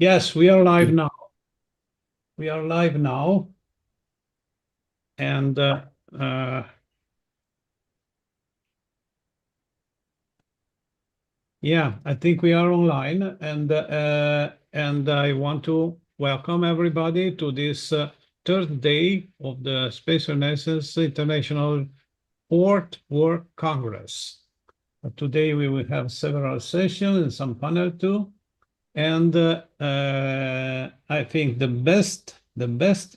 Yes, we are live now. We are live now. And yeah, I think we are online. And I want to welcome everybody to this third day of the Space Renaissance International Fourth World Congress. Today we will have several sessions and some panel too. And I think the best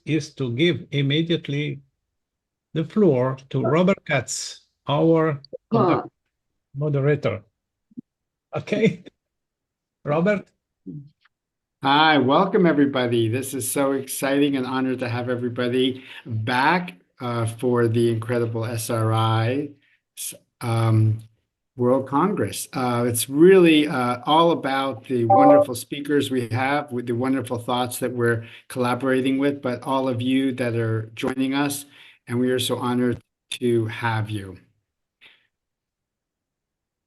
is to give immediately the floor to Robert Katz, our moderator. Okay, Robert. Hi, welcome everybody. This is so exciting and honored to have everybody back for the incredible SRI World Congress. It's really all about the wonderful speakers we have, with the wonderful thoughts that we're collaborating with, but all of you that are joining us, and we are so honored to have you.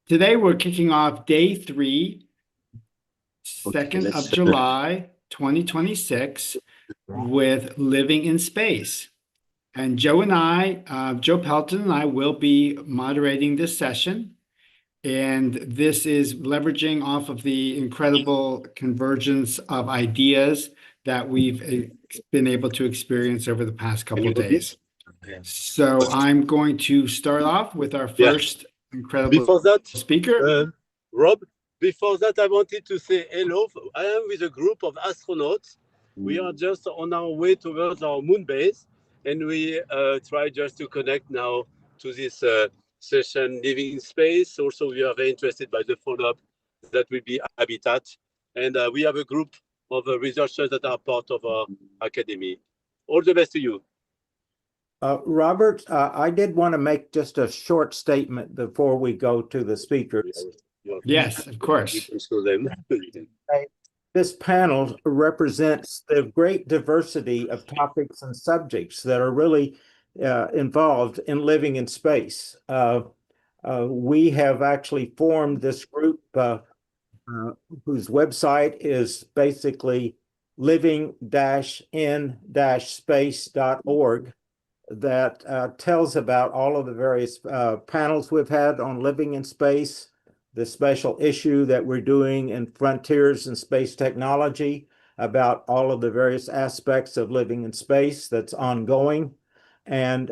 Today we're kicking off day 3, 2nd of July, 2026, with Living in Space. And Joe Pelton and I will be moderating this session. And this is leveraging off of the incredible convergence of ideas that we've been able to experience over the past couple of days. So I'm going to start off with our first incredible speaker. Rob, before that, I wanted to say hello. I am with a group of astronauts. We are just on our way towards our moon base, and we try just to connect now to this session, Living in Space. Also, we are very interested by the follow-up that will be habitat. And we have a group of researchers that are part of our academy. All the best to you. Robert, I did want to make just a short statement before we go to the speakers. Yes, of course. This panel represents the great diversity of topics and subjects that are really involved in living in space. We have actually formed this group whose website is basically living-in-space.org that tells about all of the various panels we've had on living in space, the special issue that we're doing in Frontiers in Space Technology about all of the various aspects of living in space that's ongoing, and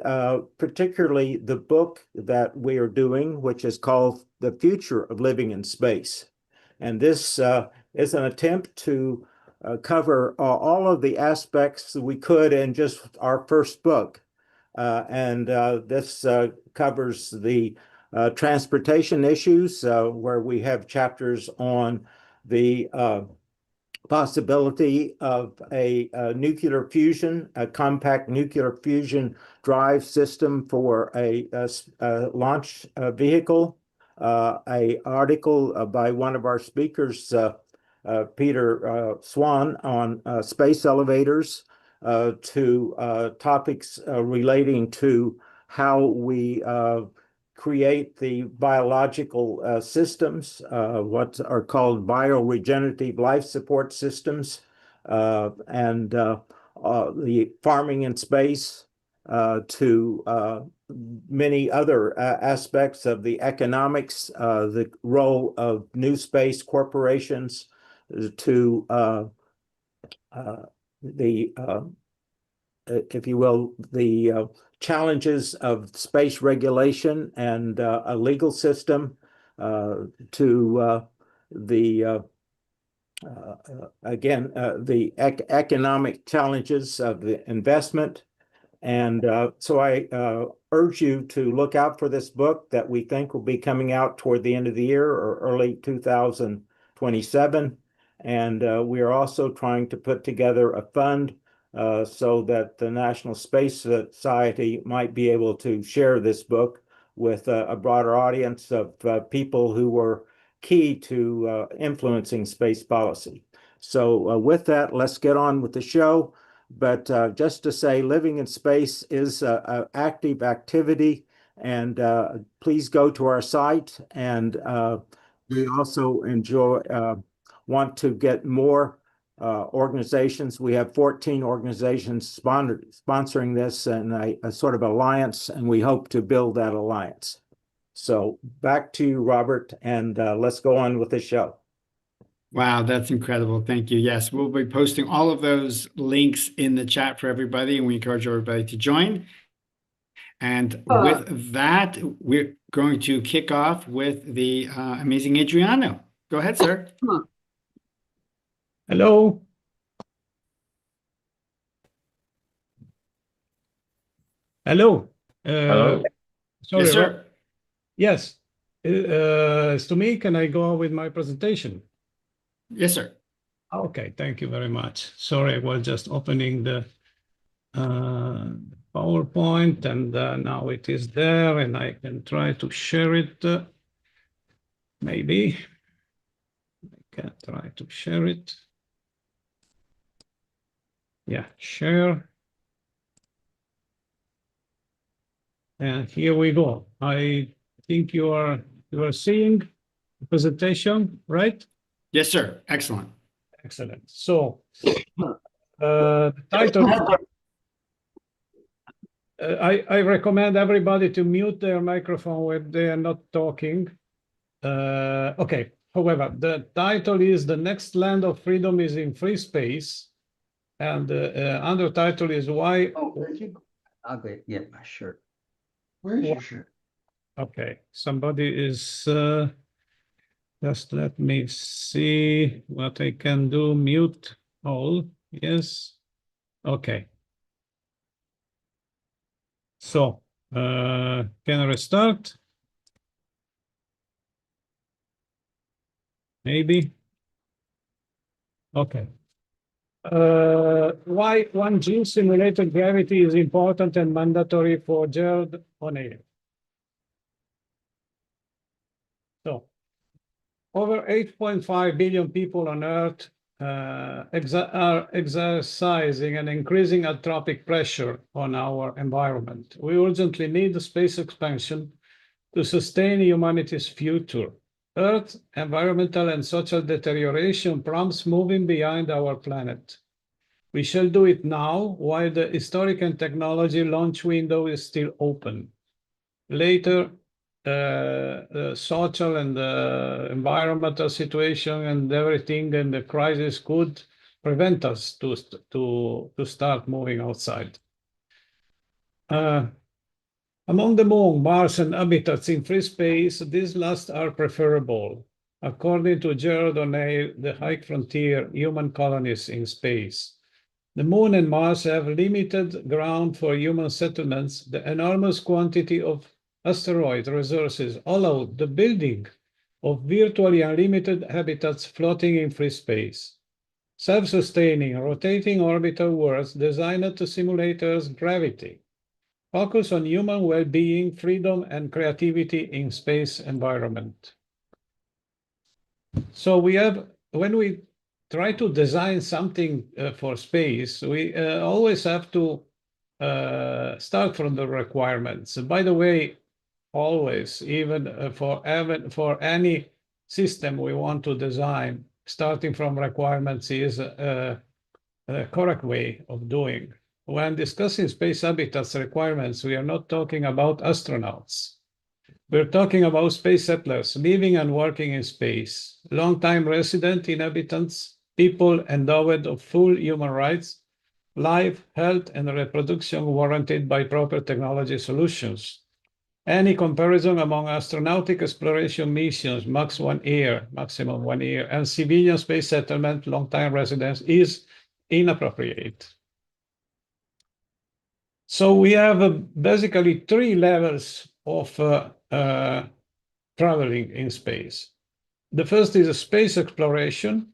particularly the book that we are doing, which is called The Future of Living in Space. And this is an attempt to cover all of the aspects we could in just our first book. This covers the transportation issues, where we have chapters on the possibility of a nuclear fusion, a compact nuclear fusion drive system for a launch vehicle, an article by one of our speakers, Peter Swan, on space elevators, to topics relating to how we create the biological systems, what are called bioregenerative life support systems, and the farming in space, to many other aspects of the economics, the role of new space corporations, to if you will, the challenges of space regulation and a legal system, to the economic challenges of the investment. And so I urge you to look out for this book that we think will be coming out toward the end of the year or early 2027. And we are also trying to put together a fund so that the National Space Society might be able to share this book with a broader audience of people who were key to influencing space policy. So with that, let's get on with the show. But just to say, living in space is an active activity, and please go to our site. And we also want to get more organizations. We have 14 organizations sponsoring this and a sort of alliance, and we hope to build that alliance. So back to you, Robert, and let's go on with the show. Wow, that's incredible. Thank you. Yes, we'll be posting all of those links in the chat for everybody, and we encourage everybody to join. And with that, we're going to kick off with the amazing Adriano. Go ahead, sir. Hello. Hello. Hello. Sorry, Yes, sir. Yes. It's to me. Can I go on with my presentation? Yes, sir. Okay, thank you very much. Sorry, I was just opening the PowerPoint, and now it is there, and I can try to share it. Maybe I can try to share it. Yeah, share. And here we go. I think you are seeing the presentation, right? Yes, sir. Excellent. Excellent. So the title. I recommend everybody to mute their microphone when they are not talking. Okay. However, the title is "The Next Land of Freedom is in Free Space," and the under title is "Why." Oh, where'd you go? I'll go get my shirt. Where's your shirt? Okay, somebody is. Just let me see what I can do. Mute all. Yes. Okay. So, can I restart? Maybe. Okay. Why 1G simulated gravity is important and mandatory for Gerald O'Neill. So, over 8.5 billion people on Earth are exercising an increasing anthropic pressure on our environment. We urgently need space expansion to sustain humanity's future. Earth's environmental and social deterioration prompts moving beyond our planet. We shall do it now while the historic and technology launch window is still open. Later, the social and the environmental situation and everything and the crisis could prevent us to start moving outside. Among the Moon, Mars, and habitats in free space, these last are preferable. According to Gerald O'Neill, the high frontier human colonies in space. The Moon and Mars have limited ground for human settlements. The enormous quantity of asteroid resources allowed the building of virtually unlimited habitats floating in free space. Self-sustaining, rotating orbital worlds designed to simulate Earth's gravity. Focus on human well-being, freedom, and creativity in space environment. So we have, when we try to design something for space, we always have to start from the requirements. And by the way, always, even for any system we want to design, starting from requirements is a correct way of doing. When discussing space habitats requirements, we are not talking about astronauts. We're talking about space settlers living and working in space, long-time resident inhabitants, people endowed of full human rights, life, health, and reproduction warranted by proper technology solutions. Any comparison among astronautic exploration missions, maximum 1 year, and civilian space settlement, long-time residence is inappropriate. So we have basically 3 levels of traveling in space. The first is a space exploration,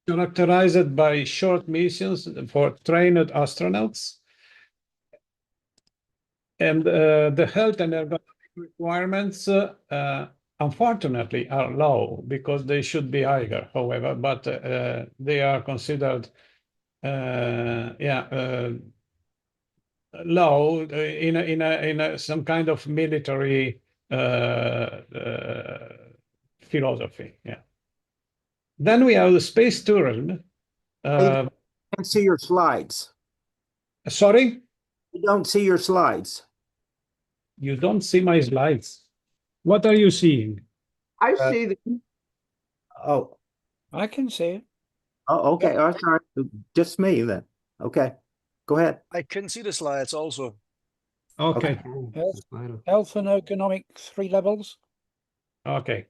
characterized by short missions for trained astronauts. And the health and ergonomic requirements, unfortunately, are low because they should be higher, however, but they are considered low in some kind of military philosophy. Yeah. Then we have the space tourism, I can't see your slides. Sorry, I don't see your slides. you don't see my slides. What are you seeing? I see the, Oh, I can see it. oh, okay. Oh, sorry. Just me then. Okay. Go ahead. I can see the slides also. Okay, Health and ergonomic 3 levels. okay.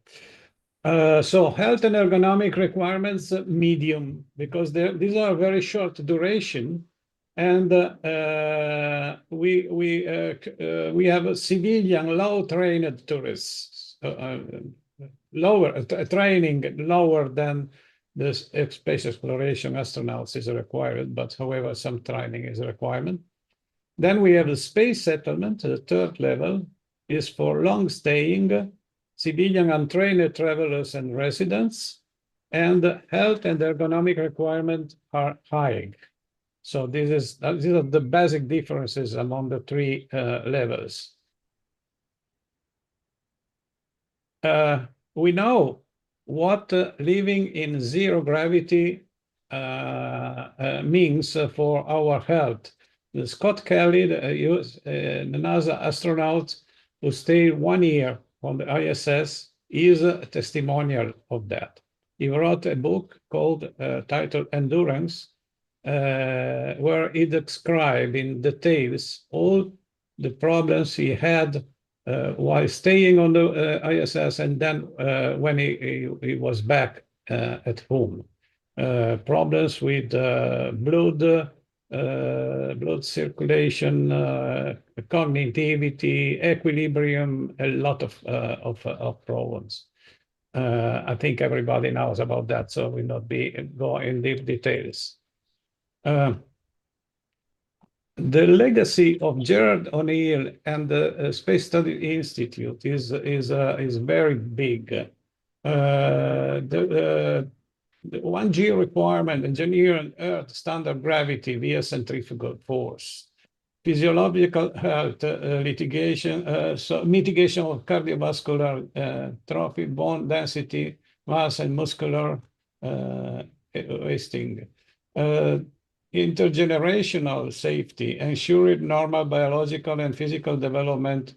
So health and ergonomic requirements, medium, because these are very short duration, and we have a civilian low-trained tourists, lower training lower than the space exploration astronauts is required, but however, some training is a requirement. Then we have the space settlement, the third level is for long-staying civilian untrained travelers and residents, and health and ergonomic requirements are high. So these are the basic differences among the 3 levels. We know what living in zero gravity means for our health. Scott Kelly, the NASA astronaut who stayed 1 year on the ISS, is a testimonial of that. He wrote a book called titled Endurance, where he described in details all the problems he had while staying on the ISS, and then when he was back at home. Problems with blood circulation, cognitivity, equilibrium, a lot of problems. I think everybody knows about that, so we'll not go in deep details. The legacy of Gerard O'Neill and the Space Study Institute is very big. The 1G requirement, engineering Earth standard gravity via centrifugal force, physiological health, litigation, so mitigation of cardiovascular trophy, bone density, mass, and muscular wasting. Intergenerational safety, ensuring normal biological and physical development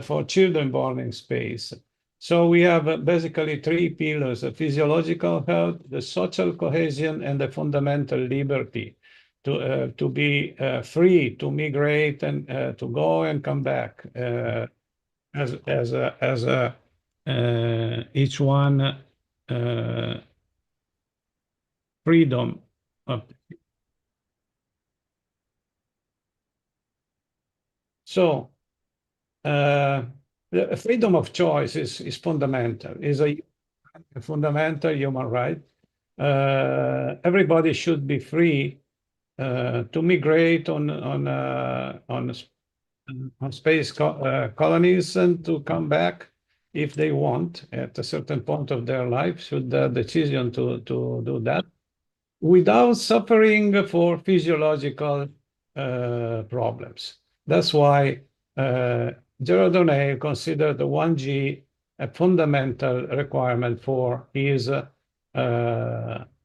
for children born in space. So we have basically 3 pillars: the physiological health, the social cohesion, and the fundamental liberty to be free to migrate and to go and come back each one freedom of. So the freedom of choice is fundamental, is a fundamental human right. Everybody should be free to migrate on space colonies and to come back if they want at a certain point of their life, should the decision to do that, without suffering for physiological problems. That's why Gerard O'Neill considered the 1G a fundamental requirement for his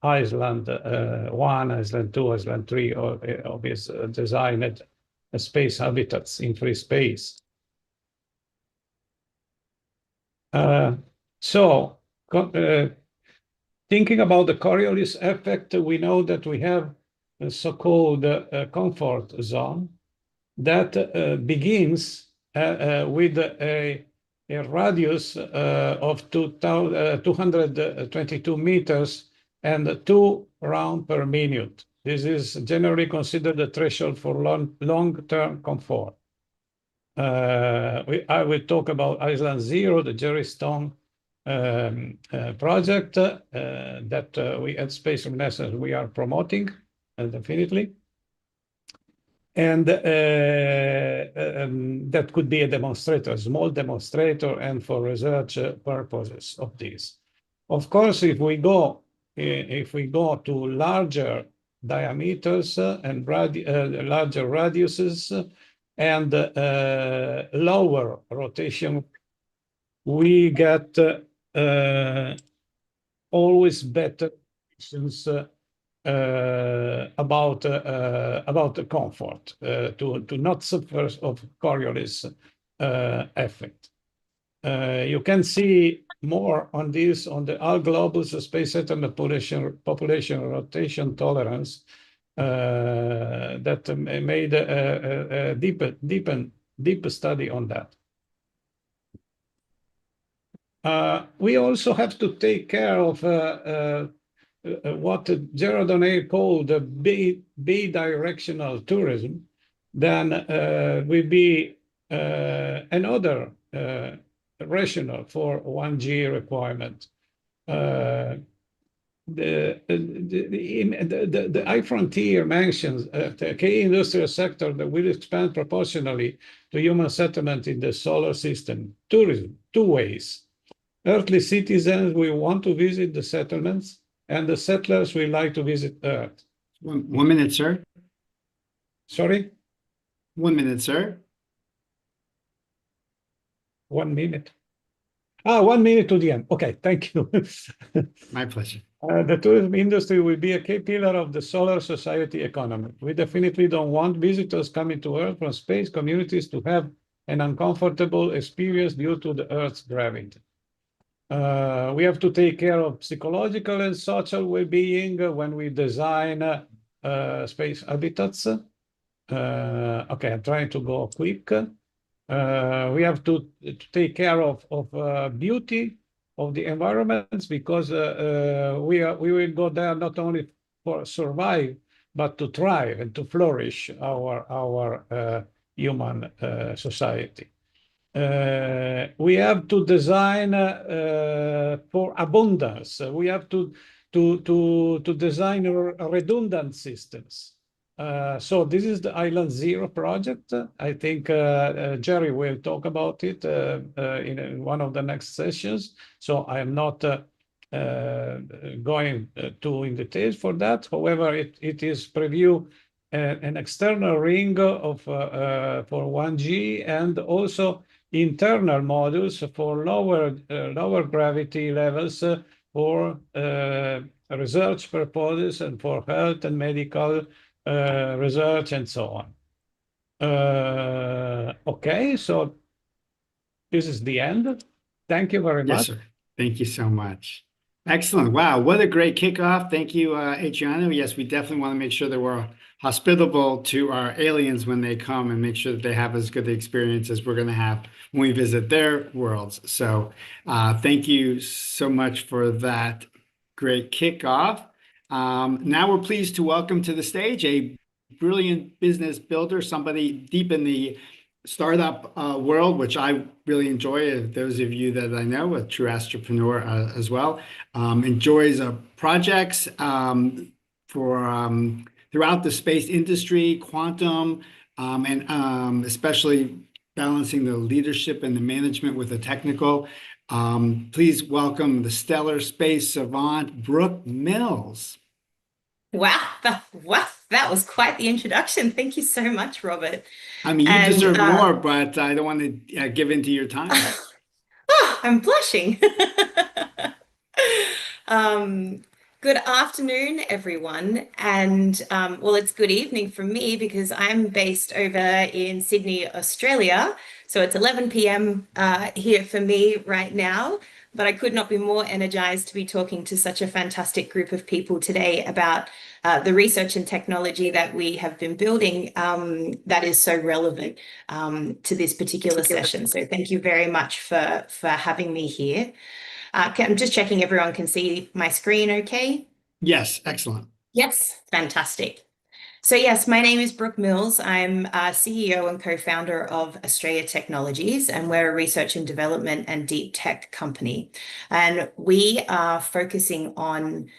Iceland 1, Iceland 2, Iceland 3 of his designed space habitats in free space. Thinking about the Coriolis effect, we know that we have a so-called comfort zone that begins with a radius of 222 meters and 2 rounds per minute. This is generally considered the threshold for long-term comfort. I will talk about Iceland 0, the Jerry Stone project that we at Space Renaissance we are promoting definitely. And that could be a demonstrator, a small demonstrator, and for research purposes of this. Of course, if we go to larger diameters and larger radiuses and lower rotation, we get always better conditions about the comfort, to not suffer of Coriolis effect. You can see more on this on the all globus space settlement population rotation tolerance that made a deep study on that. We also have to take care of what Gerard O'Neill called the bi-directional tourism. Then will be another rationale for 1G requirement. The iFrontier mentions the key industrial sector that will expand proportionally to human settlement in the solar system. Tourism, two ways. Earthly citizens will want to visit the settlements, and the settlers will like to visit Earth. 1 minute, sir. Sorry? 1 minute, sir. 1 minute. 1 minute to the end. Okay, thank you. My pleasure. The tourism industry will be a key pillar of the solar society economy. We definitely don't want visitors coming to Earth from space communities to have an uncomfortable experience due to the Earth's gravity. We have to take care of psychological and social well-being when we design space habitats. Okay, I'm trying to go quick. We have to take care of beauty of the environments, because we will go there not only for survive, but to thrive and to flourish our human society. We have to design for abundance. We have to design redundant systems. So this is the Island Zero project. I think Jerry will talk about it in one of the next sessions. So I am not going too in details for that. However, it is preview an external ring of for 1G, and also internal modules for lower gravity levels for research purposes and for health and medical research and so on. Okay, so this is the end. Thank you very much. Yes, sir. Thank you so much. Excellent. Wow, what a great kickoff. Thank you, Adriano. Yes, we definitely want to make sure that we're hospitable to our aliens when they come, and make sure that they have as good the experience as we're going to have when we visit their worlds. So thank you so much for that great kickoff. Now we're pleased to welcome to the stage a brilliant business builder, somebody deep in the startup world, which I really enjoy. Those of you that I know, a true entrepreneur as well, enjoys projects for throughout the space industry, quantum, and especially balancing the leadership and the management with the technical. Please welcome the stellar space savant, Brooke Mills. Wow, that was quite the introduction. Thank you so much, Robert. I mean, you deserve more, but I don't want to give into your time. Oh, I'm blushing. Good afternoon, everyone. And well, it's good evening for me, because I'm based over in Sydney, Australia. So it's 11 p.m. Here for me right now. But I could not be more energized to be talking to such a fantastic group of people today about the research and technology that we have been building that is so relevant to this particular session. So thank you very much for having me here. I'm just checking everyone can see my screen okay? Yes, excellent. Yes, fantastic. So yes, my name is Brooke Mills. I'm CEO and co-founder of Australia Technologies, and we're a research and development and deep tech company. And we are focusing on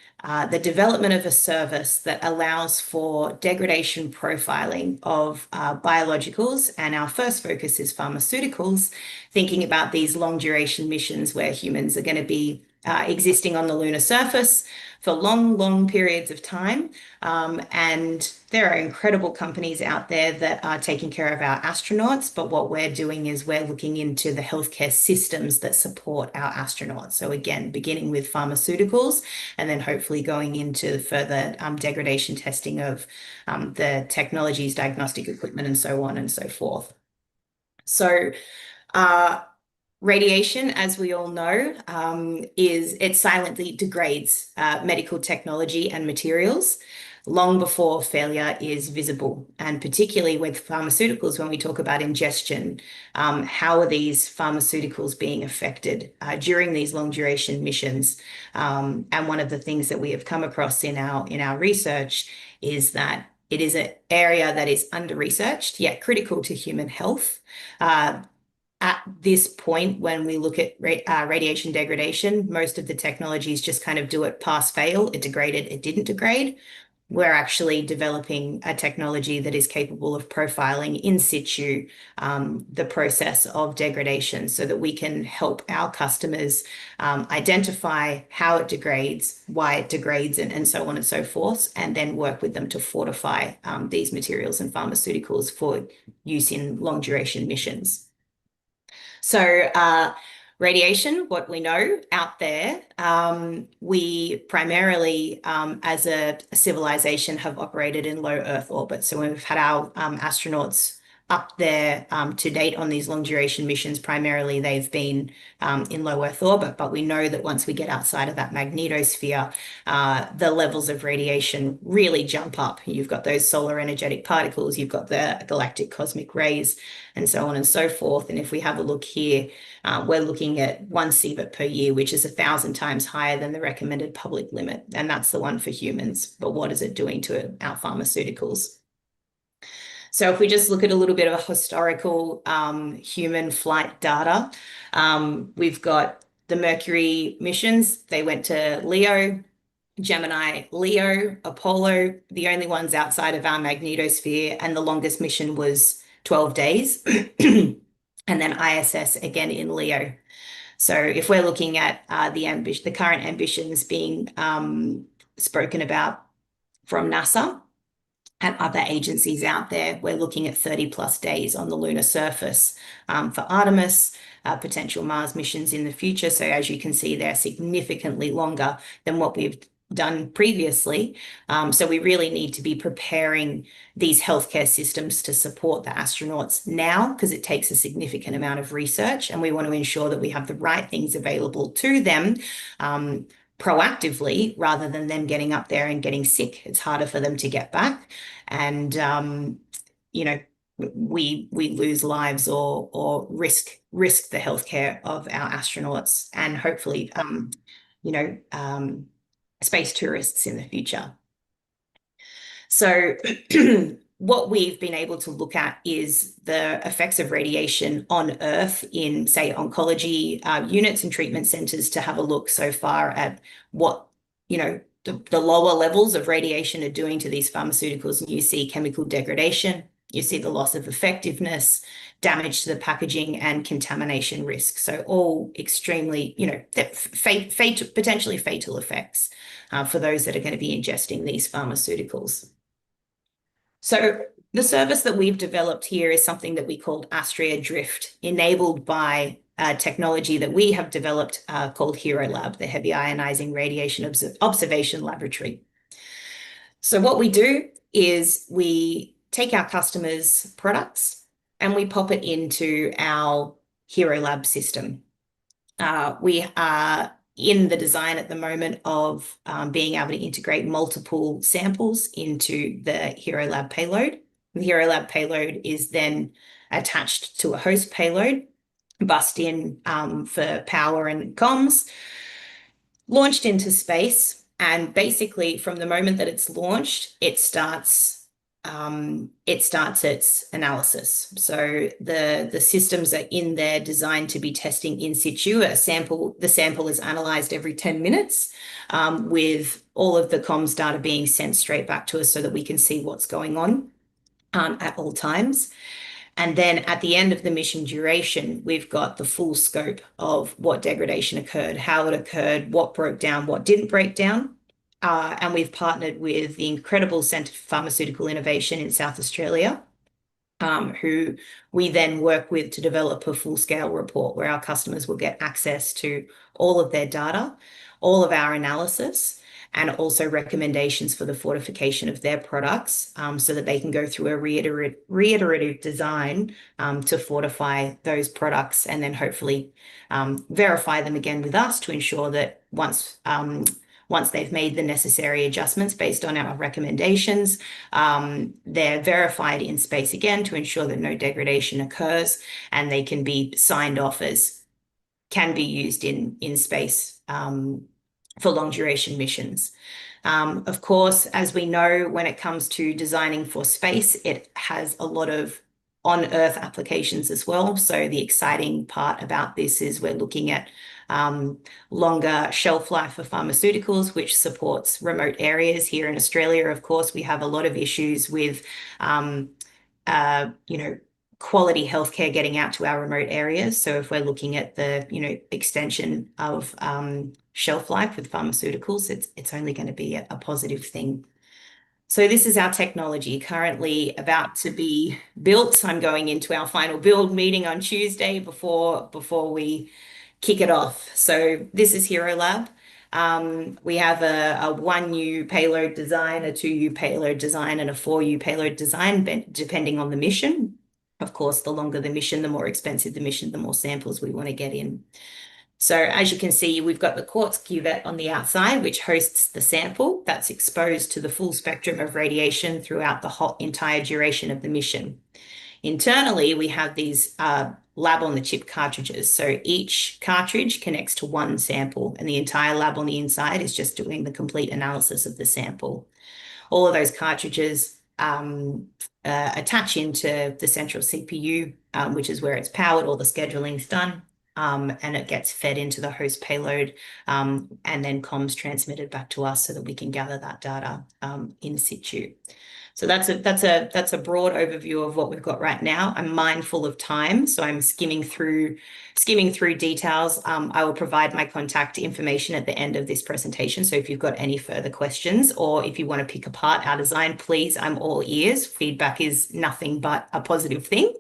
the development of a service that allows for degradation profiling of biologicals. And our first focus is pharmaceuticals, thinking about these long duration missions where humans are going to be existing on the lunar surface for long, long periods of time. And there are incredible companies out there that are taking care of our astronauts. But what we're doing is we're looking into the healthcare systems that support our astronauts. So again, beginning with pharmaceuticals and then hopefully going into further degradation testing of the technologies, diagnostic equipment, and so on and so forth. So radiation, as we all know, it silently degrades medical technology and materials long before failure is visible. And particularly with pharmaceuticals, when we talk about ingestion, how are these pharmaceuticals being affected during these long duration missions? And one of the things that we have come across in our research is that it is an area that is under-researched, yet critical to human health. At this point, when we look at radiation degradation, most of the technologies just kind of do it pass fail. It degraded, it didn't degrade. We're actually developing a technology that is capable of profiling in situ the process of degradation so that we can help our customers identify how it degrades, why it degrades, and so on and so forth, and then work with them to fortify these materials and pharmaceuticals for use in long duration missions. So radiation, what we know out there, we primarily as a civilization have operated in low Earth orbit. So we've had our astronauts up there to date on these long duration missions. Primarily they've been in low Earth orbit, but we know that once we get outside of that magnetosphere, the levels of radiation really jump up. You've got those solar energetic particles, you've got the galactic cosmic rays, and so on and so forth. And if we have a look here, we're looking at 1 sievert per year, which is 1,000 times higher than the recommended public limit. And that's the one for humans. But what is it doing to our pharmaceuticals? So if we just look at a little bit of historical human flight data, we've got the Mercury missions. They went to Leo, Gemini, Leo, Apollo, the only ones outside of our magnetosphere, and the longest mission was 12 days. And then ISS again in Leo. So if we're looking at the current ambitions being spoken about from NASA and other agencies out there, we're looking at 30 plus days on the lunar surface for Artemis, potential Mars missions in the future. So as you can see, they're significantly longer than what we've done previously. So we really need to be preparing these healthcare systems to support the astronauts now, because it takes a significant amount of research, and we want to ensure that we have the right things available to them proactively, rather than them getting up there and getting sick. It's harder for them to get back, and you know, we lose lives or risk the healthcare of our astronauts, and hopefully space tourists in the future. So what we've been able to look at is the effects of radiation on Earth in, say, oncology units and treatment centers, to have a look so far at what, the lower levels of radiation are doing to these pharmaceuticals. And you see chemical degradation, you see the loss of effectiveness, damage to the packaging, and contamination risk. So all extremely, potentially fatal effects for those that are going to be ingesting these pharmaceuticals. So the service that we've developed here is something that we called Astrea Drift, enabled by technology that we have developed called Hero Lab, the Heavy Ionizing Radiation Observation Laboratory. So what we do is we take our customers' products and we pop it into our Hero Lab system. We are in the design at the moment of being able to integrate multiple samples into the Hero Lab payload. The Hero Lab payload is then attached to a host payload, bussed in for power and comms, launched into space, and basically from the moment that it's launched, it starts its analysis. So the systems are in there designed to be testing in situ. The sample is analyzed every 10 minutes with all of the comms data being sent straight back to us so that we can see what's going on at all times. And then at the end of the mission duration, we've got the full scope of what degradation occurred, how it occurred, what broke down, what didn't break down. and we've partnered with the incredible Centre for Pharmaceutical Innovation in South Australia, who we then work with to develop a full-scale report where our customers will get access to all of their data, all of our analysis, and also recommendations for the fortification of their products, so that they can go through a reiterative design to fortify those products, and then hopefully verify them again with us to ensure that once they've made the necessary adjustments based on our recommendations, they're verified in space again to ensure that no degradation occurs, and they can be signed off as can be used in space for long duration missions. Of course, as we know, when it comes to designing for space, it has a lot of on-Earth applications as well. So the exciting part about this is we're looking at longer shelf life for pharmaceuticals, which supports remote areas. Here in Australia, of course, we have a lot of issues with quality healthcare getting out to our remote areas. So if we're looking at the extension of shelf life with pharmaceuticals, it's only going to be a positive thing. So this is our technology currently about to be built. I'm going into our final build meeting on Tuesday before we kick it off. So this is Hero Lab. We have a 1U payload design, a 2U payload design, and a 4U payload design, depending on the mission. Of course, the longer the mission, the more expensive the mission, the more samples we want to get in. So as you can see, we've got the quartz cuvette on the outside, which hosts the sample that's exposed to the full spectrum of radiation throughout the entire duration of the mission. Internally, we have these lab-on-the-chip cartridges. So each cartridge connects to one sample, and the entire lab on the inside is just doing the complete analysis of the sample. All of those cartridges attach into the central CPU, which is where it's powered, all the scheduling's done, and it gets fed into the host payload, and then comms transmitted back to us so that we can gather that data in situ. So that's a broad overview of what we've got right now. I'm mindful of time, so I'm skimming through details. I will provide my contact information at the end of this presentation. So if you've got any further questions, or if you want to pick apart our design, please, I'm all ears. Feedback is nothing but a positive thing.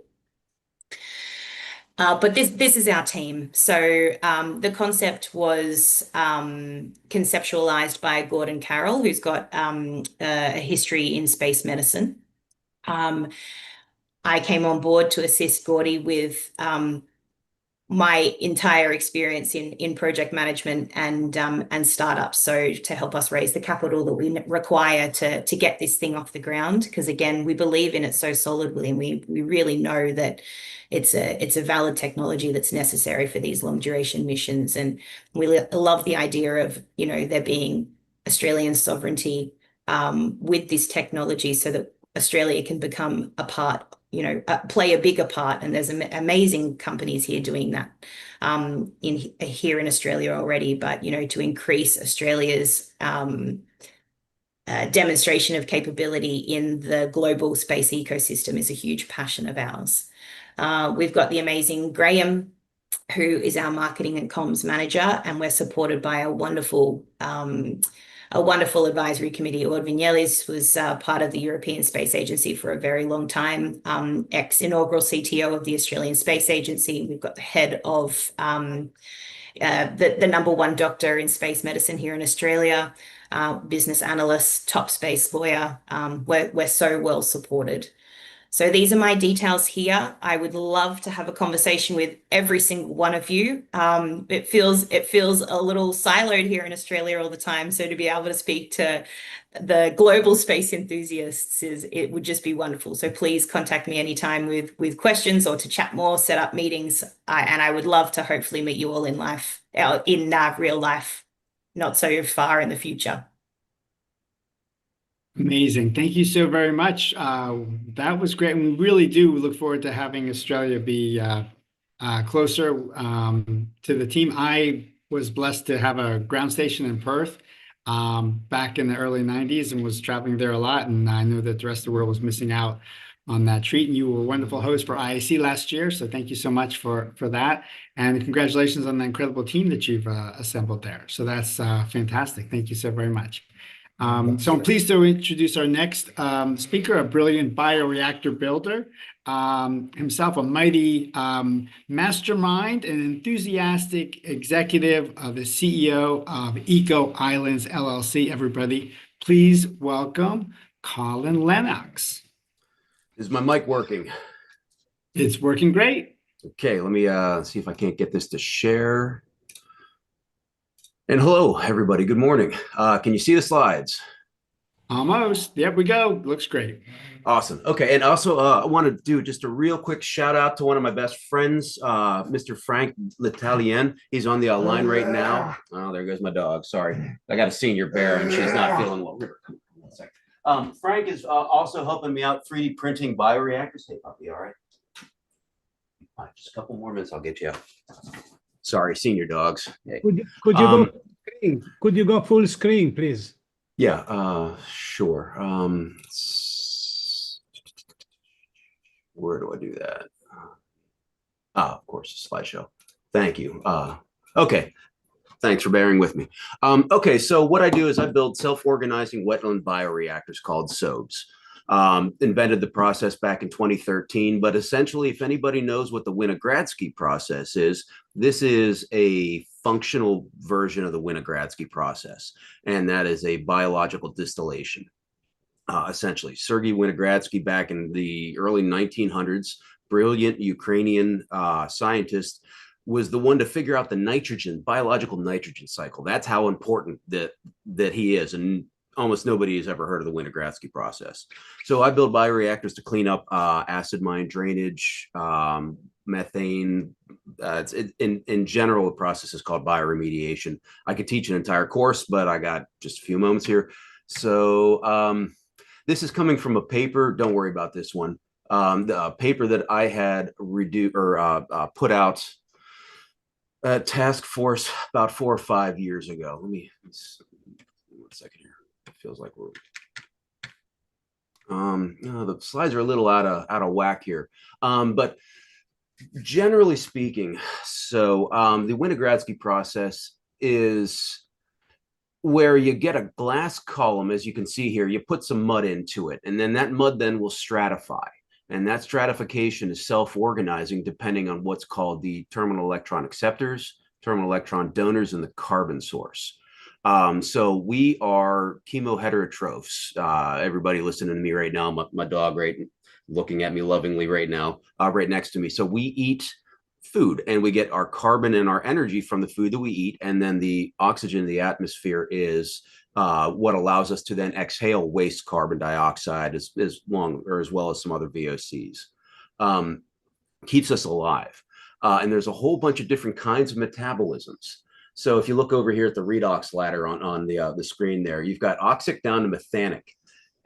But this is our team. So the concept was conceptualized by Gordon Carroll, who's got a history in space medicine. I came on board to assist Gordy with my entire experience in project management and startups, so to help us raise the capital that we require to get this thing off the ground. Because again, we believe in it so solidly, and we really know that it's a valid technology that's necessary for these long duration missions. And we love the idea of there being Australian sovereignty with this technology, so that Australia can become a part, play a bigger part. And there's amazing companies here doing that here in Australia already. But, to increase Australia's demonstration of capability in the global space ecosystem is a huge passion of ours. We've got the amazing Graham, who is our marketing and comms manager, and we're supported by a wonderful advisory committee. Ord Vignelis was part of the European Space Agency for a very long time, ex-inaugural CTO of the Australian Space Agency. We've got the head of the #1 doctor in space medicine here in Australia, business analyst, top space lawyer. We're so well supported. So these are my details here. I would love to have a conversation with every single one of you. It feels a little siloed here in Australia all the time. So to be able to speak to the global space enthusiasts it would just be wonderful. So please contact me anytime with questions or to chat more, set up meetings. And I would love to hopefully meet you all in real life, not so far in the future. Amazing. Thank you so very much. That was great. And we really do look forward to having Australia be closer to the team. I was blessed to have a ground station in Perth back in the early 90s and was traveling there a lot. And I know that the rest of the world was missing out on that treat. And you were a wonderful host for IAC last year. So thank you so much for that. And congratulations on the incredible team that you've assembled there. So that's fantastic. Thank you so very much. So I'm pleased to introduce our next speaker, a brilliant bioreactor builder, himself a mighty mastermind and enthusiastic executive, the CEO of Eco Islands LLC. Everybody, please welcome Colin Lennox. Is my mic working? It's working great. Okay, let me see if I can't get this to share. And hello, everybody. Good morning. Can you see the slides? Almost. There we go. Looks great. Awesome. Okay, and also I want to do just a real quick shout out to one of my best friends, Mr. Frank L'Italien. He's on the line right now. Oh, there goes my dog. Sorry, I got a senior bear and she's not feeling well. River, come on, 1 second. Frank is also helping me out 3D printing bioreactors. Hey, puppy, all right? Just a couple more minutes, I'll get you out. Sorry, senior dogs. Hey. Could you go screen? Could you go full screen, please? Yeah, sure. Where do I do that? Of course, the slideshow. Thank you. Okay. Thanks for bearing with me. Okay, so what I do is I build self-organizing wetland bioreactors called SOWBs. Invented the process back in 2013, but essentially, if anybody knows what the Winogradsky process is, this is a functional version of the Winogradsky process, and that is a biological distillation. Essentially, Sergei Winogradsky, back in the early 1900s, brilliant Ukrainian scientist, was the one to figure out the nitrogen, biological nitrogen cycle. That's how important that he is, and almost nobody has ever heard of the Winogradsky process. So I build bioreactors to clean up acid mine drainage, methane. In general, the process is called bioremediation. I could teach an entire course, but I got just a few moments here. So this is coming from a paper. Don't worry about this one. The paper that I had put out at Task Force about 4 or 5 years ago. Let me 1 second here. It feels like we're the slides are a little out of whack here, but generally speaking, so the Winogradsky process is where you get a glass column, as you can see here. You put some mud into it, and then that mud then will stratify, and that stratification is self-organizing depending on what's called the terminal electron acceptors, terminal electron donors, and the carbon source. So we are chemoheterotrophs. Everybody listening to me right now, my dog right looking at me lovingly right now, right next to me. So we eat food, and we get our carbon and our energy from the food that we eat, and then the oxygen in the atmosphere is what allows us to then exhale waste carbon dioxide as well as some other VOCs. Keeps us alive. And there's a whole bunch of different kinds of metabolisms. So if you look over here at the redox ladder on the screen there, you've got oxic down to methanic,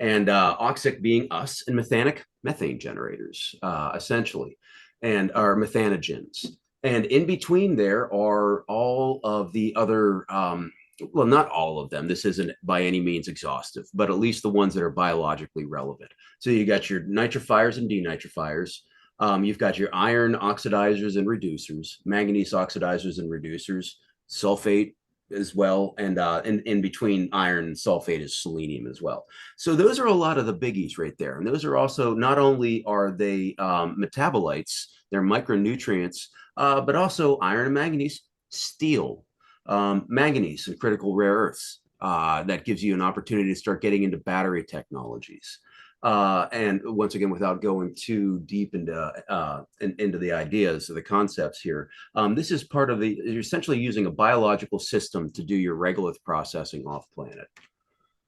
and oxic being us, and methanic, methane generators, essentially, and are methanogens. And in between there are all of the other, well, not all of them. This isn't by any means exhaustive, but at least the ones that are biologically relevant. So you got your nitrifiers and denitrifiers. You've got your iron oxidizers and reducers, manganese oxidizers and reducers, sulfate as well, and in between iron and sulfate is selenium as well. So those are a lot of the biggies right there. And those are also, not only are they metabolites, they're micronutrients, but also iron and manganese, steel, manganese and critical rare earths. That gives you an opportunity to start getting into battery technologies. And once again, without going too deep into the ideas or the concepts here, this is part of you're essentially using a biological system to do your regolith processing off planet.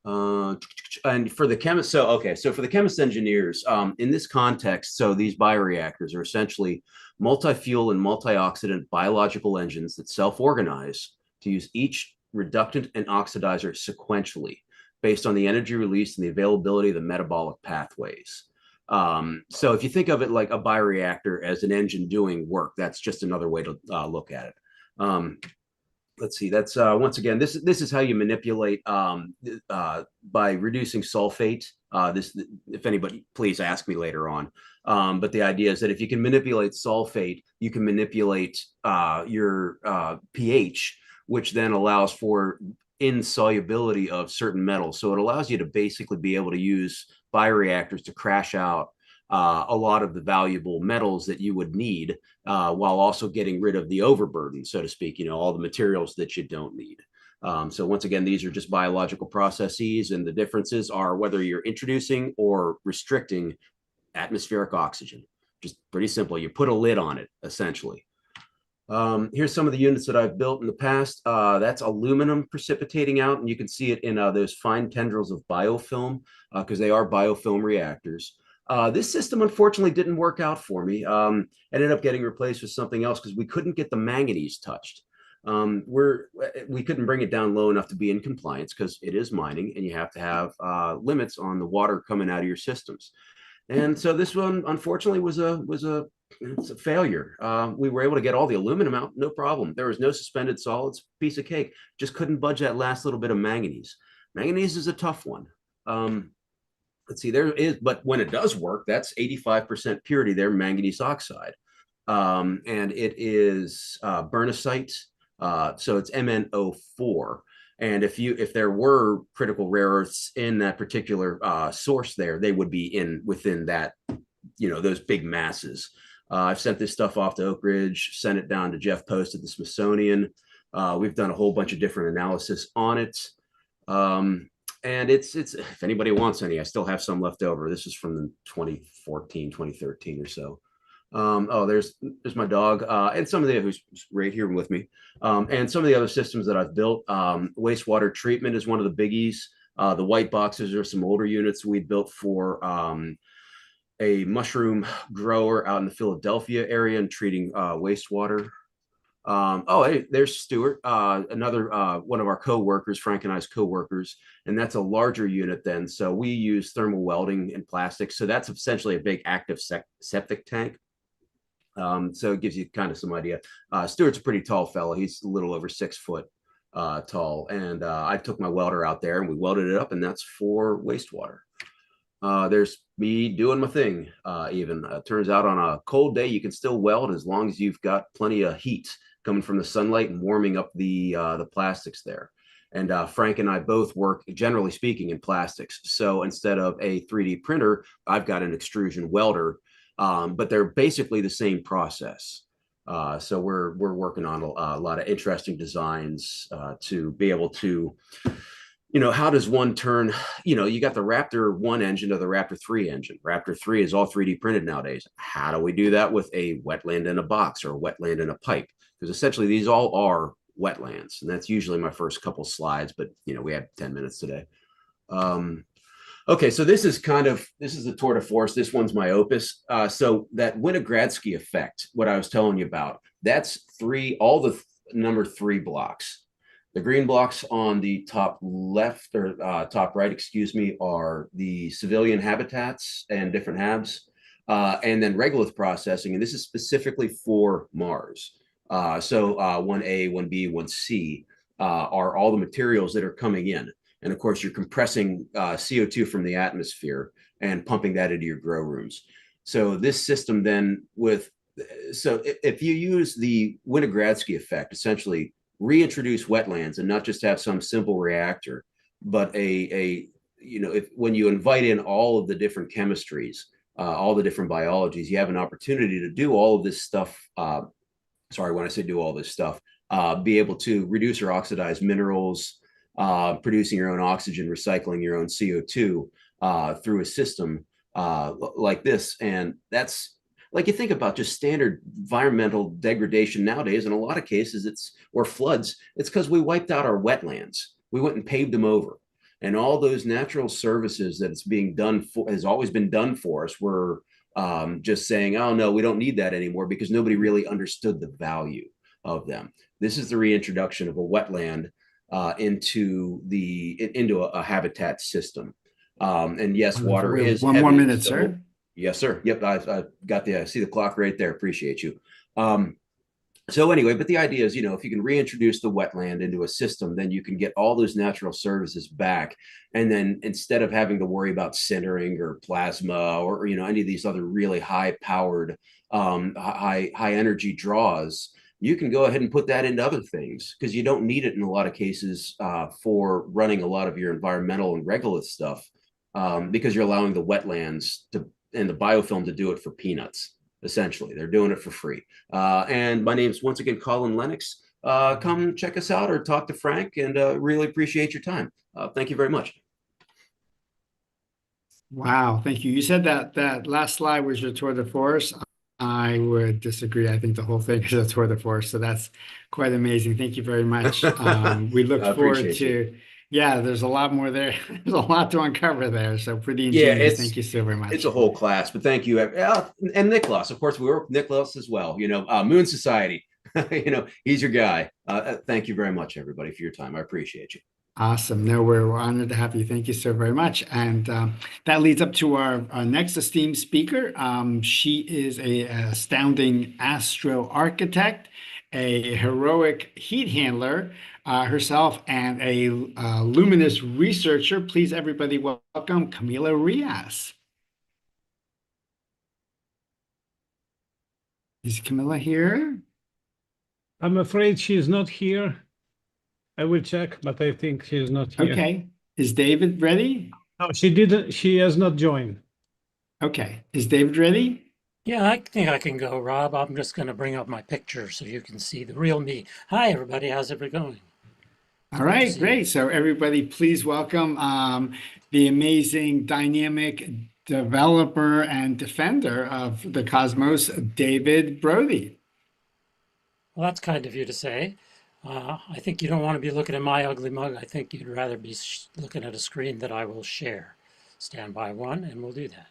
And for the chemist, so for the chemist engineers, in this context, so these bioreactors are essentially multi-fuel and multi-oxidant biological engines that self-organize to use each reductant and oxidizer sequentially, based on the energy release and the availability of the metabolic pathways. So if you think of it like a bioreactor as an engine doing work, that's just another way to look at it. Let's see, that's once again, this is how you manipulate by reducing sulfate. If anybody, please ask me later on. But the idea is that if you can manipulate sulfate, you can manipulate your pH, which then allows for insolubility of certain metals. So it allows you to basically be able to use bioreactors to crash out a lot of the valuable metals that you would need, while also getting rid of the overburden, so to speak, all the materials that you don't need. So once again, these are just biological processes, and the differences are whether you're introducing or restricting atmospheric oxygen. Just pretty simple. You put a lid on it, essentially. Here's some of the units that I've built in the past. That's aluminum precipitating out, and you can see it in those fine tendrils of biofilm, because they are biofilm reactors. This system, unfortunately, didn't work out for me. Ended up getting replaced with something else because we couldn't get the manganese touched. We couldn't bring it down low enough to be in compliance because it is mining, and you have to have limits on the water coming out of your systems. And so this one, unfortunately, it's a failure. We were able to get all the aluminum out, no problem. There was no suspended solids, piece of cake. Just couldn't budge that last little bit of manganese. Manganese is a tough one. Let's see, but when it does work, that's 85% purity there, manganese oxide. And it is bernacite, so it's MnO4. And if there were critical rare earths in that particular source there, they would be within that, those big masses. I've sent this stuff off to Oak Ridge, sent it down to Jeff Post at the Smithsonian. We've done a whole bunch of different analysis on it. And it's if anybody wants any, I still have some left over. This is from 2014, 2013 or so. There's my dog, and some of the who's right here with me, and some of the other systems that I've built. Wastewater treatment is one of the biggies. The white boxes are some older units we built for a mushroom grower out in the Philadelphia area and treating wastewater. Hey, there's Stuart, another one of our co-workers, Frank and I's co-workers, and that's a larger unit then. So we use thermal welding and plastics. So that's essentially a big active septic tank. So it gives you kind of some idea. Stuart's a pretty tall fellow. He's a little over 6 foot tall. And I took my welder out there and we welded it up, and that's for wastewater. There's me doing my thing. Even turns out on a cold day, you can still weld as long as you've got plenty of heat coming from the sunlight and warming up the plastics there. And Frank and I both work, generally speaking, in plastics. So instead of a 3D printer, I've got an extrusion welder, but they're basically the same process. So we're working on a lot of interesting designs to be able to, how does one turn, you got the Raptor 1 engine to the Raptor 3 engine. Raptor 3 is all 3D printed nowadays. How do we do that with a wetland in a box or a wetland in a pipe? Because essentially these all are wetlands, and that's usually my first couple slides, but we have 10 minutes today. Okay, so this is the tour de force. This one's my opus. So that Winogradsky effect, what I was telling you about, that's all the number 3 blocks. The green blocks on the top left or top right, excuse me, are the civilian habitats and different habs, and then regolith processing. And this is specifically for Mars. So 1A, 1B, 1C are all the materials that are coming in. And of course, you're compressing CO2 from the atmosphere and pumping that into your grow rooms. So this system then if you use the Winogradsky effect, essentially reintroduce wetlands and not just have some simple reactor, but when you invite in all of the different chemistries, all the different biologies, you have an opportunity to do all of this stuff. Sorry, when I say do all this stuff, be able to reduce or oxidize minerals, producing your own oxygen, recycling your own CO2 through a system like this. And that's like, you think about just standard environmental degradation nowadays, in a lot of cases or floods, it's because we wiped out our wetlands. We went and paved them over. And all those natural services that it's being done for, has always been done for us, we're just saying, oh no, we don't need that anymore, because nobody really understood the value of them. This is the reintroduction of a wetland into a habitat system. And yes, water is one heavy, more minute, sir. Yes, sir. Yep, I got I see the clock right there. Appreciate you. So anyway, but the idea is, if you can reintroduce the wetland into a system, then you can get all those natural services back. And then instead of having to worry about sintering or plasma or, any of these other really high powered, high energy draws, you can go ahead and put that into other things because you don't need it in a lot of cases for running a lot of your environmental and regolith stuff because you're allowing the wetlands and the biofilm to do it for peanuts. Essentially, they're doing it for free. And my name's once again Colin Lennox. Come check us out or talk to Frank, and really appreciate your time. Thank you very much. Wow, thank you. You said that last slide was your tour de force. I would disagree. I think the whole thing is a tour de force. So that's quite amazing. Thank you very much. We look forward to, yeah, there's a lot more there. There's a lot to uncover there. So pretty ingenious. Thank you so very much. It's a whole class, but thank you. And Nicholas, of course, we work with Nicholas as well. Moon Society, he's your guy. Thank you very much, everybody, for your time. I appreciate you. Awesome. No, we're honored to have you. Thank you so very much. And that leads up to our next esteemed speaker. She is an astounding astro architect, a heroic heat handler herself, and a luminous researcher. Please, everybody, welcome Camila Rias. Is Camila here? I'm afraid she's not here. I will check, but I think she's not here. Okay. Is David ready? No, she didn't. She has not joined. Okay. Is David ready? Yeah, I think I can go, Rob. I'm just going to bring up my picture so you can see the real me. Hi, everybody. How's it going? All right, great. So everybody, please welcome the amazing, dynamic developer and defender of the cosmos, David Brody. Well, that's kind of you to say. I think you don't want to be looking at my ugly mug. I think you'd rather be looking at a screen that I will share. Stand by one, and we'll do that.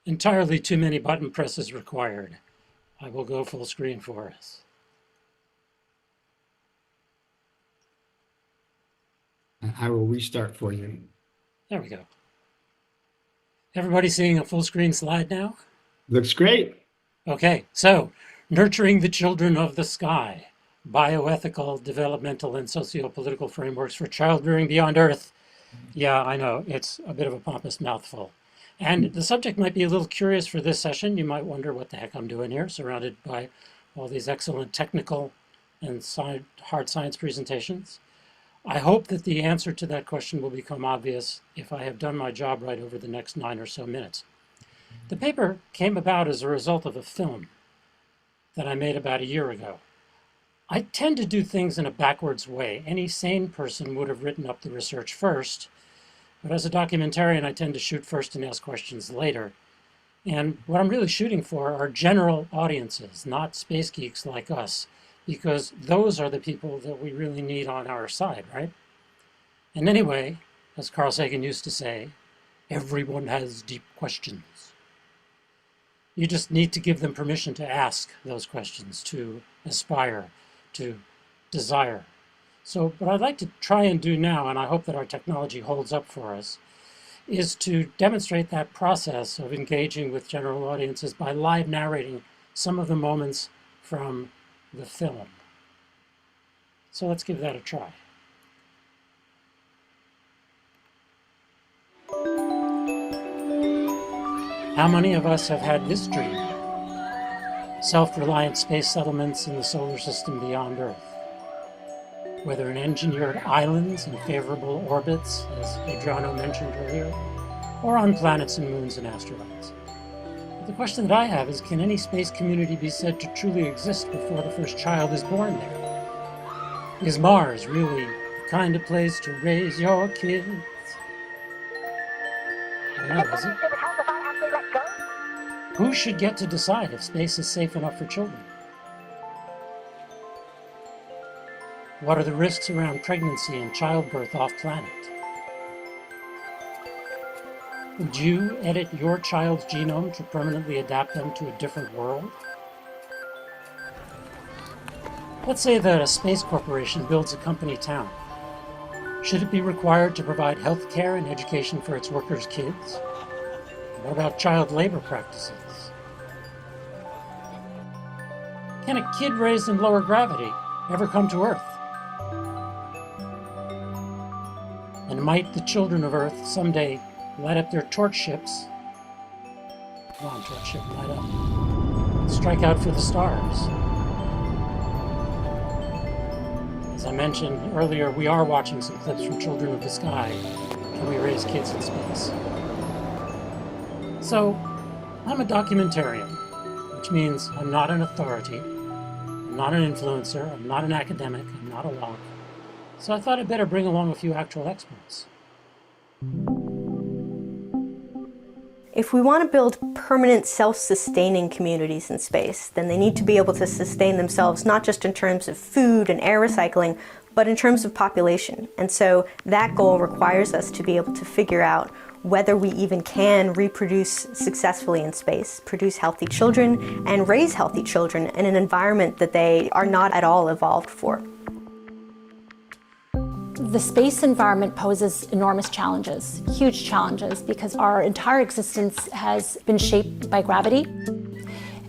Entirely too many button presses required. I will go full screen for us. I will restart for you. There we go. Everybody seeing a full screen slide now? Looks great. Okay, so nurturing the children of the sky, bioethical, developmental, and sociopolitical frameworks for childbearing beyond Earth. Yeah, I know, it's a bit of a pompous mouthful. And the subject might be a little curious for this session. You might wonder what the heck I'm doing here, surrounded by all these excellent technical and hard science presentations. I hope that the answer to that question will become obvious if I have done my job right over the next 9 or so minutes. The paper came about as a result of a film that I made about a year ago. I tend to do things in a backwards way. Any sane person would have written up the research first, but as a documentarian, I tend to shoot first and ask questions later. And what I'm really shooting for are general audiences, not space geeks like us, because those are the people that we really need on our side, right? And anyway, as Carl Sagan used to say, everyone has deep questions. You just need to give them permission to ask those questions, to aspire, to desire. So what I'd like to try and do now, and I hope that our technology holds up for us, is to demonstrate that process of engaging with general audiences by live narrating some of the moments from the film. So let's give that a try. How many of us have had this dream? Self-reliant space settlements in the solar system beyond Earth. Whether in engineered islands in favorable orbits, as Adriano mentioned earlier, or on planets and moons and asteroids. But the question that I have is, can any space community be said to truly exist before the first child is born there? Is Mars really the kind of place to raise your kids? I don't know, is it? Who should get to decide if space is safe enough for children? What are the risks around pregnancy and childbirth off-planet? Would you edit your child's genome to permanently adapt them to a different world? Let's say that a space corporation builds a company town. Should it be required to provide health care and education for its workers' kids? What about child labor practices? Can a kid raised in lower gravity ever come to Earth? And might the children of Earth someday light up their torch ships? Come on, torch ship, light up. Strike out for the stars. As I mentioned earlier, we are watching some clips from Children of the Sky. Can we raise kids in space? So, I'm a documentarian, which means I'm not an authority, I'm not an influencer, I'm not an academic, I'm not a wonk. So I thought I'd better bring along a few actual experts. If we want to build permanent self-sustaining communities in space, then they need to be able to sustain themselves not just in terms of food and air recycling, but in terms of population. And so that goal requires us to be able to figure out whether we even can reproduce successfully in space, produce healthy children, and raise healthy children in an environment that they are not at all evolved for. The space environment poses enormous challenges, huge challenges, because our entire existence has been shaped by gravity.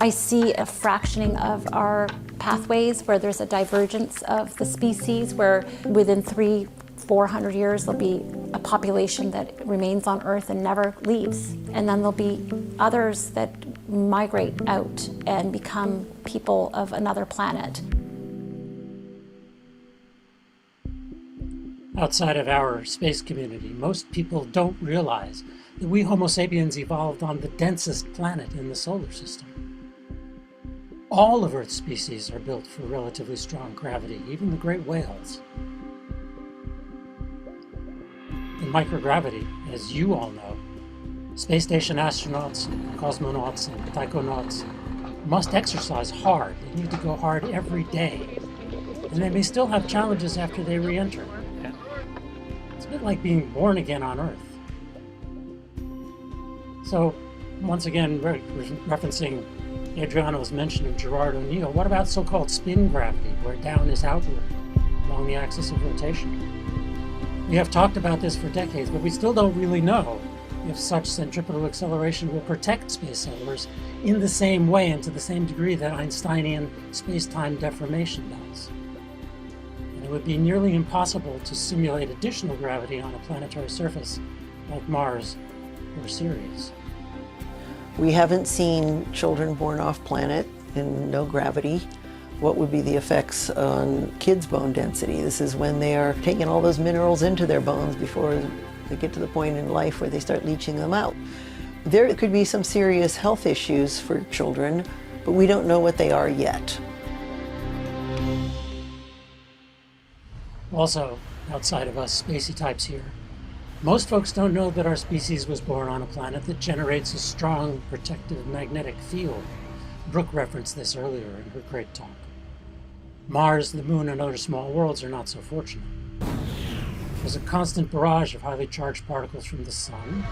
I see a fractioning of our pathways where there's a divergence of the species, where within 300-400 years there'll be a population that remains on Earth and never leaves. And then there'll be others that migrate out and become people of another planet. Outside of our space community, most people don't realize that we Homo sapiens evolved on the densest planet in the solar system. All of Earth's species are built for relatively strong gravity, even the great whales. In microgravity, as you all know, space station astronauts, cosmonauts, and taikonauts must exercise hard. They need to go hard every day, and they may still have challenges after they re-enter. It's a bit like being born again on Earth. So, once again, referencing Adriano's mention of Gerard O'Neill, what about so-called spin gravity, where down is outward along the axis of rotation? We have talked about this for decades, but we still don't really know if such centripetal acceleration will protect space settlers in the same way and to the same degree that Einsteinian space-time deformation does. It would be nearly impossible to simulate additional gravity on a planetary surface like Mars or Sirius. We haven't seen children born off planet in no gravity. What would be the effects on kids' bone density? This is when they are taking all those minerals into their bones before they get to the point in life where they start leaching them out. There could be some serious health issues for children, but we don't know what they are yet. Also, outside of us spacey types here, most folks don't know that our species was born on a planet that generates a strong protective magnetic field. Brooke referenced this earlier in her great talk. Mars, the Moon, and other small worlds are not so fortunate. There's a constant barrage of highly charged particles from the Sun,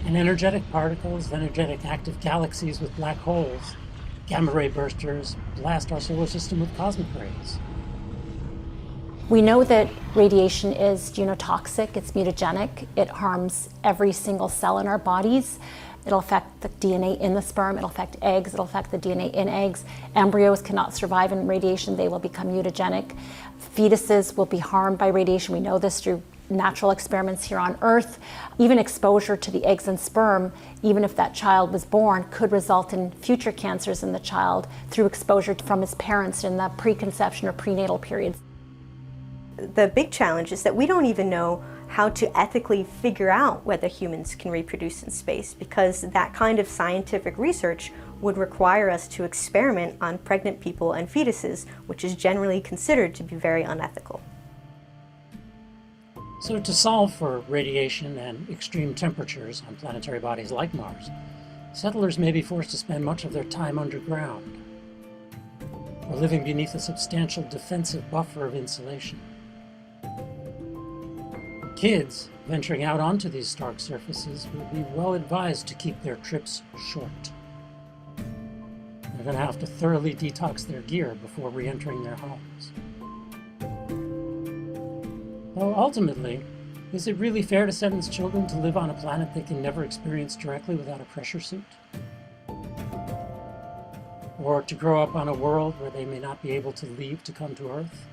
and energetic particles, energetic active galaxies with black holes, gamma ray bursters blast our solar system with cosmic rays. We know that radiation is genotoxic, it's mutagenic, it harms every single cell in our bodies. It'll affect the DNA in the sperm, it'll affect eggs, it'll affect the DNA in eggs. Embryos cannot survive in radiation, they will become mutagenic. Fetuses will be harmed by radiation, we know this through natural experiments here on Earth. Even exposure to the eggs and sperm, even if that child was born, could result in future cancers in the child through exposure from his parents in the preconception or prenatal periods. The big challenge is that we don't even know how to ethically figure out whether humans can reproduce in space, because that kind of scientific research would require us to experiment on pregnant people and fetuses, which is generally considered to be very unethical. So to solve for radiation and extreme temperatures on planetary bodies like Mars, settlers may be forced to spend much of their time underground, or living beneath a substantial defensive buffer of insulation. Kids venturing out onto these stark surfaces will be well advised to keep their trips short. They're going to have to thoroughly detox their gear before re-entering their homes. Well, ultimately, is it really fair to sentence children to live on a planet they can never experience directly without a pressure suit? or to grow up on a world where they may not be able to leave to come to Earth?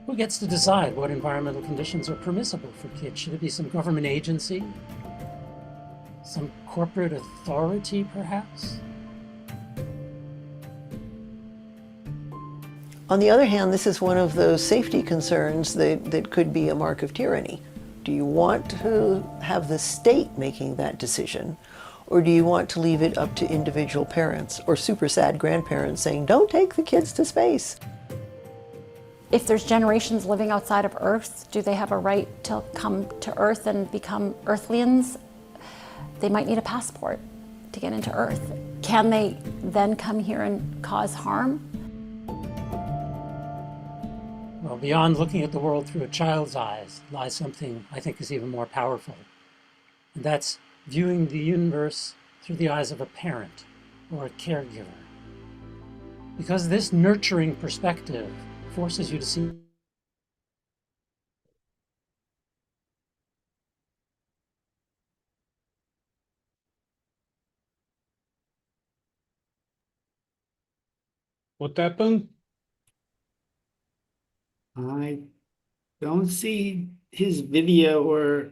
Who gets to decide what environmental conditions are permissible for kids? Should it be some government agency? Some corporate authority, perhaps? On the other hand, this is one of those safety concerns that could be a mark of tyranny. Do you want to have the state making that decision? Or do you want to leave it up to individual parents or super sad grandparents saying, don't take the kids to space? If there's generations living outside of Earth, do they have a right to come to Earth and become Earthlians? They might need a passport to get into Earth. Can they then come here and cause harm? Well, beyond looking at the world through a child's eyes lies something I think is even more powerful. And that's viewing the universe through the eyes of a parent or a caregiver. Because this nurturing perspective forces you to see What happened? I don't see his video or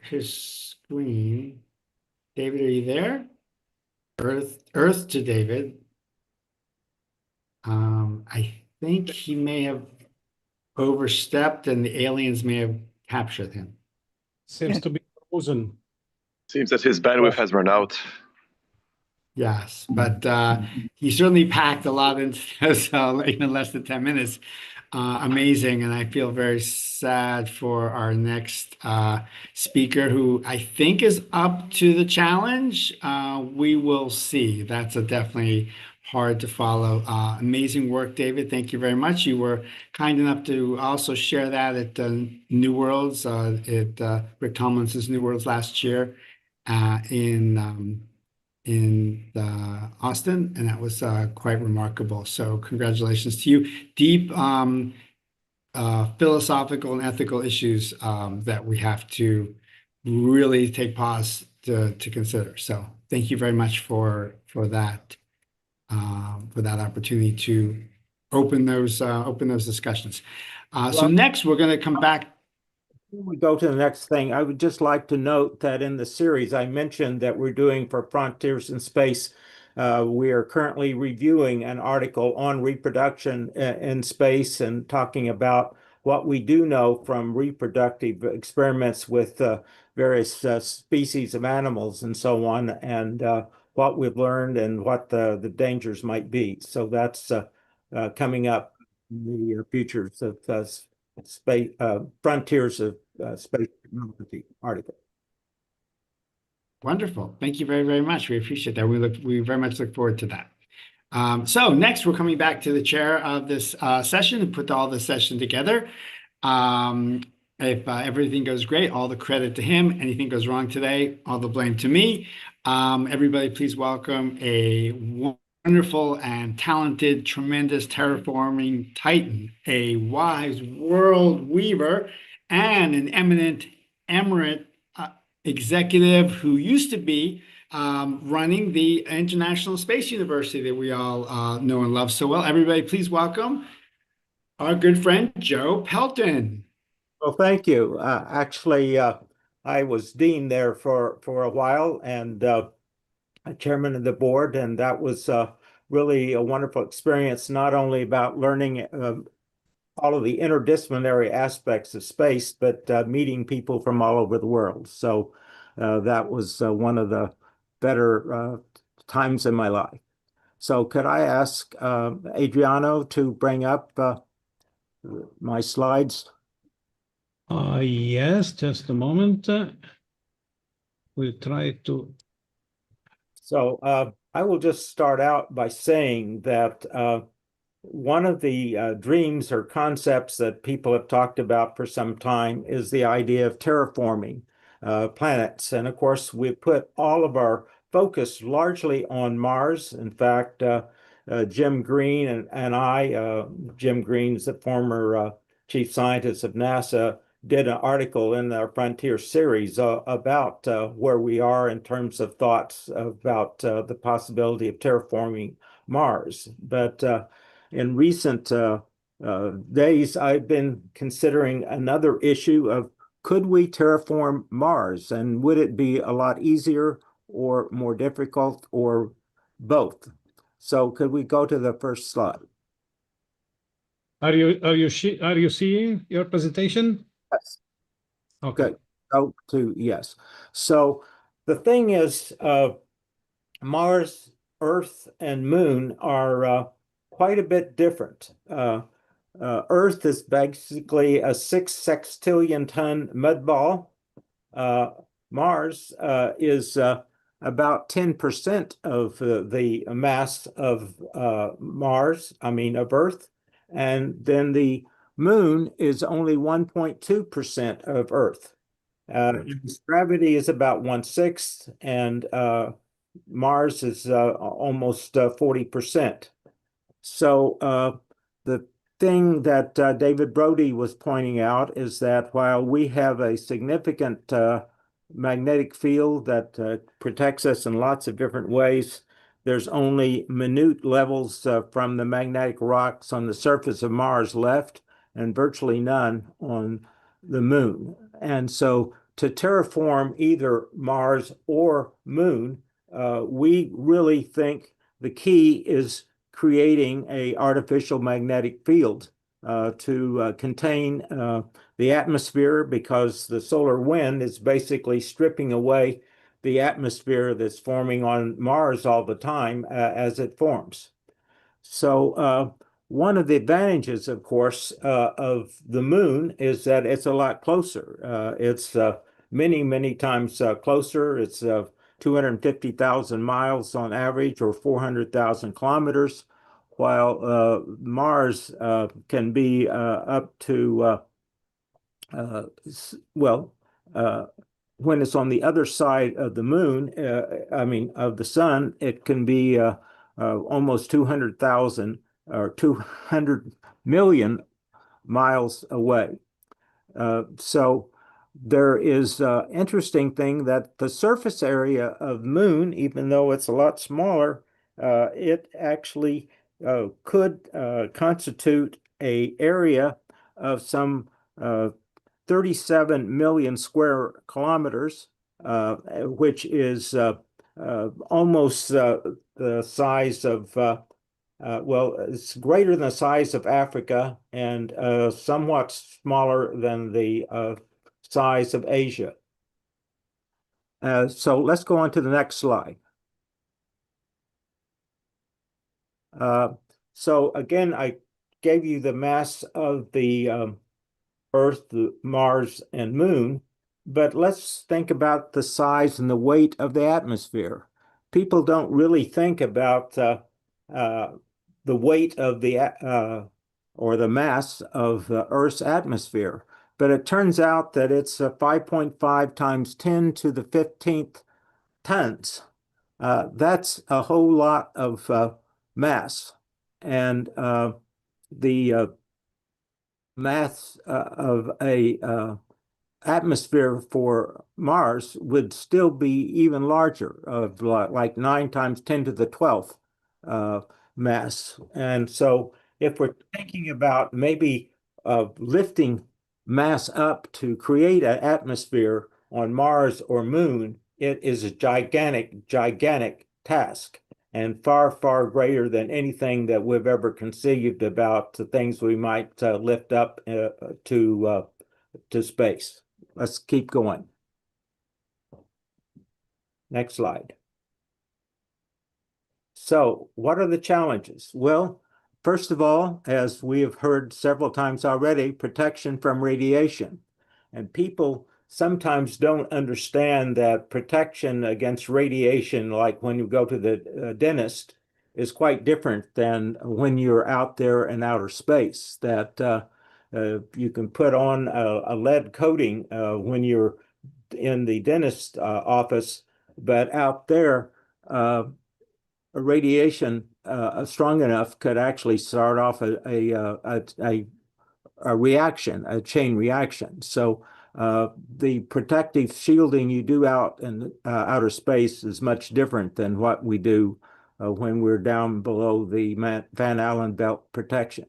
his screen. David, are you there? Earth to David. I think he may have overstepped and the aliens may have captured him. Seems to be frozen. Seems that his bandwidth has run out. Yes, but he certainly packed a lot into those in less than 10 minutes. Amazing, and I feel very sad for our next speaker, who I think is up to the challenge. We will see. That's definitely hard to follow. Amazing work, David. Thank you very much. You were kind enough to also share that at New Worlds, at Rick Tomlinson's New Worlds last year in Austin, and that was quite remarkable. So congratulations to you. Deep philosophical and ethical issues that we have to really take pause to consider. So thank you very much for that opportunity to open those discussions. So next we're going to come back. Before we go to the next thing, I would just like to note that in the series I mentioned that we're doing for Frontiers in Space, we are currently reviewing an article on reproduction in space and talking about what we do know from reproductive experiments with various species of animals and so on, and what we've learned and what the dangers might be. So that's coming up in the futures of space, Frontiers of Space Technology article. Wonderful. Thank you very, very much. We appreciate that. We very much look forward to that. So next, we're coming back to the chair of this session and put all the session together. If everything goes great, all the credit to him. Anything goes wrong today, all the blame to me. Everybody, please welcome a wonderful and talented, tremendous terraforming titan, a wise world weaver, and an eminent emirate executive who used to be running the International Space University that we all know and love so well. Everybody, please welcome our good friend, Joe Pelton. Well, thank you. Actually, I was dean there for a while and chairman of the board, and that was really a wonderful experience, not only about learning all of the interdisciplinary aspects of space, but meeting people from all over the world. So that was one of the better times in my life. So could I ask Adriano to bring up my slides? Yes, just a moment. We'll try to. So I will just start out by saying that one of the dreams or concepts that people have talked about for some time is the idea of terraforming planets. And of course, we put all of our focus largely on Mars. In fact, Jim Green and I, Jim Green's the former chief scientist of NASA, did an article in our Frontier series about where we are in terms of thoughts about the possibility of terraforming Mars. But in recent days, I've been considering another issue of could we terraform Mars, and would it be a lot easier or more difficult or both? So could we go to the first slide? Are you seeing your presentation? Yes. Okay. Good. Go to yes. So the thing is, Mars, Earth, and Moon are quite a bit different. Earth is basically a 6 sextillion ton mud ball. Mars is about 10% of the mass of Mars, of Earth. And then the Moon is only 1.2% of Earth. Its gravity is about 1/6, and Mars is almost 40%. So the thing that David Brody was pointing out is that while we have a significant magnetic field that protects us in lots of different ways, there's only minute levels from the magnetic rocks on the surface of Mars left, and virtually none on the Moon. And so to terraform either Mars or Moon, we really think the key is creating an artificial magnetic field to contain the atmosphere, because the solar wind is basically stripping away the atmosphere that's forming on Mars all the time as it forms. So one of the advantages, of course, of the Moon is that it's a lot closer. It's many, many times closer. It's 250,000 miles on average, or 400,000 kilometers, while Mars can be up to, when it's on the other side of the Moon, of the Sun, it can be almost 200,000 or 200 million miles away. So there is an interesting thing that the surface area of Moon, even though it's a lot smaller, it actually could constitute an area of some 37 million square kilometers, which is almost the size of, it's greater than the size of Africa, and somewhat smaller than the size of Asia. So let's go on to the next slide. So again, I gave you the mass of the Earth, Mars, and Moon, but let's think about the size and the weight of the atmosphere. People don't really think about the weight of the or the mass of Earth's atmosphere, but it turns out that it's 5.5 times 10 to the 15th tons. That's a whole lot of mass, and the mass of a atmosphere for Mars would still be even larger, of like 9 times 10 to the 12th mass. And so if we're thinking about maybe lifting mass up to create an atmosphere on Mars or Moon, it is a gigantic, gigantic task, and far, far greater than anything that we've ever conceived about the things we might lift up to space. Let's keep going. Next slide. So what are the challenges? Well, first of all, as we have heard several times already, protection from radiation. And people sometimes don't understand that protection against radiation, like when you go to the dentist, is quite different than when you're out there in outer space. That you can put on a lead coating when you're in the dentist office, but out there, a radiation strong enough could actually start off a a reaction, a chain reaction. So the protective shielding you do out in outer space is much different than what we do when we're down below the Van Allen belt protection.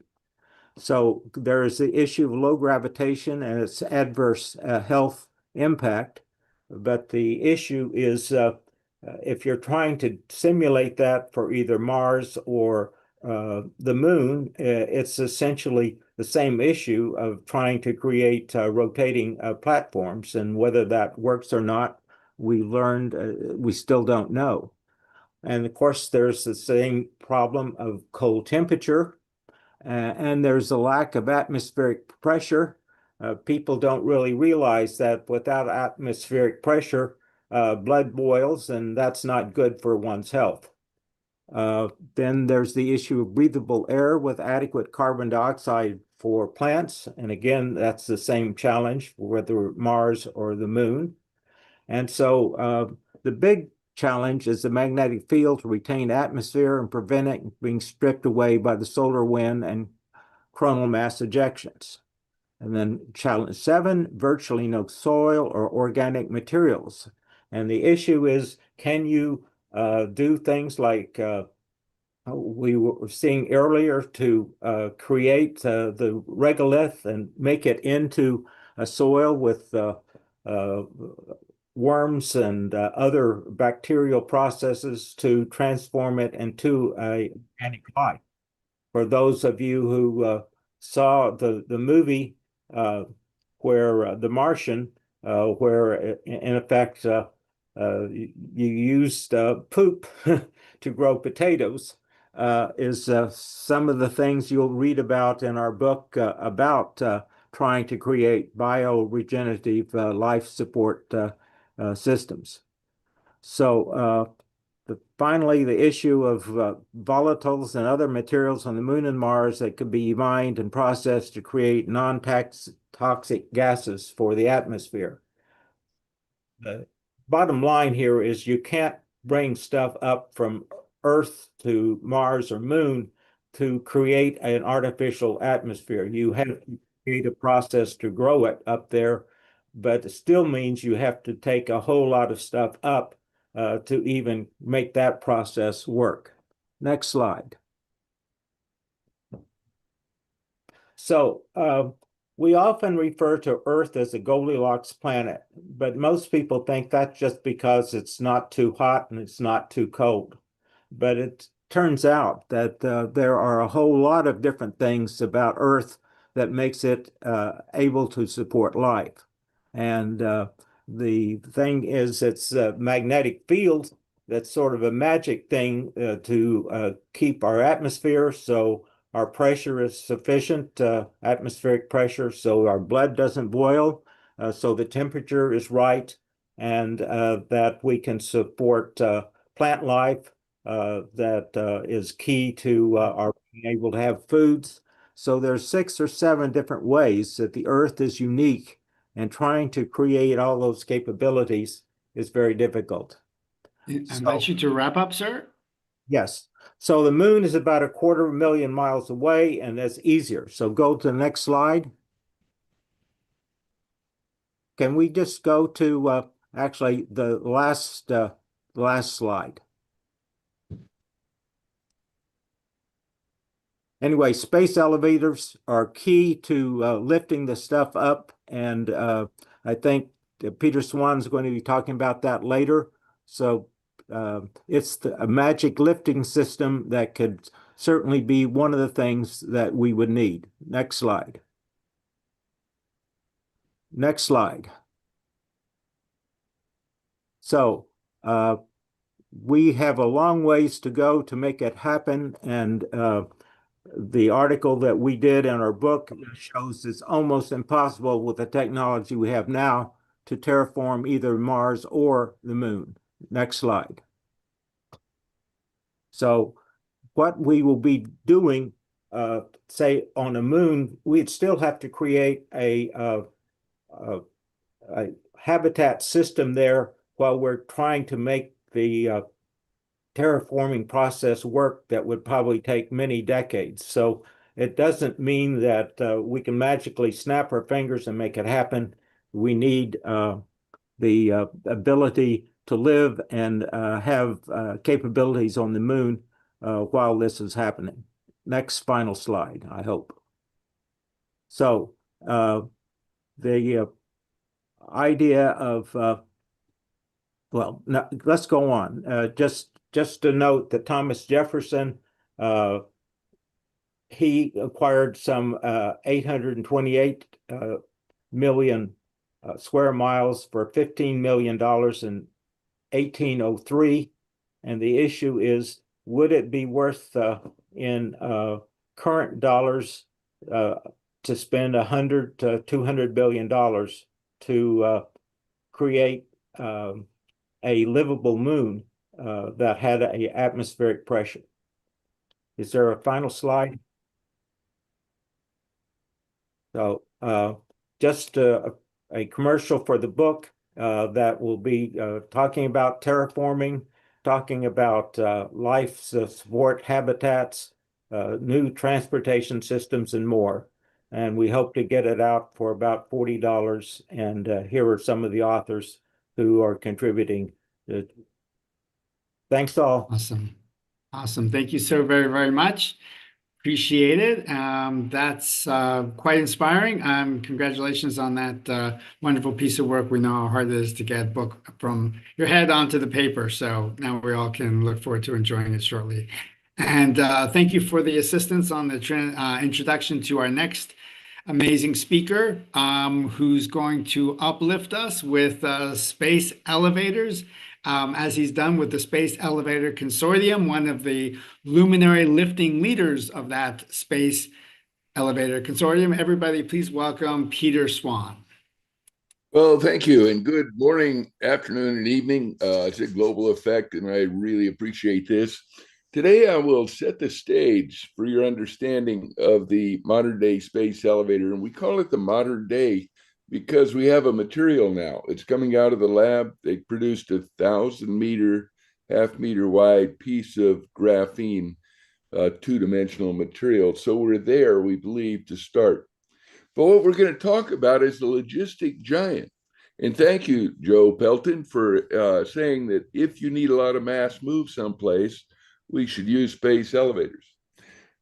So there is the issue of low gravitation and its adverse health impact. But the issue is if you're trying to simulate that for either Mars or the moon, it's essentially the same issue of trying to create rotating platforms. And whether that works or not, we learned, we still don't know. And of course, there's the same problem of cold temperature, and there's a lack of atmospheric pressure. People don't really realize that without atmospheric pressure, blood boils, and that's not good for one's health. Then there's the issue of breathable air with adequate carbon dioxide for plants. And again, that's the same challenge, whether Mars or the moon. And so the big challenge is the magnetic field to retain atmosphere and prevent it being stripped away by the solar wind and coronal mass ejections. And then challenge 7, virtually no soil or organic materials. And the issue is, can you do things like we were seeing earlier to create the regolith and make it into a soil with worms and other bacterial processes to transform it into a organic life. For those of you who saw the movie where The Martian, where in effect you used poop to grow potatoes, is some of the things you'll read about in our book about trying to create bioregenerative life support systems. So finally, the issue of volatiles and other materials on the moon and Mars that could be mined and processed to create non-toxic gases for the atmosphere. The bottom line here is you can't bring stuff up from Earth to Mars or moon to create an artificial atmosphere. You have to create a process to grow it up there, but it still means you have to take a whole lot of stuff up to even make that process work. Next slide. So we often refer to Earth as a Goldilocks planet, but most people think that's just because it's not too hot and it's not too cold. But it turns out that there are a whole lot of different things about Earth that makes it able to support life. And the thing is, it's a magnetic field that's sort of a magic thing to keep our atmosphere so our pressure is sufficient, atmospheric pressure, so our blood doesn't boil, so the temperature is right, and that we can support plant life that is key to our being able to have foods. So there's 6 or 7 different ways that the Earth is unique, and trying to create all those capabilities is very difficult. I invite you to wrap up, sir. Yes. So the moon is about 250,000 miles away, and that's easier. So go to the next slide. Can we just go to actually the last slide? Anyway, space elevators are key to lifting the stuff up, and I think Peter Swan's going to be talking about that later. So it's a magic lifting system that could certainly be one of the things that we would need. Next slide. Next slide. So we have a long ways to go to make it happen, and the article that we did in our book shows it's almost impossible with the technology we have now to terraform either Mars or the moon. Next slide. So what we will be doing, say on the moon, we'd still have to create a habitat system there while we're trying to make the terraforming process work that would probably take many decades. So it doesn't mean that we can magically snap our fingers and make it happen. We need the ability to live and have capabilities on the moon while this is happening. Next final slide, I hope. So the idea of, well, no, let's go on. Just to note that Thomas Jefferson, he acquired some 828 million square miles for $15 million in 1803. And the issue is, would it be worth in current dollars to spend $100 to $200 billion to create a livable moon that had an atmospheric pressure? Is there a final slide? So just a commercial for the book that will be talking about terraforming, talking about life support habitats, new transportation systems, and more. And we hope to get it out for about $40. And here are some of the authors who are contributing. Thanks all. Awesome. Awesome. Thank you so very, very much. Appreciate it. That's quite inspiring. Congratulations on that wonderful piece of work. We know how hard it is to get a book from your head onto the paper. So now we all can look forward to enjoying it shortly. And thank you for the assistance on the introduction to our next amazing speaker, who's going to uplift us with space elevators. As he's done with the Space Elevator Consortium, one of the luminary lifting leaders of that Space Elevator Consortium. Everybody, please welcome Peter Swan. Well, thank you, and good morning, afternoon, and evening. It's a global effect, and I really appreciate this. Today, I will set the stage for your understanding of the modern-day space elevator, and we call it the modern day because we have a material now. It's coming out of the lab. They produced a 1,000-meter, half-meter wide piece of graphene, two-dimensional material. So we're there, we believe, to start. But what we're going to talk about is the logistic giant. And thank you, Joe Pelton, for saying that if you need a lot of mass move someplace, we should use space elevators.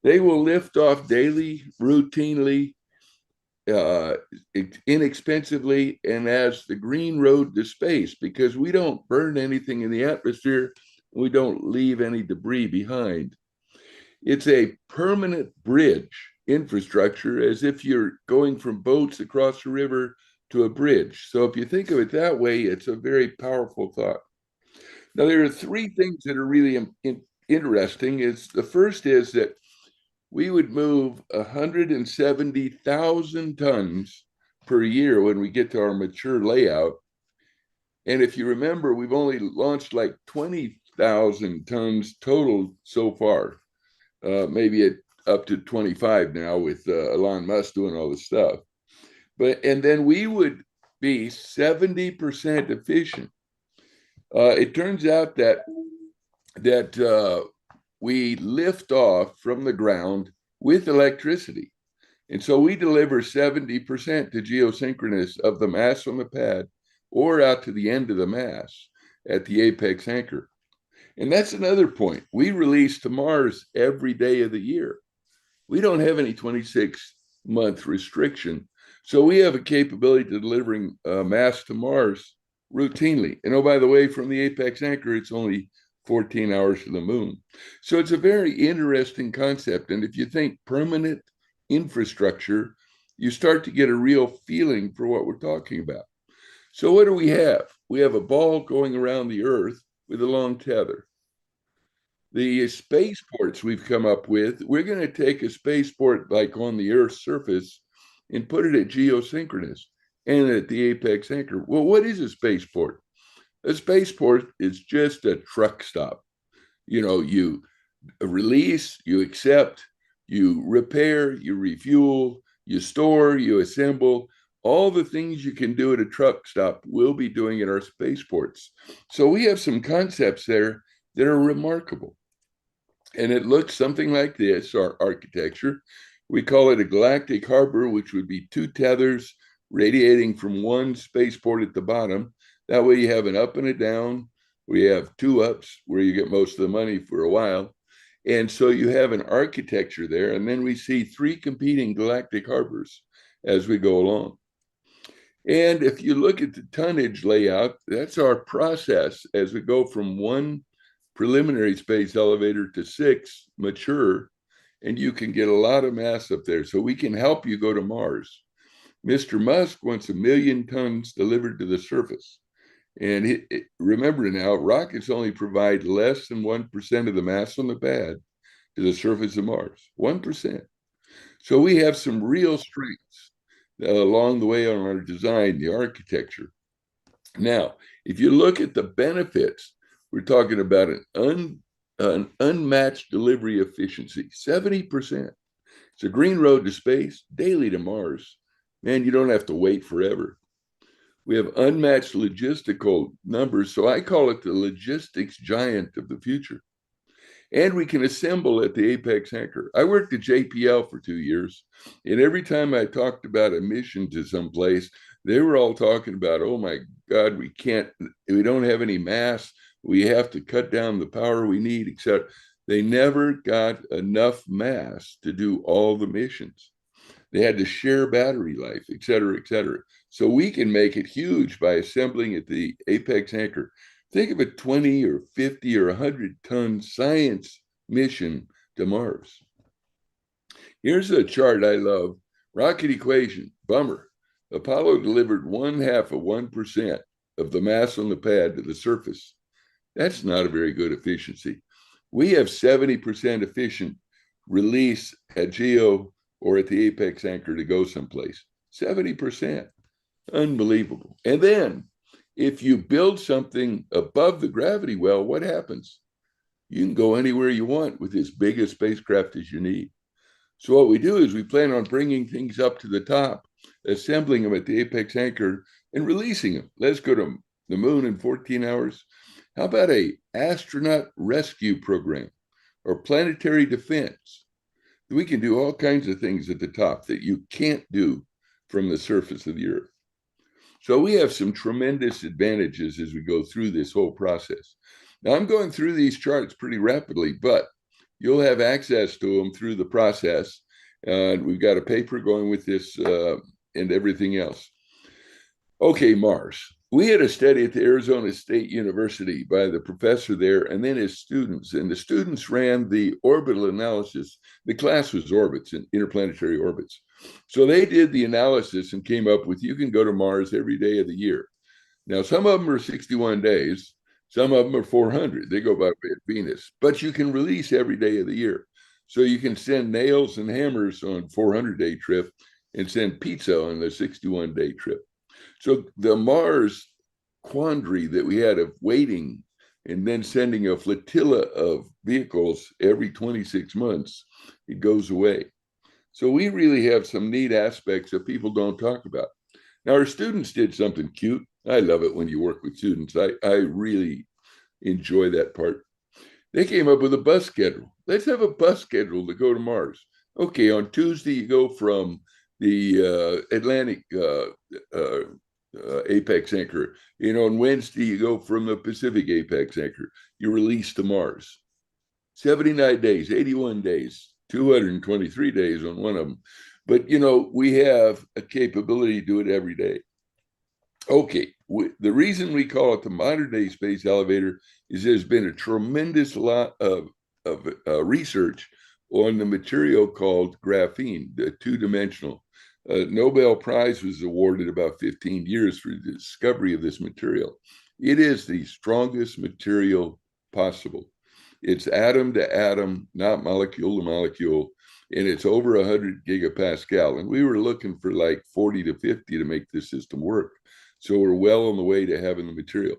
They will lift off daily, routinely, inexpensively, and as the green road to space, because we don't burn anything in the atmosphere, we don't leave any debris behind. It's a permanent bridge infrastructure, as if you're going from boats across the river to a bridge. So if you think of it that way, it's a very powerful thought. Now, there are three things that are really interesting. The first is that we would move 170,000 tons per year when we get to our mature layout. And if you remember, we've only launched like 20,000 tons total so far, maybe up to 25 now with Elon Musk doing all this stuff. And then we would be 70% efficient. It turns out that we lift off from the ground with electricity. And so we deliver 70% to geosynchronous of the mass on the pad or out to the end of the mass at the apex anchor. And that's another point. We release to Mars every day of the year. We don't have any 26-month restriction. So we have a capability to delivering mass to Mars routinely. And oh, by the way, from the apex anchor, it's only 14 hours to the moon. So it's a very interesting concept. And if you think permanent infrastructure, you start to get a real feeling for what we're talking about. So what do we have? We have a ball going around the Earth with a long tether. The spaceports we've come up with, we're going to take a spaceport like on the Earth's surface and put it at geosynchronous and at the apex anchor. Well, what is a spaceport? A spaceport is just a truck stop. You know, you release, you accept, you repair, you refuel, you store, you assemble. All the things you can do at a truck stop, we'll be doing at our spaceports. So we have some concepts there that are remarkable. And it looks something like this, our architecture. We call it a galactic harbor, which would be 2 tethers radiating from one spaceport at the bottom. That way you have an up and a down. We have 2 ups where you get most of the money for a while. And so you have an architecture there. And then we see 3 competing galactic harbors as we go along. And if you look at the tonnage layout, that's our process as we go from 1 preliminary space elevator to 6 mature, and you can get a lot of mass up there. So we can help you go to Mars. Mr. Musk wants 1 million tons delivered to the surface. And remember now, rockets only provide less than 1% of the mass on the pad to the surface of Mars, 1%. So we have some real strengths along the way on our design, the architecture. Now, if you look at the benefits, we're talking about an unmatched delivery efficiency, 70%. It's a green road to space, daily to Mars. Man, you don't have to wait forever. We have unmatched logistical numbers, so I call it the logistics giant of the future. And we can assemble at the apex anchor. I worked at JPL for 2 years, and every time I talked about a mission to someplace, they were all talking about, oh my God, we don't have any mass, we have to cut down the power we need, etc. They never got enough mass to do all the missions. They had to share battery life, et cetera, et cetera. So we can make it huge by assembling at the apex anchor. Think of a 20 or 50 or 100-ton science mission to Mars. Here's a chart I love. Rocket equation, bummer. Apollo delivered 0.5% of the mass on the pad to the surface. That's not a very good efficiency. We have 70% efficient release at GEO or at the apex anchor to go someplace. 70%. Unbelievable. And then if you build something above the gravity well, what happens? You can go anywhere you want with as big a spacecraft as you need. So what we do is we plan on bringing things up to the top, assembling them at the apex anchor and releasing them. Let's go to the moon in 14 hours. How about a astronaut rescue program or planetary defense? We can do all kinds of things at the top that you can't do from the surface of the Earth. So we have some tremendous advantages as we go through this whole process. Now I'm going through these charts pretty rapidly, but you'll have access to them through the process. And we've got a paper going with this and everything else. Okay, Mars. We had a study at the Arizona State University by the professor there and then his students. And the students ran the orbital analysis. The class was orbits and interplanetary orbits. So they did the analysis and came up with, you can go to Mars every day of the year. Now, some of them are 61 days. Some of them are 400. They go by Venus. But you can release every day of the year. So you can send nails and hammers on 400-day trip and send pizza on the 61-day trip. So the Mars quandary that we had of waiting and then sending a flotilla of vehicles every 26 months, it goes away. So we really have some neat aspects that people don't talk about. Now, our students did something cute. I love it when you work with students. I really enjoy that part. They came up with a bus schedule. Let's have a bus schedule to go to Mars. Okay, on Tuesday, you go from the Atlantic apex anchor. On Wednesday, you go from the Pacific apex anchor. You release to Mars. 79 days, 81 days, 223 days on one of them. But, we have a capability to do it every day. Okay, the reason we call it the modern day space elevator is there's been a tremendous lot of research on the material called graphene, the two-dimensional. Nobel Prize was awarded about 15 years for the discovery of this material. It is the strongest material possible. It's atom to atom, not molecule to molecule, and it's over 100 gigapascal. And we were looking for like 40 to 50 to make this system work. So we're well on the way to having the material.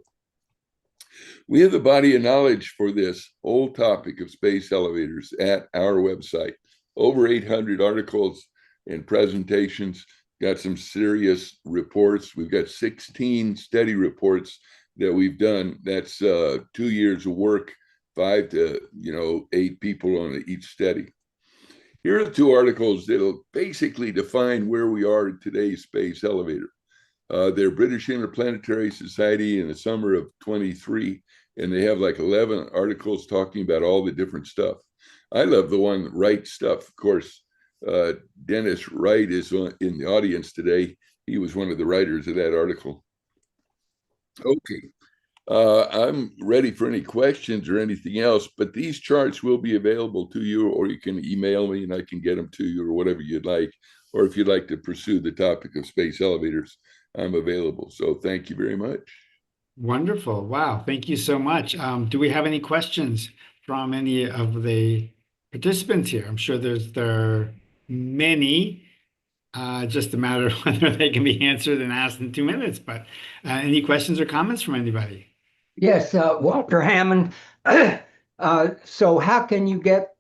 We have the body of knowledge for this whole topic of space elevators at our website. Over 800 articles and presentations, got some serious reports. We've got 16 study reports that we've done. That's 2 years of work, 5 to 8 people on each study. Here are 2 articles that'll basically define where we are in today's space elevator. They're British Interplanetary Society in the summer of 23, and they have like 11 articles talking about all the different stuff. I love the one, Wright stuff. Of course, Dennis Wright is in the audience today. He was one of the writers of that article. Okay. I'm ready for any questions or anything else, but these charts will be available to you, or you can email me and I can get them to you, or whatever you'd like. Or if you'd like to pursue the topic of space elevators, I'm available. So thank you very much. Wonderful. Wow. Thank you so much. Do we have any questions from any of the participants here? I'm sure there are many. Just a matter of whether they can be answered and asked in 2 minutes. But any questions or comments from anybody? Yes, Walter Hammond. So how can you get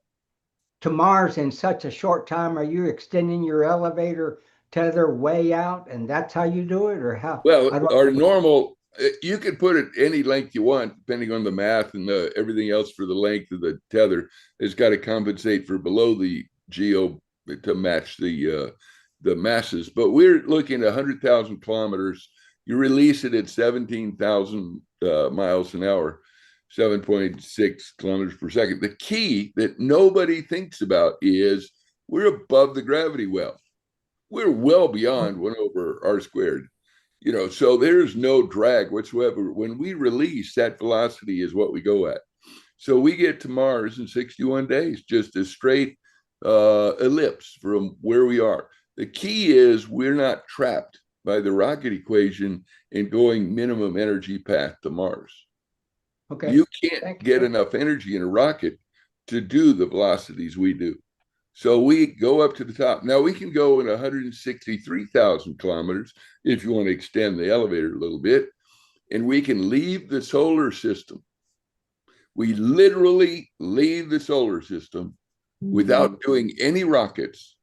to Mars in such a short time? Are you extending your elevator tether way out, and that's how you do it, or how? Well, our normal, you could put it any length you want, depending on the math and everything else for the length of the tether. It's got to compensate for below the geo to match the masses. But we're looking at 100,000 kilometers. You release it at 17,000 miles an hour, 7.6 kilometers per second. The key that nobody thinks about is we're above the gravity well. We're well beyond 1 over r squared. So there's no drag whatsoever. When we release, that velocity is what we go at. So we get to Mars in 61 days, just a straight ellipse from where we are. The key is we're not trapped by the rocket equation in going minimum energy path to Mars. Okay. You can't get enough energy in a rocket to do the velocities we do. So we go up to the top. Now we can go in 163,000 kilometers if you want to extend the elevator a little bit, and we can leave the solar system. We literally leave the solar system without doing any rockets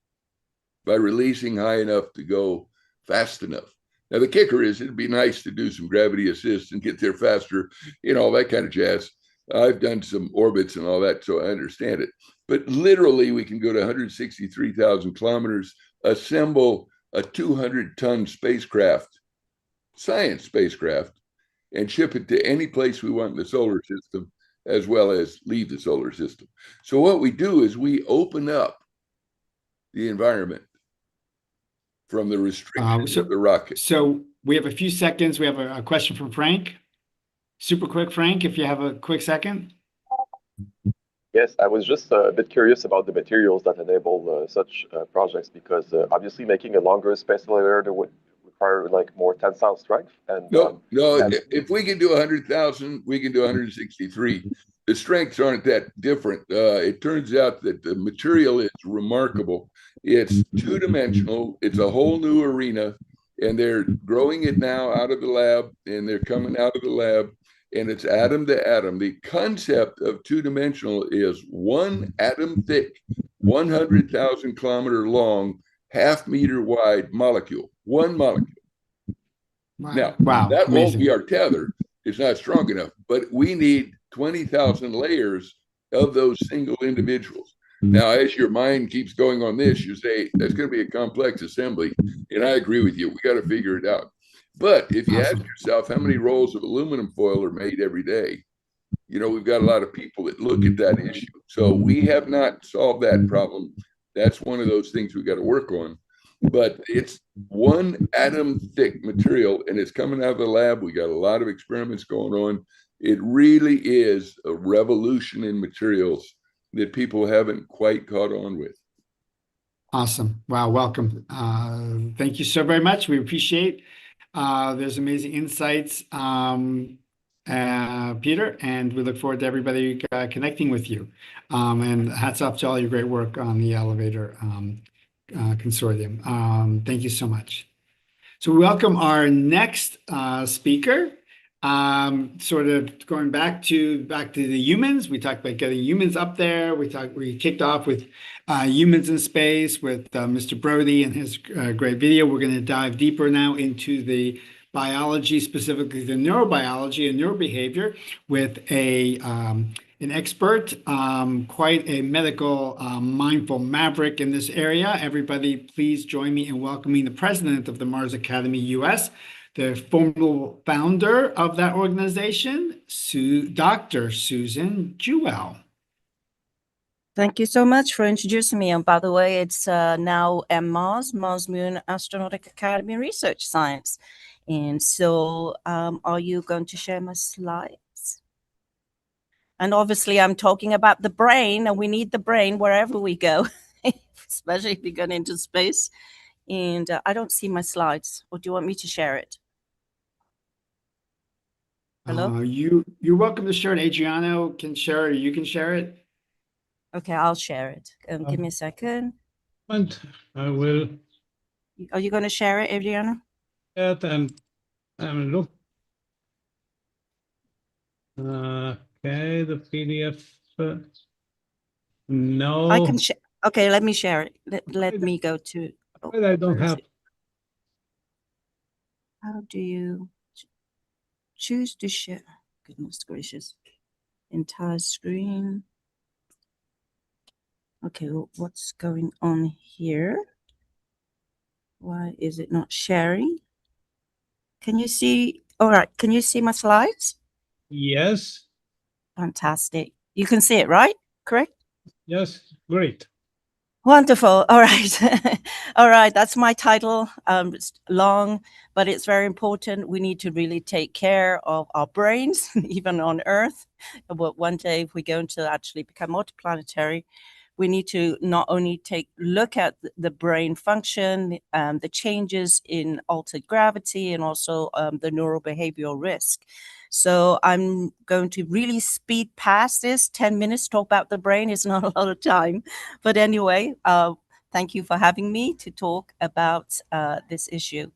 by releasing high enough to go fast enough. Now, the kicker is it'd be nice to do some gravity assist and get there faster, all that kind of jazz. I've done some orbits and all that, so I understand it. But literally, we can go to 163,000 kilometers, assemble a 200-ton spacecraft, science spacecraft, and ship it to any place we want in the solar system, as well as leave the solar system. So what we do is we open up the environment from the restrictions of the rocket. So we have a few seconds. We have a question from Frank. Super quick, Frank, if you have a quick second. Yes, I was just a bit curious about the materials that enable such projects, because obviously making a longer space elevator would require like more tensile strength. And no, if we can do 100,000, we can do 163. The strengths aren't that different. It turns out that the material is remarkable. It's two-dimensional. It's a whole new arena, and they're growing it now out of the lab, and they're coming out of the lab, and it's atom to atom. The concept of two-dimensional is one atom thick, 100,000 kilometer long, half-meter wide molecule, one molecule. Wow. Now, that amazing. Won't be our tether. It's not strong enough, but we need 20,000 layers of those single individuals. Now, as your mind keeps going on this, you say, that's going to be a complex assembly. And I agree with you. We got to figure it out. But if you ask yourself how many rolls of aluminum foil are made every day, we've got a lot of people that look at that issue. So we have not solved that problem. That's one of those things we got to work on. But it's one atom thick material, and it's coming out of the lab. We got a lot of experiments going on. It really is a revolution in materials that people haven't quite caught on with. Awesome. Wow. Welcome. Thank you so very much. We appreciate there's amazing insights, Peter, and we look forward to everybody connecting with you. And hats off to all your great work on the elevator consortium. Thank you so much. So we welcome our next speaker. Sort of going back to the humans. We talked about getting humans up there. We kicked off with humans in space with Mr. Brody and his great video. We're going to dive deeper now into the biology, specifically the neurobiology and neurobehavior, with a an expert, quite a medical mindful maverick in this area. Everybody, please join me in welcoming the president of the Mars Academy US, the formal founder of that organization, Dr. Susan Jewell. Thank you so much for introducing me. And by the way, it's now Mars Moon Astronautic Academy Research Science. And so are you going to share my slides? And obviously I'm talking about the brain, and we need the brain wherever we go, especially if we go into space. And I don't see my slides. Or do you want me to share it? Hello? You're welcome to share it. Adriano can share it, or you can share it. Okay, I'll share it. Give me a second. And I will. Are you going to share it, Adriano? That and look. Okay, the PDF. No. I can share. Okay, let me share it. Let me go to. But I don't have. How do you choose to share? Goodness gracious. Entire screen. Okay, well, what's going on here? Why is it not sharing? Can you see? All right, can you see my slides? Yes. Fantastic. You can see it, right? Correct? Yes, great. Wonderful. All right. All right. That's my title. It's long, but it's very important. We need to really take care of our brains, even on Earth. But one day, if we're going to actually become multiplanetary, we need to not only look at the brain function, the changes in altered gravity, and also the neurobehavioral risk. So I'm going to really speed past this. 10 minutes talk about the brain is not a lot of time. But anyway, thank you for having me to talk about this issue.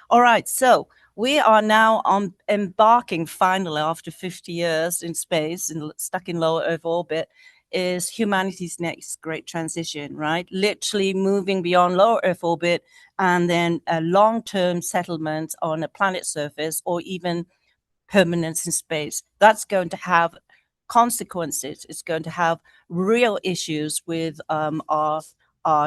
All right, so we are now embarking finally after 50 years in space and stuck in low Earth orbit, is humanity's next great transition, right? Literally moving beyond low Earth orbit and then a long-term settlement on a planet surface or even permanence in space. That's going to have consequences. It's going to have real issues with our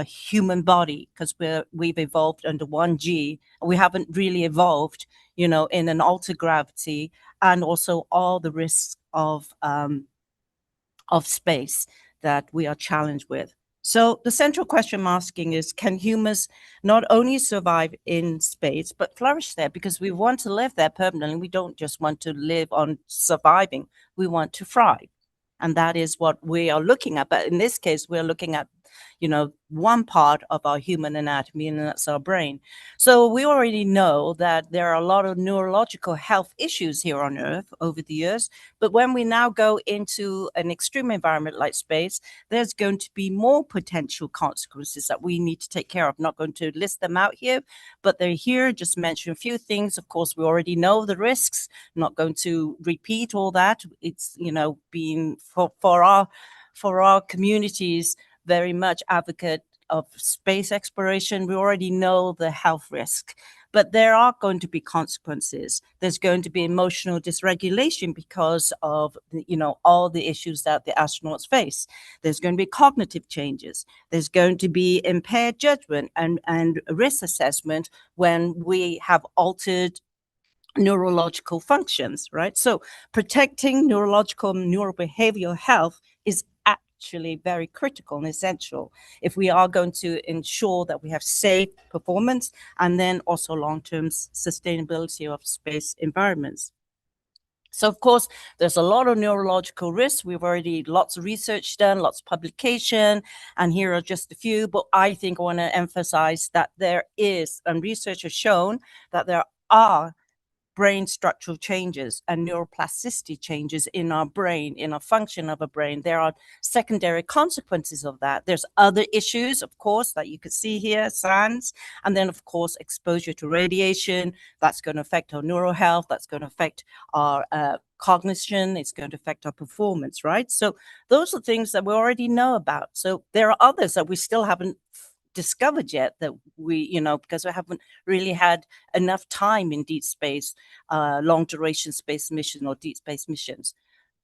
human body, because we've evolved under 1G. We haven't really evolved, in an altered gravity, and also all the risks of space that we are challenged with. So the central question I'm asking is, can humans not only survive in space, but flourish there? Because we want to live there permanently. We don't just want to live on surviving. We want to thrive. And that is what we are looking at. But in this case, we're looking at, one part of our human anatomy, and that's our brain. So we already know that there are a lot of neurological health issues here on Earth over the years. But when we now go into an extreme environment like space, there's going to be more potential consequences that we need to take care of. I'm not going to list them out here, but they're here. Just mention a few things. Of course, we already know the risks. I'm not going to repeat all that. It's, being for our communities, very much advocate of space exploration. We already know the health risk, but there are going to be consequences. There's going to be emotional dysregulation because of, all the issues that the astronauts face. There's going to be cognitive changes. There's going to be impaired judgment and risk assessment when we have altered neurological functions, right? So protecting neurological and neurobehavioral health is actually very critical and essential if we are going to ensure that we have safe performance and then also long-term sustainability of space environments. So, of course, there's a lot of neurological risks. We've already lots of research done, lots of publication, and here are just a few. But I think I want to emphasize that there is, and research has shown that there are brain structural changes and neuroplasticity changes in our brain, in a function of a brain. There are secondary consequences of that. There's other issues, of course, that you could see here, SANS, and then, of course, exposure to radiation. That's going to affect our neural health. That's going to affect our cognition. It's going to affect our performance, right? So those are things that we already know about. So there are others that we still haven't discovered yet, that we, because we haven't really had enough time in deep space, long duration space mission or deep space missions.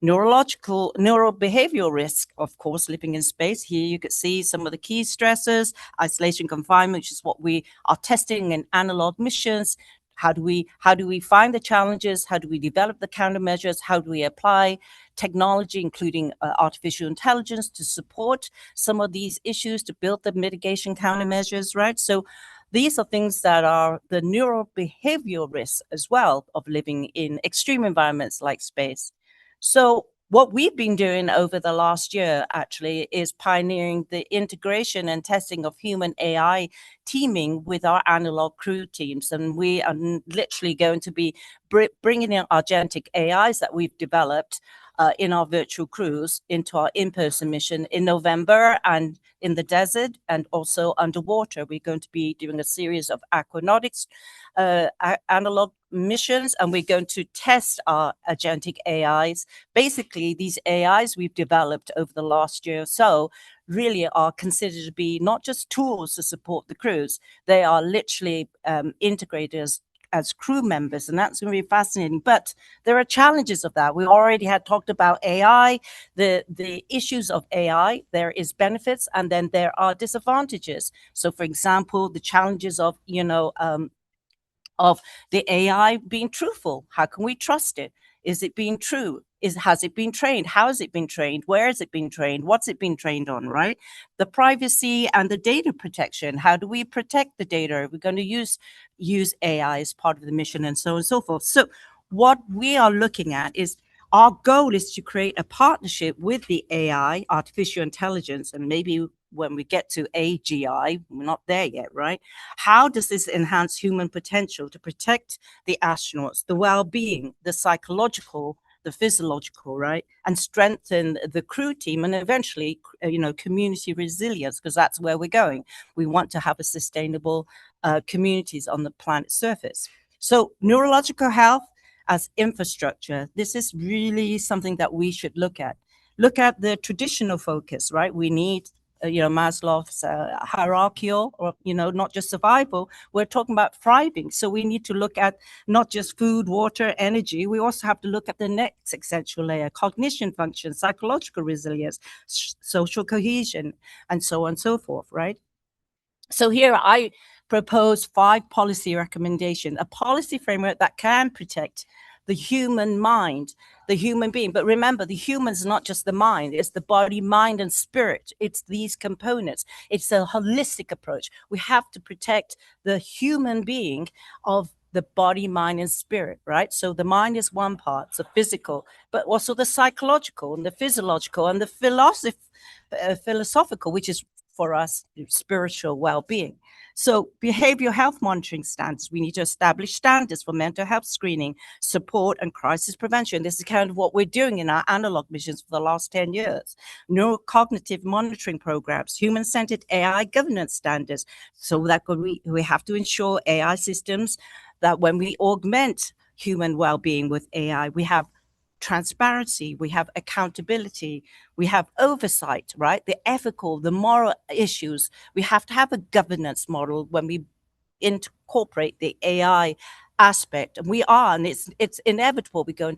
neurobehavioral risk, of course, living in space. Here you could see some of the key stressors: isolation, confinement, which is what we are testing in analog missions. How do we find the challenges? How do we develop the countermeasures? How do we apply technology, including artificial intelligence, to support some of these issues, to build the mitigation countermeasures, right? So these are things that are the neurobehavioral risks as well of living in extreme environments like space. So what we've been doing over the last year actually is pioneering the integration and testing of human AI teaming with our analog crew teams. And we are literally going to be bringing in our agentic AIs that we've developed in our virtual crews into our in-person mission in November, and in the desert and also underwater. We're going to be doing a series of aquanautics analog missions, and we're going to test our agentic AIs. Basically, these AIs we've developed over the last year or so really are considered to be not just tools to support the crews, they are literally integrators as crew members, and that's going to be fascinating. But there are challenges of that. We already had talked about AI, the issues of AI. There is benefits, and then there are disadvantages. So, for example, the challenges of the AI being truthful. How can we trust it? Is it being true? Has it been trained? How has it been trained? Where has it been trained? What's it been trained on, right? The privacy and the data protection. How do we protect the data? We're going to use AI as part of the mission, and so on and so forth. So what we are looking at is, our goal is to create a partnership with the AI, artificial intelligence, and maybe when we get to AGI, we're not there yet, right? How does this enhance human potential to protect the astronauts, the well-being, the psychological, the physiological, right? And strengthen the crew team, and eventually, community resilience, because that's where we're going. We want to have a sustainable communities on the planet's surface. So neurological health as infrastructure, this is really something that we should look at. Look at the traditional focus, right? We need Maslow's hierarchical, or, not just survival. We're talking about thriving. So we need to look at not just food, water, energy. We also have to look at the next essential layer: cognition function, psychological resilience, social cohesion, and so on and so forth, right? So here I propose 5 policy recommendations, a policy framework that can protect the human mind, the human being. But remember, the human is not just the mind, it's the body, mind, and spirit. It's these components. It's a holistic approach. We have to protect the human being of the body, mind, and spirit, right? So the mind is one part, so physical, but also the psychological and the physiological and the philosophical, which is for us spiritual well-being. So behavioral health monitoring standards, we need to establish standards for mental health screening, support, and crisis prevention. This is kind of what we're doing in our analog missions for the last 10 years. Neurocognitive monitoring programs, human-centered AI governance standards, so that we have to ensure AI systems that when we augment human well-being with AI, we have transparency, we have accountability, we have oversight, right? The ethical, the moral issues. We have to have a governance model when we incorporate the AI aspect, and we are, and it's inevitable. We're going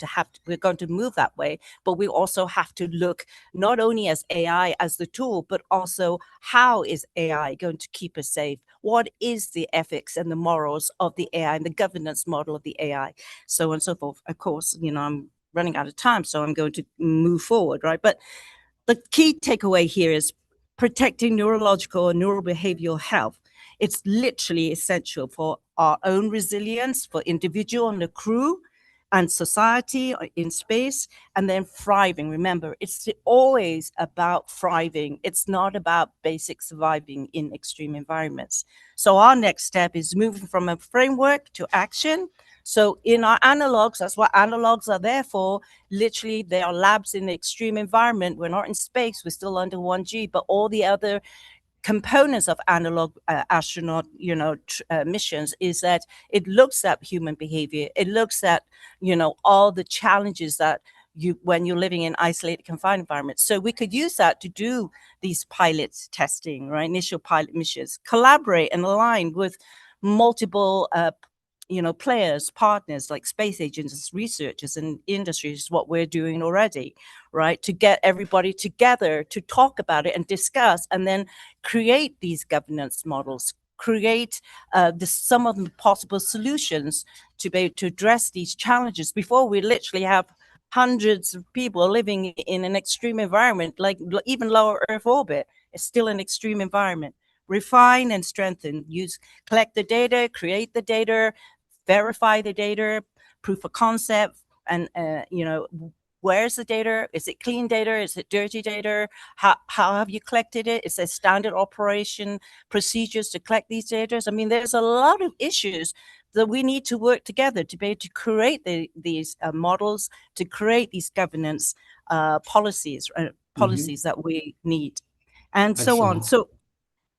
to move that way, but we also have to look not only as AI as the tool, but also how is AI going to keep us safe? What is the ethics and the morals of the AI and the governance model of the AI, so on and so forth. Of course, I'm running out of time, so I'm going to move forward, right? But the key takeaway here is protecting neurological and neurobehavioral health. It's literally essential for our own resilience, for individual and the crew and society in space, and then thriving. Remember, it's always about thriving. It's not about basic surviving in extreme environments. So our next step is moving from a framework to action. So in our analogs, that's what analogs are there for. Literally, they are labs in the extreme environment. We're not in space. We're still under 1G, but all the other components of analog astronaut missions is that it looks at human behavior. It looks at all the challenges that when you're living in isolated confined environments. So we could use that to do these pilots testing, right? Initial pilot missions, collaborate and align with multiple players, partners like space agents, researchers, and industries, what we're doing already, right? To get everybody together to talk about it and discuss, and then create these governance models, create some of the possible solutions to be able to address these challenges before we literally have hundreds of people living in an extreme environment, like even low Earth orbit. It's still an extreme environment. Refine and strengthen, collect the data, create the data, verify the data, proof of concept, and where's the data? Is it clean data? Is it dirty data? How have you collected it? Is there standard operation procedures to collect these data? I mean, there's a lot of issues that we need to work together to be able to create these models, to create these governance policies that we need, and so on. So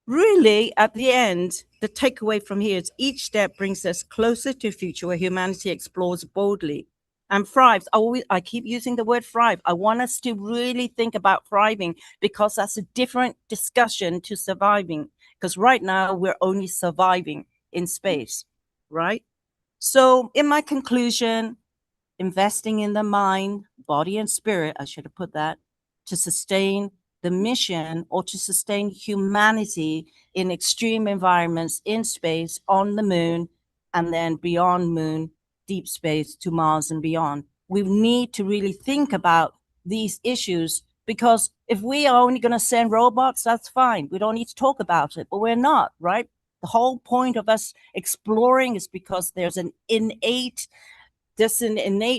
really, at the end, the takeaway from here is each step brings us closer to a future where humanity explores boldly and thrives. I keep using the word thrive. I want us to really think about thriving, because that's a different discussion to surviving. Because right now, we're only surviving in space, right? So in my conclusion, investing in the mind, body, and spirit, I should have put that, to sustain the mission or to sustain humanity in extreme environments in space, on the moon, and then beyond moon, deep space to Mars and beyond. We need to really think about these issues, because if we are only going to send robots, that's fine. We don't need to talk about it, but we're not, right? The whole point of us exploring is because there's an innate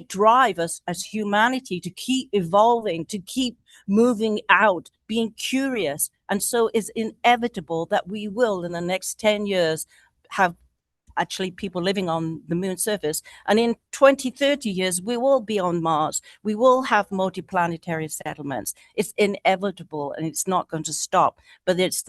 drive as humanity to keep evolving, to keep moving out, being curious. And so it's inevitable that we will, in the next 10 years, have actually people living on the moon's surface. And in 20, 30 years, we will be on Mars. We will have multiplanetary settlements. It's inevitable, and it's not going to stop. But it's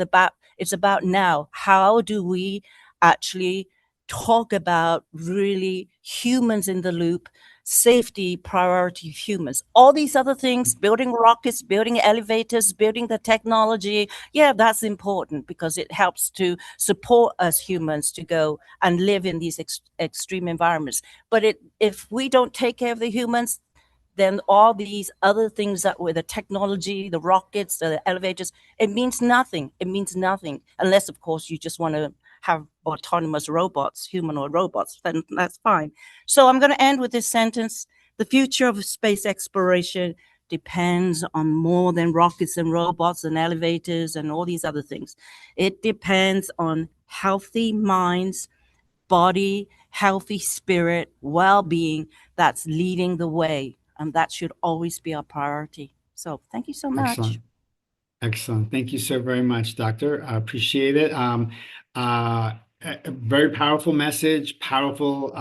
about now. How do we actually talk about really humans in the loop, safety, priority of humans, all these other things, building rockets, building elevators, building the technology. Yeah, that's important because it helps to support us humans to go and live in these extreme environments. But if we don't take care of the humans, then all these other things that were the technology, the rockets, the elevators, it means nothing. It means nothing, unless, of course, you just want to have autonomous robots, humanoid robots, then that's fine. So I'm going to end with this sentence. The future of space exploration depends on more than rockets and robots and elevators and all these other things. It depends on healthy minds, body, healthy spirit, well-being that's leading the way. And that should always be our priority. So thank you so much. Excellent. Excellent. Thank you so very much, Doctor. I appreciate it. A very powerful message, powerful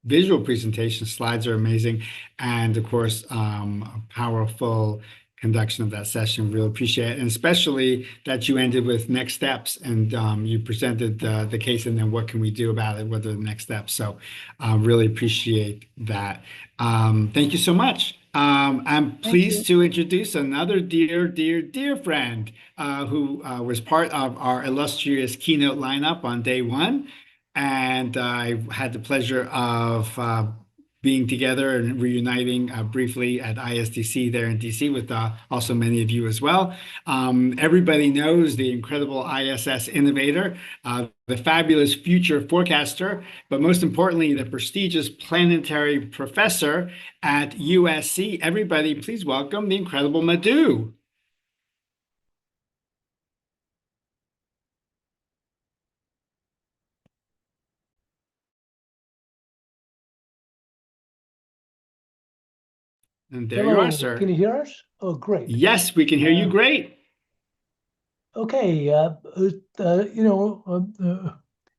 visual presentation. Slides are amazing. And of course, a powerful conduction of that session. Really appreciate it. And especially that you ended with next steps, and you presented the case and then what can we do about it? What are the next steps? So really appreciate that. Thank you so much. I'm pleased to introduce another dear friend who was part of our illustrious keynote lineup on day one. And I had the pleasure of being together and reuniting briefly at ISDC there in DC with also many of you as well. Everybody knows the incredible ISS innovator, the fabulous future forecaster, but most importantly, the prestigious planetary professor at USC. Everybody, please welcome the incredible Madhu. And there you are, sir. Can you hear us? Oh, great. Yes, we can hear you great. Okay.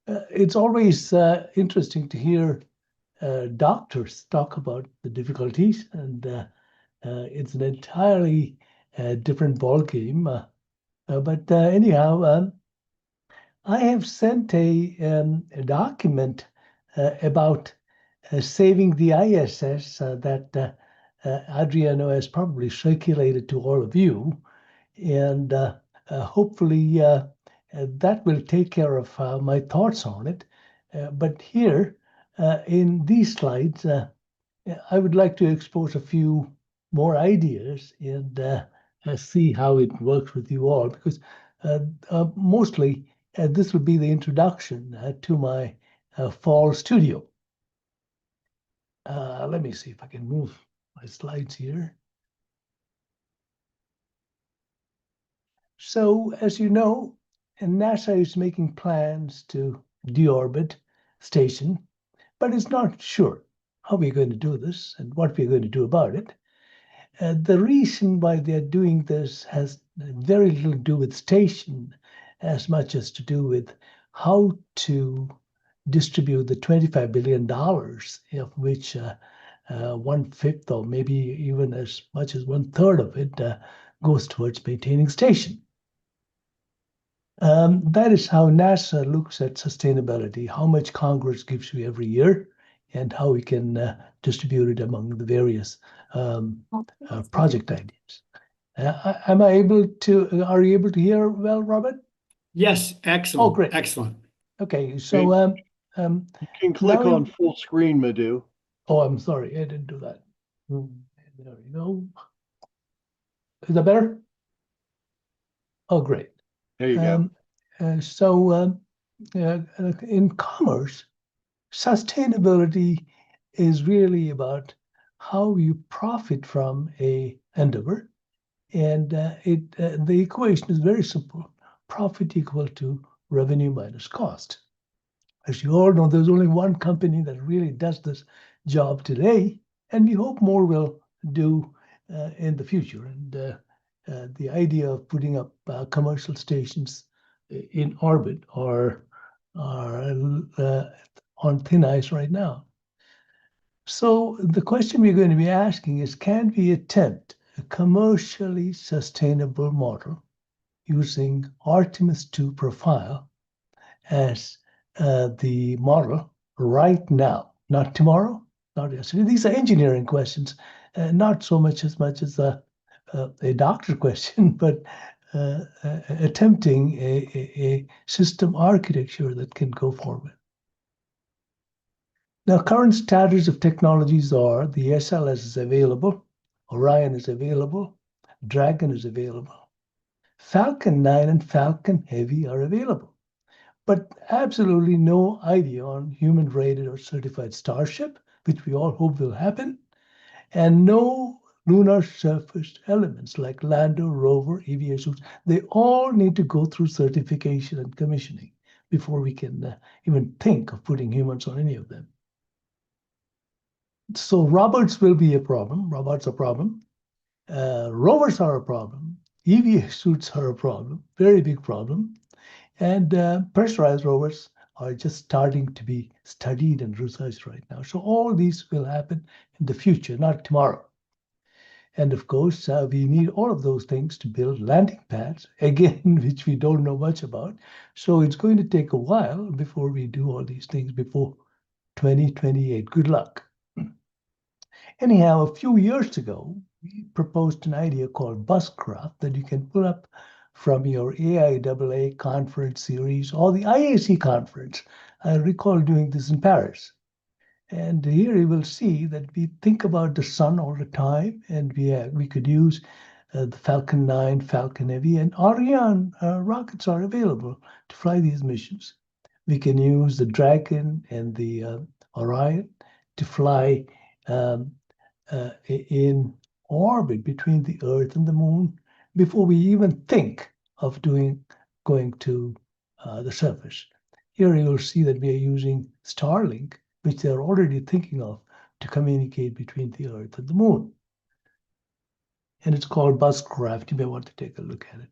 It's always interesting to hear doctors talk about the difficulties, and it's an entirely different ballgame. But anyhow, I have sent a document about saving the ISS that Adriano has probably circulated to all of you, and hopefully that will take care of my thoughts on it. But here, in these slides, I would like to expose a few more ideas and see how it works with you all, because mostly this will be the introduction to my fall studio. Let me see if I can move my slides here. So, as you know, NASA is making plans to deorbit station, but it's not sure how we're going to do this and what we're going to do about it. The reason why they're doing this has very little to do with station as much as to do with how to distribute the $25 billion, of which 1/5 or maybe even as much as 1/3 of it goes towards maintaining station. That is how NASA looks at sustainability, how much Congress gives you every year, and how we can distribute it among the various project ideas. Are you able to hear well, Robert? Yes, excellent. Oh, great. Excellent. Okay, so you can click on full screen, Madhu. Oh, I'm sorry, I didn't do that. There we go. Is that better? Oh, great. There you go. In commerce, sustainability is really about how you profit from a endeavor, and the equation is very simple: profit equal to revenue minus cost. As you all know, there's only one company that really does this job today, and we hope more will do in the future. And the idea of putting up commercial stations in orbit are on thin ice right now. So the question we're going to be asking is, can we attempt a commercially sustainable model using Artemis 2 profile as the model right now, not tomorrow, not yesterday? These are engineering questions, not so much as a doctor question, but attempting a system architecture that can go forward. Now, current status of technologies are the SLS is available, Orion is available, Dragon is available, Falcon 9 and Falcon Heavy are available, but absolutely no idea on human-rated or certified Starship, which we all hope will happen, and no lunar surface elements like lander, rover, EVA suits. They all need to go through certification and commissioning before we can even think of putting humans on any of them. So robots will be a problem. Robots are a problem. Rovers are a problem. EVA suits are a problem, very big problem. And pressurized rovers are just starting to be studied and researched right now. So all these will happen in the future, not tomorrow. And of course, we need all of those things to build landing pads, again, which we don't know much about. So it's going to take a while before we do all these things, before 2028. Good luck. Anyhow, a few years ago, we proposed an idea called buscraft that you can pull up from your AIAA conference series or the IAC conference. I recall doing this in Paris. And here you will see that we think about the sun all the time, and we could use the Falcon 9, Falcon Heavy, and Orion rockets are available to fly these missions. We can use the Dragon and the Orion to fly in orbit between the Earth and the Moon before we even think of going to the surface. Here you will see that we are using Starlink, which they're already thinking of to communicate between the Earth and the Moon. And it's called buscraft. You may want to take a look at it.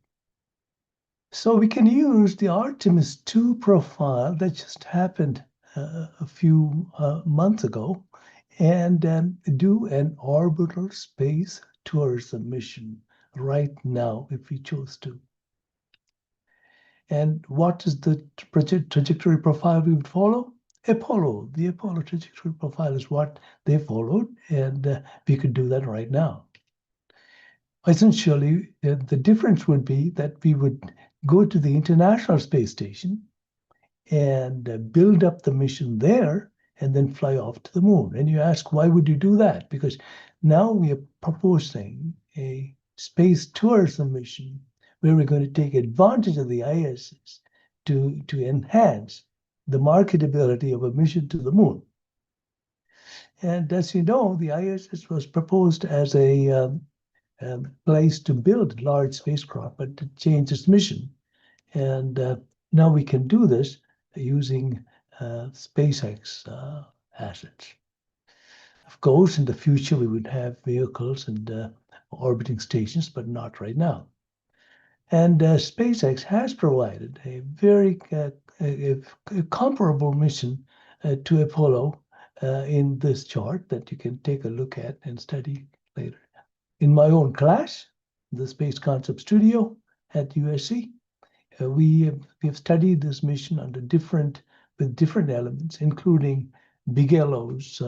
So we can use the Artemis 2 profile that just happened a few months ago and do an orbital space tourism mission right now if we chose to. And what is the trajectory profile we would follow? Apollo. The Apollo trajectory profile is what they followed, and we could do that right now. Essentially, the difference would be that we would go to the International Space Station and build up the mission there and then fly off to the moon. And you ask, why would you do that? Because now we are proposing a space tourism mission where we're going to take advantage of the ISS to enhance the marketability of a mission to the moon. And as you know, the ISS was proposed as a place to build large spacecraft, but to change its mission. And now we can do this using SpaceX assets. Of course, in the future, we would have vehicles and orbiting stations, but not right now. And SpaceX has provided a very a comparable mission to Apollo in this chart that you can take a look at and study later. In my own class, the Space Concept Studio at USC, we have studied this mission under with different elements, including Bigelow's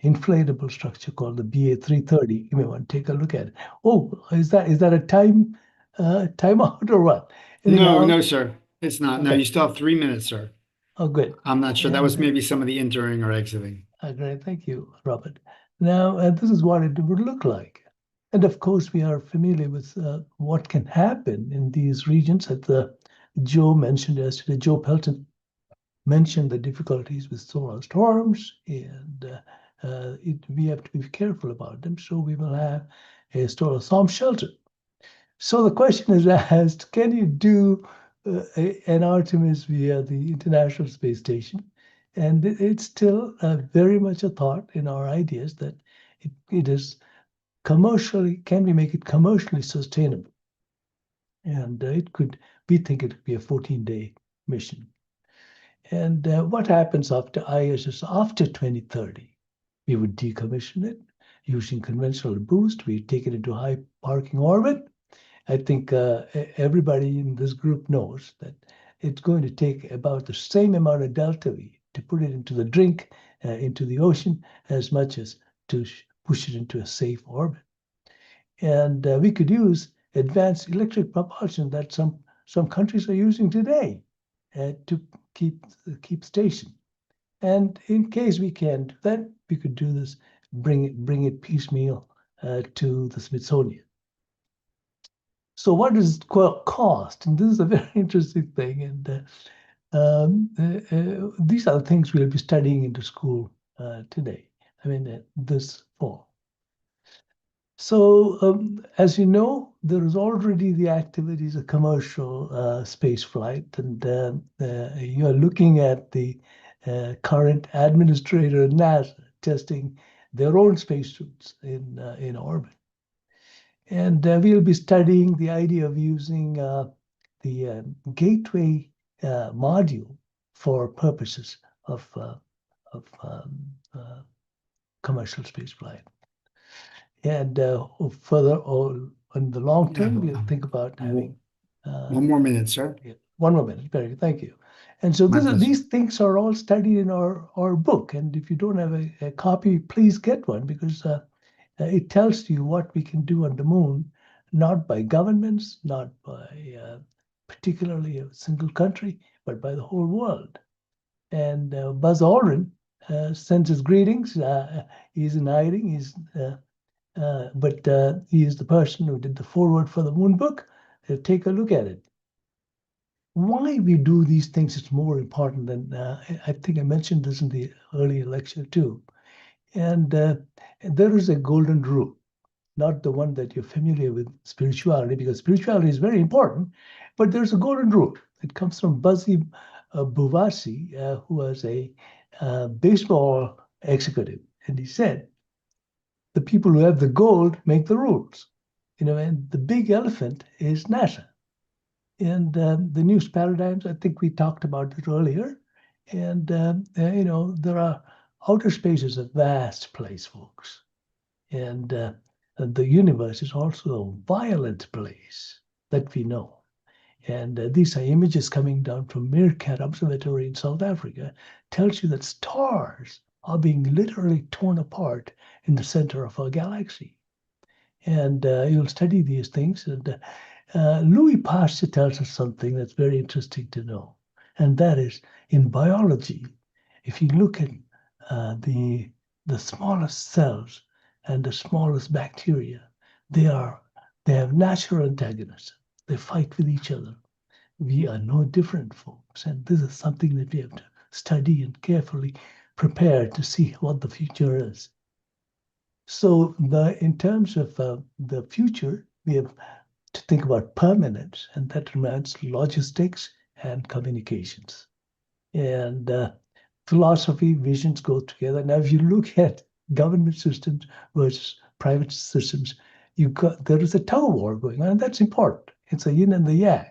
inflatable structure called the BA330. You may want to take a look at it. Oh, is that a time out or what? No, sir. It's not. Okay. No, you still have 3 minutes, sir. Oh, good. I'm not sure. That was maybe some of the entering or exiting. Great. Thank you, Robert. Now, this is what it would look like. And of course, we are familiar with what can happen in these regions that Joe mentioned yesterday. Joe Pelton mentioned the difficulties with solar storms, and we have to be careful about them. So we will have a solar storm shelter. So the question is asked, can you do an Artemis via the International Space Station? And it's still very much a thought in our ideas that it is can we make it commercially sustainable? And we think it could be a 14-day mission. And what happens after ISS after 2030? We would decommission it using conventional boost. We take it into high parking orbit. I think everybody in this group knows that it's going to take about the same amount of delta V to put it into the drink, into the ocean, as much as to push it into a safe orbit. And we could use advanced electric propulsion that some countries are using today to keep station. And in case we can't do that, we could do this, bring it piecemeal to the Smithsonian. So what does it cost? And this is a very interesting thing. And these are the things we'll be studying into school today. This fall. So as you know, there is already the activities of commercial space flight, and you are looking at the current administrator of NASA testing their own spacesuits in orbit. And we'll be studying the idea of using the gateway module for purposes of commercial space flight. And further, in the long term, we'll think about having... 1 more minute, sir. 1 more minute. Very good. Thank you. And so these things are all studied in our book. And if you don't have a copy, please get one, because it tells you what we can do on the moon, not by governments, not by particularly a single country, but by the whole world. And Buzz Aldrin sends his greetings. He's in hiding. But he is the person who did the foreword for the Moon book. Take a look at it. Why we do these things is more important than, I think I mentioned this in the earlier lecture too. And there is a golden rule, not the one that you're familiar with, spirituality, because spirituality is very important, but there's a golden rule. It comes from Buzzy Buvasi, who was a baseball executive. And he said, the people who have the gold make the rules. And the big elephant is NASA. And the new paradigms, I think we talked about it earlier. And, there are outer space is a vast place, folks. And the universe is also a violent place that we know. And these are images coming down from Meerkat Observatory in South Africa. Tells you that stars are being literally torn apart in the center of our galaxy. And you'll study these things. And Louis Pasteur tells us something that's very interesting to know. and that is in biology. If you look at the smallest cells and the smallest bacteria, they have natural antagonists. They fight with each other. We are no different, folks, and this is something that we have to study and carefully prepare to see what the future is. So in terms of the future, we have to think about permanence, and that remains logistics and communications. And philosophy, visions go together. Now, if you look at government systems versus private systems, there is a tug of war going on, and that's important. It's a yin and the yang.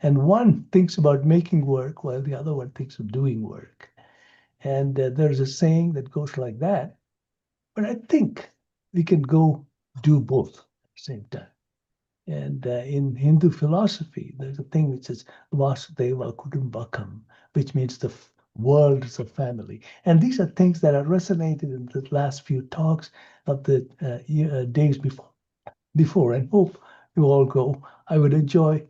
And one thinks about making work while the other one thinks of doing work. And there's a saying that goes like that. But I think we can go do both at the same time. And in Hindu philosophy, there's a thing which says Vasudeva Kutumbakam, which means the world is a family. And these are things that are resonated in the last few talks of the days before. And hope you all go. I would enjoy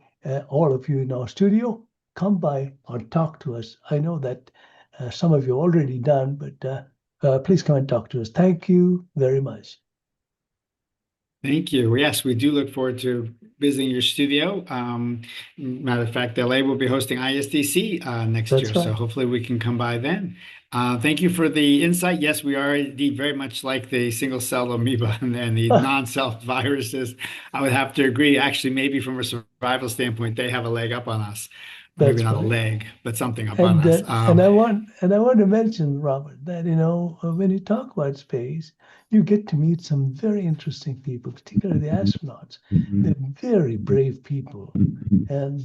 all of you in our studio. Come by or talk to us. I know that some of you already done, but please come and talk to us. Thank you very much. Thank you. Yes, we do look forward to visiting your studio. Matter of fact, LA will be hosting ISDC next year, right. so hopefully we can come by then. Thank you for the insight. Yes, we are indeed very much like the single-cell amoeba and the non-self viruses. I would have to agree. Actually, maybe from a survival standpoint, they have a leg up on us. Maybe not a leg, but something up on us. And I want to mention, Robert, that when you talk about space, you get to meet some very interesting people, particularly the astronauts. They're very brave people, and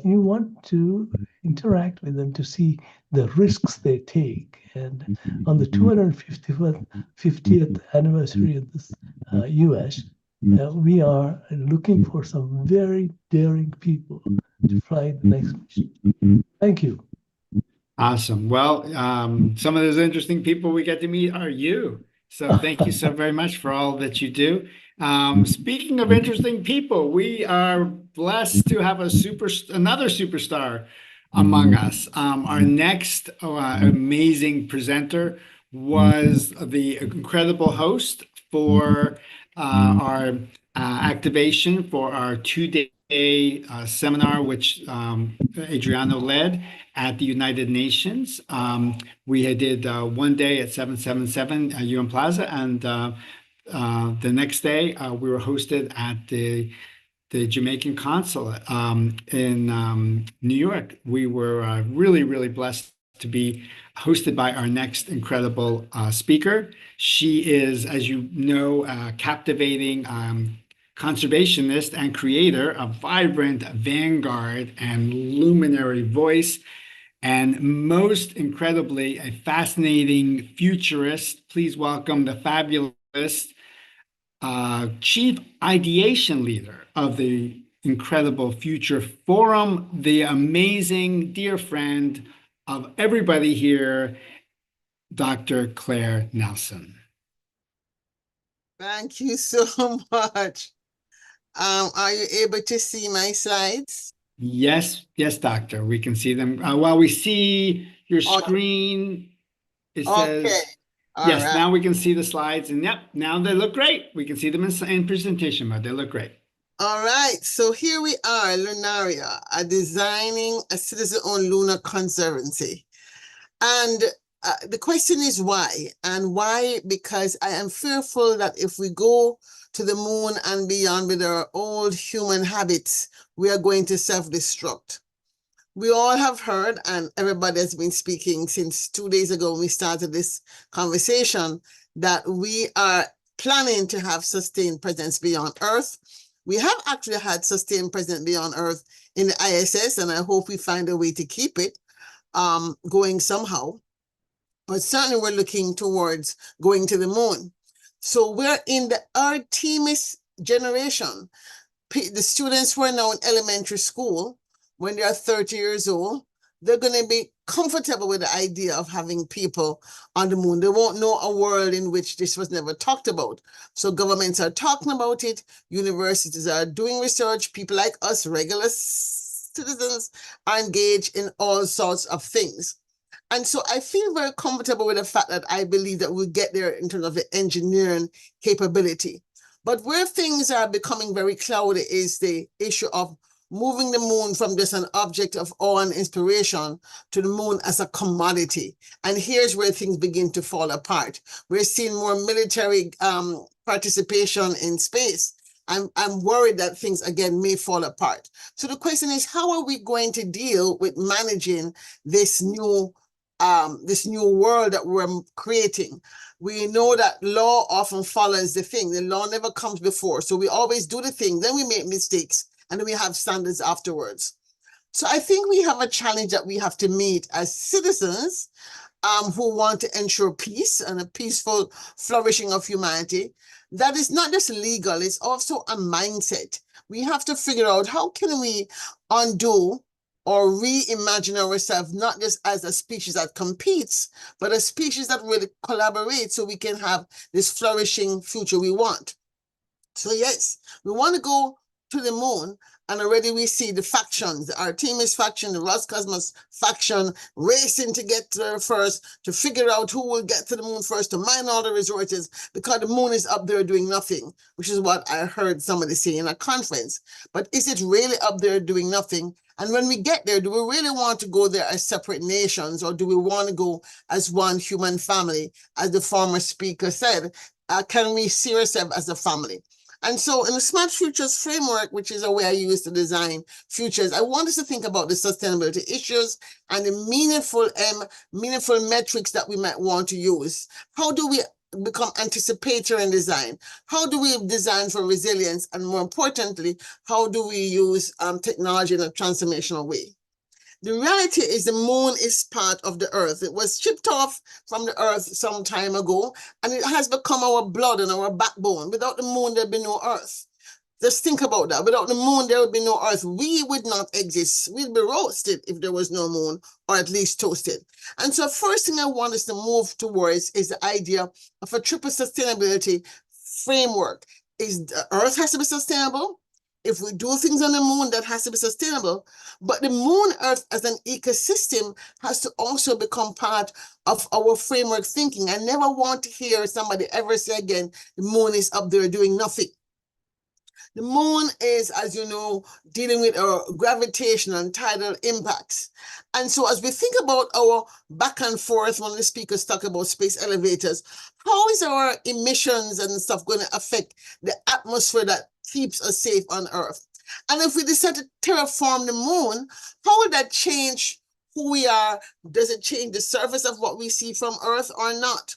you want to interact with them to see the risks they take. And on the 250th anniversary of this U.S., we are looking for some very daring people to fly the next mission. Thank you. Awesome. Well, some of those interesting people we get to meet are you. So thank you so very much for all that you do. Speaking of interesting people, we are blessed to have another superstar among us. Our next amazing presenter was the incredible host for our activation for our two-day seminar, which Adriano led at the United Nations. We did one day at 777 UN Plaza, and the next day we were hosted at the Jamaican consulate in New York. We were really, really blessed to be hosted by our next incredible speaker. She is, as you know, captivating conservationist and creator, a vibrant vanguard and luminary voice, and most incredibly, a fascinating futurist. Please welcome the fabulous chief ideation leader of the incredible Future Forum, the amazing dear friend of everybody here, Dr. Claire Nelson. Thank you so much. Are you able to see my slides? Yes, doctor. We can see them. While we see your screen, it says, yes, right. Now we can see the slides. And yep, now they look great. We can see them in presentation mode. They look great. All right. So here we are, Lunaria, designing a citizen-owned lunar conservancy. And the question is why? And why? Because I am fearful that if we go to the moon and beyond with our old human habits, we are going to self-destruct. We all have heard, and everybody has been speaking since 2 days ago when we started this conversation, that we are planning to have sustained presence beyond Earth. We have actually had sustained presence beyond Earth in the ISS, and I hope we find a way to keep it going somehow. But certainly we're looking towards going to the moon. So we're in the Artemis generation. The students who are now in elementary school, when they are 30 years old, they're going to be comfortable with the idea of having people on the moon. They won't know a world in which this was never talked about. So governments are talking about it. Universities are doing research. People like us, regular citizens are engaged in all sorts of things. And so I feel very comfortable with the fact that I believe that we'll get there in terms of the engineering capability. But where things are becoming very cloudy is the issue of moving the moon from just an object of awe and inspiration to the moon as a commodity. And here's where things begin to fall apart. We're seeing more military participation in space. I'm worried that things, again, may fall apart. So the question is, how are we going to deal with managing this new world that we're creating? We know that law often follows the thing. The law never comes before. So we always do the thing, then we make mistakes, and then we have standards afterwards. So I think we have a challenge that we have to meet as citizens who want to ensure peace and a peaceful flourishing of humanity. That is not just legal, it's also a mindset. We have to figure out how can we undo or reimagine ourselves, not just as a species that competes, but a species that really collaborates so we can have this flourishing future we want. So yes, we want to go to the moon, and already we see the factions, the Artemis faction, the Roscosmos faction, racing to get there first, to figure out who will get to the moon first, to mine all the resources, because the moon is up there doing nothing, which is what I heard somebody say in a conference. But is it really up there doing nothing? And when we get there, do we really want to go there as separate nations, or do we want to go as one human family? As the former speaker said, can we see ourselves as a family? And so in the Smart Futures framework, which is a way I use to design futures, I want us to think about the sustainability issues and the meaningful metrics that we might want to use. How do we become anticipatory in design? How do we design for resilience? And more importantly, how do we use technology in a transformational way? The reality is the moon is part of the earth. It was chipped off from the earth some time ago, and it has become our blood and our backbone. Without the moon, there'd be no earth. Just think about that. Without the moon, there would be no earth. We would not exist. We'd be roasted if there was no moon, or at least toasted. And so first thing I want us to move towards is the idea of a triple sustainability framework. Is the earth has to be sustainable. If we do things on the moon, that has to be sustainable. But the moon Earth as an ecosystem has to also become part of our framework thinking. I never want to hear somebody ever say again, the moon is up there doing nothing. The moon is, as you know, dealing with our gravitational and tidal impacts. And so as we think about our back and forth, when the speakers talk about space elevators, how is our emissions and stuff going to affect the atmosphere that keeps us safe on Earth? And if we decide to terraform the moon, how will that change who we are? Does it change the surface of what we see from Earth or not?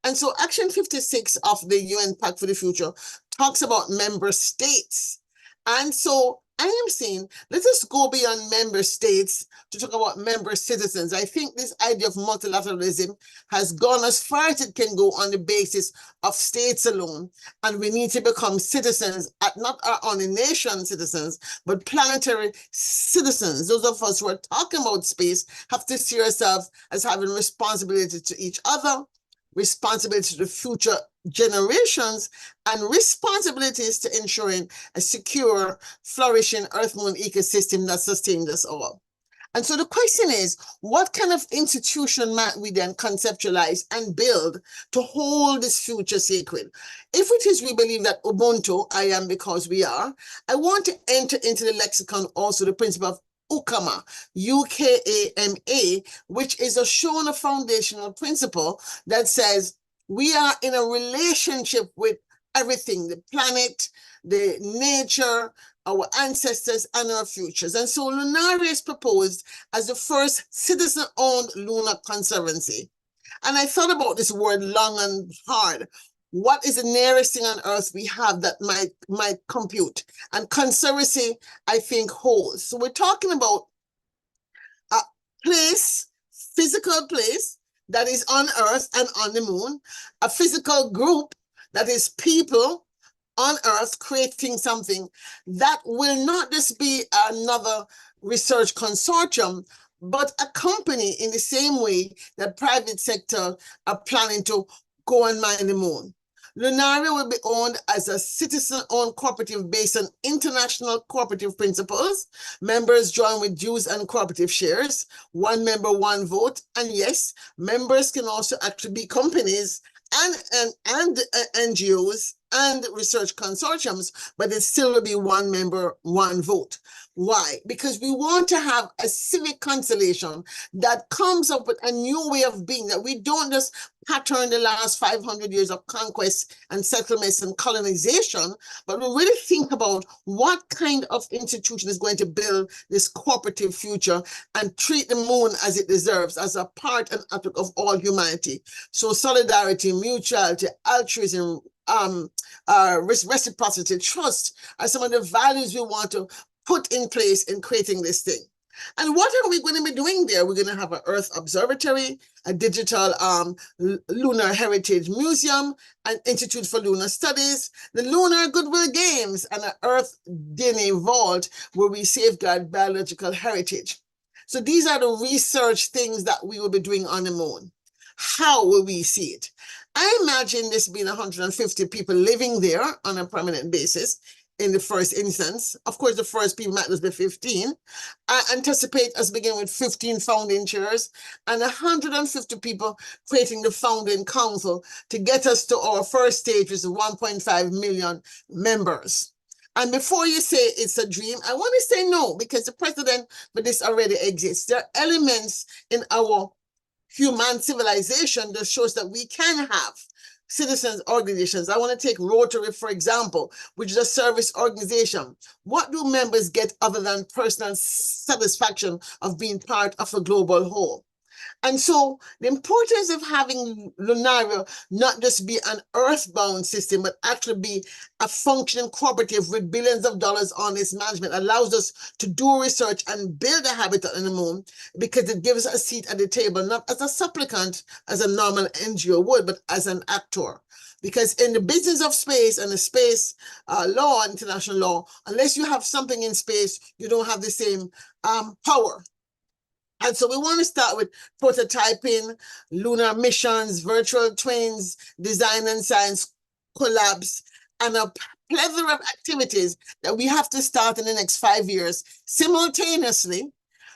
And so Action 56 of the UN Pact for the Future talks about member states. And so I am saying, let us go beyond member states to talk about member citizens. I think this idea of multilateralism has gone as far as it can go on the basis of states alone. And we need to become citizens, not our only nation citizens, but planetary citizens. Those of us who are talking about space have to see ourselves as having responsibility to each other, responsibility to the future generations, and responsibilities to ensuring a secure, flourishing Earth-Moon ecosystem that sustains us all. And so the question is, what kind of institution might we then conceptualize and build to hold this future sacred? If it is we believe that Ubuntu, I am because we are, I want to enter into the lexicon also the principle of UKAMA, UKAMA, which is a shown a foundational principle that says we are in a relationship with everything, the planet, the nature, our ancestors, and our futures. And so Lunaria is proposed as the first citizen-owned lunar conservancy. And I thought about this word long and hard. What is the nearest thing on Earth we have that might compute? And conservancy, I think, holds. So we're talking about a place, physical place that is on Earth and on the moon, a physical group that is people on Earth creating something that will not just be another research consortium, but a company in the same way that private sector are planning to go and mine the moon. Lunaria will be owned as a citizen-owned cooperative based on international cooperative principles. Members join with dues and cooperative shares, 1 member, 1 vote. And yes, members can also actually be companies and NGOs and research consortiums, but it still will be 1 member, 1 vote. Why? Because we want to have a civic constellation that comes up with a new way of being, that we don't just pattern the last 500 years of conquest and settlements and colonization, but we really think about what kind of institution is going to build this cooperative future and treat the moon as it deserves, as a part and aspect of all humanity. So solidarity, mutuality, altruism, reciprocity, trust are some of the values we want to put in place in creating this thing. And what are we going to be doing there? We're going to have an Earth Observatory, a digital Lunar Heritage Museum, an Institute for Lunar Studies, the Lunar Goodwill Games, and an Earth DNA Vault where we safeguard biological heritage. So these are the research things that we will be doing on the moon. How will we see it? I imagine this being 150 people living there on a permanent basis in the first instance. Of course, the first people might just be 15. I anticipate us beginning with 15 founding chairs and 150 people creating the founding council to get us to our first stage, which is 1.5 million members. And before you say it's a dream, I want to say no, because the precedent for this already exists. There are elements in our human civilization that shows that we can have citizens organizations. I want to take Rotary, for example, which is a service organization. What do members get other than personal satisfaction of being part of a global whole? And so the importance of having Lunaria not just be an earthbound system, but actually be a functioning cooperative with billions of dollars on its management allows us to do research and build a habitat on the moon, because it gives us a seat at the table, not as a supplicant, as a normal NGO would, but as an actor. Because in the business of space and the space law, international law, unless you have something in space, you don't have the same power. And so we want to start with prototyping, lunar missions, virtual twins, design and science collabs, and a plethora of activities that we have to start in the next 5 years simultaneously,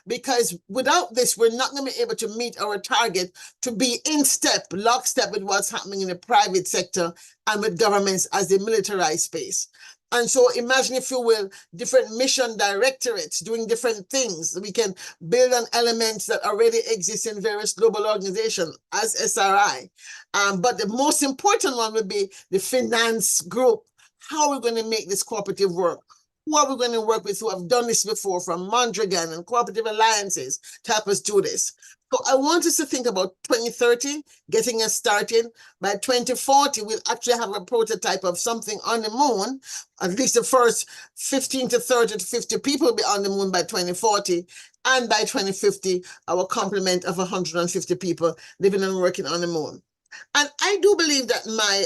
because without this, we're not going to be able to meet our target to be in step, lockstep with what's happening in the private sector and with governments as they militarize space. And so imagine, if you will, different mission directorates doing different things. We can build on elements that already exist in various global organizations as SRI. But the most important one would be the finance group. How are we going to make this cooperative work? Who are we going to work with who have done this before, from Mondragon and cooperative alliances to help us do this? So I want us to think about 2030, getting us started. By 2040, we'll actually have a prototype of something on the moon. At least the first 15 to 30 to 50 people will be on the moon by 2040. And by 2050, our complement of 150 people living and working on the moon. And I do believe that my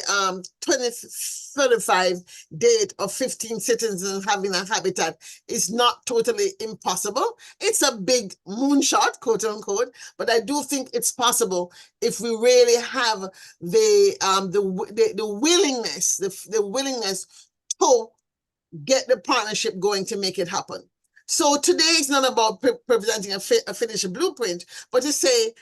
2035 date of 15 citizens having a habitat is not totally impossible. It's a big moonshot, quote unquote, but I do think it's possible if we really have the willingness to get the partnership going to make it happen. So today is not about presenting a finished blueprint, but to say,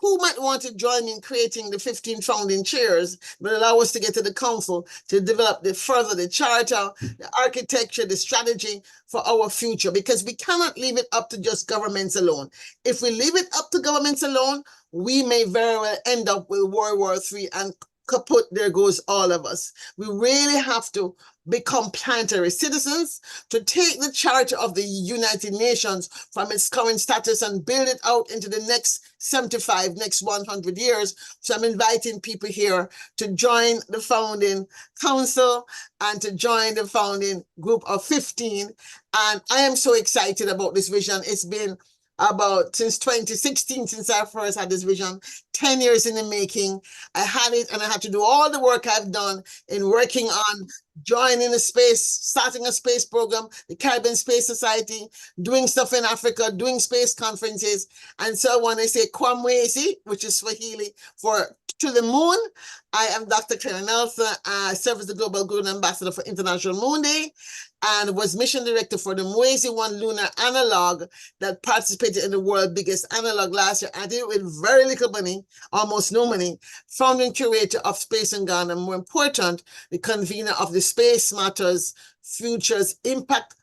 who might want to join in creating the 15 founding chairs that allow us to get to the council to develop further the charter, the architecture, the strategy for our future? Because we cannot leave it up to just governments alone. If we leave it up to governments alone, we may very well end up with World War III and kaput, there goes all of us. We really have to become planetary citizens, to take the charter of the United Nations from its current status and build it out into the next 75, next 100 years. So I'm inviting people here to join the founding council and to join the founding group of 15. And I am so excited about this vision. It's been about since 2016 since I first had this vision, 10 years in the making. I had it, and I had to do all the work I've done in working on joining a space, starting a space program, the Caribbean Space Society, doing stuff in Africa, doing space conferences. And so when I say Kwamwezi, which is Swahili for to the moon, I am Dr. Claire Nelson. I serve as the Global Good Ambassador for International Moon Day and was mission director for the Mwezi 1 lunar analog that participated in the world's biggest analog last year. I did it with very little money, almost no money. Founding curator of Space in Ghana, more important, the convener of the Space Matters Futures Impact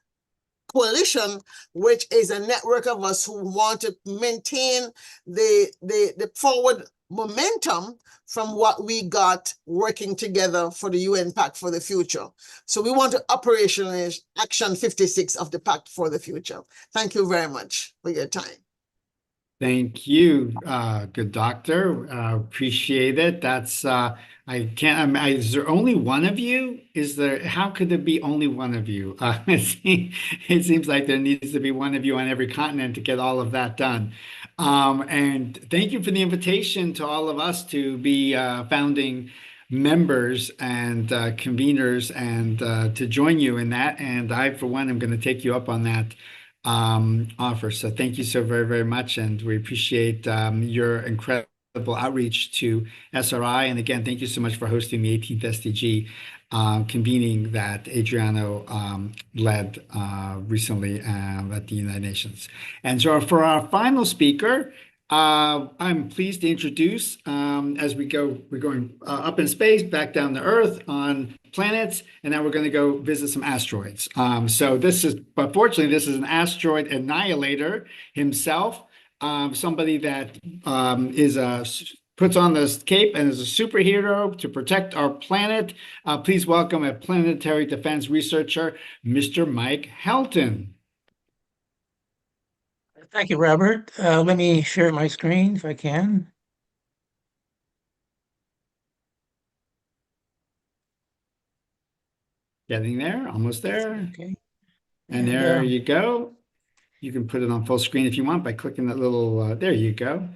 Coalition, which is a network of us who want to maintain the forward momentum from what we got working together for the UN Pact for the Future. So we want to operationalize Action 56 of the Pact for the Future. Thank you very much for your time. Thank you, good doctor. Appreciate it. That's I can't. Is there only one of you? Is there? How could there be only one of you? It seems like there needs to be one of you on every continent to get all of that done. And thank you for the invitation to all of us to be founding members and conveners and to join you in that. And I, for one, am going to take you up on that offer. So thank you so very, very much. And we appreciate your incredible outreach to SRI. And again, thank you so much for hosting the 18th SDG convening that Adriano led recently at the United Nations. And so for our final speaker, I'm pleased to introduce, as we're going up in space, back down to Earth on planets, and now we're going to go visit some asteroids. But fortunately, this is an asteroid annihilator himself, somebody that puts on this cape and is a superhero to protect our planet. Please welcome a planetary defense researcher, Mr. Mike Helton. Thank you, Robert. Let me share my screen if I can. Getting there, almost there. Okay. And there you go. You can put it on full screen if you want by clicking that little, there you go.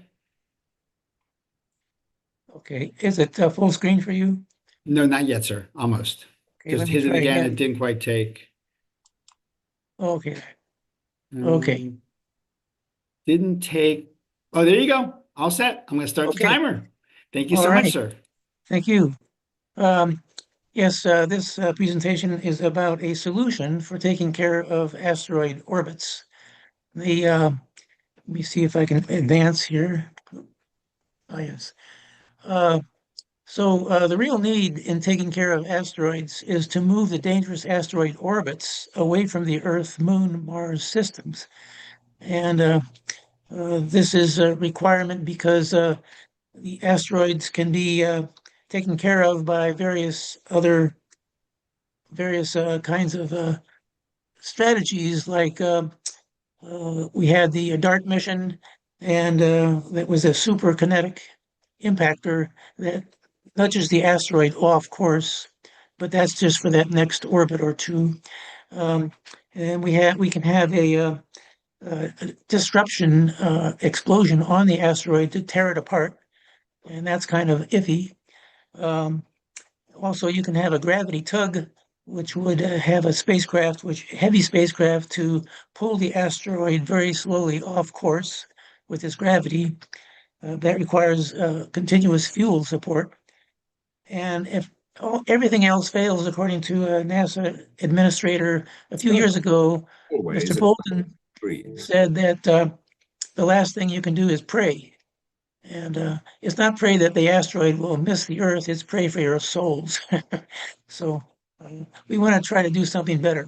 Okay, is it full screen for you? No, not yet, sir. Almost. Okay, Just hit it again. It didn't quite take. Okay. Okay. Didn't take. Oh, there you go. All set. I'm going to start the timer. Thank you so much, sir. Thank you. Yes, this presentation is about a solution for taking care of asteroid orbits. Let me see if I can advance here. Oh, yes. So the real need in taking care of asteroids is to move the dangerous asteroid orbits away from the Earth, Moon, Mars systems. And this is a requirement because the asteroids can be taken care of by various kinds of strategies, like we had the DART mission, and that was a superkinetic impactor that nudges the asteroid off course, but that's just for that next orbit or two. And we can have a disruption explosion on the asteroid to tear it apart, and that's kind of iffy. Also, you can have a gravity tug, which would have a spacecraft, heavy spacecraft, to pull the asteroid very slowly off course with its gravity. That requires continuous fuel support. And if everything else fails, according to a NASA administrator a few years ago, Mr. Bolton said that the last thing you can do is pray. And it's not pray that the asteroid will miss the Earth, it's pray for your souls. So we want to try to do something better.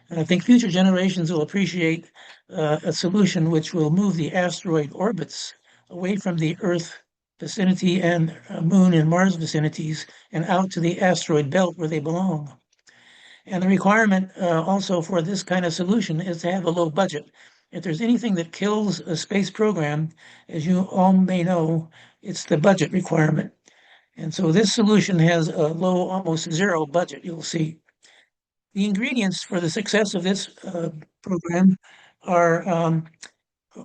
And I think future generations will appreciate a solution which will move the asteroid orbits away from the Earth vicinity and Moon and Mars vicinities and out to the asteroid belt where they belong. And the requirement also for this kind of solution is to have a low budget. If there's anything that kills a space program, as you all may know, it's the budget requirement. And so this solution has a low, almost zero budget, you'll see. The ingredients for the success of this program are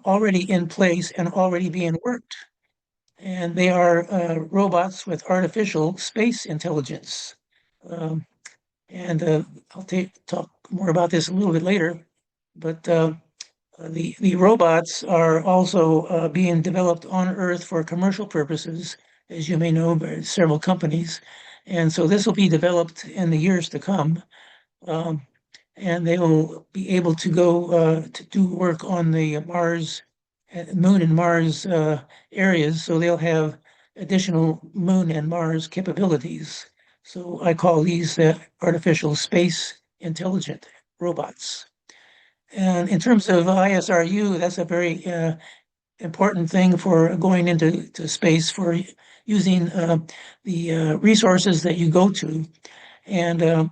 already in place and already being worked. And they are robots with artificial space intelligence. I'll talk more about this a little bit later, but the robots are also being developed on Earth for commercial purposes, as you may know, by several companies. And so this will be developed in the years to come. And they will be able to go to do work on the Moon and Mars areas. So they'll have additional Moon and Mars capabilities. So I call these artificial space intelligent robots. And in terms of ISRU, that's a very important thing for going into space, for using the resources that you go to. And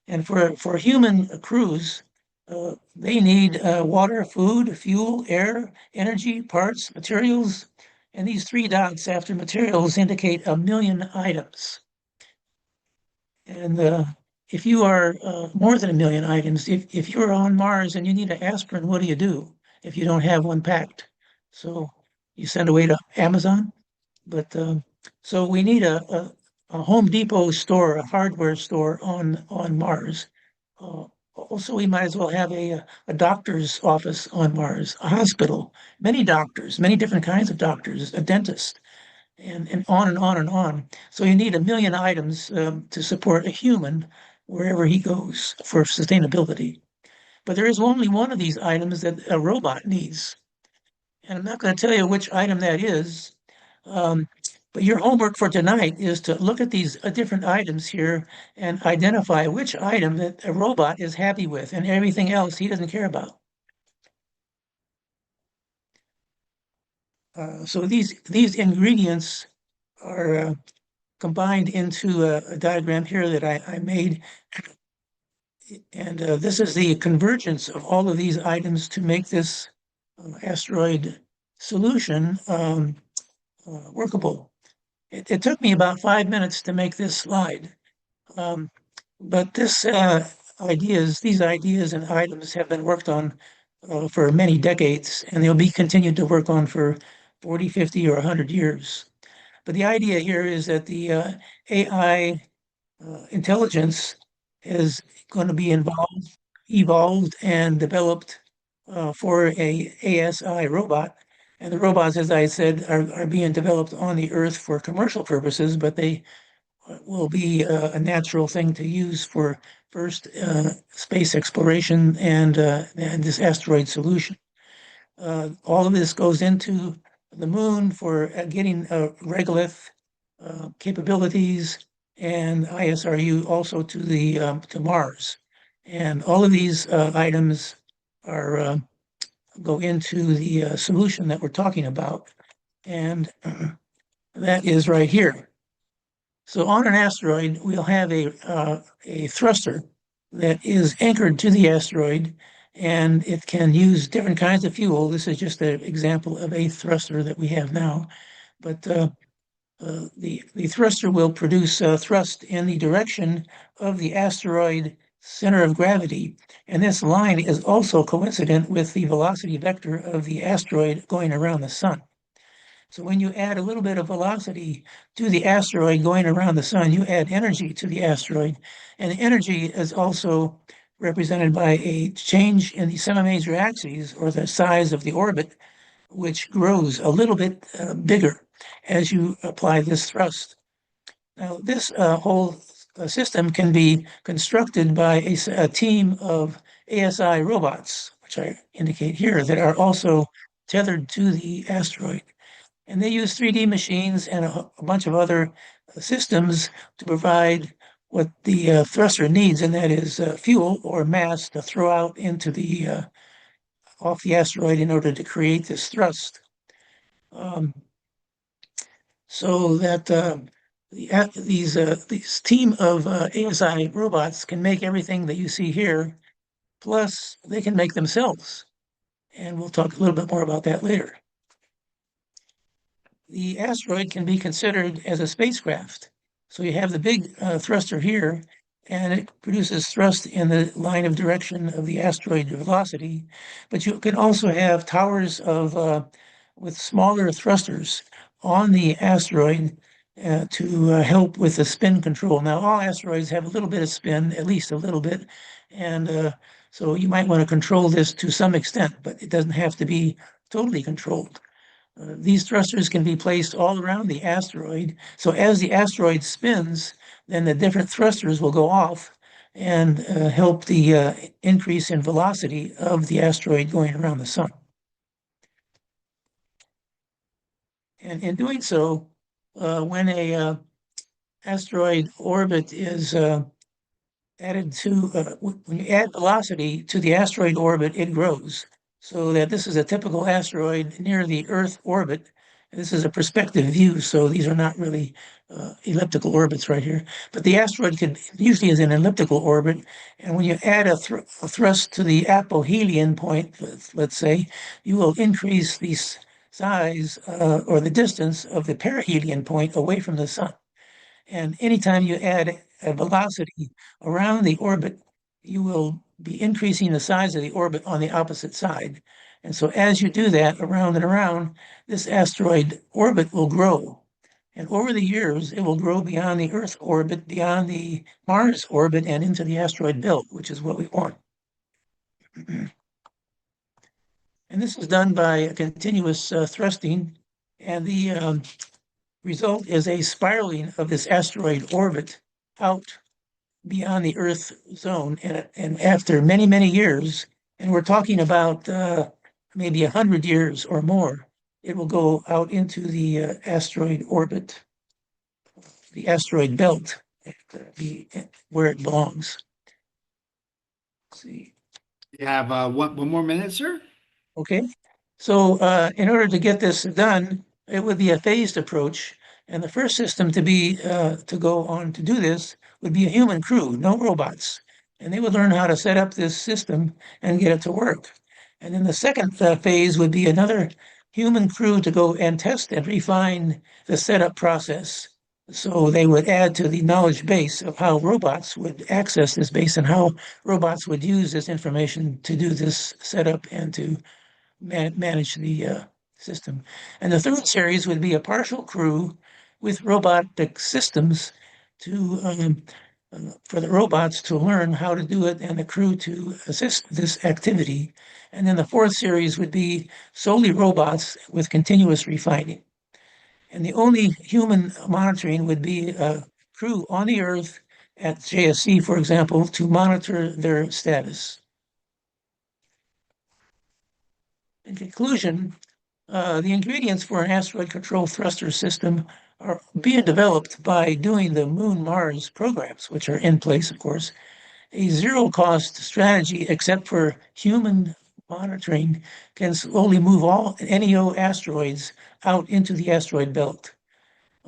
and for human crews, they need water, food, fuel, air, energy, parts, materials. And these 3 dots after materials indicate 1 million items. And if you are more than 1 million items, if you're on Mars and you need an aspirin, what do you do if you don't have one packed? So you send away to Amazon. But so we need a Home Depot store, a hardware store on Mars. Also, we might as well have a doctor's office on Mars, a hospital, many doctors, many different kinds of doctors, a dentist, and on and on and on. So you need 1 million items to support a human wherever he goes for sustainability. But there is only one of these items that a robot needs. And I'm not going to tell you which item that is. But your homework for tonight is to look at these different items here and identify which item that a robot is happy with and everything else he doesn't care about. So these ingredients are combined into a diagram here that I made. And this is the convergence of all of these items to make this asteroid solution workable. It took me about 5 minutes to make this slide. But these ideas and items have been worked on for many decades, and they'll be continued to work on for 40, 50, or 100 years. But the idea here is that the AI intelligence is going to be evolved and developed for a ASI robot. And the robots, as I said, are being developed on the Earth for commercial purposes, but they will be a natural thing to use for first space exploration and this asteroid solution. All of this goes into the moon for getting regolith capabilities, and ISRU also to Mars. And all of these items are go into the solution that we're talking about, and that is right here. So on an asteroid, we'll have a thruster that is anchored to the asteroid, and it can use different kinds of fuel. This is just an example of a thruster that we have now, but the thruster will produce thrust in the direction of the asteroid center of gravity, and this line is also coincident with the velocity vector of the asteroid going around the sun. So when you add a little bit of velocity to the asteroid going around the sun, you add energy to the asteroid, and energy is also represented by a change in the semi-major axes, or the size of the orbit, which grows a little bit bigger as you apply this thrust. Now, this whole system can be constructed by a team of ASI robots, which I indicate here, that are also tethered to the asteroid. And they use 3D machines and a bunch of other systems to provide what the thruster needs, and that is fuel or mass to throw out into the off the asteroid in order to create this thrust. So that these team of ASI robots can make everything that you see here, plus they can make themselves. And we'll talk a little bit more about that later. The asteroid can be considered as a spacecraft. So you have the big thruster here, and it produces thrust in the line of direction of the asteroid velocity. But you can also have towers of with smaller thrusters on the asteroid to help with the spin control. Now, all asteroids have a little bit of spin, at least a little bit, and so you might want to control this to some extent, but it doesn't have to be totally controlled. These thrusters can be placed all around the asteroid. So as the asteroid spins, then the different thrusters will go off and help the increase in velocity of the asteroid going around the sun. And in doing so, when a asteroid orbit is added to, when you add velocity to the asteroid orbit, it grows. So that this is a typical asteroid near the Earth orbit. This is a perspective view, so these are not really elliptical orbits right here. But the asteroid usually is an elliptical orbit, and when you add a thrust to the apohelion point, let's say, you will increase the size or the distance of the perihelion point away from the sun. And anytime you add a velocity around the orbit, you will be increasing the size of the orbit on the opposite side. And so as you do that around and around, this asteroid orbit will grow. And over the years, it will grow beyond the Earth orbit, beyond the Mars orbit, and into the asteroid belt, which is what we want. And this is done by a continuous thrusting, and the result is a spiraling of this asteroid orbit out beyond the Earth zone. And after many, many years, and we're talking about maybe 100 years or more, it will go out into the asteroid orbit, the asteroid belt, where it belongs. Let's see. You have one more minute, sir? Okay. So in order to get this done, it would be a phased approach. And the first system to go on to do this would be a human crew, no robots. And they would learn how to set up this system and get it to work. And then the second phase would be another human crew to go and test and refine the setup process. So they would add to the knowledge base of how robots would access this base and how robots would use this information to do this setup and to manage the system. And the third series would be a partial crew with robotic systems to for the robots to learn how to do it and the crew to assist this activity. And then the fourth series would be solely robots with continuous refining. And the only human monitoring would be a crew on the Earth at JSC, for example, to monitor their status. In conclusion, the ingredients for an asteroid control thruster system are being developed by doing the Moon-Mars programs, which are in place, of course. A zero-cost strategy, except for human monitoring, can slowly move all NEO asteroids out into the asteroid belt.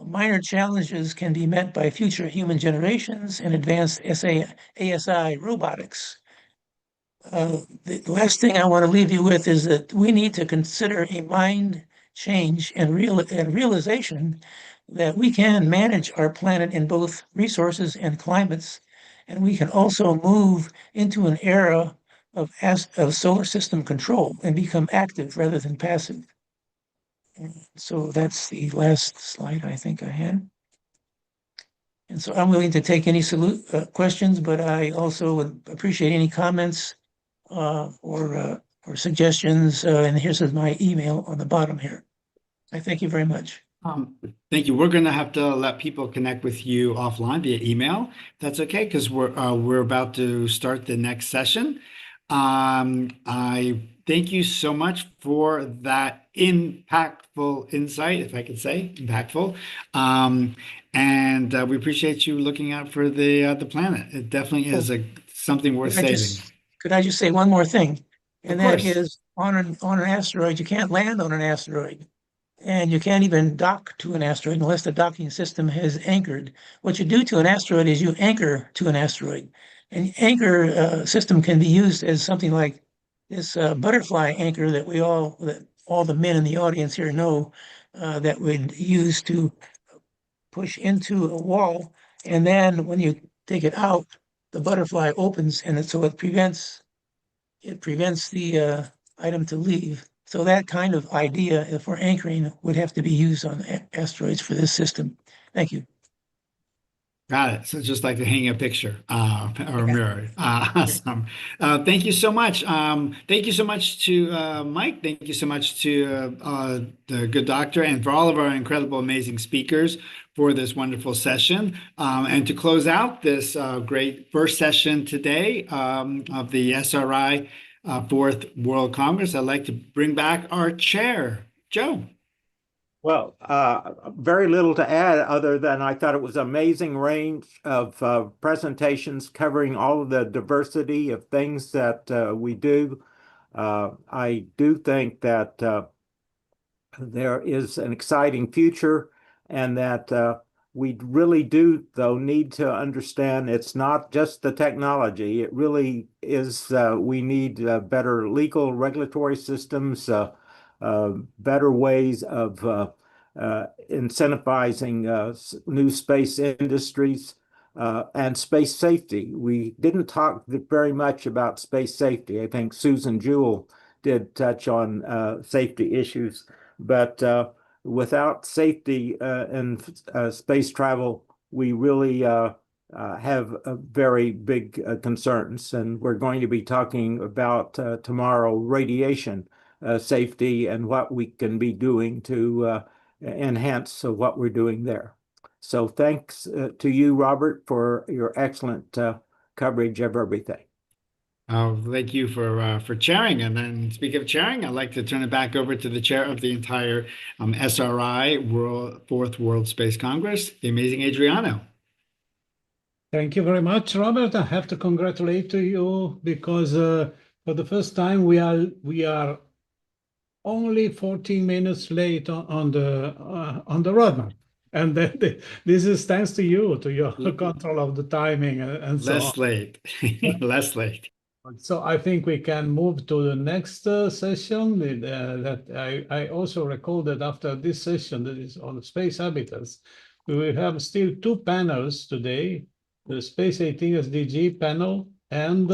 Minor challenges can be met by future human generations and advanced ASI robotics. The last thing I want to leave you with is that we need to consider a mind change and realization that we can manage our planet in both resources and climates, and we can also move into an era of solar system control and become active rather than passive. And so that's the last slide I think I had. And so I'm willing to take any questions, but I also would appreciate any comments or suggestions. And here's my email on the bottom here. I thank you very much. Thank you. We're going to have to let people connect with you offline via email. That's okay, because we're about to start the next session. I thank you so much for that impactful insight, if I could say impactful. And we appreciate you looking out for the planet. It definitely is something worth saving. Could I just say one more thing? And Of that course. is on an asteroid, you can't land on an asteroid. And you can't even dock to an asteroid unless the docking system has anchored. What you do to an asteroid is you anchor to an asteroid. And anchor system can be used as something like this butterfly anchor that all the men in the audience here know that we'd use to push into a wall. And then when you take it out, the butterfly opens, and so it prevents the item to leave. So that kind of idea for anchoring would have to be used on asteroids for this system. Thank you. Got it. So it's just like to hang a picture or a mirror. Awesome. Thank you so much. Thank you so much to Mike. Thank you so much to the good doctor and for all of our incredible, amazing speakers for this wonderful session. And to close out this great first session today of the SRI Fourth World Congress, I'd like to bring back our chair, Joe. Well, very little to add other than I thought it was an amazing range of presentations covering all of the diversity of things that we do. I do think that there is an exciting future and that we really do, though, need to understand it's not just the technology. It really is, we need better legal regulatory systems, better ways of incentivizing new space industries and space safety. We didn't talk very much about space safety. I think Susan Jewell did touch on safety issues, but without safety in space travel, we really have very big concerns. And we're going to be talking about tomorrow radiation safety and what we can be doing to enhance what we're doing there. So thanks to you, Robert, for your excellent coverage of everything. Thank you for chairing. And then speaking of chairing, I'd like to turn it back over to the chair of the entire SRI Fourth World Space Congress, the amazing Adriano. Thank you very much, Robert. I have to congratulate you because for the first time we are only 14 minutes late on the roadmap. And this is thanks to you, to your control of the timing and so on. Less late, less late. So I think we can move to the next session. That I also recall that after this session that is on space habitats, we will have still two panels today, the Space 18 SDG panel and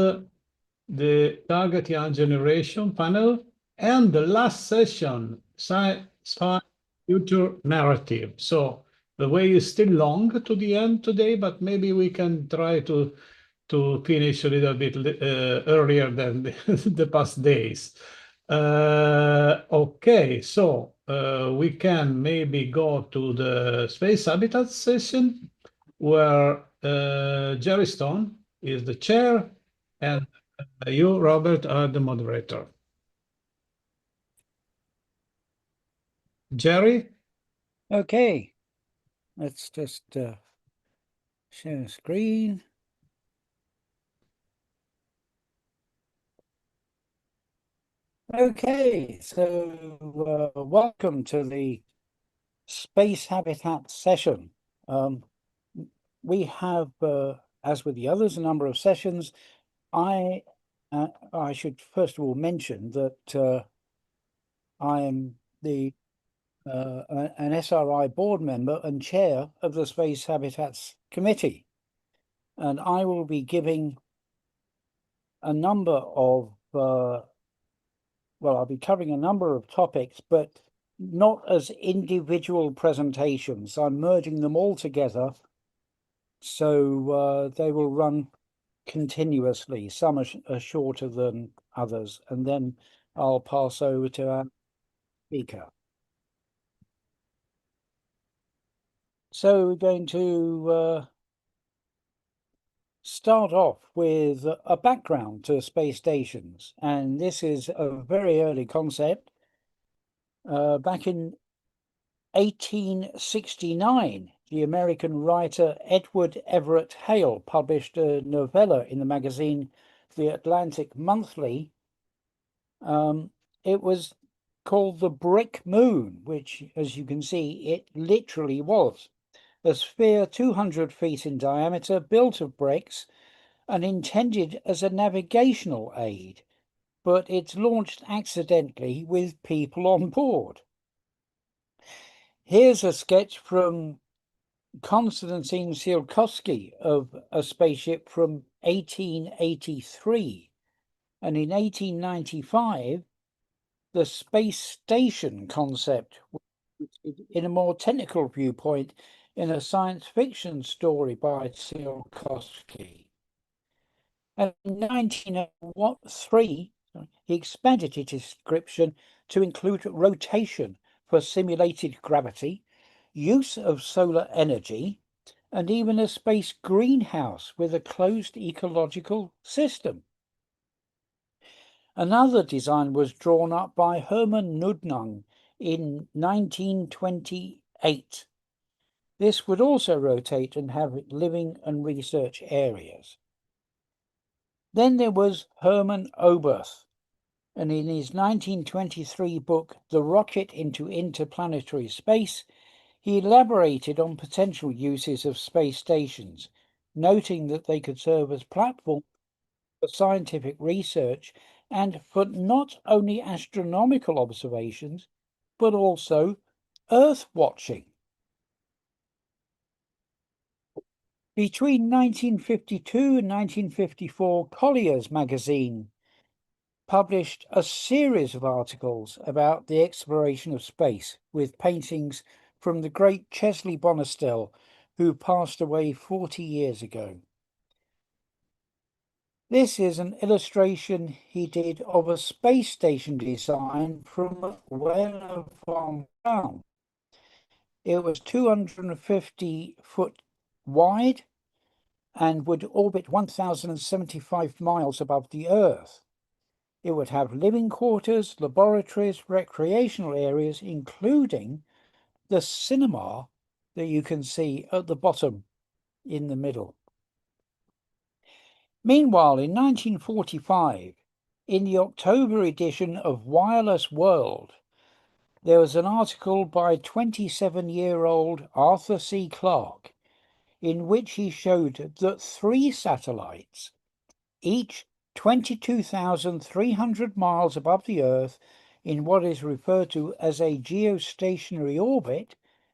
the Target Young Generation panel, and the last session, Sci-Fi Future Narrative. So the way is still long to the end today, but maybe we can try to finish a little bit earlier than the past days. Okay, so we can maybe go to the space habitat session where Jerry Stone is the chair and you, Robert, are the moderator. Jerry? Okay, let's just share screen. Okay, so welcome to the Space Habitat session. We have, as with the others, a number of sessions. I should first of all mention that I am an SRI board member and chair of the Space Habitats Committee, and I will be giving a number of well, I'll be covering a number of topics, but not as individual presentations. I'm merging them all together, so they will run continuously. Some are shorter than others, and then I'll pass over to our speaker. So we're going to start off with a background to space stations, and this is a very early concept. Back in 1869, the American writer Edward Everett Hale published a novella in the magazine The Atlantic Monthly. It was called The Brick Moon, which, as you can see, it literally was. A sphere 200 feet in diameter, built of bricks, and intended as a navigational aid, but it's launched accidentally with people on board. Here's a sketch from Konstantin Tsiolkovsky of a spaceship from 1883. And in 1895, the space station concept in a more technical viewpoint in a science fiction story by Tsiolkovsky. And in 1903, he expanded his description to include rotation for simulated gravity, use of solar energy, and even a space greenhouse with a closed ecological system. Another design was drawn up by Hermann Nudnung in 1928. This would also rotate and have living and research areas. Then there was Hermann Oberth, and in his 1923 book, The Rocket into Interplanetary Space, he elaborated on potential uses of space stations, noting that they could serve as platforms for scientific research and for not only astronomical observations, but also Earth watching. Between 1952 and 1954, Collier's magazine published a series of articles about the exploration of space with paintings from the great Chesley Bonestell, who passed away 40 years ago. This is an illustration he did of a space station design from Wetland Farm Ground. It was 250 foot wide and would orbit 1,075 miles above the Earth. It would have living quarters, laboratories, recreational areas, including the cinema that you can see at the bottom in the middle. Meanwhile, in 1945, in the October edition of Wireless World, there was an article by 27-year-old Arthur C. Clarke, in which he showed that 3 satellites, each 22,300 miles above the Earth, in what is referred to as a geostationary orbit,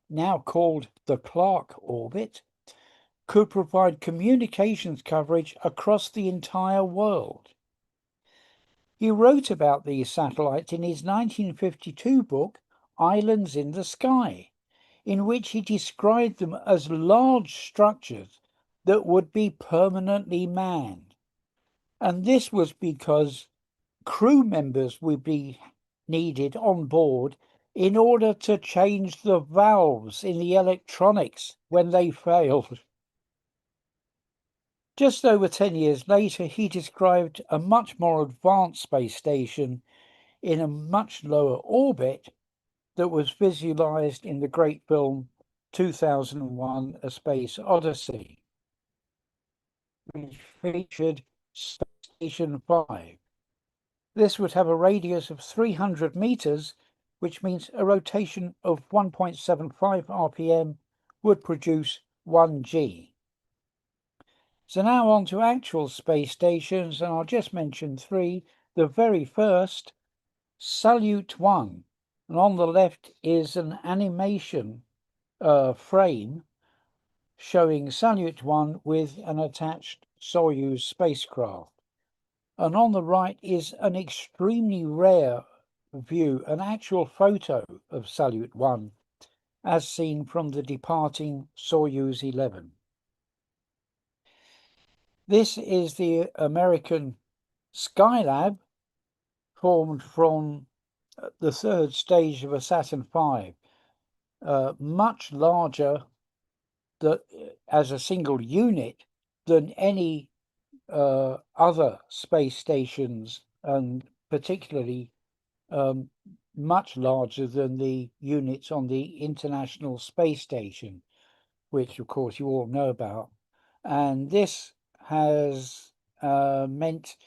now called the Clarke orbit, could provide communications coverage across the entire world. He wrote about these satellites in his 1952 book, Islands in the Sky, in which he described them as large structures that would be permanently manned. And this was because crew members would be needed on board in order to change the valves in the electronics when they failed. Just over 10 years later, he described a much more advanced space station in a much lower orbit that was visualized in the great film 2001: A Space Odyssey, which featured Station 5. This would have a radius of 300 meters, which means a rotation of 1.75 RPM would produce 1 G. So now on to actual space stations, and I'll just mention 3. The very first, Salyut 1, and on the left is an animation frame showing Salyut 1 with an attached Soyuz spacecraft. And on the right is an extremely rare view, an actual photo of Salyut 1, as seen from the departing Soyuz 11. This is the American Skylab, formed from the 3rd stage of a Saturn V, much larger as a single unit than any other space stations, and particularly much larger than the units on the International Space Station, which of course you all know about. And this has meant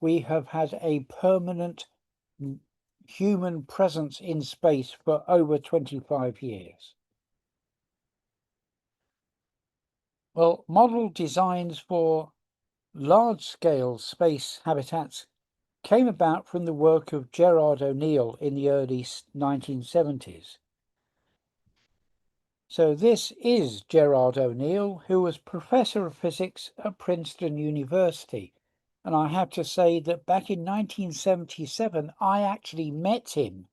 we have had a permanent human presence in space for over 25 years. Well, model designs for large-scale space habitats came about from the work of Gerard O'Neill in the early 1970s. So this is Gerard O'Neill, who was Professor of Physics at Princeton University, And I have to say that back in 1977, I actually met him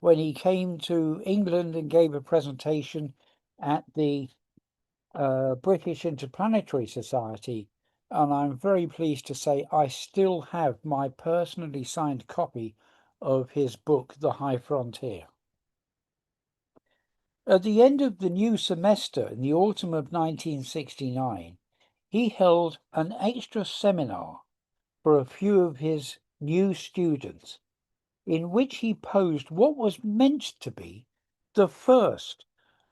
when he came to England and gave a presentation at the British Interplanetary Society. And I'm very pleased to say I still have my personally signed copy of his book, The High Frontier. At the end of the new semester in the autumn of 1969, he held an extra seminar for a few of his new students, in which he posed what was meant to be the first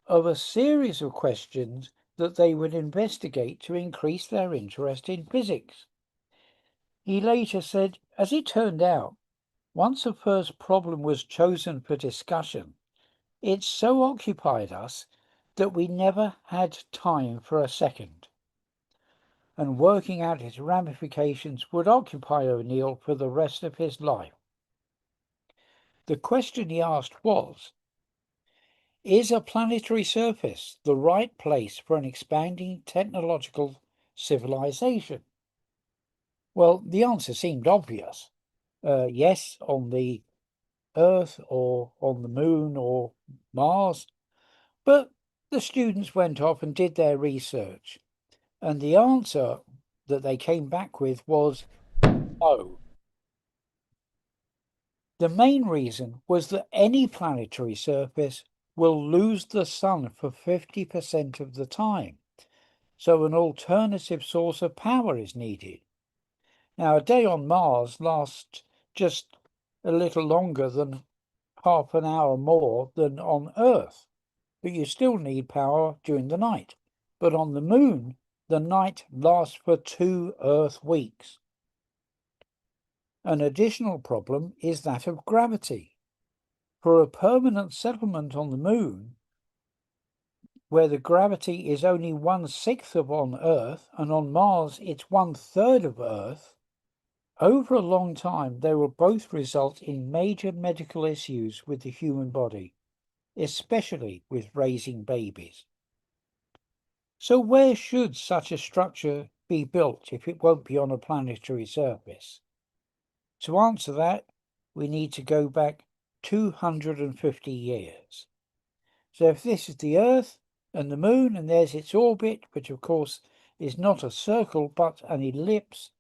of a series of questions that they would investigate to increase their interest in physics. He later said, as it turned out, once the first problem was chosen for discussion, it so occupied us that we never had time for a second. And working out its ramifications would occupy O'Neill for the rest of his life. The question he asked was, is a planetary surface the right place for an expanding technological civilization? Well, the answer seemed obvious. Yes, on the Earth or on the Moon or Mars. But the students went off and did their research. And the answer that they came back with was no. The main reason was that any planetary surface will lose the sun for 50% of the time, so an alternative source of power is needed. Now, a day on Mars lasts just a little longer than half an hour more than on Earth, but you still need power during the night. But on the Moon, the night lasts for 2 Earth weeks. An additional problem is that of gravity. For a permanent settlement on the Moon, where the gravity is only 1/6 of on Earth, and on Mars it's 1/3 of Earth, over a long time they will both result in major medical issues with the human body, especially with raising babies. So where should such a structure be built if it won't be on a planetary surface? To answer that, we need to go back 250 years. So if this is the Earth and the Moon, and there's its orbit, which of course is not a circle but an ellipse,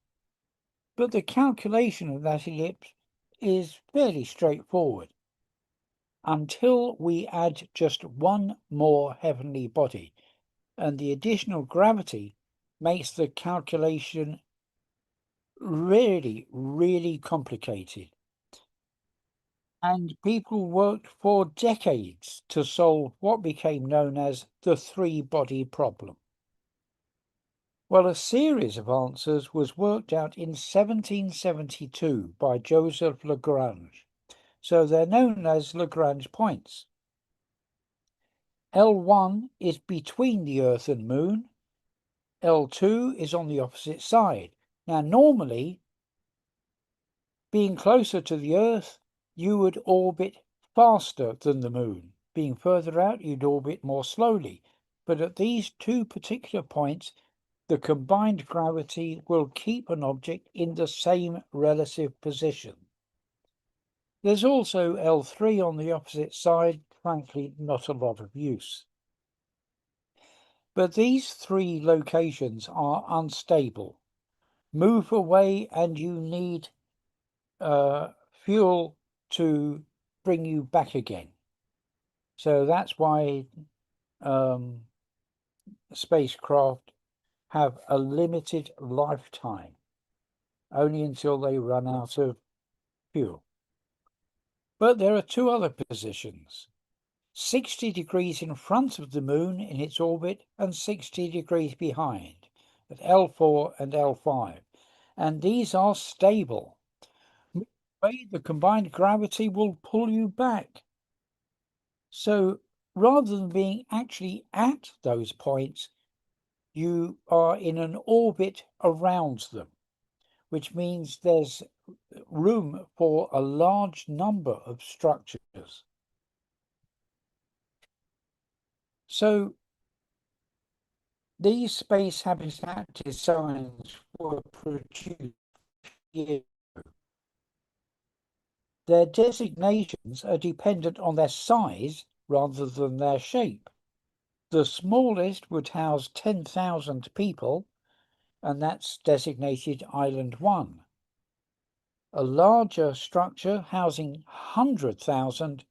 but the calculation of that ellipse is fairly straightforward. Until we add just one more heavenly body, and the additional gravity makes the calculation really, really complicated. And people worked for decades to solve what became known as the three-body problem. Well, a series of answers was worked out in 1772 by Joseph Lagrange, so they're known as Lagrange points. L1 is between the Earth and Moon, L2 is on the opposite side. Now, normally, being closer to the Earth, you would orbit faster than the Moon. Being further out, you'd orbit more slowly. But at these two particular points, the combined gravity will keep an object in the same relative position. There's also L3 on the opposite side, frankly, not a lot of use. But these three locations are unstable. Move away and you need fuel to bring you back again. So that's why spacecraft have a limited lifetime, only until they run out of fuel. But there are two other positions, 60 degrees in front of the Moon in its orbit and 60 degrees behind, at L4 and L5. And these are stable. The combined gravity will pull you back. So rather than being actually at those points, you are in an orbit around them, which means there's room for a large number of structures. So these space habitat designs were produced years. Their designations are dependent on their size rather than their shape. The smallest would house 10,000 people, and that's designated Island 1. A larger structure housing 100,000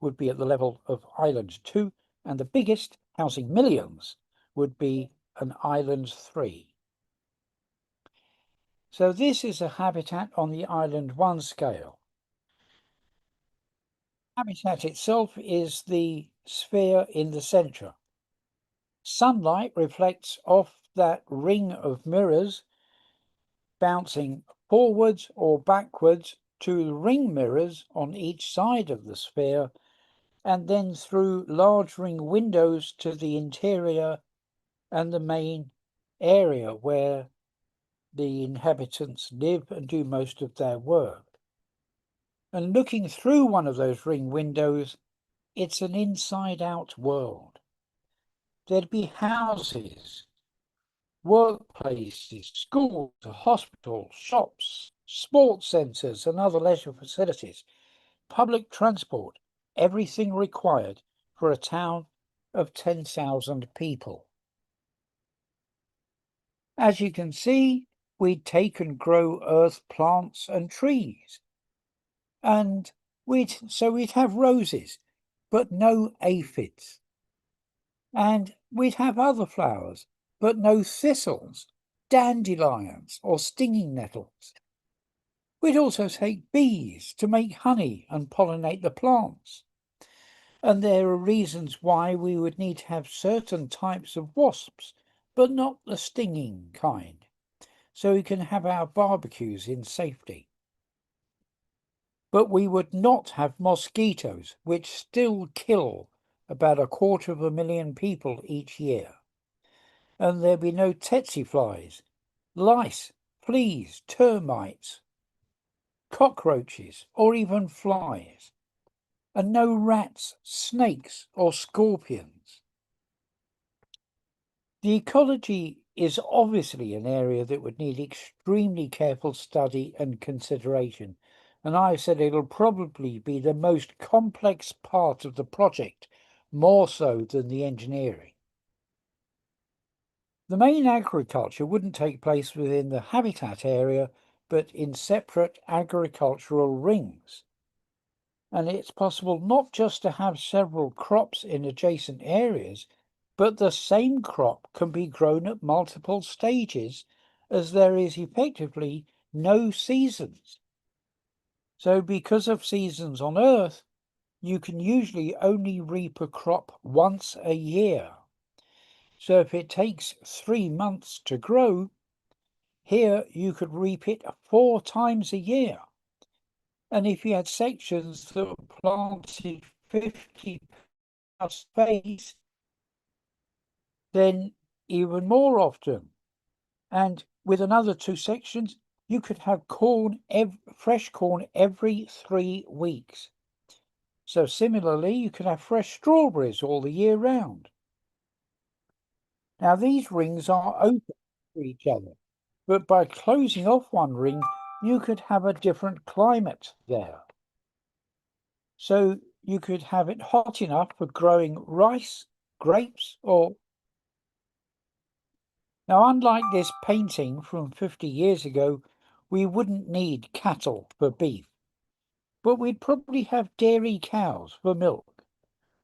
would be at the level of Island 2, and the biggest, housing millions, would be an Island 3. So this is a habitat on the Island 1 scale. Habitat itself is the sphere in the centre. Sunlight reflects off that ring of mirrors, bouncing forwards or backwards to the ring mirrors on each side of the sphere, and then through large ring windows to the interior and the main area where the inhabitants live and do most of their work. And looking through one of those ring windows, it's an inside-out world. There'd be houses, workplaces, schools, hospitals, shops, sports centres and other leisure facilities, public transport, everything required for a town of 10,000 people. As you can see, we'd take and grow earth plants and trees. And we'd have roses, but no aphids. And we'd have other flowers, but no thistles, dandelions, or stinging nettles. We'd also take bees to make honey and pollinate the plants. And there are reasons why we would need to have certain types of wasps, but not the stinging kind, so we can have our barbecues in safety. But we would not have mosquitoes, which still kill about 250,000 people each year. And there'd be no tsetse flies, lice, fleas, termites, cockroaches, or even flies. And no rats, snakes, or scorpions. The ecology is obviously an area that would need extremely careful study and consideration, and I said it'll probably be the most complex part of the project, more so than the engineering. The main agriculture wouldn't take place within the habitat area, but in separate agricultural rings. And it's possible not just to have several crops in adjacent areas, but the same crop can be grown at multiple stages, as there is effectively no seasons. So because of seasons on Earth, you can usually only reap a crop once a year. So if it takes 3 months to grow, here you could reap it 4 times a year. And if you had sections that were planted 50 plus space, then even more often. And with another 2 sections, you could have fresh corn every 3 weeks. So similarly, you could have fresh strawberries all the year round. Now these rings are open to each other, but by closing off one ring, you could have a different climate there. So you could have it hot enough for growing rice, grapes, or... Now, unlike this painting from 50 years ago, we wouldn't need cattle for beef, but we'd probably have dairy cows for milk.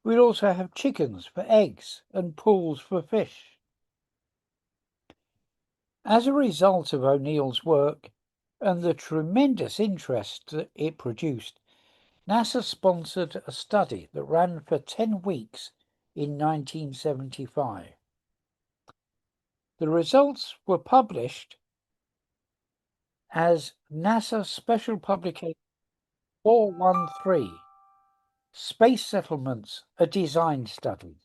We'd also have chickens for eggs and pools for fish. As a result of O'Neill's work and the tremendous interest that it produced, NASA sponsored a study that ran for 10 weeks in 1975. The results were published as NASA Special Publication 413, Space Settlements, a Design Study.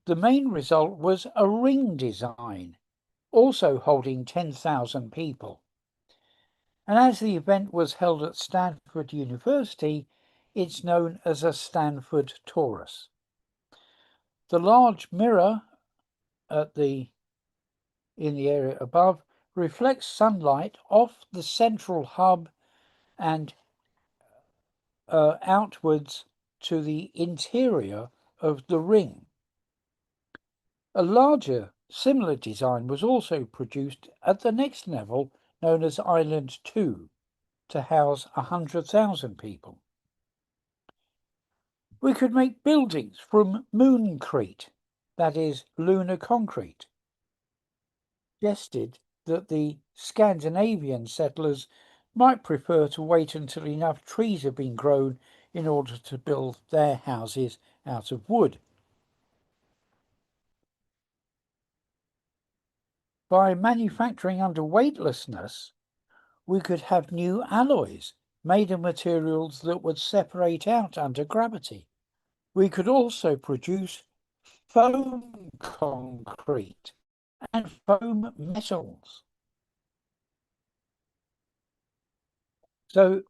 The main result was a ring design, also holding 10,000 people. And as the event was held at Stanford University, it's known as a Stanford Torus. The large mirror in the area above reflects sunlight off the central hub and outwards to the interior of the ring. A larger, similar design was also produced at the next level, known as Island 2, to house 100,000 people. We could make buildings from mooncrete, that is, lunar concrete. Suggested that the Scandinavian settlers might prefer to wait until enough trees have been grown in order to build their houses out of wood. By manufacturing under weightlessness, we could have new alloys made of materials that would separate out under gravity. We could also produce foam concrete and foam metals. So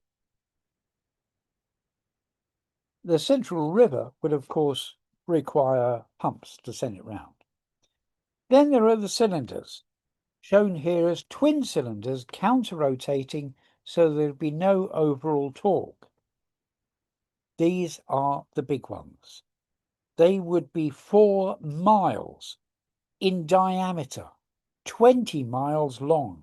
the central river would, of course, require pumps to send it round. Then there are the cylinders, shown here as twin cylinders counter-rotating so there'd be no overall torque. These are the big ones. They would be 4 miles in diameter, 20 miles long,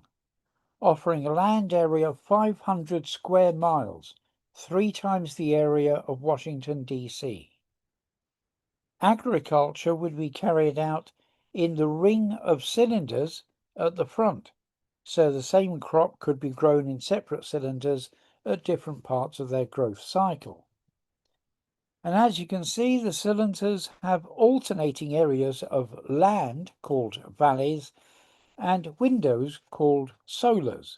offering a land area of 500 square miles, 3 times the area of Washington, D.C. Agriculture would be carried out in the ring of cylinders at the front, so the same crop could be grown in separate cylinders at different parts of their growth cycle. And as you can see, the cylinders have alternating areas of land, called valleys, and windows, called solars.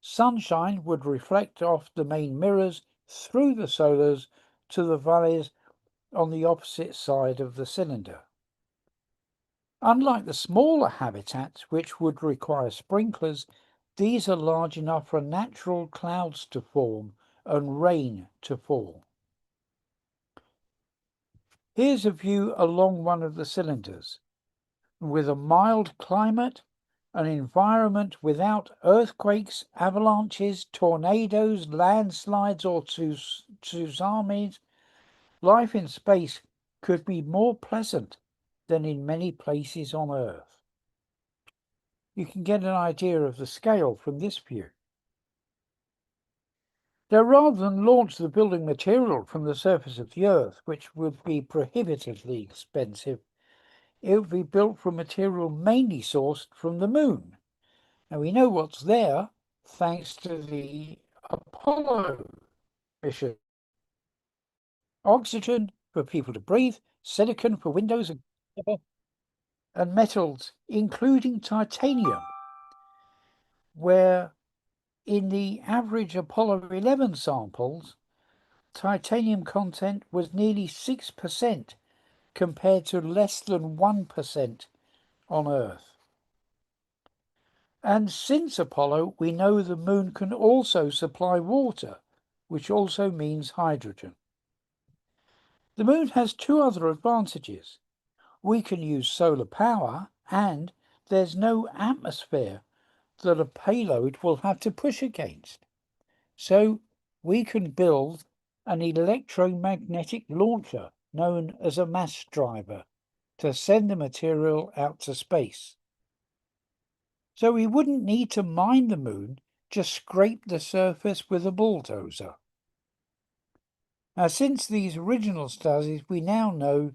Sunshine would reflect off the main mirrors through the solars to the valleys on the opposite side of the cylinder. Unlike the smaller habitats, which would require sprinklers, these are large enough for natural clouds to form and rain to fall. Here's a view along one of the cylinders. With a mild climate, an environment without earthquakes, avalanches, tornadoes, landslides, or tsunamis, life in space could be more pleasant than in many places on Earth. You can get an idea of the scale from this view. Now, rather than launch the building material from the surface of the Earth, which would be prohibitively expensive, it would be built from material mainly sourced from the Moon. Now, we know what's there thanks to the Apollo mission. Oxygen for people to breathe, silicon for windows and metals, including titanium, where in the average Apollo 11 samples, titanium content was nearly 6% compared to less than 1% on Earth. And since Apollo, we know the Moon can also supply water, which also means hydrogen. The Moon has 2 other advantages. We can use solar power, and there's no atmosphere that a payload will have to push against. So we can build an electromagnetic launcher known as a mass driver to send the material out to space. So we wouldn't need to mine the Moon, just scrape the surface with a bulldozer. Now, since these original studies, we now know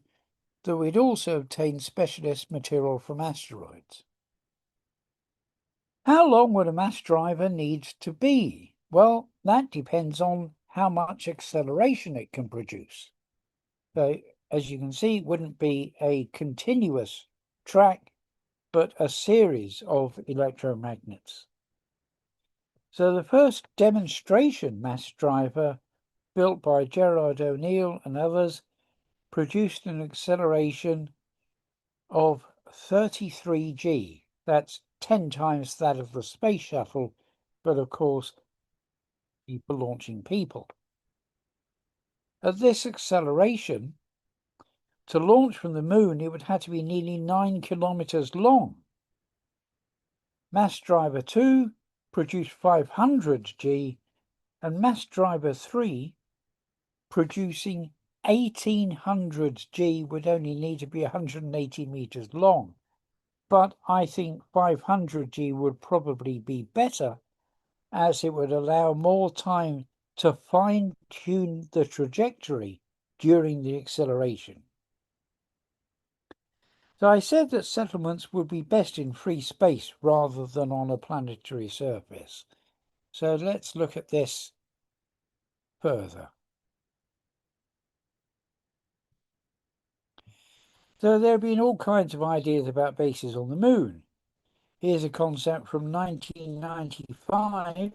that we'd also obtained specialist material from asteroids. How long would a mass driver need to be? Well, that depends on how much acceleration it can produce. So, as you can see, it wouldn't be a continuous track, but a series of electromagnets. So the first demonstration mass driver, built by Gerard O'Neill and others, produced an acceleration of 33 g. That's 10 times that of the space shuttle, but of course, people launching people. At this acceleration, to launch from the Moon, it would have to be nearly 9 kilometers long. Mass driver 2 produced 500 G, and mass driver 3 producing 1800 G would only need to be 180 meters long. But I think 500 G would probably be better, as it would allow more time to fine-tune the trajectory during the acceleration. So I said that settlements would be best in free space rather than on a planetary surface. So let's look at this further. So there have been all kinds of ideas about bases on the moon. Here's a concept from 1995,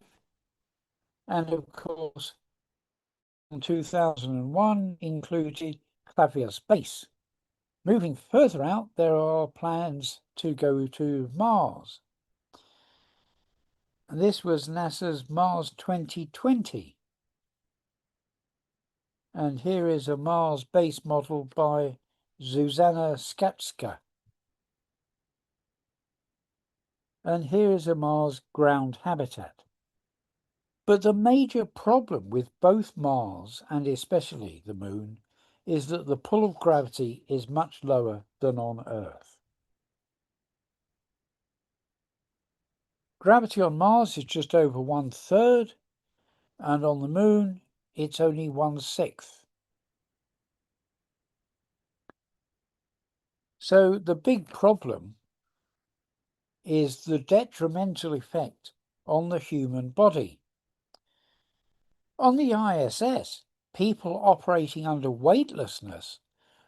and of course, in 2001 included Clavier's base. Moving further out, there are plans to go to Mars. This was NASA's Mars 2020. And here is a Mars base model by Zuzana Skatska. And here is a Mars ground habitat. But the major problem with both Mars and especially the Moon is that the pull of gravity is much lower than on Earth. Gravity on Mars is just over 1/3, and on the Moon it's only 1/6. So the big problem is the detrimental effect on the human body. On the ISS, people operating under weightlessness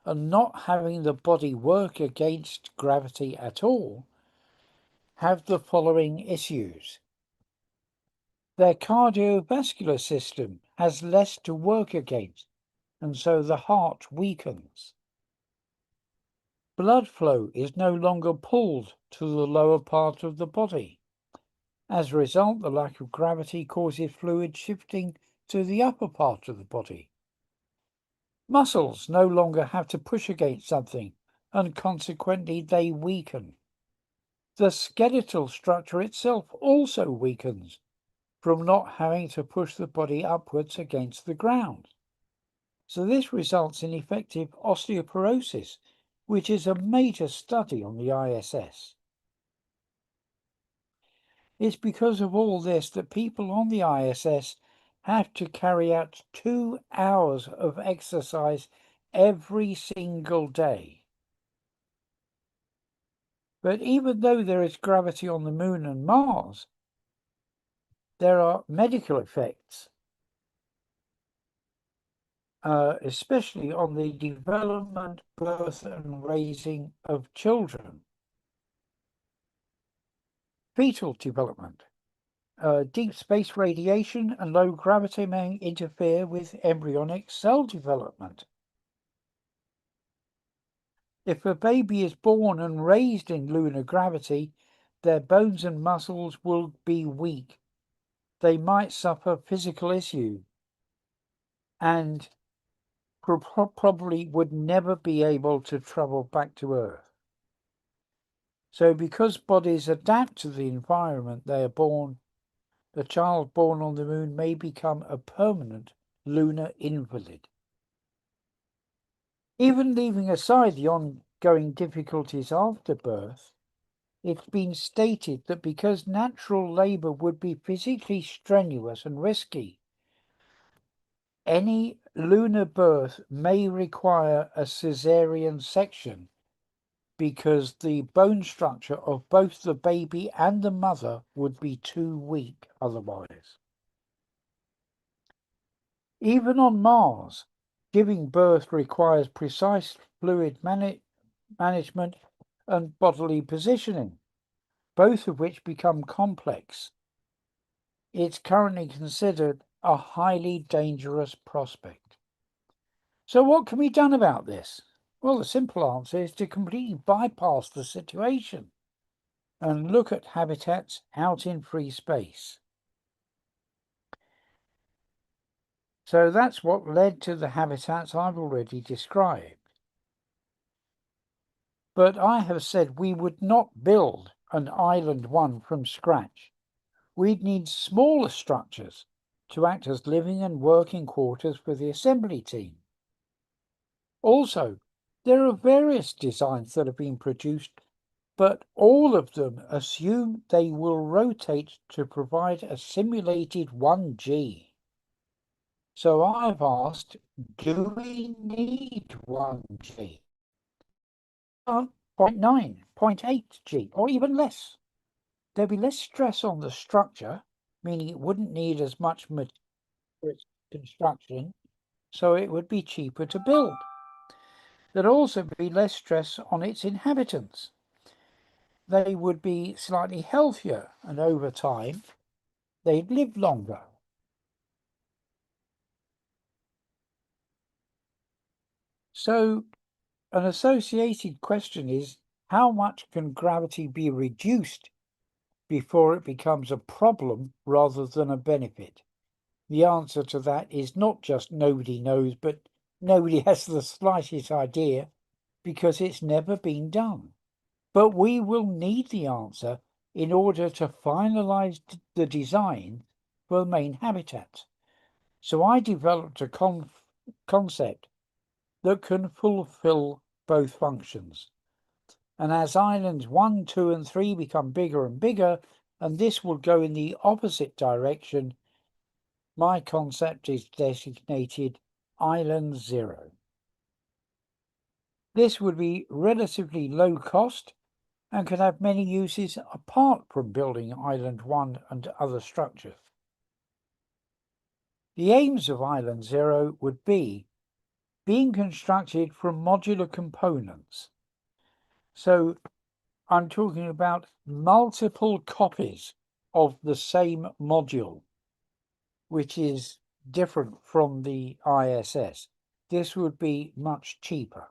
and not having the body work against gravity at all have the following issues. Their cardiovascular system has less to work against, and so the heart weakens. Blood flow is no longer pulled to the lower part of the body. As a result, the lack of gravity causes fluid shifting to the upper part of the body. Muscles no longer have to push against something, and consequently they weaken. The skeletal structure itself also weakens from not having to push the body upwards against the ground. So this results in effective osteoporosis, which is a major study on the ISS. It's because of all this that people on the ISS have to carry out 2 hours of exercise every single day. But even though there is gravity on the Moon and Mars, there are medical effects, especially on the development, birth, and raising of children. Fetal development. Deep space radiation and low gravity may interfere with embryonic cell development. If a baby is born and raised in lunar gravity, their bones and muscles will be weak. They might suffer physical issues and probably would never be able to travel back to Earth. So because bodies adapt to the environment they are born, the child born on the Moon may become a permanent lunar invalid. Even leaving aside the ongoing difficulties after birth, it's been stated that because natural labour would be physically strenuous and risky, any lunar birth may require a caesarean section because the bone structure of both the baby and the mother would be too weak otherwise. Even on Mars, giving birth requires precise fluid management and bodily positioning, both of which become complex. It's currently considered a highly dangerous prospect. So what can be done about this? Well, the simple answer is to completely bypass the situation and look at habitats out in free space. So that's what led to the habitats I've already described. But I have said we would not build an island 1 from scratch, we'd need smaller structures to act as living and working quarters for the assembly team. Also, there are various designs that have been produced, but all of them assume they will rotate to provide a simulated 1G. So I've asked, do we need 1G? 0.9, 0.8 G, or even less. There'd be less stress on the structure, meaning it wouldn't need as much material for its construction, so it would be cheaper to build. There'd also be less stress on its inhabitants. They would be slightly healthier, and over time, they'd live longer. So, an associated question is, how much can gravity be reduced before it becomes a problem rather than a benefit? The answer to that is not just nobody knows, but nobody has the slightest idea because it's never been done. But we will need the answer in order to finalize the design for the main habitat. So I developed a concept that can fulfill both functions. And as islands 1, 2, and 3 become bigger and bigger, and this will go in the opposite direction, my concept is designated Island 0. This would be relatively low cost and could have many uses apart from building Island 1 and other structures. The aims of Island 0 would be being constructed from modular components. So I'm talking about multiple copies of the same module, which is different from the ISS. This would be much cheaper.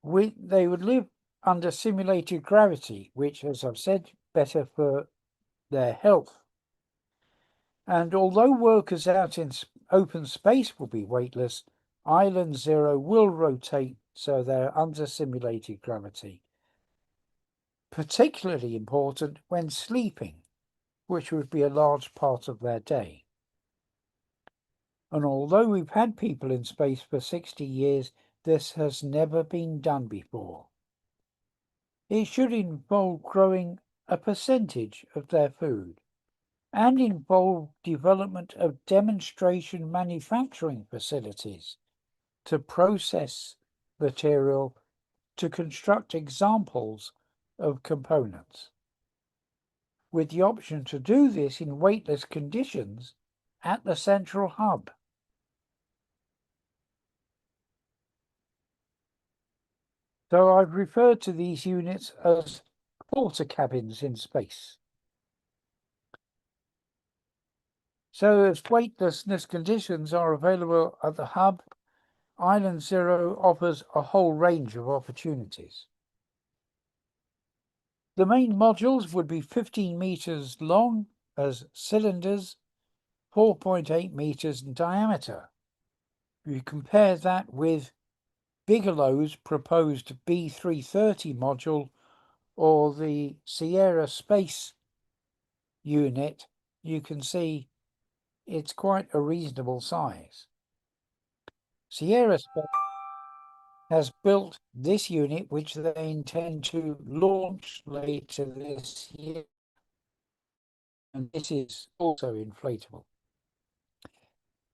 They would live under simulated gravity, which, as I've said, better for their health. And although workers out in open space will be weightless, Island 0 will rotate so they're under simulated gravity. Particularly important when sleeping, which would be a large part of their day. And although we've had people in space for 60 years, this has never been done before. It should involve growing a percentage of their food and involve development of demonstration manufacturing facilities to process material to construct examples of components, with the option to do this in weightless conditions at the central hub. So I've referred to these units as porter cabins in space. So as weightlessness conditions are available at the hub, Island 0 offers a whole range of opportunities. The main modules would be 15 meters long as cylinders, 4.8 meters in diameter. You compare that with Bigelow's proposed B330 module or the Sierra Space unit, you can see it's quite a reasonable size. Sierra Space has built this unit, which they intend to launch later this year. And this is also inflatable.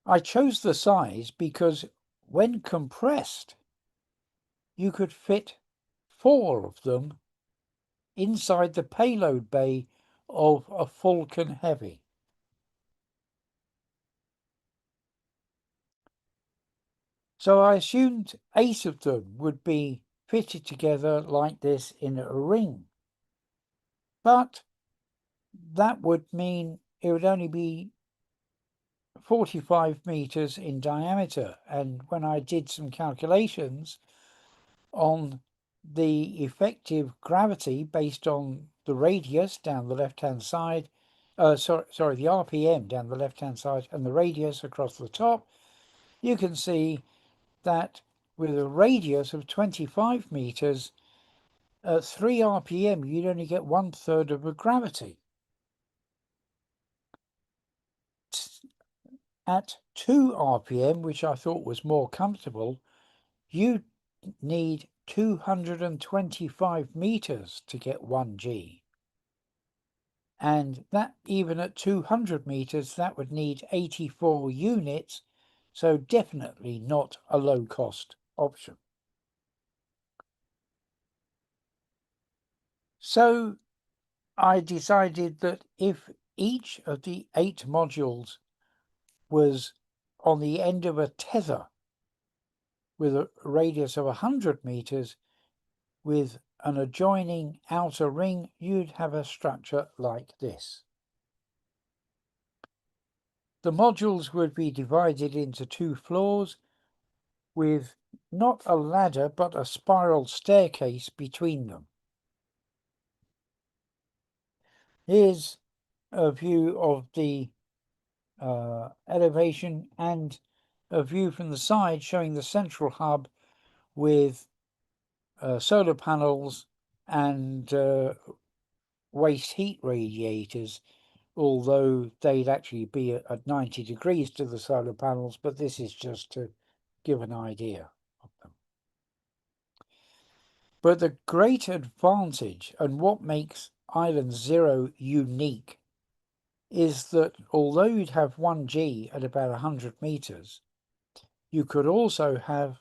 I chose the size because when compressed, you could fit 4 of them inside the payload bay of a Falcon Heavy. So I assumed 8 of them would be fitted together like this in a ring. But that would mean it would only be 45 meters in diameter. And when I did some calculations on the effective gravity based on the radius down the left-hand side, the RPM down the left-hand side and the radius across the top, you can see that with a radius of 25 meters, at 3 RPM, you'd only get 1/3 of a gravity. At 2 RPM, which I thought was more comfortable, you need 225 meters to get 1 G. And that even at 200 meters, that would need 84 units, so definitely not a low-cost option. So I decided that if each of the 8 modules was on the end of a tether with a radius of 100 meters, with an adjoining outer ring, you'd have a structure like this. The modules would be divided into 2 floors with not a ladder but a spiral staircase between them. Here's a view of the elevation and a view from the side showing the central hub with solar panels and waste heat radiators, although they'd actually be at 90 degrees to the solar panels, but this is just to give an idea of them. But the great advantage and what makes Island Zero unique is that although you'd have 1 G at about 100 meters, you could also have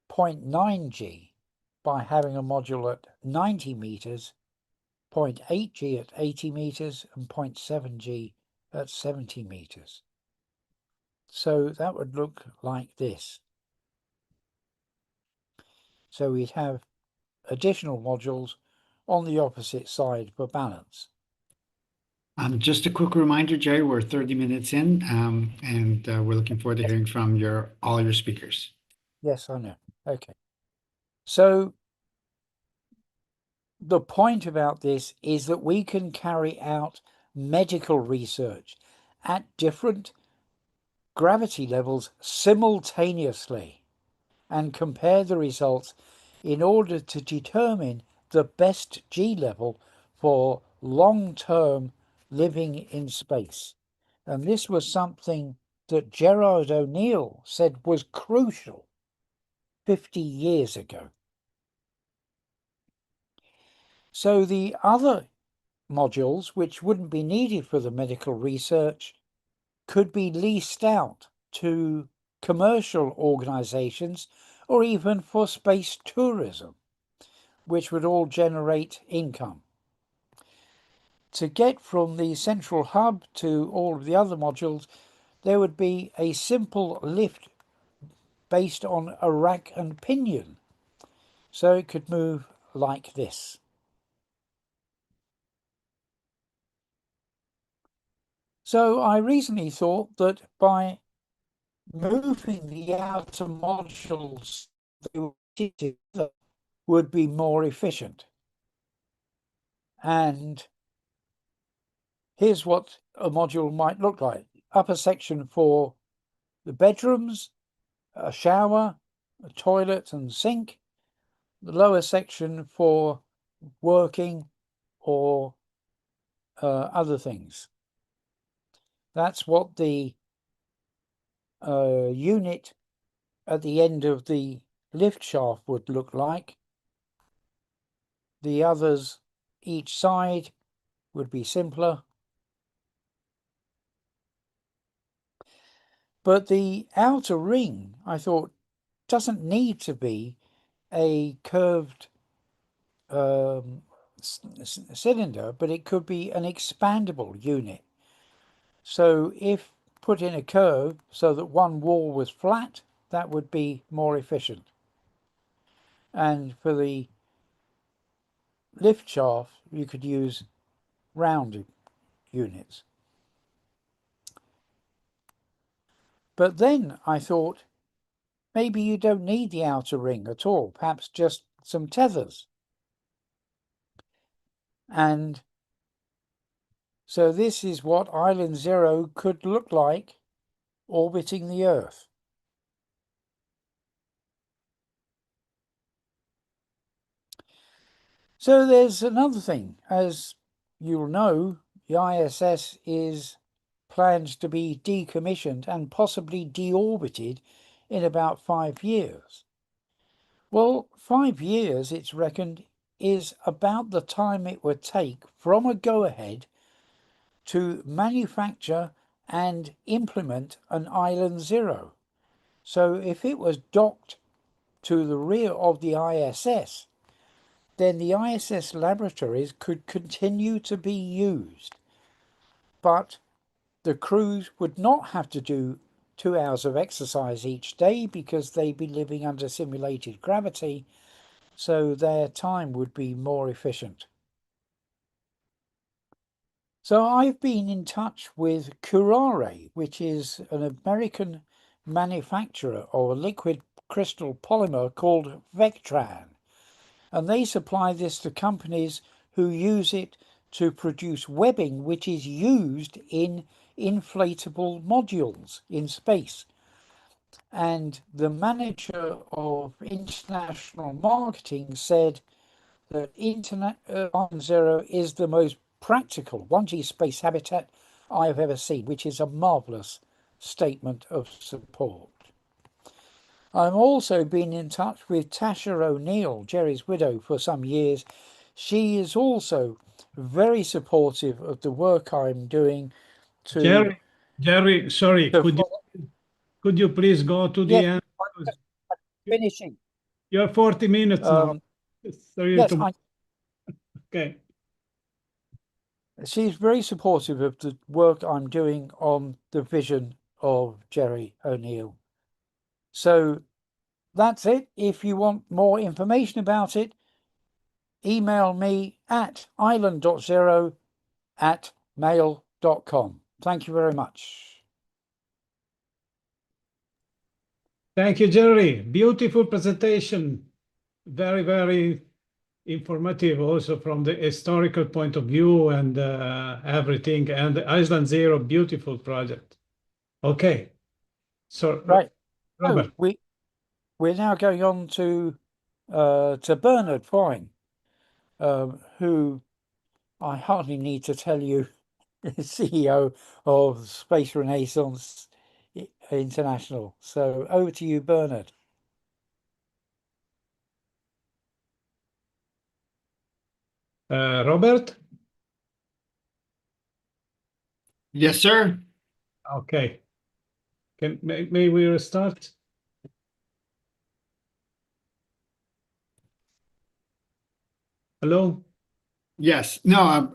0.9 G by having a module at 90 meters, 0.8 G at 80 meters, and 0.7 G at 70 meters. So that would look like this. So we'd have additional modules on the opposite side for balance. Just a quick reminder, Jerry, we're 30 minutes in, and we're looking forward to hearing from all your speakers. Yes, I know. Okay. So the point about this is that we can carry out medical research at different gravity levels simultaneously and compare the results in order to determine the best G level for long-term living in space. And this was something that Gerard O'Neill said was crucial 50 years ago. So the other modules, which wouldn't be needed for the medical research, could be leased out to commercial organizations or even for space tourism, which would all generate income. To get from the central hub to all of the other modules, there would be a simple lift based on a rack and pinion, so it could move like this. So I recently thought that by moving the outer modules together would be more efficient. And here's what a module might look like. Upper section for the bedrooms, a shower, a toilet and sink. The lower section for working or other things. That's what the unit at the end of the lift shaft would look like. The others each side would be simpler. But the outer ring, I thought, doesn't need to be a curved cylinder, but it could be an expandable unit. So if put in a curve so that one wall was flat, that would be more efficient. And for the lift shaft, you could use rounded units. But then I thought, maybe you don't need the outer ring at all, perhaps just some tethers. And so this is what Island Zero could look like orbiting the Earth. So there's another thing. As you'll know, the ISS is planned to be decommissioned and possibly deorbited in about 5 years. Well, 5 years, it's reckoned, is about the time it would take from a go-ahead to manufacture and implement an Island Zero. So if it was docked to the rear of the ISS, then the ISS laboratories could continue to be used. But the crews would not have to do 2 hours of exercise each day because they'd be living under simulated gravity, so their time would be more efficient. So I've been in touch with Curare, which is an American manufacturer of a liquid crystal polymer called Vectran, and they supply this to companies who use it to produce webbing which is used in inflatable modules in space. And the manager of international marketing said that Island Zero is the most practical 1G space habitat I've ever seen, which is a marvelous statement of support. I've also been in touch with Tasha O'Neill, Jerry's widow, for some years. She is also very supportive of the work I'm doing to... Jerry, sorry, could you please go to the end? Finishing. You're 40 minutes now. Yes, okay. She's very supportive of the work I'm doing on the vision of Jerry O'Neill. So that's it. If you want more information about it, email me at island.zero@mail.com. Thank you very much. Thank you, Jerry. Beautiful presentation. Very, very informative also from the historical point of view and everything. And the Island Zero, beautiful project. Okay. So, right. Robert. So we're now going on to Bernard Fine, who I hardly need to tell you is CEO of Space Renaissance International. So over to you, Bernard. Robert? Yes, sir. Okay. May we restart? Hello? Yes. No,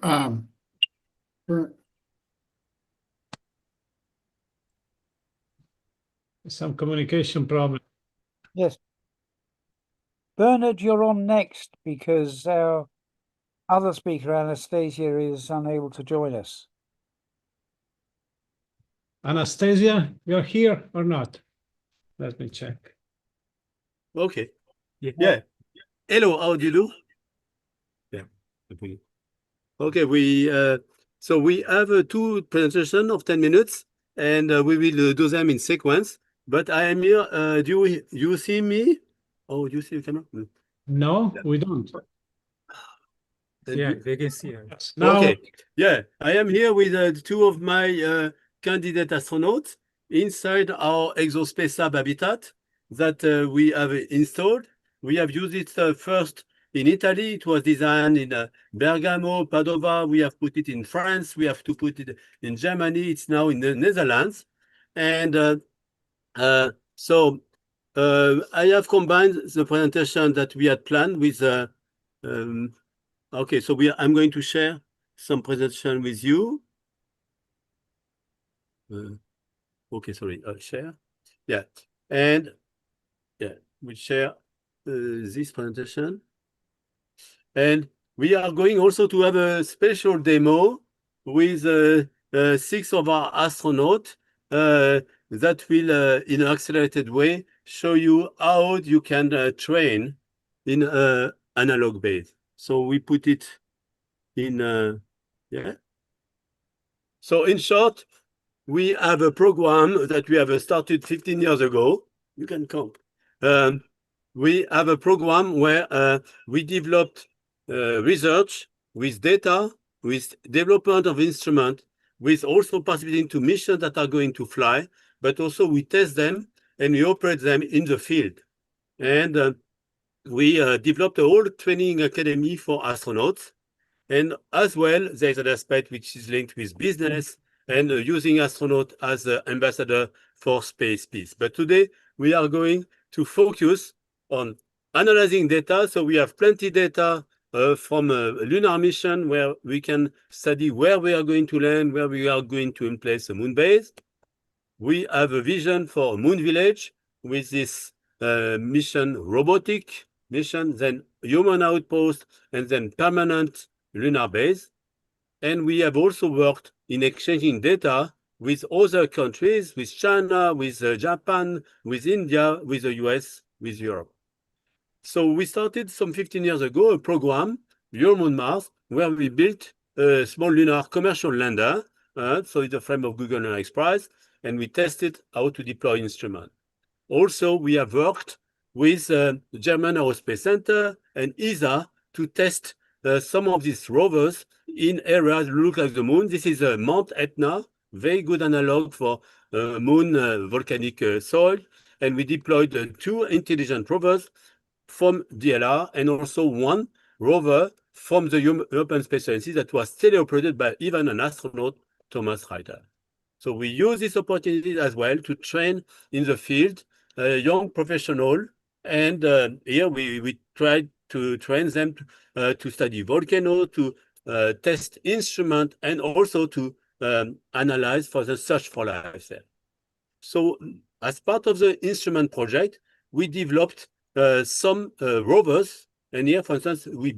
some communication problem. Yes. Bernard, you're on next because our other speaker, Anastasia, is unable to join us. Anastasia, you're here or not? Let me check. Okay. Yeah. Hello, how do you do? Yeah. Okay, so we have two presentations of 10 minutes, and we will do them in sequence. But I am here. Do you see me? Oh, you see the camera? No, we don't. Yeah, they can see us. Now, okay. Yeah, I am here with two of my candidate astronauts inside our exospace lab habitat that we have installed. We have used it first in Italy. It was designed in Bergamo, Padova. We have put it in France. We have to put it in Germany. It's now in the Netherlands. And so I have combined the presentation that we had planned with okay, so I'm going to share some presentation with you. Okay, sorry, share. Yeah, and yeah, we share this presentation. And we are going also to have a special demo with 6 of our astronauts that will, in an accelerated way, show you how you can train in analog base. So we put it in, yeah. So in short, we have a program that we have started 15 years ago. You can count. We have a program where we developed research, with data, with development of instrument, with also participating to missions that are going to fly, but also we test them and we operate them in the field. And we developed a whole training academy for astronauts. And as well, there's an aspect which is linked with business and using astronaut as an ambassador for space peace. But today, we are going to focus on analyzing data. So we have plenty data from a lunar mission where we can study where we are going to land, where we are going to place a moon base. We have a vision for a moon village with this mission, robotic mission, then human outpost, and then permanent lunar base. And we have also worked in exchanging data with other countries, with China, with Japan, with India, with the US, with Europe. So we started some 15 years ago a program, Your Moon Mars, where we built a small lunar commercial lander. So it's a frame of Google and XPRIZE, and we tested how to deploy instruments. Also, we have worked with the German Aerospace Center and ESA to test some of these rovers in areas that look like the moon. This is Mount Etna, very good analog for moon volcanic soil. And we deployed 2 intelligent rovers from DLR and also 1 rover from the European Space Agency that was teleoperated by even an astronaut, Thomas Reiter. So we use this opportunity as well to train in the field young professional, and here we try to train them to study volcano, to test instrument, and also to analyze for the search for life there. So as part of the instrument project, we developed some rovers, and here, for instance, we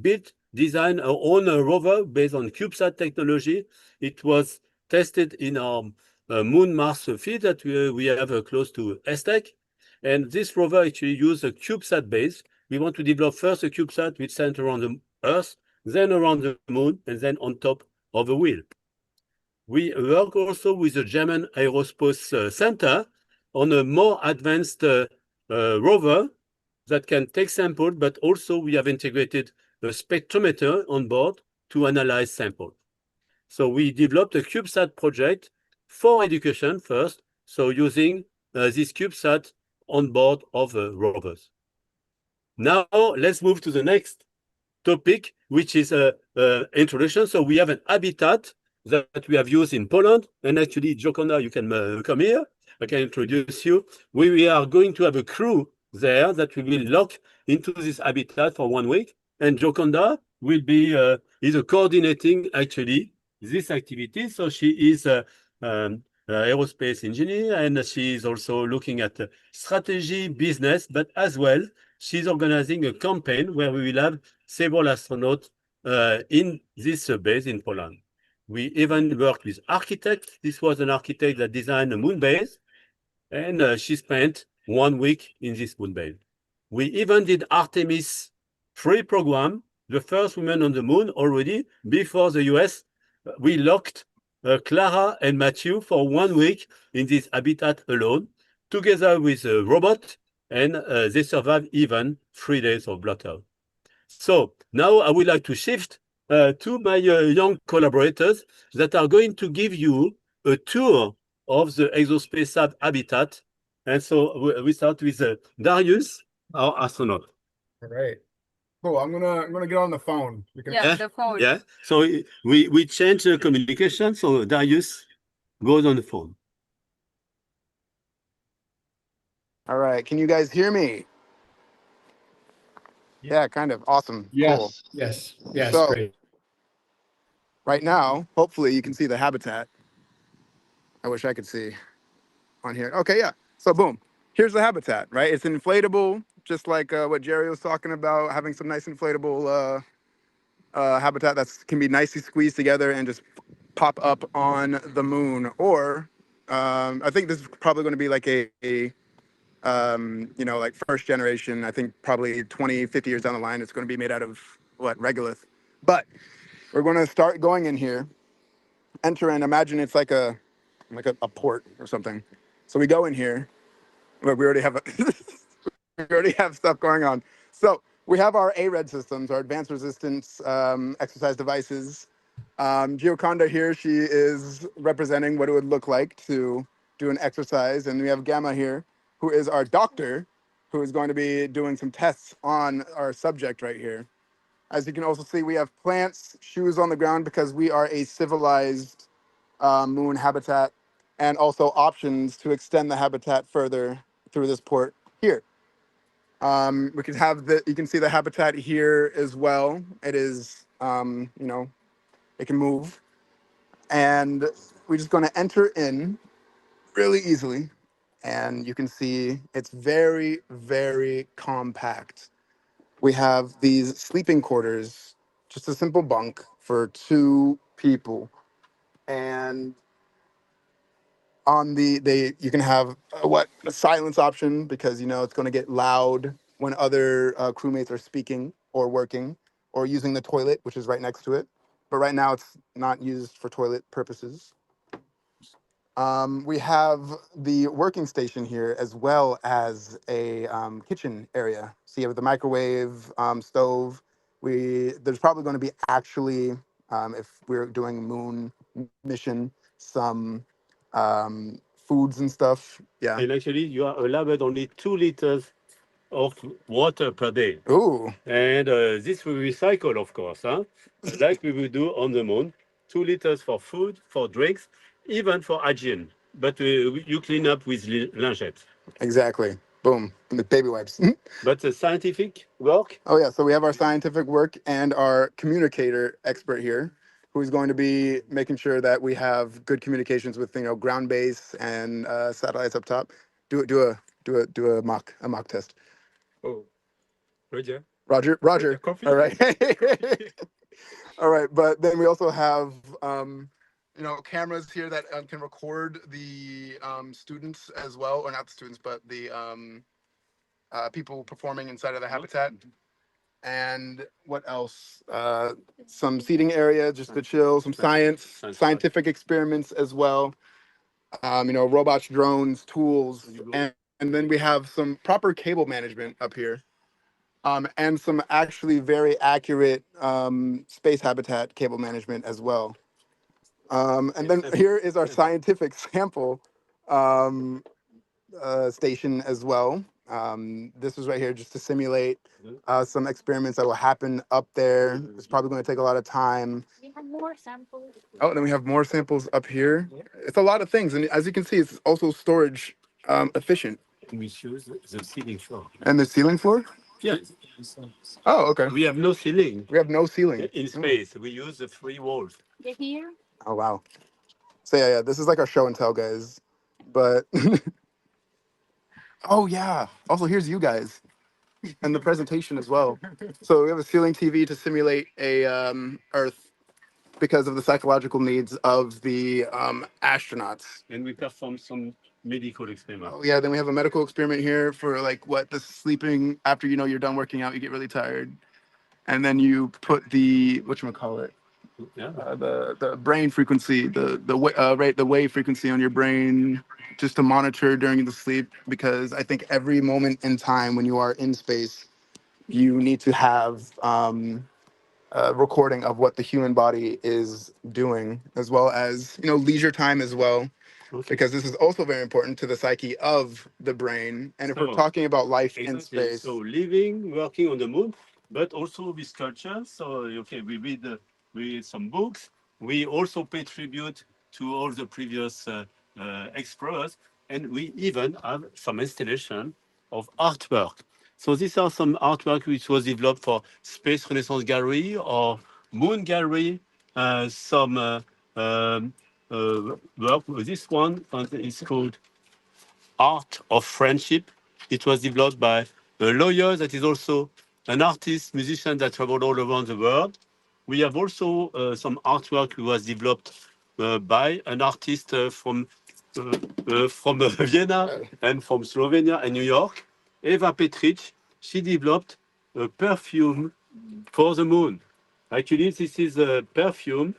designed our own rover based on CubeSat technology. It was tested in our Moon Mars field that we have close to ESTEC. And this rover actually used a CubeSat base. We want to develop first a CubeSat which centers around the Earth, then around the Moon, and then on top of the wheel. We work also with the German Aerospace Center on a more advanced rover that can take samples, but also we have integrated a spectrometer on board to analyze samples. So we developed a CubeSat project for education first, so using this CubeSat on board of rovers. Now let's move to the next topic, which is introduction. So we have an habitat that we have used in Poland, and actually, Jokonda, you can come here. I can introduce you. We are going to have a crew there that we will lock into this habitat for 1 week, and Jokonda will be is coordinating actually this activity. So she is aerospace engineer, and she is also looking at strategy, business, but as well, she's organizing a campaign where we will have several astronauts in this base in Poland. We even worked with architects. This was an architect that designed a moon base, and she spent 1 week in this moon base. We even did Artemis 3 program, the first woman on the moon already before the US. We locked Clara and Matthew for 1 week in this habitat alone, together with a robot, and they survived even 3 days of blackout. So now I would like to shift to my young collaborators that are going to give you a tour of the exospace habitat. And so we start with Darius, our astronaut. All right. Cool. I'm gonna get on the phone. The phone. Yeah. So we change the communication. So Darius goes on the phone. All right. Can you guys hear me? Yeah, kind of. Awesome. Yes. Cool. Yes. Yes. So Great. right now, hopefully you can see the habitat. I wish I could see on here. Okay, yeah. So boom. Here's the habitat, right? It's inflatable, just like what Jerry was talking about, having some nice inflatable habitat that can be nicely squeezed together and just pop up on the moon. Or I think this is probably going to be like like first generation. I think probably 20, 50 years down the line, it's going to be made out of regolith. But we're going to start going in here, enter in. Imagine it's like a port or something. So we go in here. But we already have we already have stuff going on. So we have our ARED systems, our advanced resistance exercise devices. Gioconda here, she is representing what it would look like to do an exercise. And we have Gamma here, who is our doctor, who is going to be doing some tests on our subject right here. As you can also see, we have plants, shoes on the ground because we are a civilized moon habitat, and also options to extend the habitat further through this port here. We can have you can see the habitat here as well. It is, you know, it can move. And we're just going to enter in really easily. And you can see it's very, very compact. We have these sleeping quarters, just a simple bunk for 2 people. And on you can have a silence option, because you know it's going to get loud when other crewmates are speaking or working or using the toilet, which is right next to it. But right now it's not used for toilet purposes. We have the working station here, as well as a kitchen area. So you have the microwave, stove. There's probably going to be actually, if we're doing moon mission, some foods and stuff. Yeah. And actually, you are allowed only 2 liters of water per day. Ooh. And this we recycle, of course, huh? Like we will do on the moon. 2 liters for food, for drinks, even for hygiene. But you clean up with lingettes. Exactly. Boom. The baby wipes. But the scientific work? Oh, yeah. So we have our scientific work and our communicator expert here, who's going to be making sure that we have good communications with, you know, ground base and satellites up top. Do a mock test. Oh, Roger. Roger. All right. All right. But then we also have, you know, cameras here that can record the students as well, or not the students, but the people performing inside of the habitat. And what else? Some seating area just to chill, some scientific experiments as well. You know, robots, drones, tools, and then we have some proper cable management up here. And some actually very accurate space habitat cable management as well. And then here is our scientific sample station as well. This is right here just to simulate some experiments that will happen up there. It's probably going to take a lot of time. We have more samples. Oh, and then we have more samples up here. It's a lot of things. And as you can see, it's also storage efficient. We choose the ceiling floor. And the ceiling floor? Yeah. Oh, okay. We have no ceiling. We have no ceiling. In space, we use the 3 walls. They're here. Oh, wow. So yeah, this is like our show and tell, guys. But oh yeah. Also, here's you guys and the presentation as well. So we have a ceiling TV to simulate a Earth because of the psychological needs of the astronauts. And we perform some medical experiments. Oh yeah, then we have a medical experiment here for like the sleeping after, you know, you're done working out, you get really tired, and then you put the whatchamacallit, the brain frequency, the wave frequency on your brain, just to monitor during the sleep, because I think every moment in time when you are in space, you need to have a recording of what the human body is doing, as well as, you know, leisure time as well. Okay. Because this is also very important to the psyche of the brain. And if we're talking about life in space. So living, working on the moon, but also with culture. So, okay, we read some books. We also pay tribute to all the previous explorers. And we even have some installation of artwork. So these are some artwork which was developed for Space Renaissance Gallery or Moon Gallery. Some work. This one is called Art of Friendship. It was developed by a lawyer that is also an artist, musician that traveled all around the world. We have also some artwork that was developed by an artist from Vienna and from Slovenia and New York. Eva Petric, she developed a perfume for the moon. Actually, this is a perfume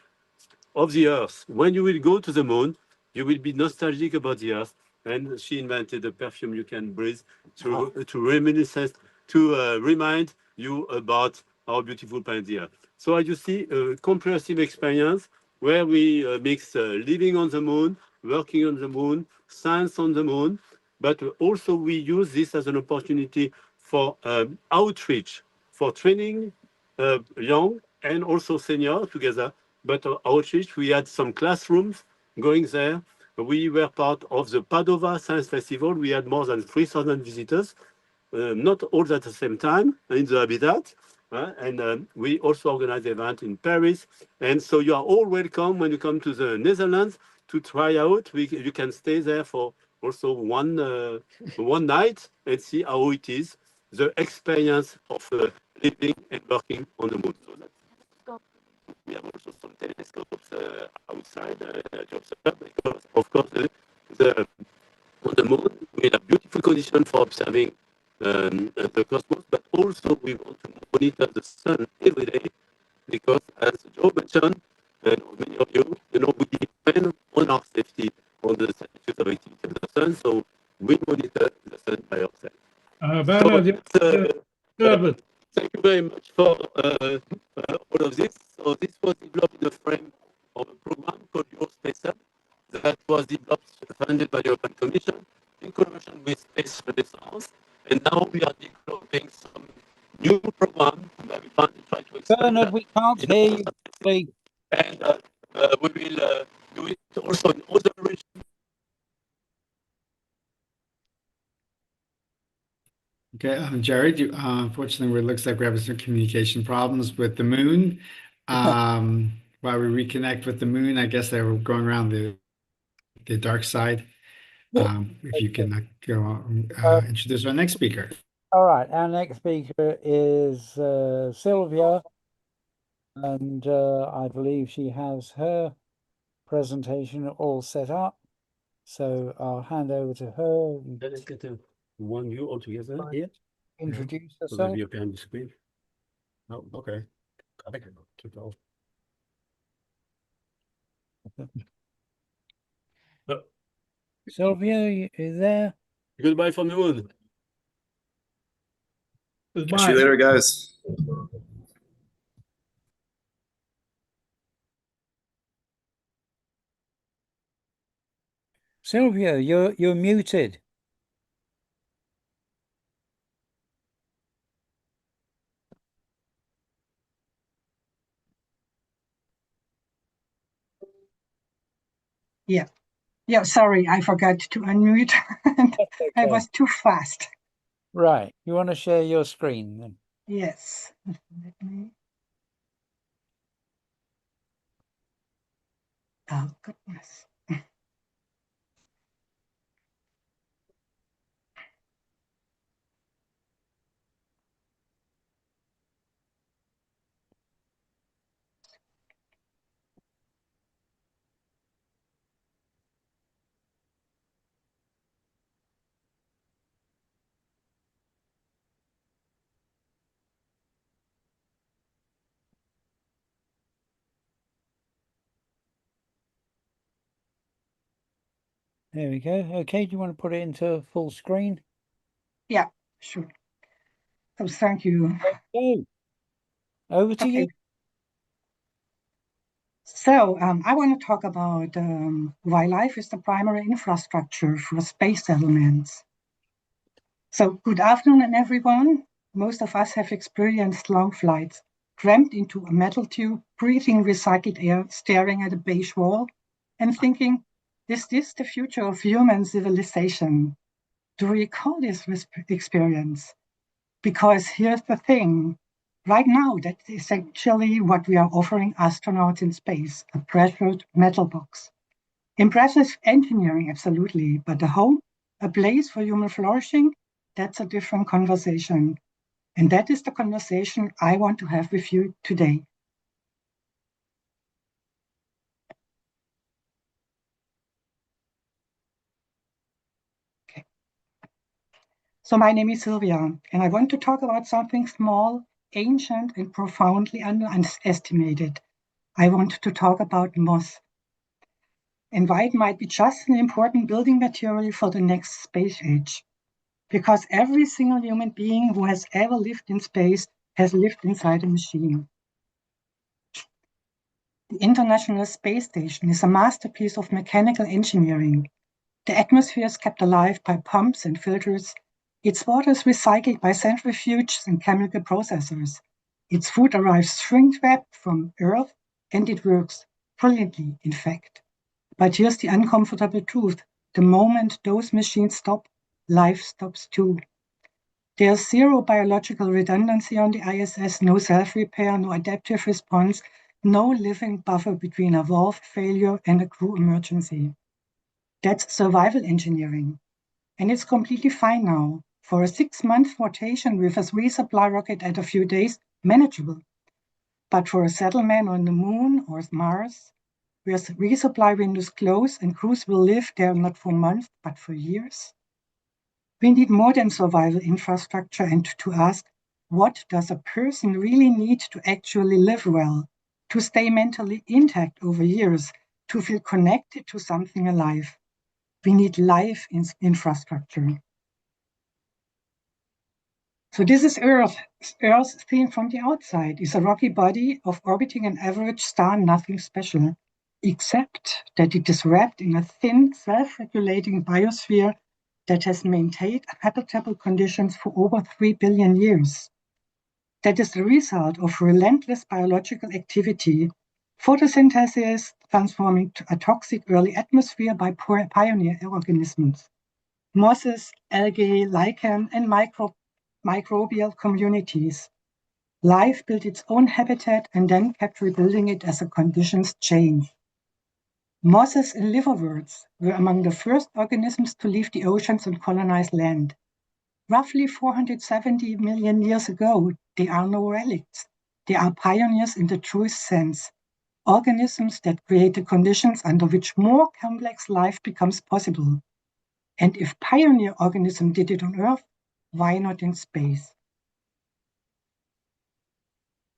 of the Earth. When you will go to the moon, you will be nostalgic about the Earth. And she invented a perfume you can breathe to reminisce, to remind you about our beautiful planet here. So as you see, a comprehensive experience where we mix living on the moon, working on the moon, science on the moon, but also we use this as an opportunity for outreach, for training young and also senior together. But outreach, we had some classrooms going there. We were part of the Padova Science Festival. We had more than 3,000 visitors, not all at the same time in the habitat. And we also organize event in Paris. And so you are all welcome when you come to the Netherlands to try out. You can stay there for also one night and see how it is, the experience of living and working on the moon. So we have also some telescopes outside to observe, because of course on the moon we have beautiful conditions for observing the cosmos, but also we want to monitor the sun every day, because as Joe mentioned, and many of you, we depend on our safety on the status of activity of the sun, so we monitor the sun by ourselves. Thank you very much for all of this. So this was developed in the frame of a program called Your Space Hub that was developed, funded by the European Commission in collaboration with Space Renaissance. And now we are developing some new program that we try to expand. Bernard, we can't hear you, please. And we will do it also in other regions. Okay, Jared, unfortunately, it looks like we're having some communication problems with the moon. While we reconnect with the moon, I guess they were going around the dark side. If you can go on, introduce our next speaker. All right, our next speaker is Sylvia, and I believe she has her presentation all set up. So I'll hand over to her. Let's get one view altogether here. Introduce So herself. that you're behind the screen. Oh, okay. I think I took off. Sylvia, you there? Goodbye from the moon. Goodbye. Catch you later, guys. Sylvia, you're muted. Yeah, sorry, I forgot to unmute. Okay. I was too fast. Right. You want to share your screen then? Yes. Let me... Oh, goodness. There we go. Okay, do you want to put it into full screen? Yeah, sure. So thank you. Okay. Over to you. So I want to talk about why life is the primary infrastructure for space settlements. So good afternoon, everyone. Most of us have experienced long flights, crammed into a metal tube, breathing recycled air, staring at a beige wall, and thinking, is this the future of human civilization? Do we recall this experience? Because here's the thing. Right now, that is actually what we are offering astronauts in space, a pressured metal box. Impressive engineering, absolutely, but a home, a place for human flourishing, that's a different conversation. And that is the conversation I want to have with you today. Okay. So my name is Sylvia, and I want to talk about something small, ancient, and profoundly underestimated. I want to talk about moss, and why it might be just an important building material for the next space age. Because every single human being who has ever lived in space has lived inside a machine. The International Space Station is a masterpiece of mechanical engineering. The atmosphere is kept alive by pumps and filters. Its water is recycled by centrifuges and chemical processors. Its food arrives shrink-wrapped from Earth, and it works brilliantly, in fact. But here's the uncomfortable truth. The moment those machines stop, life stops too. There's zero biological redundancy on the ISS, no self-repair, no adaptive response, no living buffer between a valve failure and a crew emergency. That's survival engineering. And it's completely fine now. For a 6-month rotation with a resupply rocket at a few days, manageable. But for a settlement on the Moon or Mars, where resupply windows close and crews will live there not for months, but for years, we need more than survival infrastructure, and to ask, what does a person really need to actually live well, to stay mentally intact over years, to feel connected to something alive? We need life infrastructure. So this is Earth. Earth seen from the outside is a rocky body of orbiting an average star, nothing special, except that it is wrapped in a thin, self-regulating biosphere that has maintained habitable conditions for over 3 billion years. That is the result of relentless biological activity, photosynthesis transforming a toxic early atmosphere by pioneer organisms, mosses, algae, lichen, and microbial communities. Life built its own habitat and then kept rebuilding it as the conditions changed. Mosses and liverworts were among the first organisms to leave the oceans and colonize land. Roughly 470 million years ago, they are no relics. They are pioneers in the truest sense, organisms that create the conditions under which more complex life becomes possible. And if pioneer organism did it on Earth, why not in space?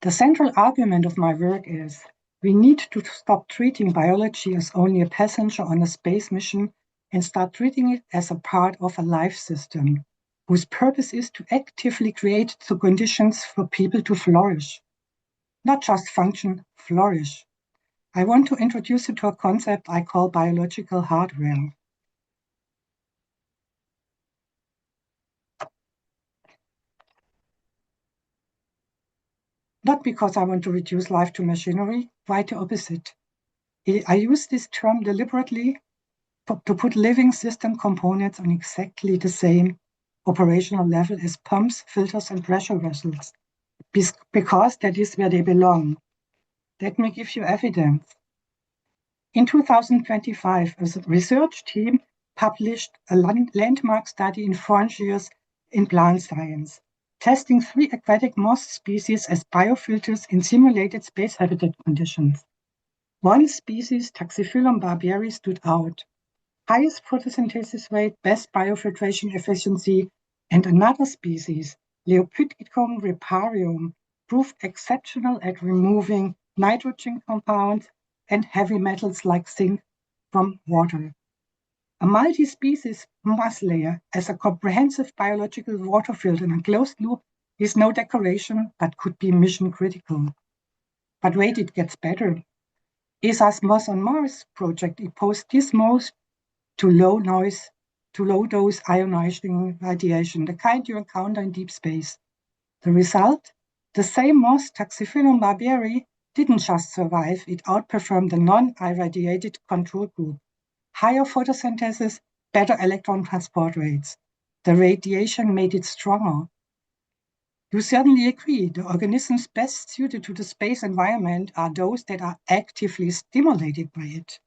The central argument of my work is we need to stop treating biology as only a passenger on a space mission and start treating it as a part of a life system, whose purpose is to actively create the conditions for people to flourish. Not just function, flourish. I want to introduce you to a concept I call biological hardware. Not because I want to reduce life to machinery, quite the opposite. I use this term deliberately to put living system components on exactly the same operational level as pumps, filters, and pressure vessels, because that is where they belong. Let me give you evidence. In 2025, a research team published a landmark study in Frontiers in Plant Science, testing 3 aquatic moss species as biofilters in simulated space habitat conditions. One species, Taxiphyllum barbieri, stood out. Highest photosynthesis rate, best biofiltration efficiency, and another species, Leopithecum riparium, proved exceptional at removing nitrogen compounds and heavy metals like zinc from water. A multi-species moss layer as a comprehensive biological water filter in a closed loop is no decoration, but could be mission critical. But wait, it gets better. ESA's Moss on Mars project imposed this most to low dose ionizing radiation, the kind you encounter in deep space. The result? The same moss, Taxiphyllum barbieri, didn't just survive, it outperformed the non-irradiated control group. Higher photosynthesis, better electron transport rates. The radiation made it stronger. You certainly agree, the organisms best suited to the space environment are those that are actively stimulated by it.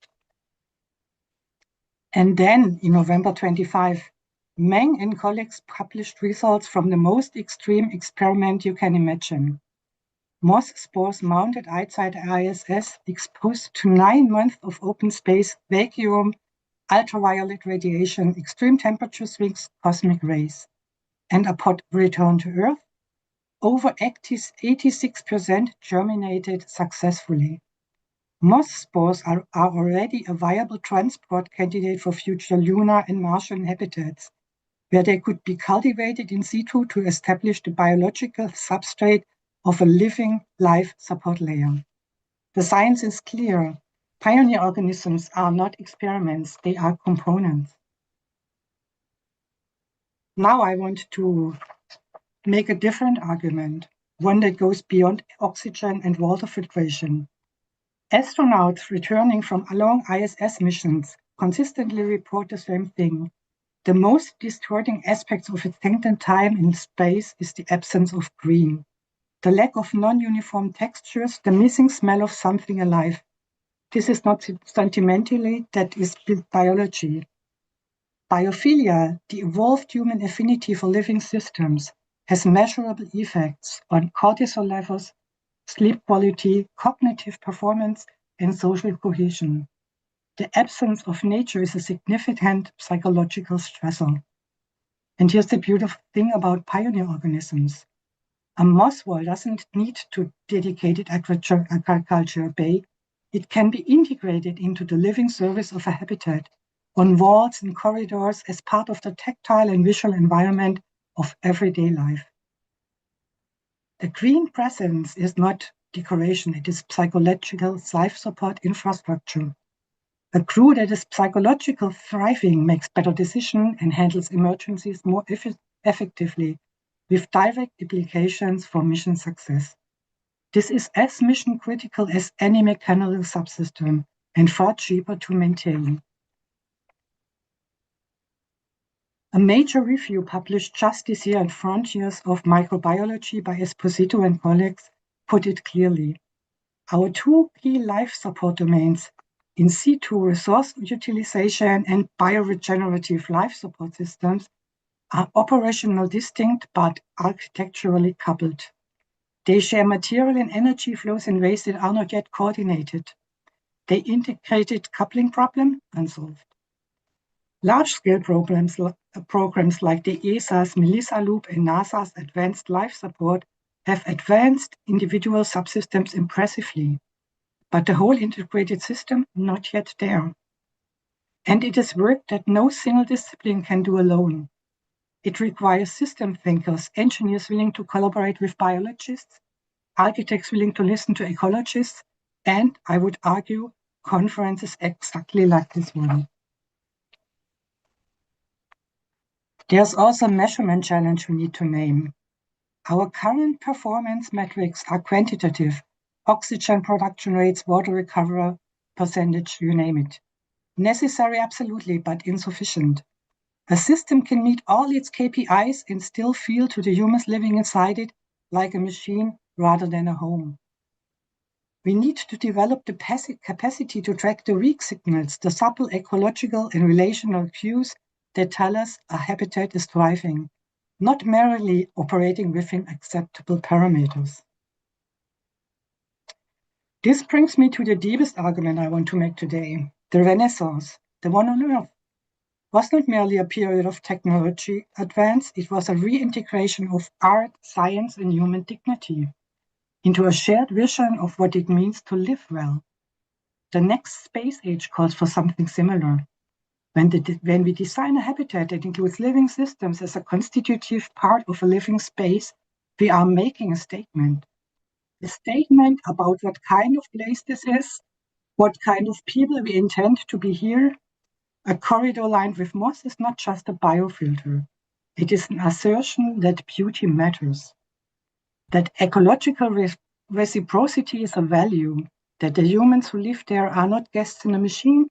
And then, in November 25, Meng and colleagues published results from the most extreme experiment you can imagine. Moss spores mounted outside the ISS, exposed to 9 months of open space, vacuum, ultraviolet radiation, extreme temperature swings, cosmic rays. And upon return to Earth, over 86% germinated successfully. Moss spores are already a viable transport candidate for future lunar and Martian habitats, where they could be cultivated in situ to establish the biological substrate of a living life support layer. The science is clear. Pioneer organisms are not experiments, they are components. Now I want to make a different argument, one that goes beyond oxygen and water filtration. Astronauts returning from long ISS missions consistently report the same thing. The most distorting aspects of spending time in space is the absence of green, the lack of non-uniform textures, the missing smell of something alive. This is not sentimentally, that is biology. Biophilia, the evolved human affinity for living systems, has measurable effects on cortisol levels, sleep quality, cognitive performance, and social cohesion. The absence of nature is a significant psychological stressor. And here's the beautiful thing about pioneer organisms. A moss wall doesn't need to dedicated agriculture bay. It can be integrated into the living service of a habitat, on walls and corridors as part of the tactile and visual environment of everyday life. The green presence is not decoration, it is psychological life support infrastructure. A crew that is psychological thriving makes better decisions and handles emergencies more effectively, with direct implications for mission success. This is as mission critical as any mechanical subsystem and far cheaper to maintain. A major review published just this year in Frontiers of Microbiology by Esposito and colleagues put it clearly. Our two key life support domains, in situ resource utilization and bioregenerative life support systems, are operational distinct but architecturally coupled. They share material and energy flows in ways that are not yet coordinated. They integrated coupling problem unsolved. Large-scale programs like the ESA's Melissa Loop and NASA's Advanced Life Support have advanced individual subsystems impressively, but the whole integrated system not yet there. And it is work that no single discipline can do alone. It requires system thinkers, engineers willing to collaborate with biologists, architects willing to listen to ecologists, and, I would argue, conferences exactly like this one. There's also a measurement challenge we need to name. Our current performance metrics are quantitative: oxygen production rates, water recovery percentage, you name it. Necessary, absolutely, but insufficient. A system can meet all its KPIs and still feel to the humans living inside it like a machine rather than a home. We need to develop the capacity to track the weak signals, the subtle ecological and relational cues that tell us a habitat is thriving, not merely operating within acceptable parameters. This brings me to the deepest argument I want to make today. The Renaissance, the one on Earth, was not merely a period of technology advance, it was a reintegration of art, science, and human dignity into a shared vision of what it means to live well. The next space age calls for something similar. When we design a habitat that includes living systems as a constitutive part of a living space, we are making a statement. A statement about what kind of place this is, what kind of people we intend to be here. A corridor lined with moss is not just a biofilter. It is an assertion that beauty matters, that ecological reciprocity is a value, that the humans who live there are not guests in a machine,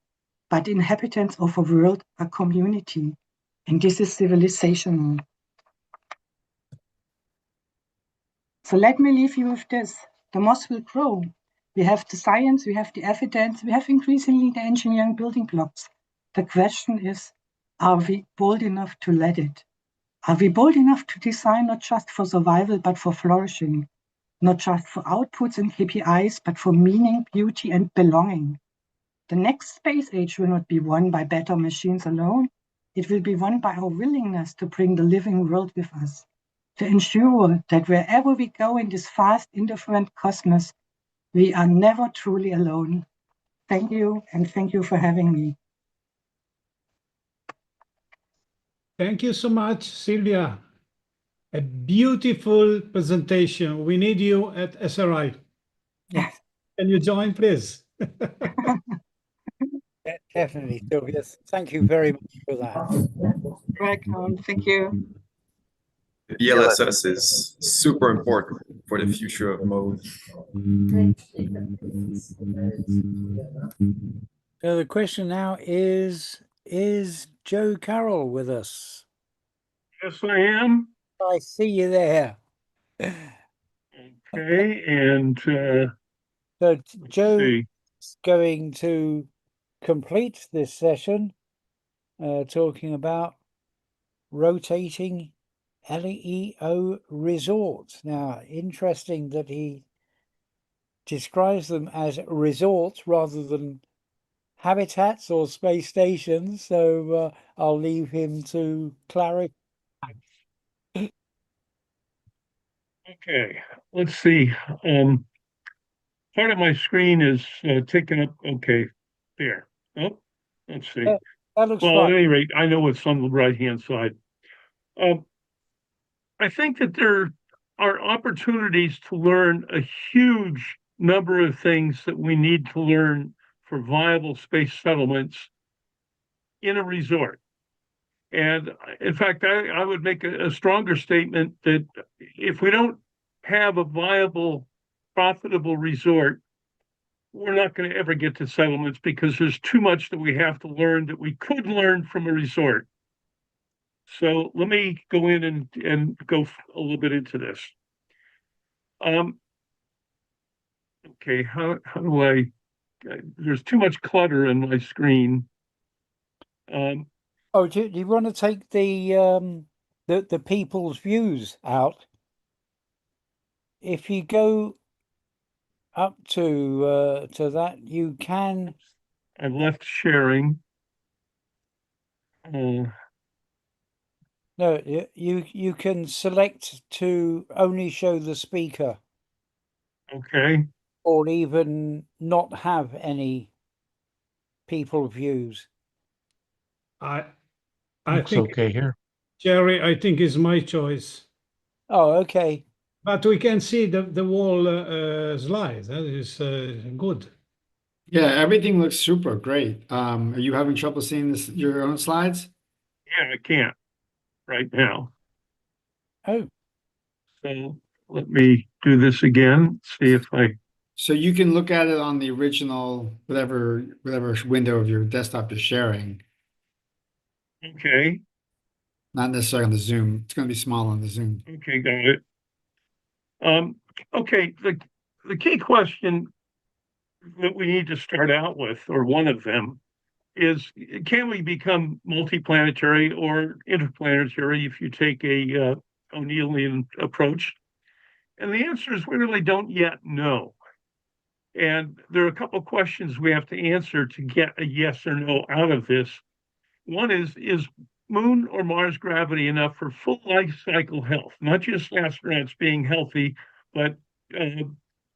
but inhabitants of a world, a community. And this is civilizational. So let me leave you with this. The moss will grow. We have the science, we have the evidence, we have increasingly the engineering building blocks. The question is, are we bold enough to let it? Are we bold enough to design not just for survival, but for flourishing? Not just for outputs and KPIs, but for meaning, beauty, and belonging. The next space age will not be won by better machines alone. It will be won by our willingness to bring the living world with us, to ensure that wherever we go in this fast, indifferent cosmos, we are never truly alone. Thank you, and thank you for having me. Thank you so much, Sylvia. a beautiful presentation. We need you at SRI. Yes. Can you join, please? Definitely, Sylvia. Thank you very much for that. Welcome. Thank you. ELSS is super important for the future of mode. So the question now is Joe Carroll with us? Yes, I am. I see you there. Okay, and so Joe see. is going to complete this session talking about rotating LEO resorts. Now, interesting that he describes them as resorts rather than habitats or space stations. So I'll leave him to clarify. Okay, let's see. Part of my screen is taken up. Okay, there. Oh, let's see. That looks well, fine. at any rate, I know what's on the right-hand side. I think that there are opportunities to learn a huge number of things that we need to learn for viable space settlements in a resort. And in fact, I would make a stronger statement that if we don't have a viable, profitable resort, we're not going to ever get to settlements because there's too much that we have to learn that we could learn from a resort. So let me go in and go a little bit into this. Okay, how do I, there's too much clutter in my screen. Oh, do you want to take the people's views out? If you go up to that, you can. I've left sharing. No, you can select to only show the speaker. Okay. Or even not have any people views. I Looks think okay here. Jerry, I think is my choice. Oh, okay. But we can see the whole slide. That is good. Yeah, everything looks super great. Are you having trouble seeing this your own slides? Yeah, I can't right now. Oh. So let me do this again, see if I. So you can look at it on the original, whatever window of your desktop you're sharing. Okay. Not necessarily on the Zoom. It's going to be small on the Zoom. Okay, got it. Okay, the key question that we need to start out with, or one of them, is can we become multiplanetary or interplanetary if you take a O'Neillian approach? And the answer is we really don't yet know. And there are a couple of questions we have to answer to get a yes or no out of this. One is Moon or Mars gravity enough for full life cycle health, not just astronauts being healthy, but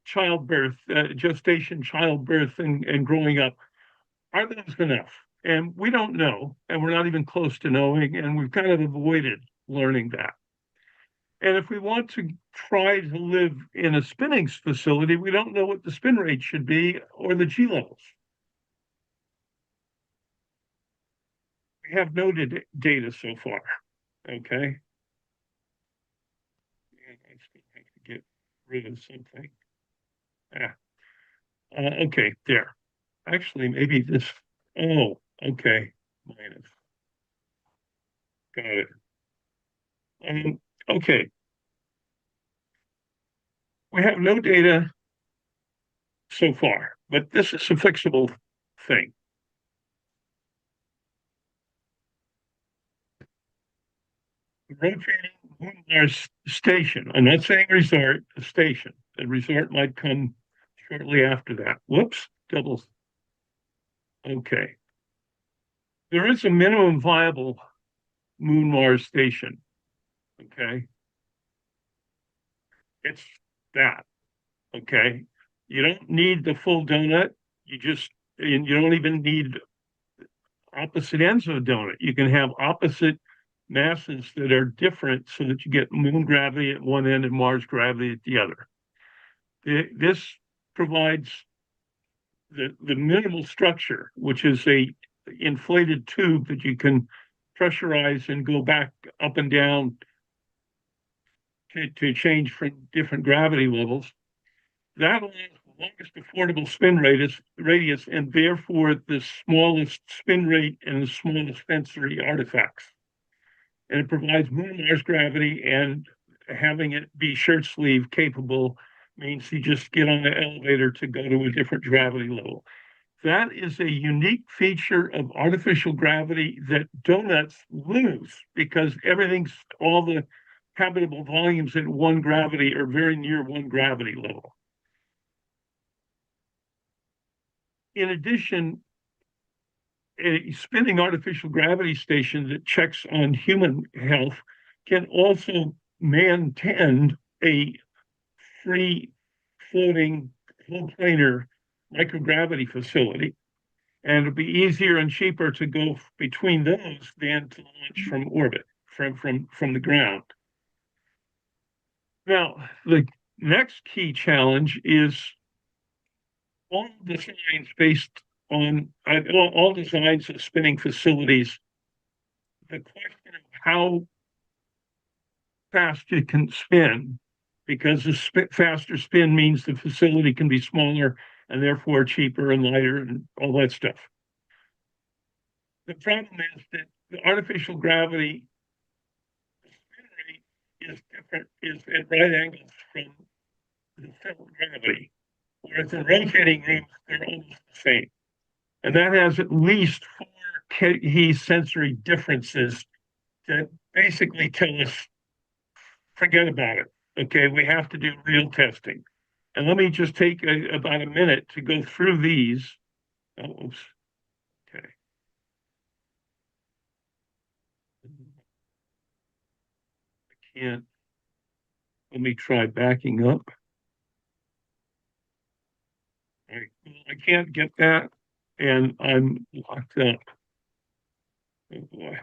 childbirth, gestation, childbirth, and growing up? Are those enough? And we don't know, and we're not even close to knowing, and we've kind of avoided learning that. And if we want to try to live in a spinning facility, we don't know what the spin rate should be or the G levels. We have no data so far, okay? I have to get rid of something. Okay, there. Actually, maybe this, oh, okay, minus. Got it. Okay. We have no data so far, but this is a fixable thing. Rotating Moon Mars station. I'm not saying resort, a station. The resort might come shortly after that. Whoops, doubles. Okay. There is a minimum viable Moon Mars station. Okay. It's that. Okay. You don't need the full donut. You don't even need opposite ends of a donut. You can have opposite masses that are different so that you get moon gravity at one end and Mars gravity at the other. This provides the minimal structure, which is a inflated tube that you can pressurize and go back up and down to change from different gravity levels. That allows the longest affordable spin radius and therefore the smallest spin rate and the smallest sensory artifacts. And it provides moon Mars gravity, and having it be shirt sleeve capable means you just get on the elevator to go to a different gravity level. That is a unique feature of artificial gravity that donuts lose because all the habitable volumes at one gravity are very near one gravity level. In addition, a spinning artificial gravity station that checks on human health can also man-tend a free floating full planar microgravity facility. And it'll be easier and cheaper to go between those than to launch from orbit, from the ground. Now, the next key challenge is all designs based on all designs of spinning facilities. The question of how fast it can spin, because a faster spin means the facility can be smaller and therefore cheaper and lighter and all that stuff. The problem is that the artificial gravity spin rate is different, is at right angles from the felt gravity, whereas in rotating rooms, they're almost the same. And that has at least 4 key sensory differences that basically tell us, forget about it. Okay, we have to do real testing. And let me just take about a minute to go through these. Oh, oops. Okay. I can't. Let me try backing up. All right. I can't get that, and I'm locked up. Oh boy.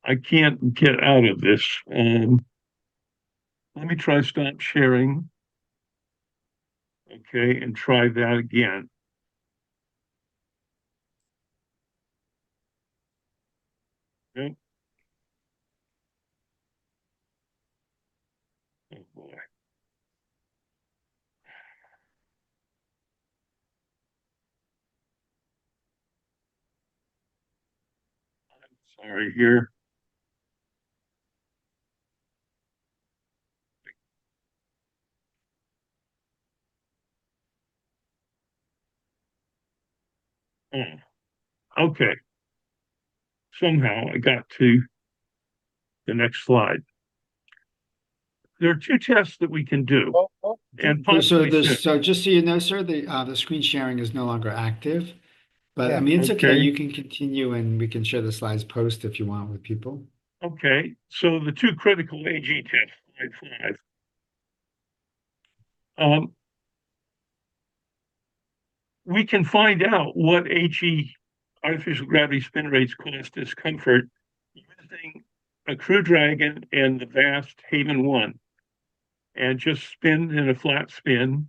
I can't get out of this. Let me try stop sharing. Okay, and try that again. Nope. Oh boy. I'm sorry here. Oh, okay. Somehow I got to the next slide. There are 2 tests that we can do. And possibly so just so you know, sir, the screen sharing is no longer active. But Yeah. I mean, it's okay. You can continue and we can share the slides post if you want with people. Okay, so the 2 critical AG tests, slide 5. We can find out what HE artificial gravity spin rates cause discomfort using a Crew Dragon and the vast Haven 1, and just spin in a flat spin.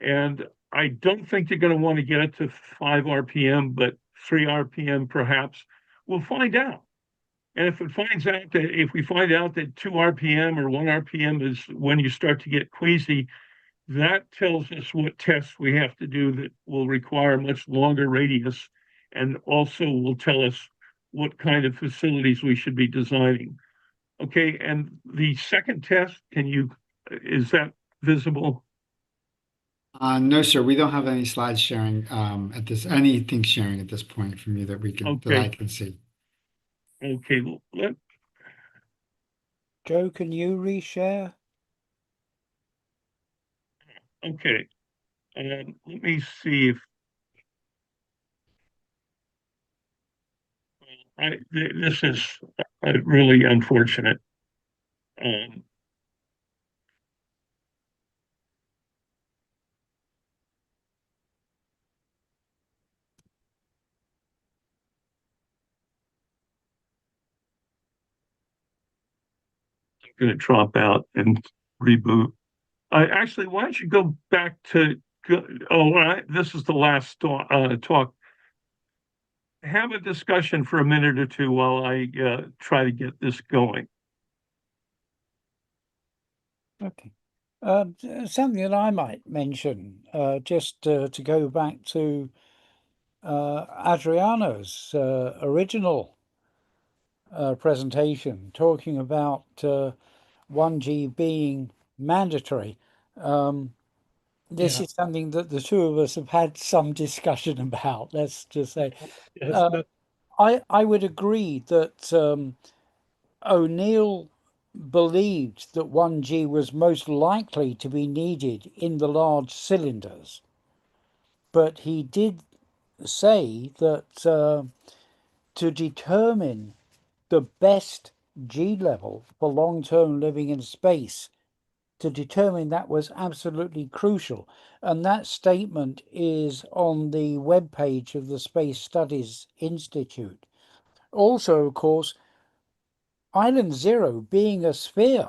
And I don't think they're going to want to get it to 5 RPM, but 3 RPM perhaps. We'll find out. And if we find out that 2 RPM or 1 RPM is when you start to get queasy, that tells us what tests we have to do that will require much longer radius, and also will tell us what kind of facilities we should be designing. Okay, and the second test, is that visible? No, sir, we don't have any slide sharing anything sharing at this point from you that I can see. Okay, Joe, can you reshare? Okay, let me see if this is really unfortunate. going to drop out and reboot. Actually, why don't you go back to, this is the last talk. Have a discussion for a minute or two while I try to get this going. Okay. Something that I might mention, just to go back to Adriano's original presentation, talking about 1G being mandatory. This is something that the two of us have had some discussion about, let's just say. Yes, I would agree that O'Neill believed that 1G was most likely to be needed in the large cylinders, but he did say that to determine the best G level for long-term living in space, to determine that was absolutely crucial. And that statement is on the webpage of the Space Studies Institute. Also, of course, Island 0, being a sphere,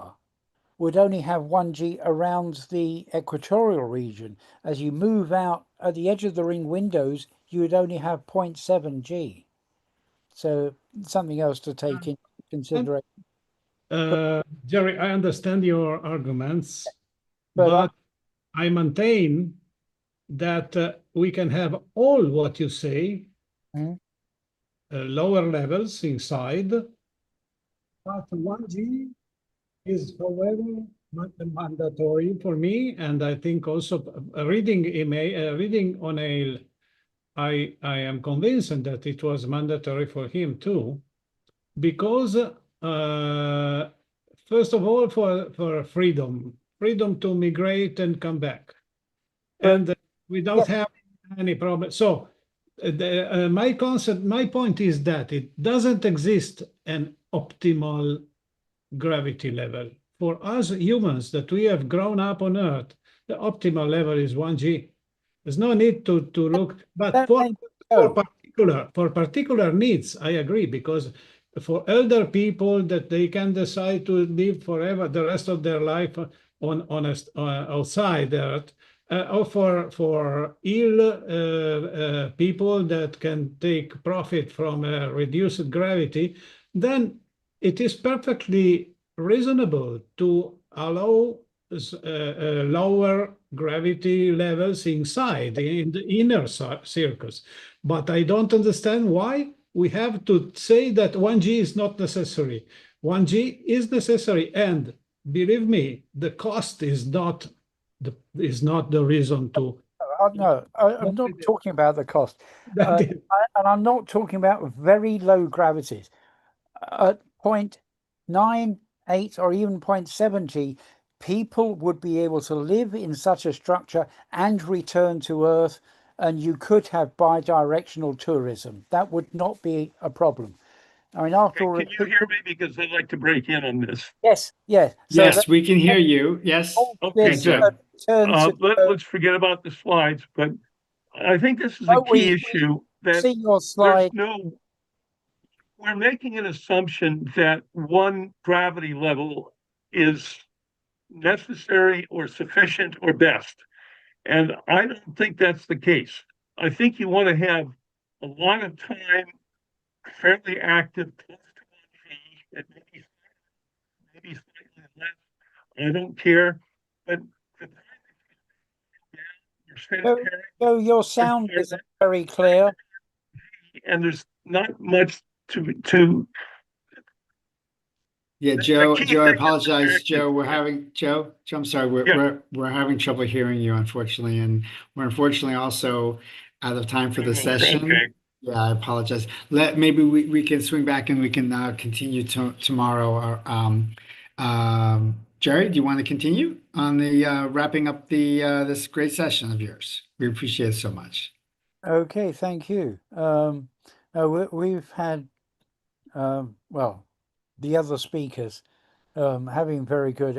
would only have 1G around the equatorial region. As you move out at the edge of the ring windows, you would only have 0.7G. So something else to take into consideration. Jerry, I understand your arguments, But but I maintain that we can have all what you say, lower levels inside, but 1G is, however, mandatory for me, and I think also reading O'Neill, I am convinced that it was mandatory for him too, because first of all, for freedom to migrate and come back, and without having any problem. So my point is that it doesn't exist an optimal gravity level. For us humans that we have grown up on Earth, the optimal level is 1G. There's no need to look, but for particular needs, I agree, because for elder people that they can decide to live forever, the rest of their life outside Earth, or for ill people that can take profit from reduced gravity, then it is perfectly reasonable to allow lower gravity levels inside in the inner circles. But I don't understand why we have to say that 1G is not necessary. 1G is necessary, and believe me, the cost is not the reason to. No, I'm not talking about the cost. And I'm not talking about very low gravities. At 0.98 or even 0.7G, people would be able to live in such a structure and return to Earth, and you could have bidirectional tourism. That would not be a problem. I mean, after all, can you hear me? Because I'd like to break in on this. Yes, yes. Yes, we can hear you. Yes. Okay, Joe. let's forget about the slides, but I think this is a key issue that see your slide. We're making an assumption that one gravity level is necessary or sufficient or best. And I don't think that's the case. I think you want to have a lot of time, fairly active, close to 1G, and maybe slightly less. I don't care. But the time you're sedentary, So your sound isn't very clear. And there's not much to Yeah, Joe, I apologize. Joe, I'm sorry. We're having trouble hearing you, unfortunately. And we're unfortunately also out of time for the session. Okay. Yeah, I apologize. Maybe we can swing back and we can continue tomorrow. Jerry, do you want to continue on the wrapping up this great session of yours? We appreciate it so much. Okay, thank you. We've had, well, the other speakers having very good.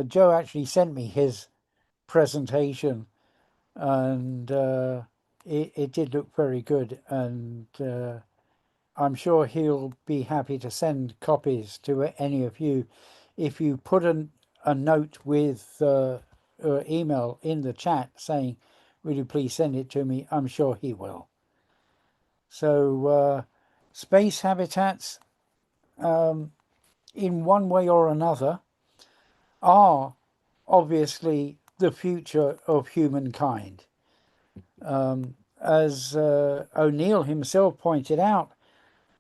Joe actually sent me his presentation, and it did look very good. And I'm sure he'll be happy to send copies to any of you. If you put a note with email in the chat saying, "Will you please send it to me?" I'm sure he will. So space habitats, in one way or another, are obviously the future of humankind. As O'Neill himself pointed out,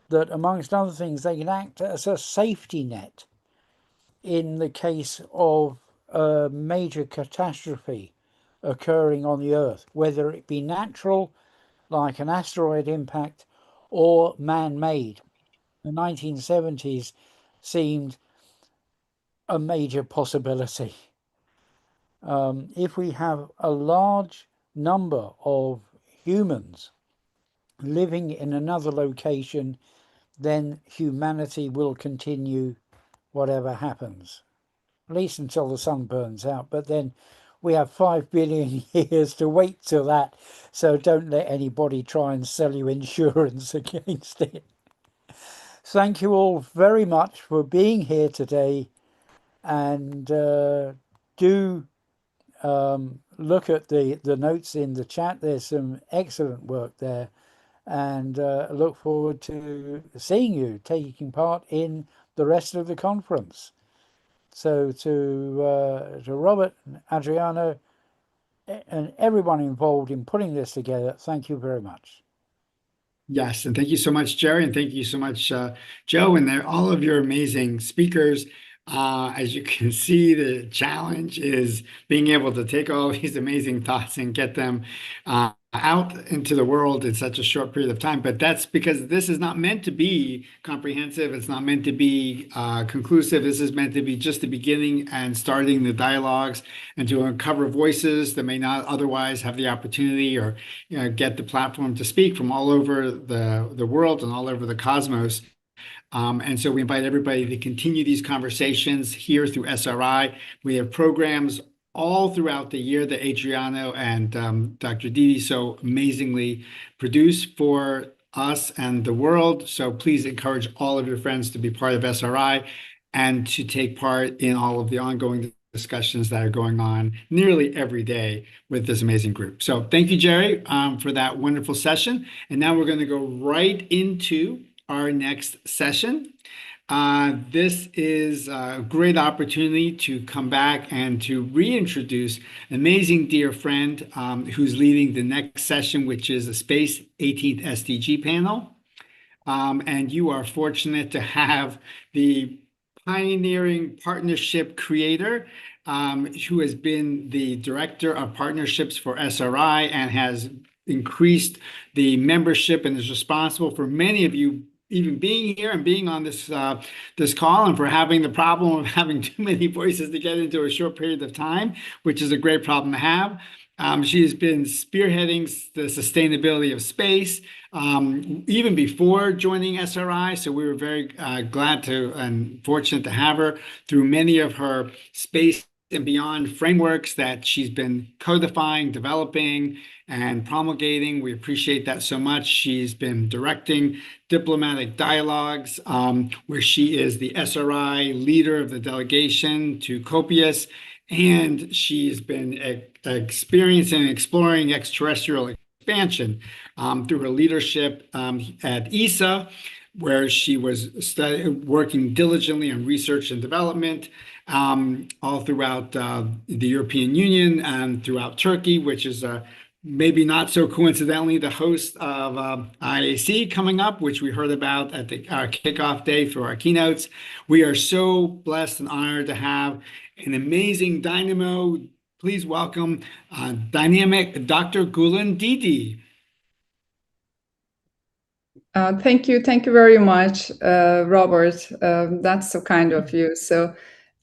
that amongst other things, they can act as a safety net in the case of a major catastrophe occurring on the Earth, whether it be natural, like an asteroid impact, or man-made. The 1970s seemed a major possibility. If we have a large number of humans living in another location, then humanity will continue whatever happens, at least until the sun burns out. But then we have 5 billion years to wait till that, so don't let anybody try and sell you insurance against it. Thank you all very much for being here today, and do look at the notes in the chat. There's some excellent work there, and look forward to seeing you taking part in the rest of the conference. So to Robert and Adriano and everyone involved in putting this together, thank you very much. Yes, and thank you so much, Jerry, and thank you so much, Joe, and all of your amazing speakers. As you can see, the challenge is being able to take all these amazing thoughts and get them out into the world in such a short period of time. But that's because this is not meant to be comprehensive. It's not meant to be conclusive. This is meant to be just the beginning and starting the dialogues, and to uncover voices that may not otherwise have the opportunity or get the platform to speak from all over the world and all over the cosmos. And so we invite everybody to continue these conversations here through SRI. We have programs all throughout the year that Adriano and Dr. Didi so amazingly produce for us and the world. So please encourage all of your friends to be part of SRI and to take part in all of the ongoing discussions that are going on nearly every day with this amazing group. So thank you, Jerry, for that wonderful session. And now we're going to go right into our next session. This is a great opportunity to come back and to reintroduce an amazing dear friend who's leading the next session, which is the Space 18th SDG panel. And you are fortunate to have the pioneering partnership creator who has been the director of partnerships for SRI and has increased the membership and is responsible for many of you even being here and being on this this call, and for having the problem of having too many voices to get into a short period of time, which is a great problem to have. She has been spearheading the sustainability of space even before joining SRI. So we were very glad to and fortunate to have her through many of her space and beyond frameworks that she's been codifying, developing, and promulgating. We appreciate that so much. She's been directing diplomatic dialogues where she is the SRI leader of the delegation to Copious, and she's been experiencing and exploring extraterrestrial expansion through her leadership at ESA, where she was working diligently on research and development all throughout the European Union and throughout Turkey, which is maybe not so coincidentally the host of IAC coming up, which we heard about at our kickoff day through our keynotes. We are so blessed and honored to have an amazing dynamo. Please welcome dynamic Dr. Gulen Didi. Thank you very much, Robert. That's so kind of you. So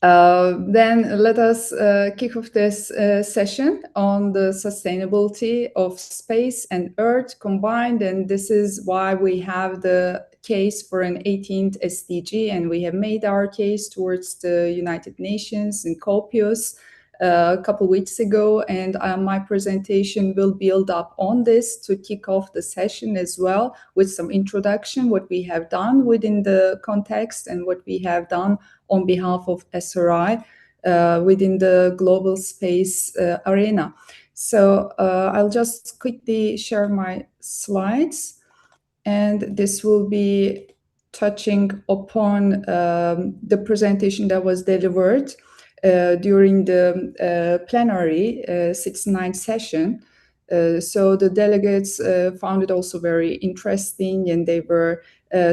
then let us kick off this session on the sustainability of space and Earth combined. And this is why we have the case for an 18th SDG, and we have made our case towards the United Nations and Copious a couple weeks ago, and my presentation will build up on this to kick off the session as well with some introduction, what we have done within the context and what we have done on behalf of SRI within the global space arena. So I'll just quickly share my slides, and this will be touching upon the presentation that was delivered during the plenary 6-9 session. So the delegates found it also very interesting, and they were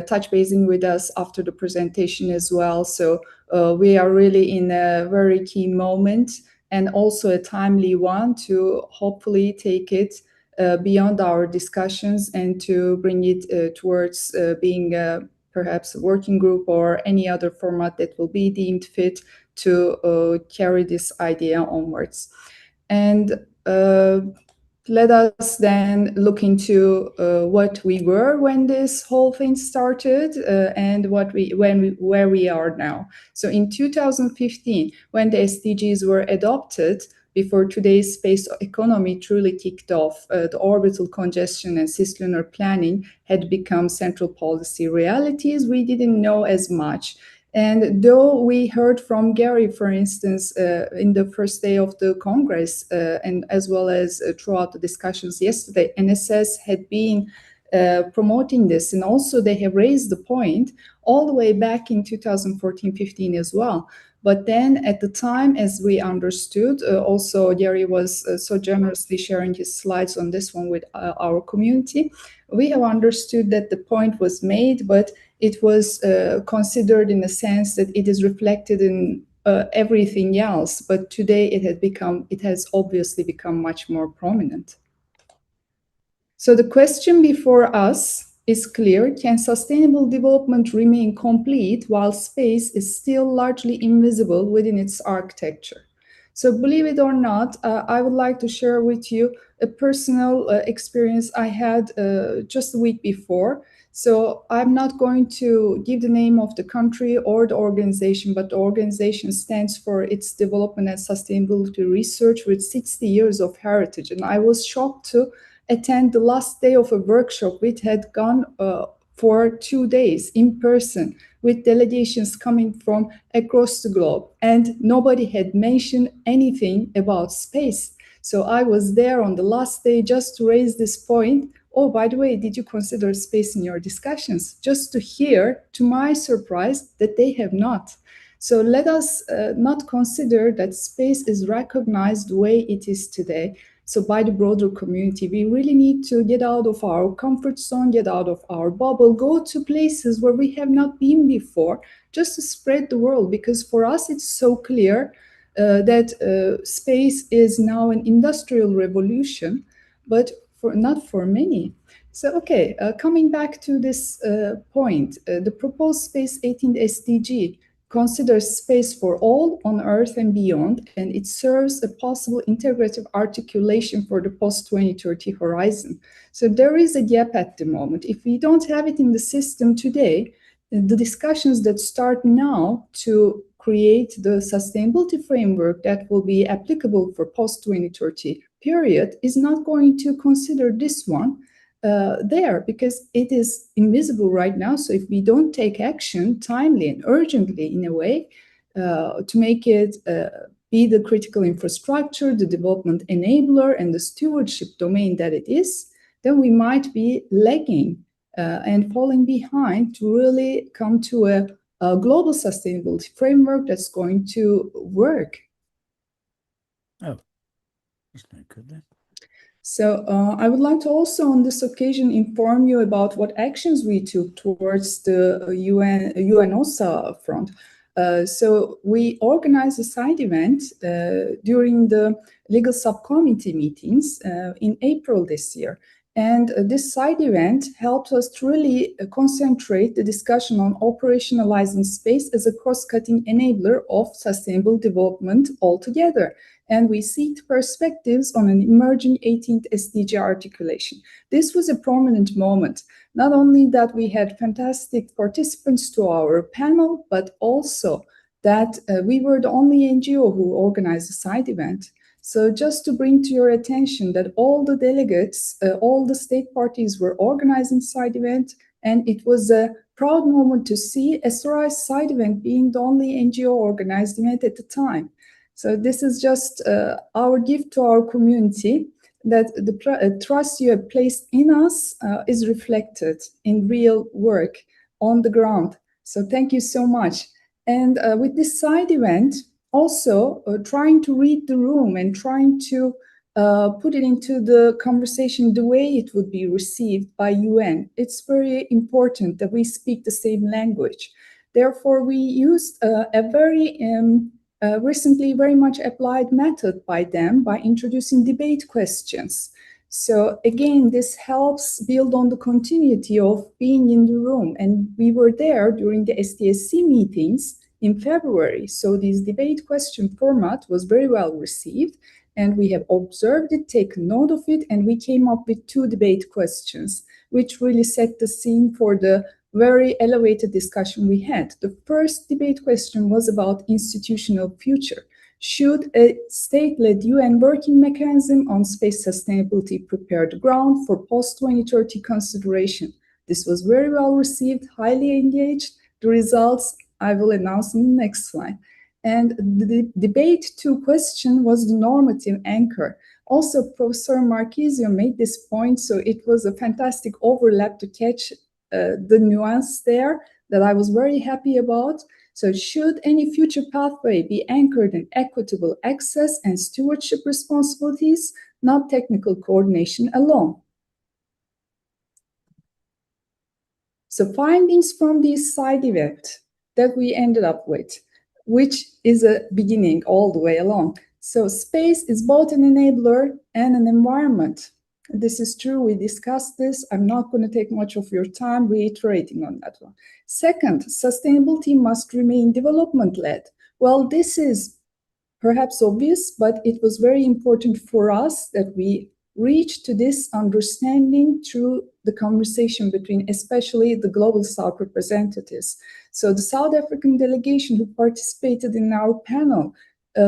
touch basing with us after the presentation as well. So we are really in a very key moment, and also a timely one to hopefully take it beyond our discussions and to bring it towards being perhaps a working group or any other format that will be deemed fit to carry this idea onwards. And let us then look into what we were when this whole thing started and where we are now. So in 2015, when the SDGs were adopted, before today's space economy truly kicked off, the orbital congestion and cislunar planning had become central policy realities. We didn't know as much. And though we heard from Gary, for instance, in the first day of the Congress, and as well as throughout the discussions yesterday, NSS had been promoting this, and also they have raised the point all the way back in 2014-15 as well. But then at the time, as we understood, also Gary was so generously sharing his slides on this one with our community, we have understood that the point was made, but it was considered in the sense that it is reflected in everything else. But today it has obviously become much more prominent. So the question before us is clear: can sustainable development remain complete while space is still largely invisible within its architecture? So believe it or not, I would like to share with you a personal experience I had just a week before. So I'm not going to give the name of the country or the organization, but the organization stands for its development and sustainability research with 60 years of heritage. And I was shocked to attend the last day of a workshop which had gone for 2 days in person with delegations coming from across the globe, and nobody had mentioned anything about space. So I was there on the last day just to raise this point. Oh, by the way, did you consider space in your discussions? Just to hear, to my surprise, that they have not. So let us not consider that space is recognized the way it is today. So by the broader community, we really need to get out of our comfort zone, get out of our bubble, go to places where we have not been before, just to spread the world. Because for us, it's so clear that space is now an industrial revolution, but not for many. So, okay, coming back to this point, the proposed Space 18 SDG considers space for all on Earth and beyond, and it serves a possible integrative articulation for the post-2030 horizon. So there is a gap at the moment. If we don't have it in the system today, the discussions that start now to create the sustainability framework that will be applicable for post-2030 period is not going to consider this one there, because it is invisible right now. So if we don't take action timely and urgently in a way to make it be the critical infrastructure, the development enabler, and the stewardship domain that it is, then we might be lagging and falling behind to really come to a global sustainability framework that's going to work. Oh, that's not good then. So I would like to also on this occasion inform you about what actions we took towards the UN-OSA front. So we organized a side event during the legal subcommittee meetings in April this year. And this side event helped us to really concentrate the discussion on operationalizing space as a cross-cutting enabler of sustainable development altogether. And we seek perspectives on an emerging 18th SDG articulation. This was a prominent moment. Not only that we had fantastic participants to our panel, but also that we were the only NGO who organized a side event. So just to bring to your attention that all the delegates, all the state parties were organizing side event, and it was a proud moment to see SRI's side event being the only NGO organized event at the time. So this is just our gift to our community, that the trust you have placed in us is reflected in real work on the ground. So thank you so much. And with this side event, also trying to read the room and trying to put it into the conversation the way it would be received by UN. It's very important that we speak the same language. Therefore, we used a very recently very much applied method by them by introducing debate questions. So again, this helps build on the continuity of being in the room. And we were there during the STSC meetings in February. So this debate question format was very well received. And we have observed it, taken note of it, and we came up with 2 debate questions, which really set the scene for the very elevated discussion we had. The first debate question was about institutional future. Should a state-led UN working mechanism on space sustainability prepare the ground for post-2030 consideration? This was very well received, highly engaged. The results I will announce in the next slide. And the debate 2 question was the normative anchor. Also, Professor Marchisio made this point, so it was a fantastic overlap to catch the nuance there that I was very happy about. So should any future pathway be anchored in equitable access and stewardship responsibilities, not technical coordination alone? So findings from this side event that we ended up with, which is a beginning all the way along. So space is both an enabler and an environment. This is true, we discussed this. I'm not going to take much of your time reiterating on that one. Second, sustainability must remain development-led. Well, this is perhaps obvious, but it was very important for us that we reach to this understanding through the conversation between especially the Global South representatives. So the South African delegation who participated in our panel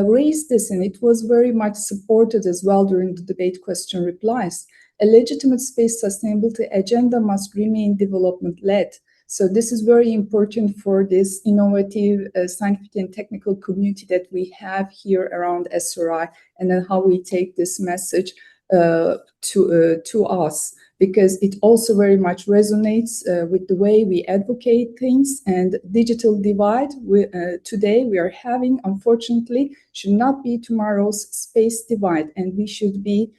raised this, and it was very much supported as well during the debate question replies. A legitimate space sustainability agenda must remain development-led. So this is very important for this innovative scientific and technical community that we have here around SRI, and then how we take this message to us, because it also very much resonates with the way we advocate things. And digital divide today we are having, unfortunately, should not be tomorrow's space divide, and we should be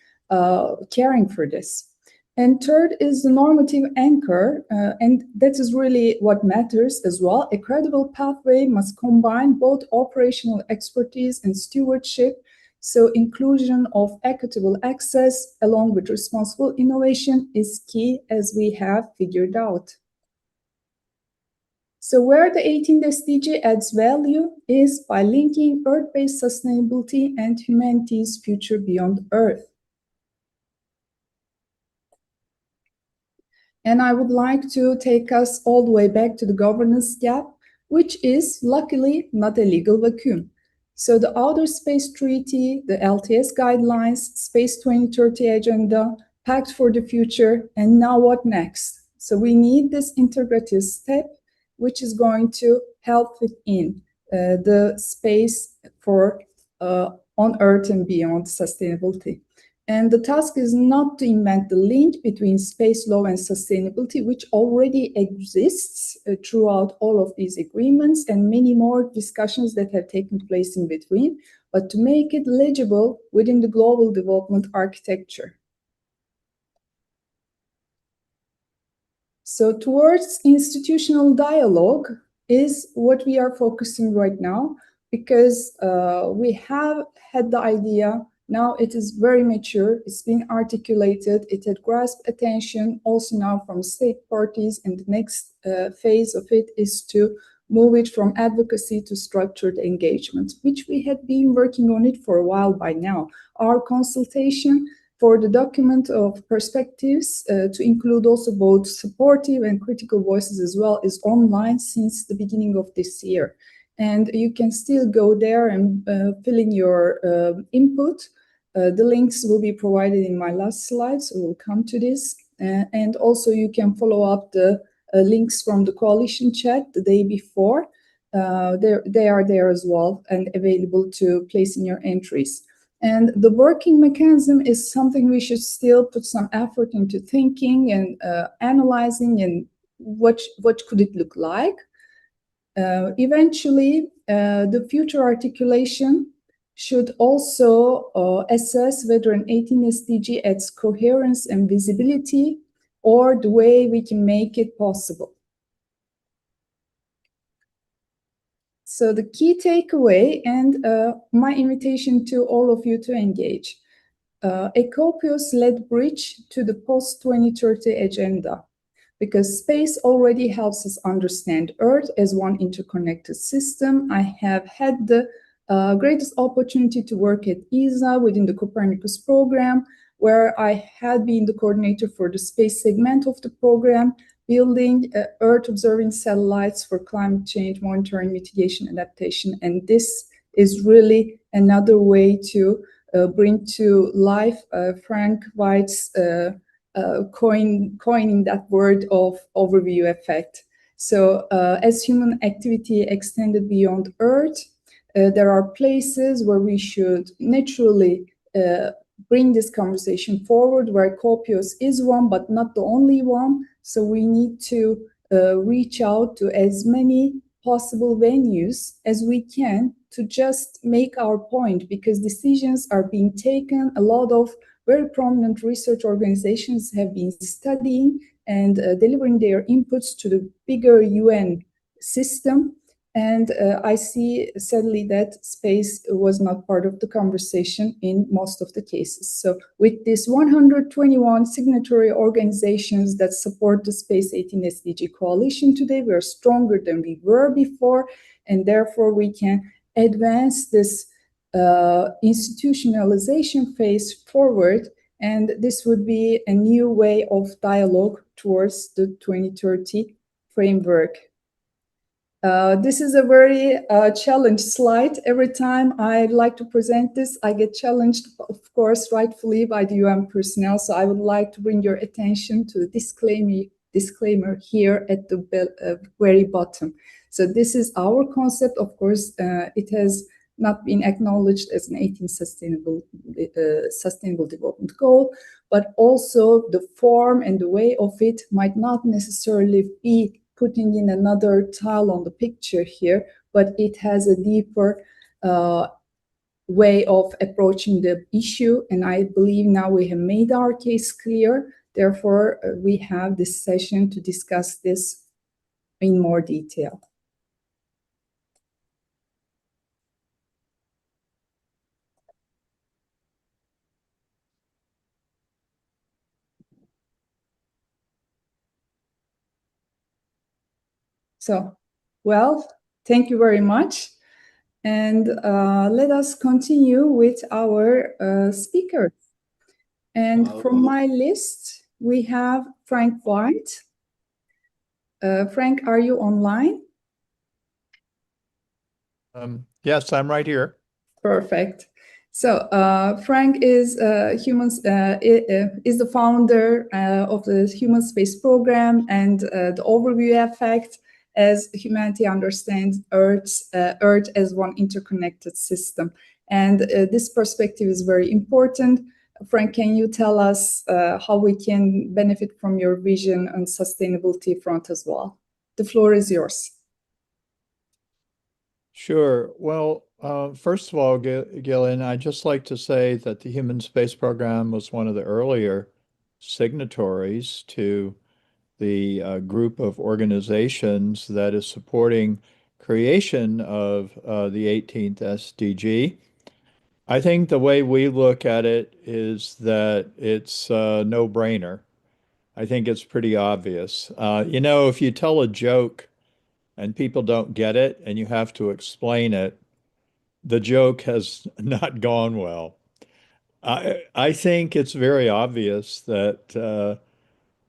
caring for this. And third is the normative anchor, and that is really what matters as well. A credible pathway must combine both operational expertise and stewardship. So inclusion of equitable access along with responsible innovation is key, as we have figured out. So where the 18th SDG adds value is by linking Earth-based sustainability and humanity's future beyond Earth. And I would like to take us all the way back to the governance gap, which is luckily not a legal vacuum. So the Outer Space Treaty, the LTS guidelines, Space 2030 agenda, Pact for the Future, and now what next? So we need this integrative step, which is going to help fit in the space for on Earth and beyond sustainability. And the task is not to invent the link between space law and sustainability, which already exists throughout all of these agreements and many more discussions that have taken place in between, but to make it legible within the global development architecture. So towards institutional dialogue is what we are focusing right now, because we have had the idea. Now it is very mature, it's been articulated, it had grasped attention also now from state parties, and the next phase of it is to move it from advocacy to structured engagement, which we had been working on it for a while by now. Our consultation for the document of perspectives to include also both supportive and critical voices as well is online since the beginning of this year. and you can still go there and fill in your input. The links will be provided in my last slide, so we'll come to this. And also you can follow up the links from the coalition chat the day before. They are there as well and available to place in your entries. And the working mechanism is something we should still put some effort into thinking and analyzing, and what could it look like. Eventually, the future articulation should also assess whether an 18 SDG adds coherence and visibility, or the way we can make it possible. So the key takeaway and my invitation to all of you to engage. A copious-led bridge to the post-2030 agenda, because space already helps us understand Earth as one interconnected system. I have had the greatest opportunity to work at ESA within the Copernicus program, where I had been the coordinator for the space segment of the program, building Earth observing satellites for climate change monitoring, mitigation, adaptation. And this is really another way to bring to life Frank White's coining that word of overview effect. So as human activity extended beyond Earth, there are places where we should naturally bring this conversation forward, where copious is one, but not the only one. So we need to reach out to as many possible venues as we can to just make our point, because decisions are being taken. A lot of very prominent research organizations have been studying and delivering their inputs to the bigger UN system. And I see sadly that space was not part of the conversation in most of the cases. So with this 121 signatory organizations that support the Space 18 SDG coalition today, we are stronger than we were before, and therefore we can advance this institutionalization phase forward. And this would be a new way of dialogue towards the 2030 framework. This is a very challenged slide. Every time I like to present this, I get challenged, of course, rightfully by the UN personnel. So I would like to bring your attention to the disclaimer here at the very bottom. So this is our concept. Of course, it has not been acknowledged as an 18th sustainable development goal, but also the form and the way of it might not necessarily be putting in another tile on the picture here, but it has a deeper way of approaching the issue. And I believe now we have made our case clear. Therefore, we have this session to discuss this in more detail. So, well, thank you very much. And let us continue with our speakers. And from my list, we have Frank White. Frank, are you online? Yes, I'm right here. Perfect. So Frank is is the founder of the Human Space Program and the Overview Effect, as humanity understands Earth as one interconnected system. And this perspective is very important. Frank, can you tell us how we can benefit from your vision on sustainability front as well? The floor is yours. Sure. Well, first of all, Gillian, I'd just like to say that the Human Space Program was one of the earlier signatories to the group of organizations that is supporting creation of the 18th SDG. I think the way we look at it is that it's a no-brainer. I think it's pretty obvious. If you tell a joke and people don't get it and you have to explain it, the joke has not gone well. I think it's very obvious that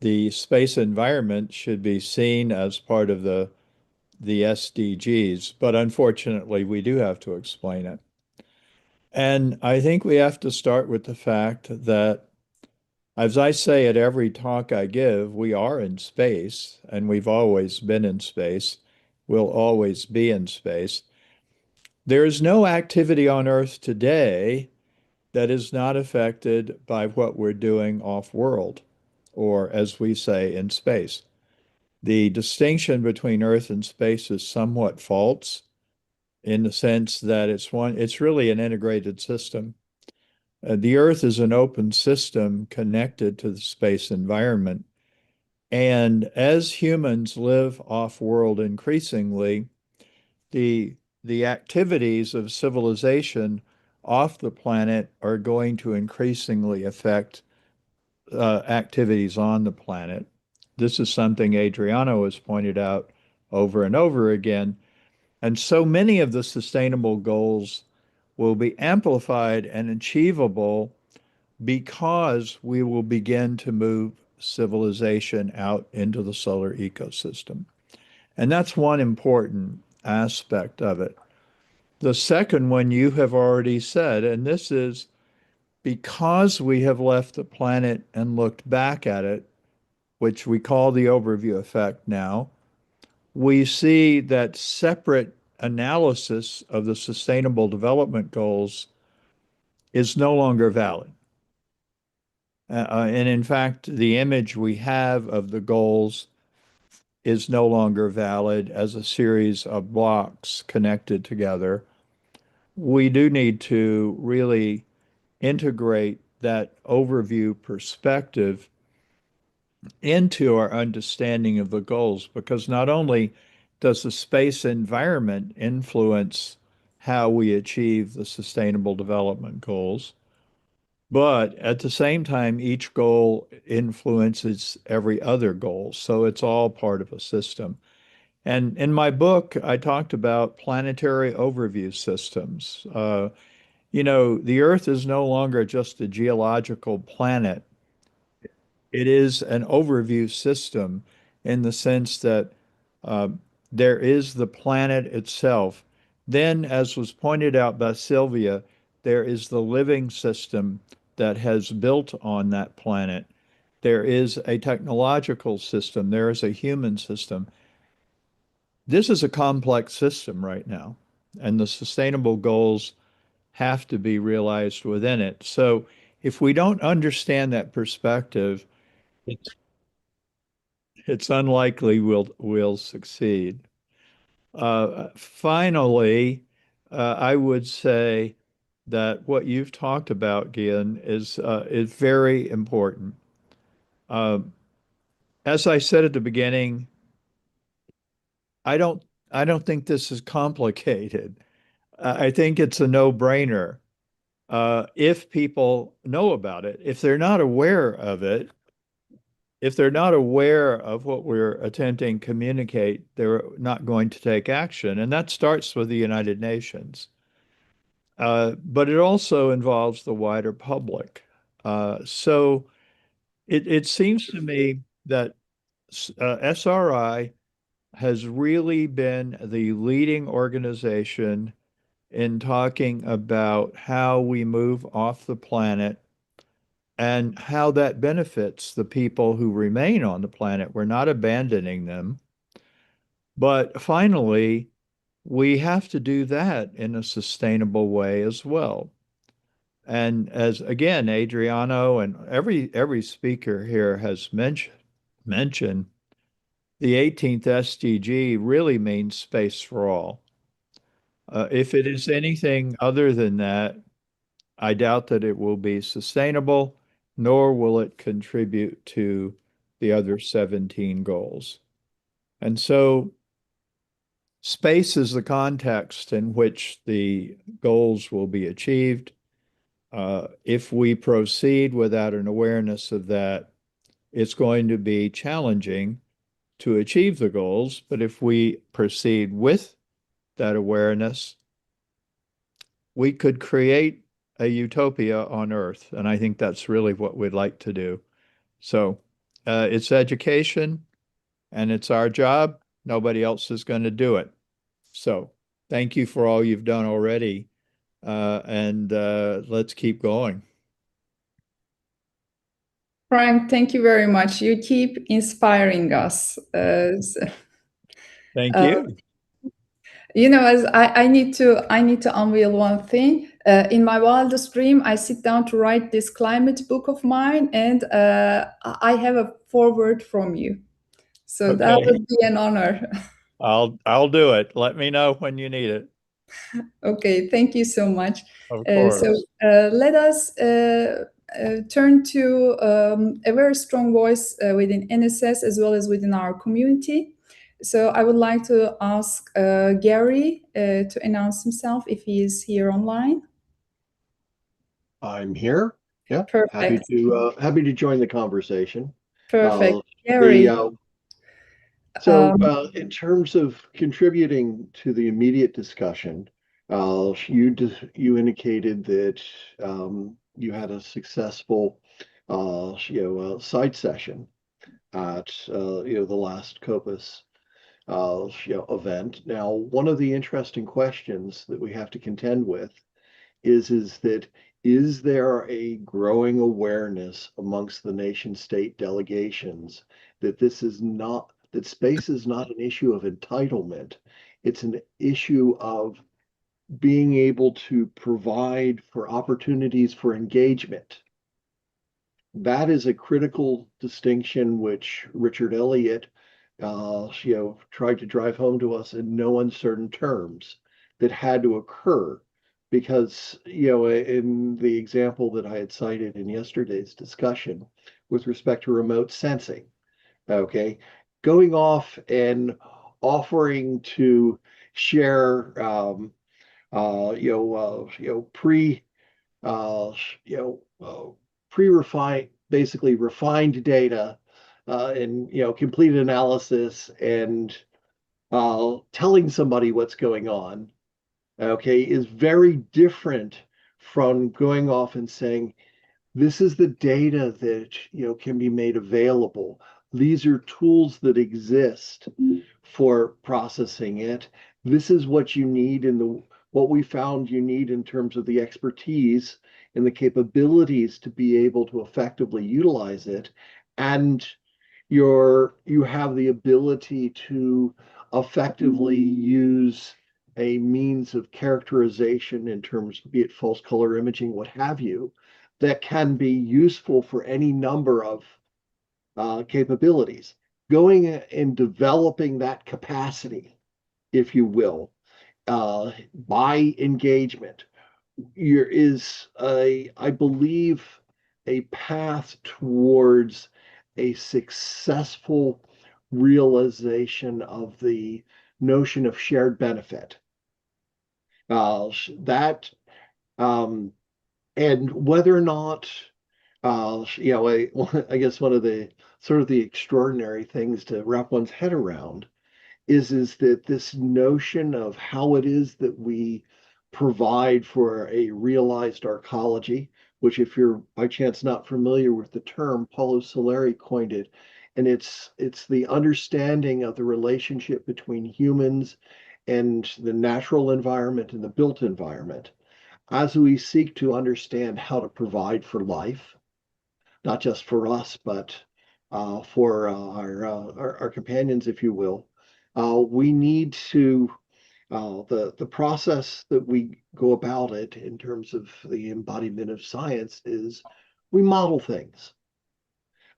the space environment should be seen as part of the the SDGs, but unfortunately, we do have to explain it. And I think we have to start with the fact that, as I say at every talk I give, we are in space, and we've always been in space. We'll always be in space. There is no activity on Earth today that is not affected by what we're doing off-world, or as we say, in space. The distinction between Earth and space is somewhat false in the sense that it's really an integrated system. The Earth is an open system connected to the space environment. And as humans live off-world increasingly, the activities of civilization off the planet are going to increasingly affect activities on the planet. This is something Adriano has pointed out over and over again. And so many of the sustainable goals will be amplified and achievable because we will begin to move civilization out into the solar ecosystem. And that's one important aspect of it. The second one you have already said, and this is because we have left the planet and looked back at it, which we call the overview effect now, we see that separate analysis of the Sustainable Development Goals is no longer valid. And in fact, the image we have of the goals is no longer valid as a series of blocks connected together. We do need to really integrate that overview perspective into our understanding of the goals, because not only does the space environment influence how we achieve the Sustainable Development Goals, but at the same time, each goal influences every other goal. So it's all part of a system. And in my book, I talked about planetary overview systems. The Earth is no longer just a geological planet. It is an overview system in the sense that there is the planet itself. Then, as was pointed out by Sylvia, there is the living system that has built on that planet. There is a technological system. There is a human system. This is a complex system right now, and the sustainable goals have to be realized within it. So if we don't understand that perspective, it's unlikely we'll succeed. Finally, I would say that what you've talked about, Gian, is very important. As I said at the beginning, I don't think this is complicated. I think it's a no-brainer. If people know about it, if they're not aware of it, if they're not aware of what we're attempting to communicate, they're not going to take action. And that starts with the United Nations. But it also involves the wider public. So it seems to me that SRI has really been the leading organization in talking about how we move off the planet and how that benefits the people who remain on the planet. We're not abandoning them. But finally, we have to do that in a sustainable way as well. And as again, Adriano and every speaker here has mentioned, the 18th SDG really means space for all. If it is anything other than that, I doubt that it will be sustainable, nor will it contribute to the other 17 goals. And so space is the context in which the goals will be achieved. If we proceed without an awareness of that, it's going to be challenging to achieve the goals. But if we proceed with that awareness, we could create a utopia on Earth. And I think that's really what we'd like to do. So it's education, and it's our job. nobody else is going to do it. So thank you for all you've done already. And let's keep going. Frank, thank you very much. You keep inspiring us. Thank you. You know, as I need to unveil one thing. In my wildest dream, I sit down to write this climate book of mine, and I have a foreword from you. So that Okay. would be an honor. I'll do it. Let me know when you need it. Okay, thank you so much. Of course. So let us turn to a very strong voice within NSS as well as within our community. So I would like to ask Gary to announce himself if he is here online. I'm here. Yeah, Perfect. happy to join the conversation. Perfect, Gary. In terms of contributing to the immediate discussion, you indicated that you had a successful side session at the last COPUS event. Now, one of the interesting questions that we have to contend with is there a growing awareness amongst the nation state delegations that that space is not an issue of entitlement, it's an issue of being able to provide for opportunities for engagement. That is a critical distinction which Richard Elliott tried to drive home to us in no uncertain terms that had to occur because, in the example that I had cited in yesterday's discussion with respect to remote sensing, okay, going off and offering to share, pre-refined, basically refined data and complete analysis and telling somebody what's going on, okay, is very different from going off and saying, this is the data that can be made available. These are tools that exist for processing it. This is what you need what we found you need in terms of the expertise and the capabilities to be able to effectively utilize it. And you have the ability to effectively use a means of characterization in terms, be it false color imaging, what have you, that can be useful for any number of capabilities. Going and developing that capacity, if you will, by engagement, is I believe, a path towards a successful realization of the notion of shared benefit. And whether or not, I guess one of the sort of the extraordinary things to wrap one's head around is that this notion of how it is that we provide for a realized arcology, which if you're by chance not familiar with the term, Paulo Soleri coined it, and it's the understanding of the relationship between humans and the natural environment and the built environment as we seek to understand how to provide for life, not just for us, but for our companions, if you will. We need to, the process that we go about it in terms of the embodiment of science is we model things.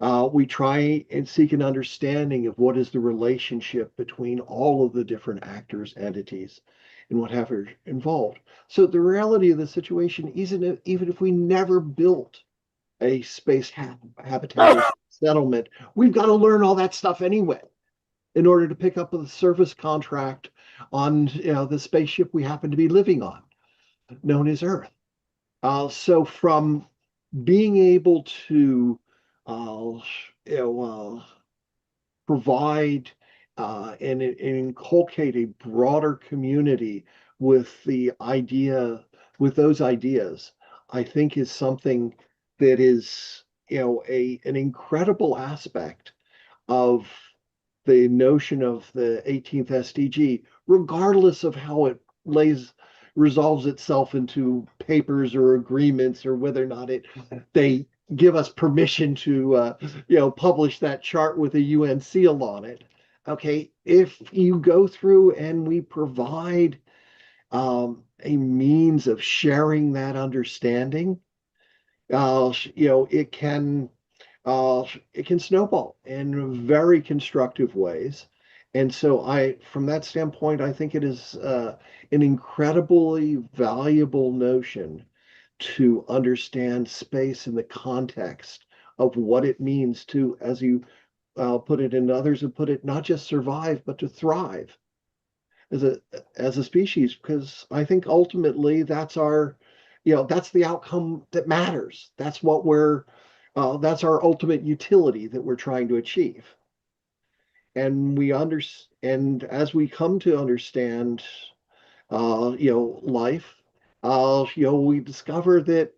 We try and seek an understanding of what is the relationship between all of the different actors, entities, and whatever involved. So the reality of the situation isn't, even if we never built a space habitat settlement, we've got to learn all that stuff anyway in order to pick up the service contract on the spaceship we happen to be living on, known as Earth. So from being able to provide and inculcate a broader community with those ideas, I think is something that is an incredible aspect of the notion of the 18th SDG, regardless of how it resolves itself into papers or agreements, or whether or not they give us permission to publish that chart with a UN seal on it. Okay, if you go through and we provide a means of sharing that understanding, it can snowball in very constructive ways. And so from that standpoint, I think it is an incredibly valuable notion to understand space in the context of what it means to, as you put it and others have put it, not just survive, but to thrive as a species, because I think ultimately that's that's the outcome that matters. That's what that's our ultimate utility that we're trying to achieve. And and as we come to understand, life, we discover that,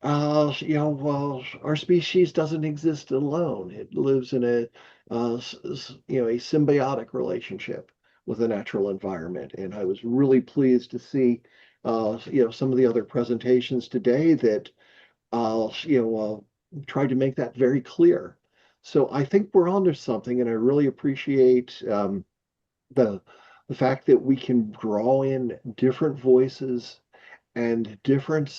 our species doesn't exist alone. It lives in a symbiotic relationship with the natural environment. And I was really pleased to see, some of the other presentations today that, tried to make that very clear. So I think we're onto something, and I really appreciate the fact that we can draw in different voices and different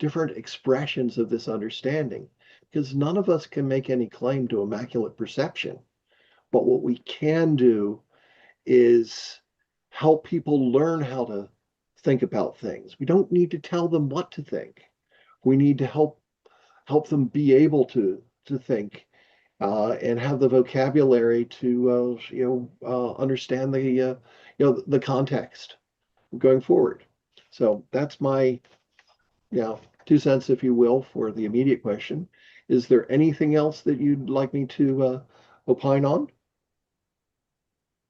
expressions of this understanding, because none of us can make any claim to immaculate perception. But what we can do is help people learn how to think about things. We don't need to tell them what to think. We need to help them be able to think and have the vocabulary to understand the context going forward. So that's my 2 cents, if you will, for the immediate question. Is there anything else that you'd like me to opine on?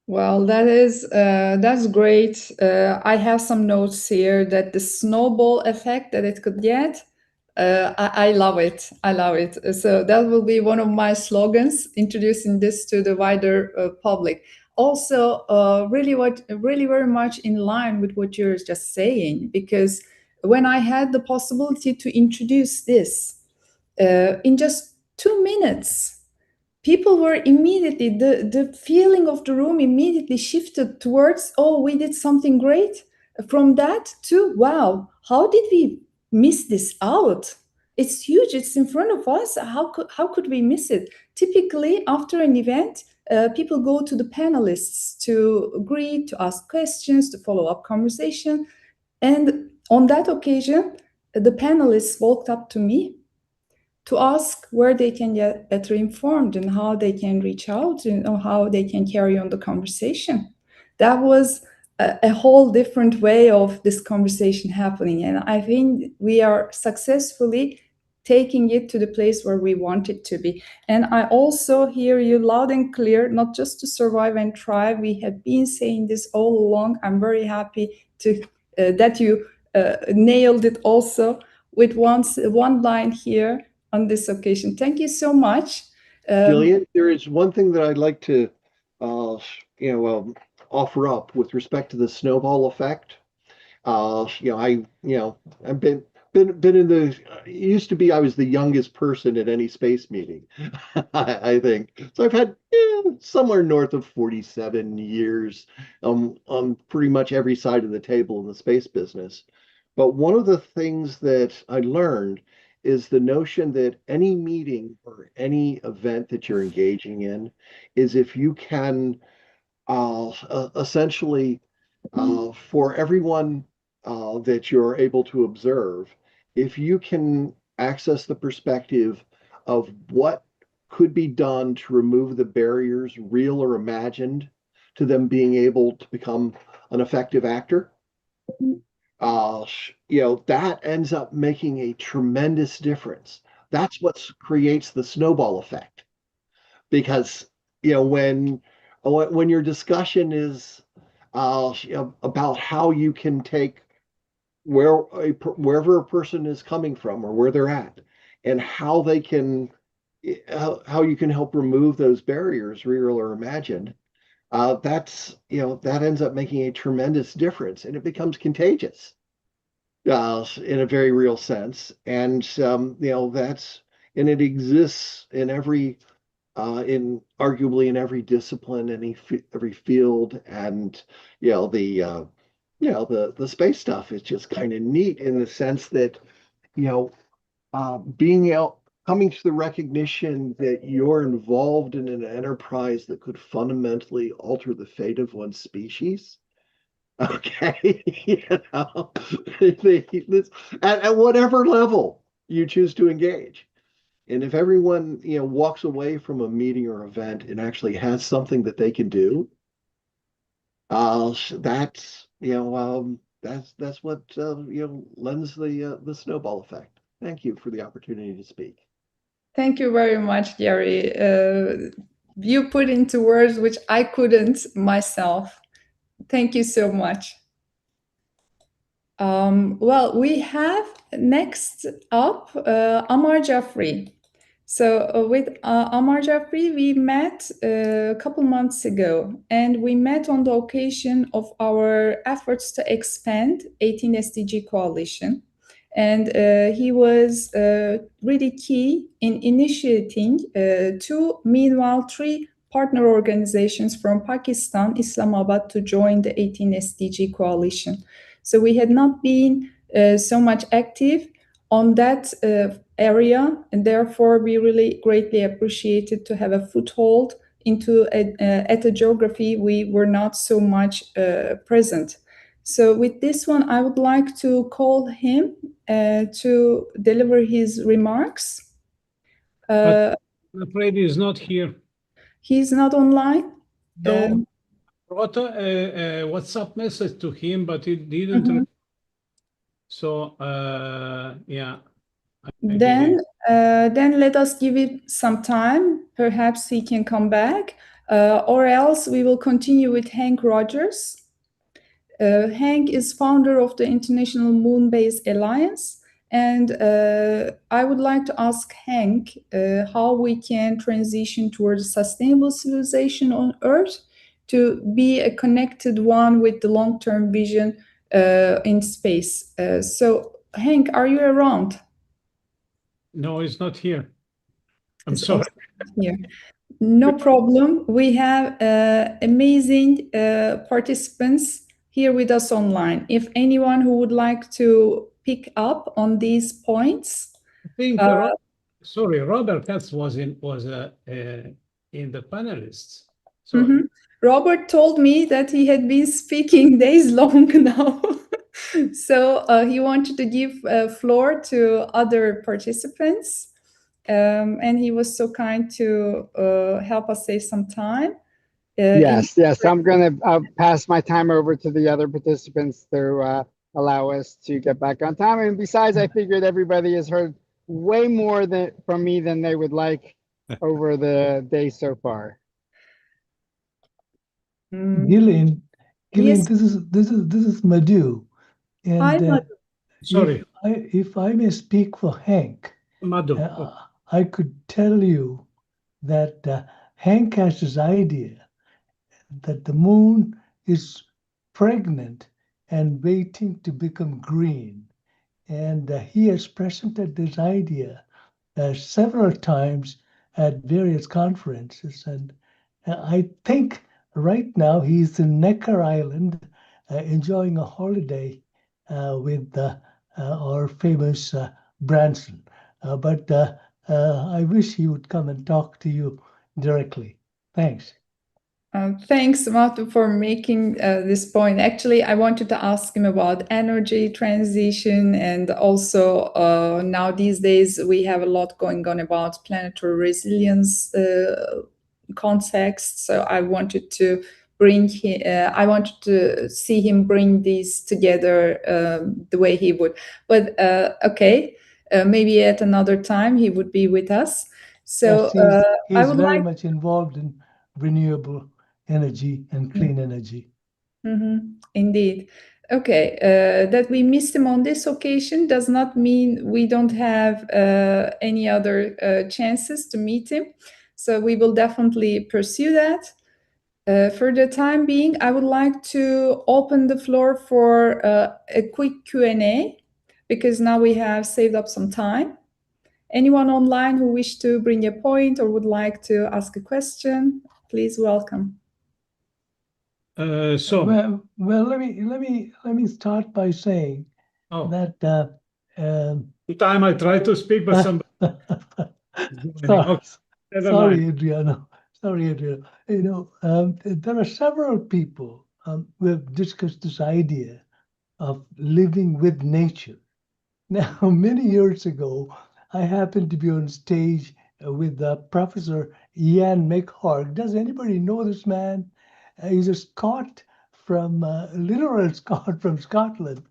Well, that's great. I have some notes here that the snowball effect that it could get. I love it. I love it. So that will be one of my slogans, introducing this to the wider public. Also, really very much in line with what you're just saying, because when I had the possibility to introduce this in just 2 minutes, people were immediately, the feeling of the room immediately shifted towards, oh, we did something great. From that to, wow, how did we miss this out? It's huge. It's in front of us. How could we miss it? Typically, after an event, people go to the panelists to agree, to ask questions, to follow up conversation. And on that occasion, the panelists walked up to me to ask where they can get better informed and how they can reach out and how they can carry on the conversation. That was a whole different way of this conversation happening. And I think we are successfully taking it to the place where we want it to be. And I also hear you loud and clear, not just to survive and thrive. We have been saying this all along. I'm very happy that you nailed it also with one line here on this occasion. Thank you so much. Jillian, there is one thing that I'd like to offer up with respect to the snowball effect. I've been in the, it used to be I was the youngest person at any space meeting, I think. So I've had somewhere north of 47 years on pretty much every side of the table in the space business. But one of the things that I learned is the notion that any meeting or any event that you're engaging in is, if you can essentially, for everyone that you're able to observe, if you can access the perspective of what could be done to remove the barriers, real or imagined, to them being able to become an effective actor, that ends up making a tremendous difference. That's what creates the snowball effect. Because, when your discussion is about how you can take wherever a person is coming from or where they're at, and how they can how you can help remove those barriers, real or imagined, that's, that ends up making a tremendous difference, and it becomes contagious in a very real sense. And and it exists in every arguably in every discipline, every field. And the space stuff is just kind of neat in the sense that coming to the recognition that you're involved in an enterprise that could fundamentally alter the fate of one's species. Okay, at whatever level you choose to engage. And if everyone, walks away from a meeting or event and actually has something that they can do, that's what lends the snowball effect. Thank you for the opportunity to speak. Thank you very much, Gary. You put into words which I couldn't myself. Thank you so much. Well, we have next up Ammar Jaffri. So with Ammar Jaffri, we met a couple months ago, and we met on the occasion of our efforts to expand 18 SDG Coalition. And he was really key in initiating meanwhile, three partner organizations from Pakistan, Islamabad, to join the 18 SDG Coalition. So we had not been so much active on that area, and therefore we really greatly appreciated to have a foothold into at a geography we were not so much present. So with this one, I would like to call him to deliver his remarks. I'm afraid he's not here. He's not online? No, I wrote a WhatsApp message to him, but he didn't. So, yeah. Then let us give it some time. Perhaps he can come back, or else we will continue with Hank Rogers. Hank is founder of the International Moon-Based Alliance, and I would like to ask Hank how we can transition towards sustainable civilization on Earth to be a connected one with the long-term vision in space. So, Hank, are you around? No, he's not here. I'm sorry. Here. No problem. We have amazing participants here with us online. If anyone who would like to pick up on these points. I think sorry, Robert Katz was in the panelists. So Robert told me that he had been speaking days long now. So he wanted to give floor to other participants. And he was so kind to help us save some time. Yes. I'm going to pass my time over to the other participants to allow us to get back on time. And besides, I figured everybody has heard way more from me than they would like over the day so far. Gillian, yes. this is Madhu. And hi, Madhu. Sorry. If I may speak for Hank, Madhu. I could tell you that Hank has this idea that the moon is pregnant and waiting to become green. And he has presented this idea several times at various conferences. And I think right now he's in Necker Island enjoying a holiday with our famous Branson. But I wish he would come and talk to you directly. Thanks. Thanks, Madhu, for making this point. Actually, I wanted to ask him about energy transition, and also now these days we have a lot going on about planetary resilience context. So I wanted to see him bring these together the way he would. But okay, maybe at another time he would be with us. So yes, he's very much involved in renewable energy and clean energy. Indeed. Okay, that we missed him on this occasion does not mean we don't have any other chances to meet him. So we will definitely pursue that. For the time being, I would like to open the floor for a quick Q&A, because now we have saved up some time. Anyone online who wish to bring a point or would like to ask a question, please welcome. So well, let me start by saying that time I try to speak, but somebody. Sorry, Adriano. Sorry, Adriano. You know, there are several people who have discussed this idea of living with nature. Now, many years ago, I happened to be on stage with Professor Ian McHarg. Does anybody know this man? He's a Scot from, literal Scot from Scotland,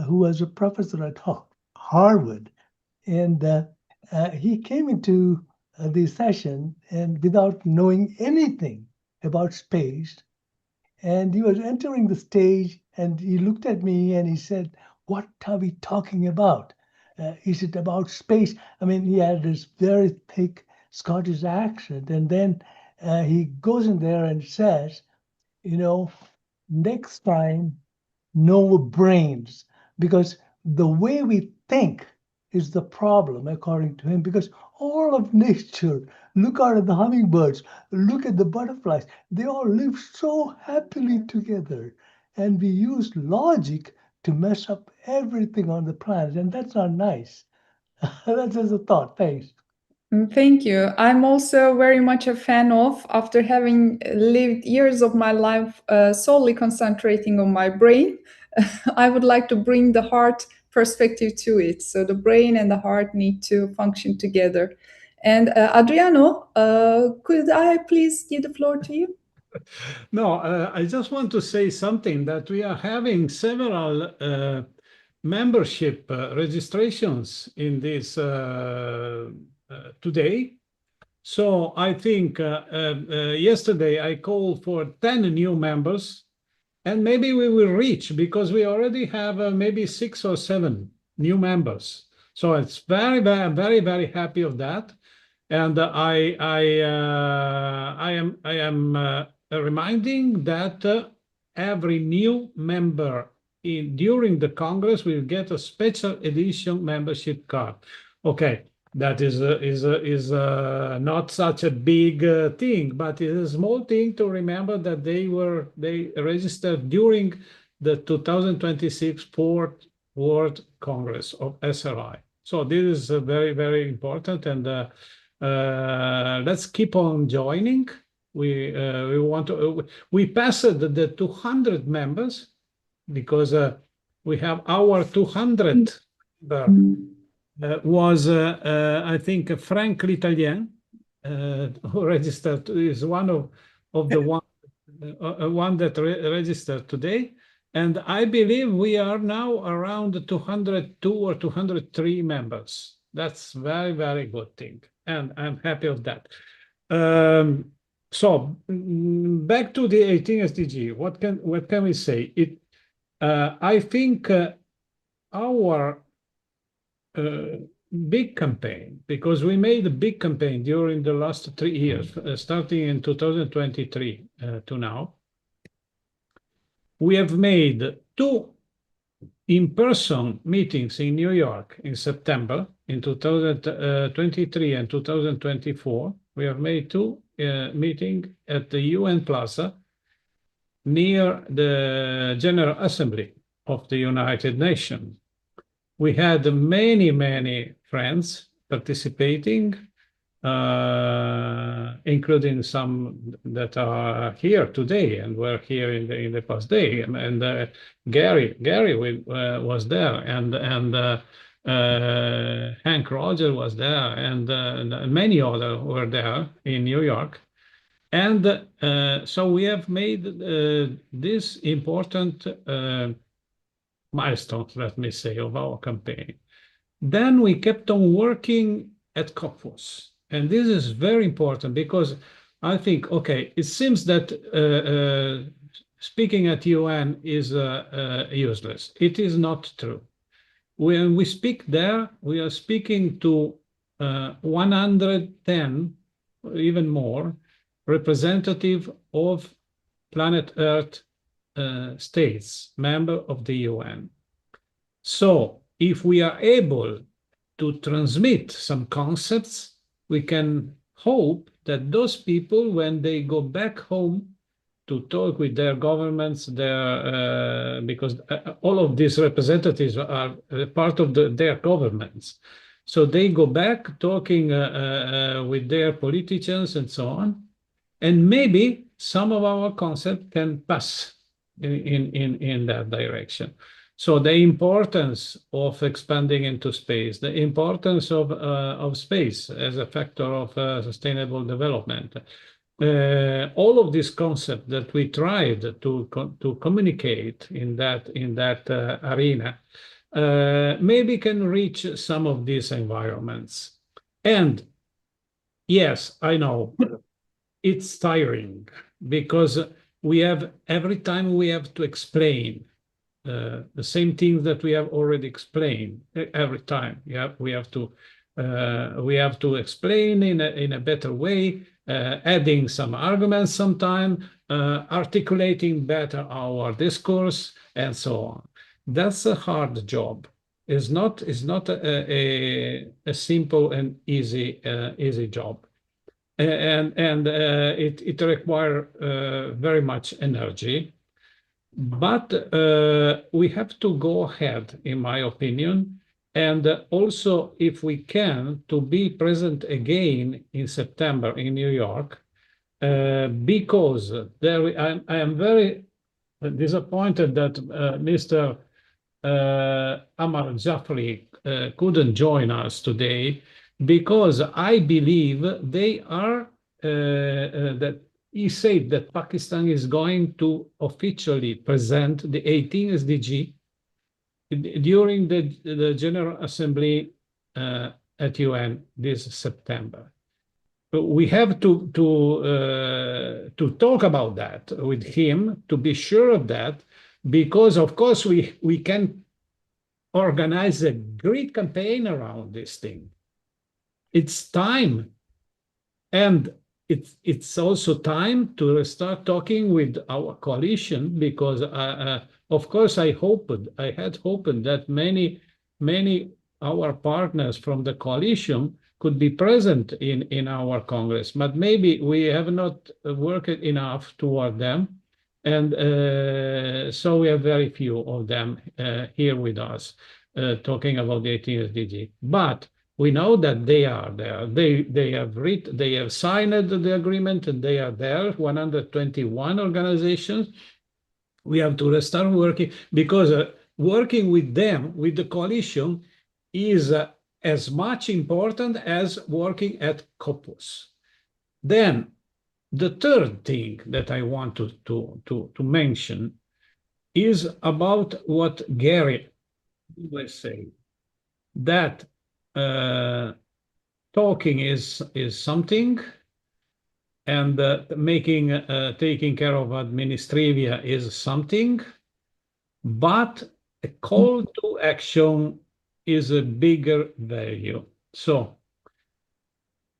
who was a professor at Harvard. And he came into the session and without knowing anything about space. And he was entering the stage and he looked at me and he said, "What are we talking about? Is it about space?" I mean, he had this very thick Scottish accent. And then he goes in there and says, you know, next time, no brains, because the way we think is the problem, according to him, because all of nature, look out at the hummingbirds, look at the butterflies, they all live so happily together. And we use logic to mess up everything on the planet, and that's not nice. That's just a thought. Thanks. Thank you. I'm also very much a fan of, after having lived years of my life solely concentrating on my brain, I would like to bring the heart perspective to it. So the brain and the heart need to function together. And Adriano, could I please give the floor to you? No, I just want to say something, that we are having several membership registrations in this today. So I think yesterday I called for 10 new members, and maybe we will reach, because we already have maybe 6 or 7 new members. So it's very, very, very, very happy of that. And I am reminding that every new member during the Congress will get a special edition membership card. Okay, that is not such a big thing, but it is a small thing to remember that they registered during the 2026 Fourth World Congress of SRI. So this is very, very important, and let's keep on joining. We want to. We passed the 200 members, because we have our 200th was I think Frank l'Italien, who registered, is one of the one that registered today. And I believe we are now around 202 or 203 members. That's very, very good thing, and I'm happy of that. So back to the 18 SDG. What can we say? I think our big campaign, because we made a big campaign during the last 3 years, starting in 2023 to now. We have made 2 in-person meetings in New York in September in 2023 and 2024. We have made 2 meetings at the UN Plaza near the General Assembly of the United Nations. We had many, many friends participating, including some that are here today and were here in the past day. And Gary was there, and Hank Roger was there, and many others were there in New York. And so we have made this important milestones, let me say, of our campaign. Then we kept on working at COPFOS. And this is very important, because I think, okay, it seems that speaking at UN is useless. It is not true. When we speak there, we are speaking to 110, even more, representative of planet Earth states, member of the UN. So if we are able to transmit some concepts, we can hope that those people, when they go back home to talk with their governments, because all of these representatives are part of their governments. So they go back talking with their politicians and so on. And maybe some of our concepts can pass in that direction. So the importance of expanding into space, the importance of space as a factor of sustainable development, all of these concepts that we tried to communicate in that arena maybe can reach some of these environments. And yes, I know it's tiring because every time we have to explain the same things that we have already explained every time. We have to explain in a better way, adding some arguments sometime, articulating better our discourse, and so on. That's a hard job. It's not a simple and easy job, and it requires very much energy. But we have to go ahead, in my opinion, and also, if we can, to be present again in September in New York, because I am very disappointed that Mr. Ammar Jaffri couldn't join us today, because I believe they are that he said that Pakistan is going to officially present the 18 SDG during the General Assembly at UN this September. We have to talk about that with him, to be sure of that, because of course we can organize a great campaign around this thing. It's time, and it's also time to start talking with our coalition, because of course I had hoped that many our partners from the coalition could be present in our Congress, but maybe we have not worked enough toward them, and so we have very few of them here with us talking about the 18 SDG. But we know that they are there. They have signed the agreement, and they are there. 121 organizations. We have to restart working, because working with them, with the coalition, is as much important as working at Corpus. Then the third thing that I want to mention is about what Gary was saying, that talking is something, and taking care of administrivia is something, but a call to action is a bigger value. So,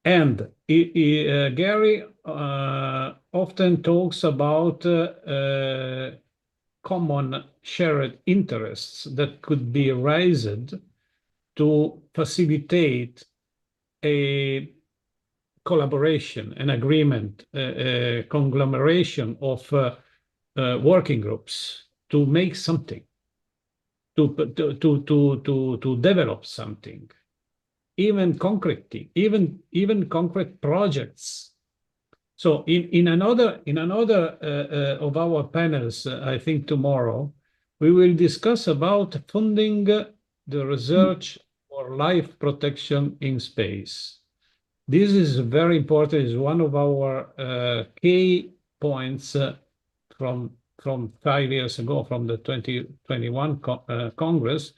and Gary often talks about common shared interests that could be raised to facilitate a collaboration, an agreement, a conglomeration of working groups to make something, to develop something, even concrete thing, even concrete projects. So in another of our panels, I think tomorrow, we will discuss about funding the research for life protection in space. This is very important. It's one of our key points from 5 years ago, from the 2021 Congress,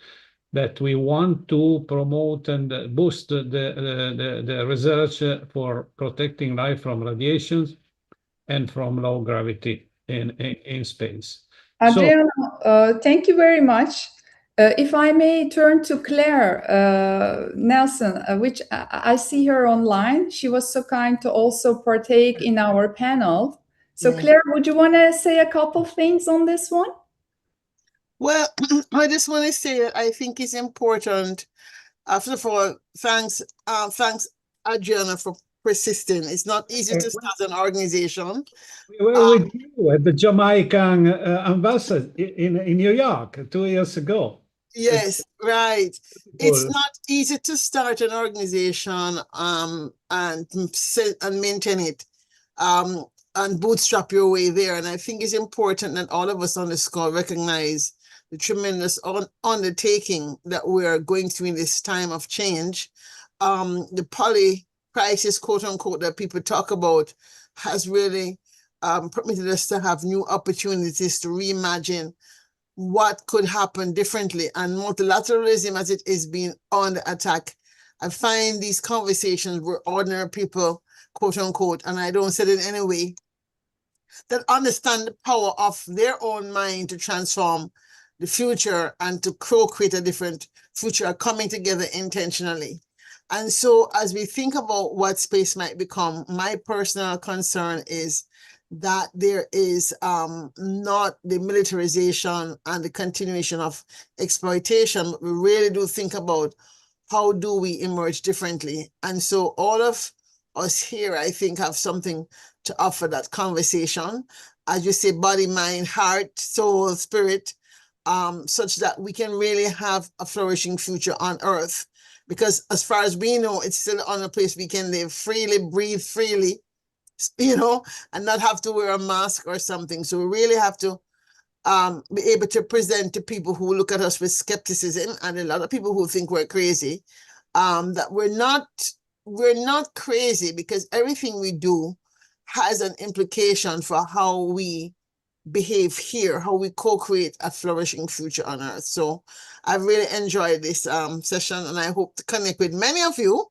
that we want to promote and boost the research for protecting life from radiations and from low gravity in space. Adriano, thank you very much. If I may turn to Claire Nelson, which I see her online. She was so kind to also partake in our panel. So Claire, would you want to say a couple things on this one? Well, I just want to say that I think it's important. First of all, thanks, Adriana, for persisting. It's not easy to start an organization. We were with you at the Jamaican ambassador in New York 2 years ago. Yes, right. It's not easy to start an organization and maintain it and bootstrap your way there. And I think it's important that all of us on this call recognize the tremendous undertaking that we're going through in this time of change. The poly crisis, quote unquote, that people talk about has really permitted us to have new opportunities to reimagine what could happen differently. And multilateralism, as it is being under attack, I find these conversations where ordinary people, quote unquote, and I don't say it in any way, that understand the power of their own mind to transform the future and to co-create a different future, are coming together intentionally. And so as we think about what space might become, my personal concern is that there is not the militarization and the continuation of exploitation. We really do think about how do we emerge differently. And so all of us here, I think, have something to offer that conversation. As you say, body, mind, heart, soul, spirit, such that we can really have a flourishing future on Earth. Because as far as we know, it's still on a place we can live freely, breathe freely, you know, and not have to wear a mask or something. So we really have to be able to present to people who look at us with skepticism, and a lot of people who think we're crazy, that we're not crazy, because everything we do has an implication for how we behave here, how we co-create a flourishing future on Earth. So I've really enjoyed this session, and I hope to connect with many of you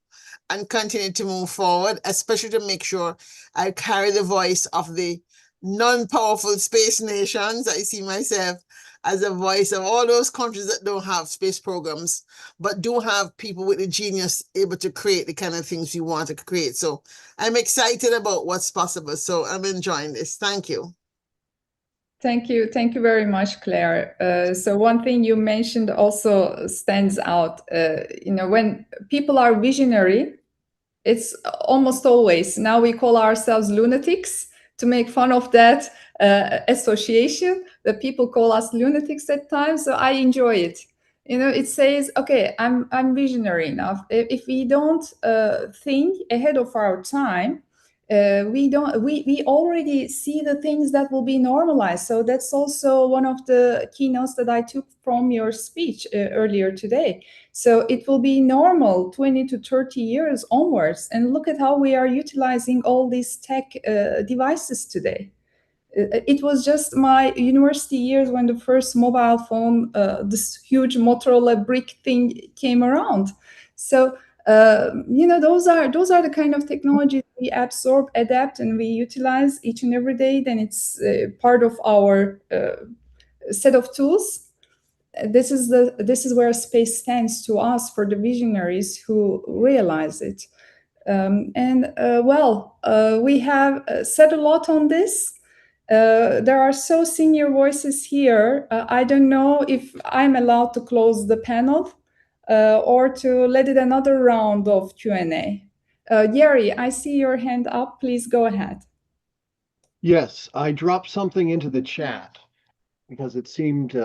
and continue to move forward, especially to make sure I carry the voice of the non-powerful space nations. I see myself as a voice of all those countries that don't have space programs, but do have people with the genius able to create the kind of things we want to create. So I'm excited about what's possible. So I'm enjoying this. Thank you. Thank you. Thank you very much, Claire. So one thing you mentioned also stands out. You know, when people are visionary, it's almost always, now we call ourselves lunatics to make fun of that association, that people call us lunatics at times. So I enjoy it. You know, it says, okay, I'm visionary enough. If we don't think ahead of our time, we already see the things that will be normalized. So that's also one of the keynotes that I took from your speech earlier today. So it will be normal 20 to 30 years onwards. And look at how we are utilizing all these tech devices today. It was just my university years when the first mobile phone, this huge Motorola brick thing came around. So you know, those are the kind of technologies we absorb, adapt, and we utilize each and every day. Then it's part of our set of tools. This is where space stands to us, for the visionaries who realize it. We have said a lot on this. There are so senior voices here. I don't know if I'm allowed to close the panel or to let it another round of Q&A. Yeri, I see your hand up. Please go ahead. Yes, I dropped something into the chat because it seemed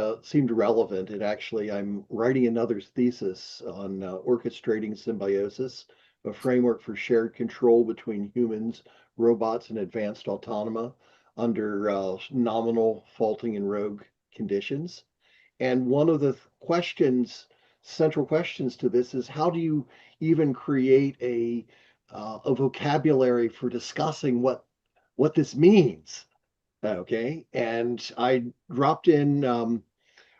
relevant. I'm writing another thesis on orchestrating symbiosis, a framework for shared control between humans, robots, and advanced autonoma under nominal, faulting, and rogue conditions. And one of the central questions to this is, how do you even create a vocabulary for discussing what this means? Okay, and I dropped in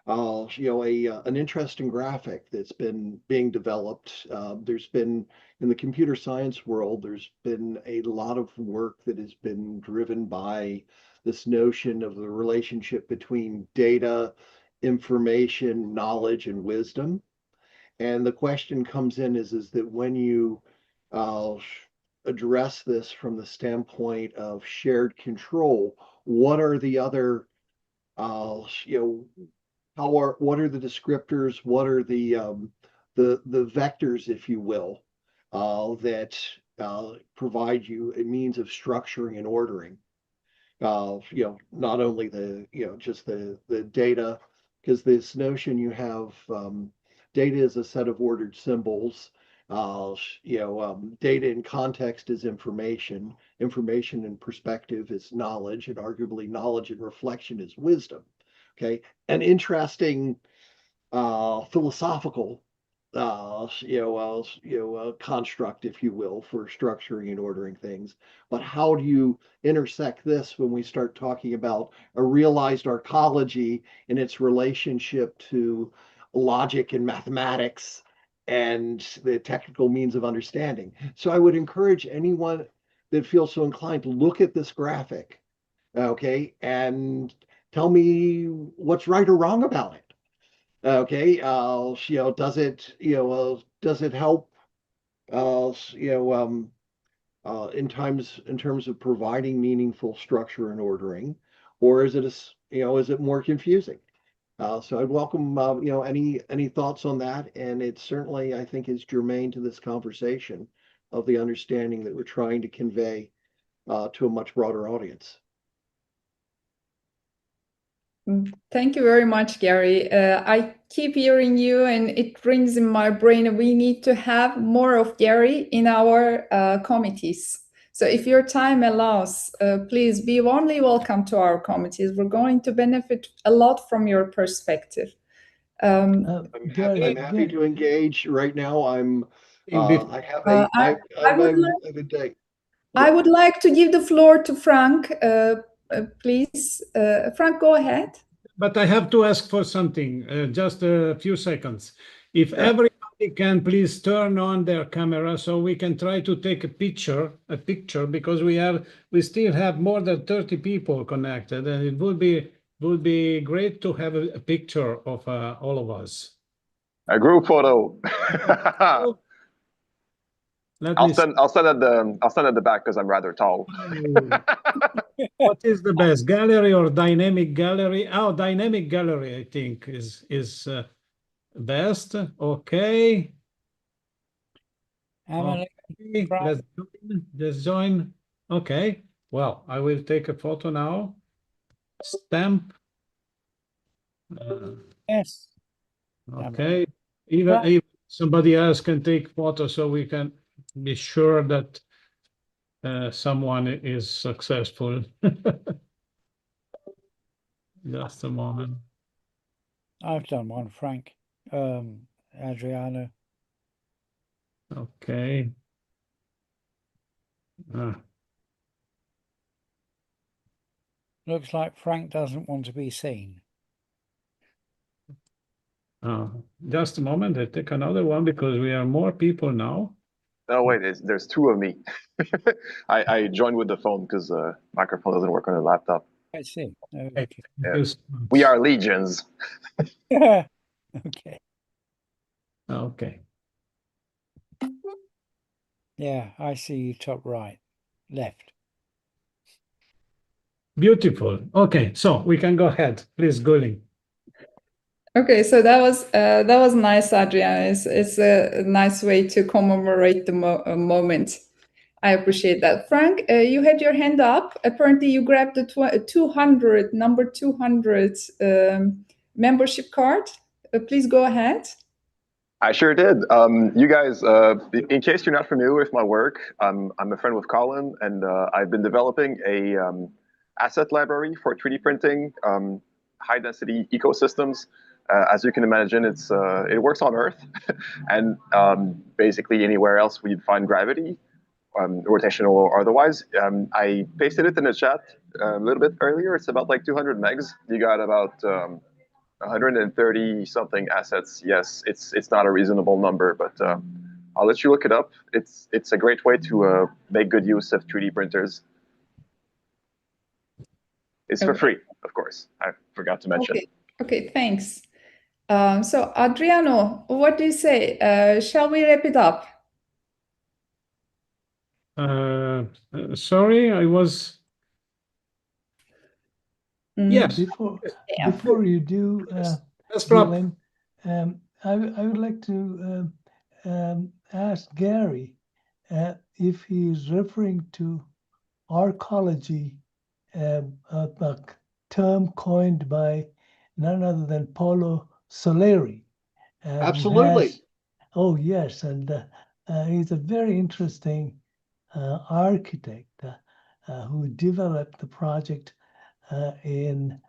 an interesting graphic that's been being developed. There's been, in the computer science world, there's been a lot of work that has been driven by this notion of the relationship between data, information, knowledge, and wisdom. And the question comes in is that when you address this from the standpoint of shared control, what are the other, what are the descriptors? What are the vectors, if you will, that provide you a means of structuring and ordering? Not only just the data, because this notion you have data is a set of ordered symbols. Data in context is information. Information in perspective is knowledge, and arguably knowledge and reflection is wisdom. Okay, an interesting philosophical construct, if you will, for structuring and ordering things. But how do you intersect this when we start talking about a realized arcology and its relationship to logic and mathematics and the technical means of understanding? So I would encourage anyone that feels so inclined to look at this graphic, okay, and tell me what's right or wrong about it. Okay, does it help, in terms of providing meaningful structure and ordering, or is it is it more confusing? So I'd welcome, any thoughts on that, and it certainly, I think, is germane to this conversation of the understanding that we're trying to convey to a much broader audience. Thank you very much, Gary. I keep hearing you, and it rings in my brain. We need to have more of Gary in our committees. So if your time allows, please be warmly welcome to our committees. We're going to benefit a lot from your perspective. I'm happy to engage right now. I have a date. I would like to give the floor to Frank, please. Frank, go ahead. But I have to ask for something, just a few seconds. If everybody can please turn on their camera so we can try to take a picture, because we still have more than 30 people connected, and it would be great to have a picture of all of us. A group photo. I'll send at the back because I'm rather tall. What is the best, gallery or dynamic gallery? Oh, dynamic gallery, I think, is best. Okay. Let's join. Okay. Well, I will take a photo now. Stamp. Yes. Okay. Even somebody else can take photos, so we can be sure that someone is successful. Just a moment. I've done one, Frank. Adriano. Okay. Looks like Frank doesn't want to be seen. Just a moment. I take another one because we are more people now. Oh wait, there's two of me. I joined with the phone because microphone doesn't work on a laptop. I see. Okay. Yeah. We are legions. Okay. Okay. Yeah, I see you top right, left. Beautiful. Okay, so we can go ahead. Please, Colin. Okay, so that was nice, Adriano. It's a nice way to commemorate the moment. I appreciate that. Frank, you had your hand up. Apparently, you grabbed the number 200 membership card. Please go ahead. I sure did. You guys, in case you're not familiar with my work, I'm a friend with Colin, and I've been developing a asset library for 3D printing, high-density ecosystems. As you can imagine, it works on Earth, and basically anywhere else we'd find gravity, rotational or otherwise. I pasted it in the chat a little bit earlier. It's about like 200 megs. You got about 130 something assets. Yes, it's not a reasonable number, but I'll let you look it up. It's a great way to make good use of 3D printers. It's for free, of course. I forgot to mention. Okay, thanks. So Adriano, what do you say? Shall we wrap it up? Sorry, I was. Yes. Before you do, Gillen, I would like to ask Gary if he's referring to arcology, a term coined by none other than Paulo Soleri. Absolutely. Oh, yes. And he's a very interesting architect who developed the project in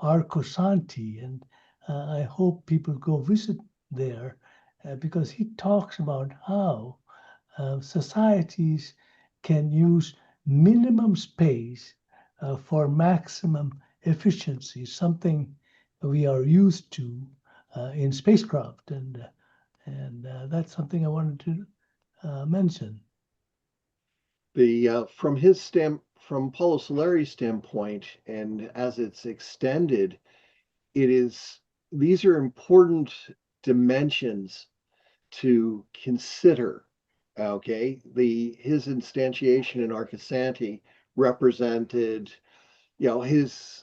Arcosanti. And I hope people go visit there because he talks about how societies can use minimum space for maximum efficiency, something we are used to in spacecraft, and that's something I wanted to mention. From Paulo Soleri's standpoint, and as it's extended, these are important dimensions to consider. Okay, his instantiation in Arcosanti represented, his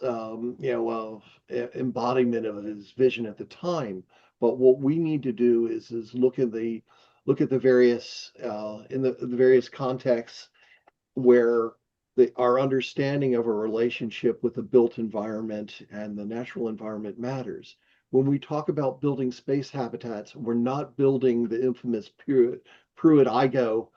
embodiment of his vision at the time. But what we need to do is look at the various in the various contexts where our understanding of a relationship with the built environment and the natural environment matters. When we talk about building space habitats, we're not building the infamous Pruitt-Igoe,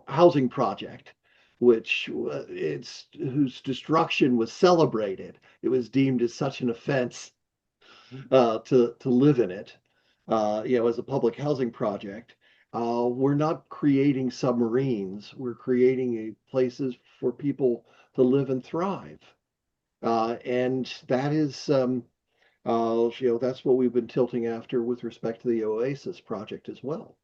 housing project, whose destruction was celebrated. It was deemed as such an offense to live in it, as a public housing project. We're not creating submarines. We're creating places for people to live and thrive. And that is, that's what we've been tilting after with respect to the Oasis project as well,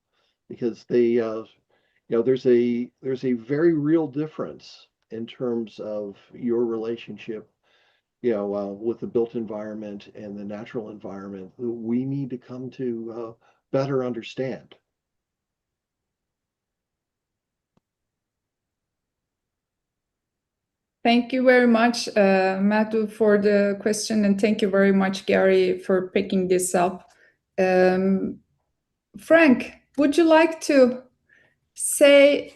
because there's a very real difference in terms of your relationship, with the built environment and the natural environment that we need to come to better understand. Thank you very much, Madhu, for the question, and thank you very much, Gary, for picking this up. Frank, would you like to say,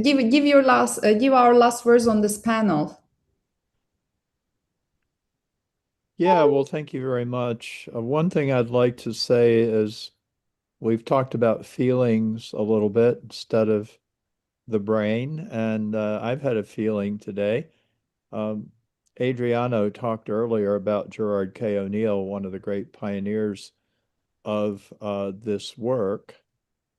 give our last words on this panel? Yeah, well, thank you very much. One thing I'd like to say is we've talked about feelings a little bit instead of the brain, and I've had a feeling today. Adriano talked earlier about Gerard K. O'Neill, one of the great pioneers of this work.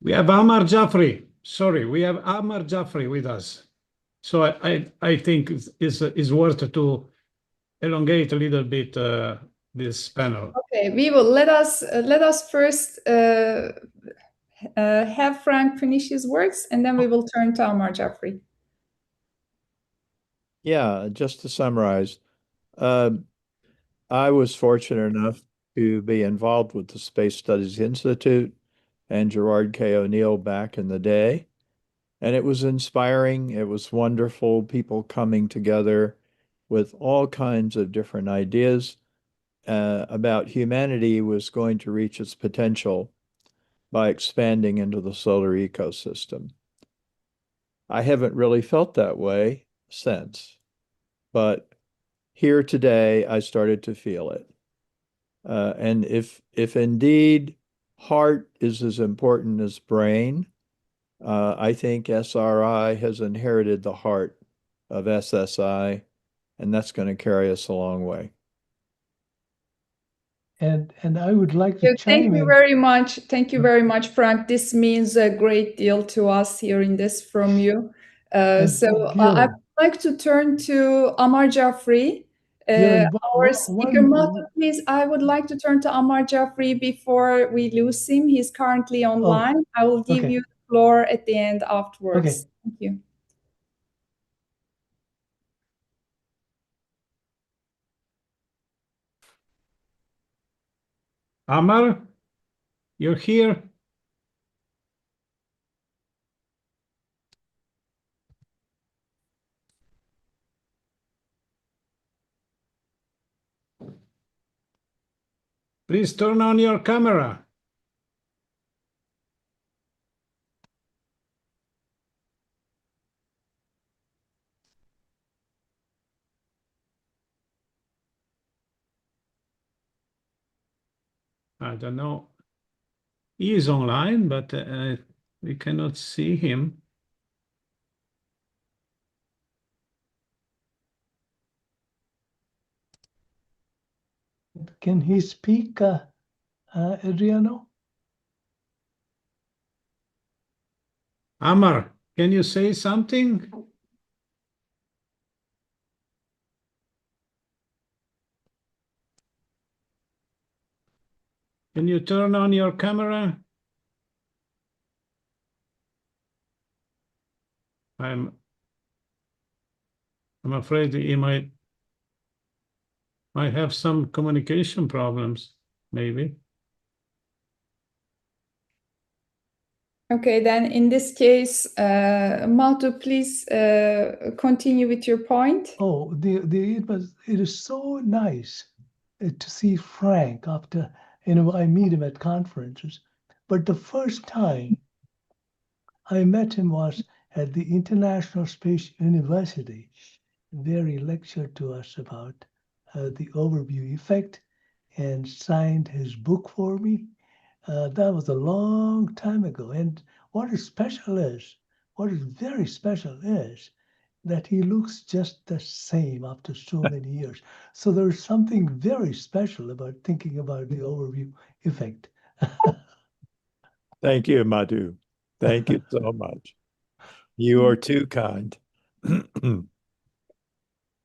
We have Ammar Jaffri. Sorry, we have Ammar Jaffri with us. So I think it's worth to elongate a little bit this panel. Okay, we will let us first have Frank finish his works, and then we will turn to Ammar Jaffri. Yeah, just to summarize, I was fortunate enough to be involved with the Space Studies Institute and Gerard K. O'Neill back in the day. And it was inspiring. It was wonderful, people coming together with all kinds of different ideas about humanity was going to reach its potential by expanding into the solar ecosystem. I haven't really felt that way since, but here today, I started to feel it. And if indeed heart is as important as brain, I think SRI has inherited the heart of SSI, and that's going to carry us a long way. And I would like to chime in. Thank you very much. Thank you very much, Frank. This means a great deal to us hearing this from you. So like to turn to Ammar Jaffri. Yeah, Our speaker, Madhu, please, I would like to turn to Ammar Jaffri before we lose him. He's currently online. I will give okay. you the floor at the end afterwards. Okay. Thank you. Ammar, you're here? Please turn on your camera. I don't know. He is online, but we cannot see him. Can he speak, Adriano? Ammar, can you say something? Can you turn on your camera? I'm afraid he might have some communication problems, maybe. Okay, then in this case, Madhu, please continue with your point. Oh, it is so nice to see Frank after, I meet him at conferences. But the first time I met him was at the International Space University, where he lectured to us about the overview effect and signed his book for me. That was a long time ago. And what is very special is that he looks just the same after so many years. So there's something very special about thinking about the overview effect. Thank you, Madhu. Thank you so much. You are too kind.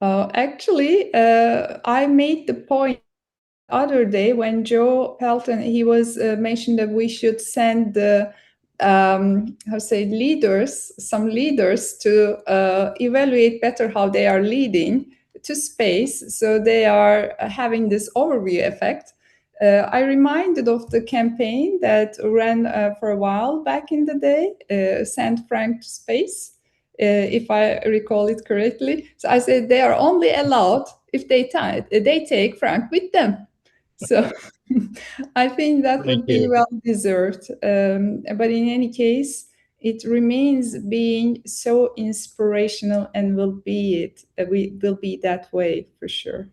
Actually, I made the point other day when Joe Pelton, he was mentioned that we should send the some leaders to evaluate better how they are leading to space. So they are having this overview effect. I reminded of the campaign that ran for a while back in the day, Send Frank to Space, if I recall it correctly. So I said they are only allowed if they take Frank with them. So I think that would be well deserved. But in any case, it remains being so inspirational and will be that way for sure.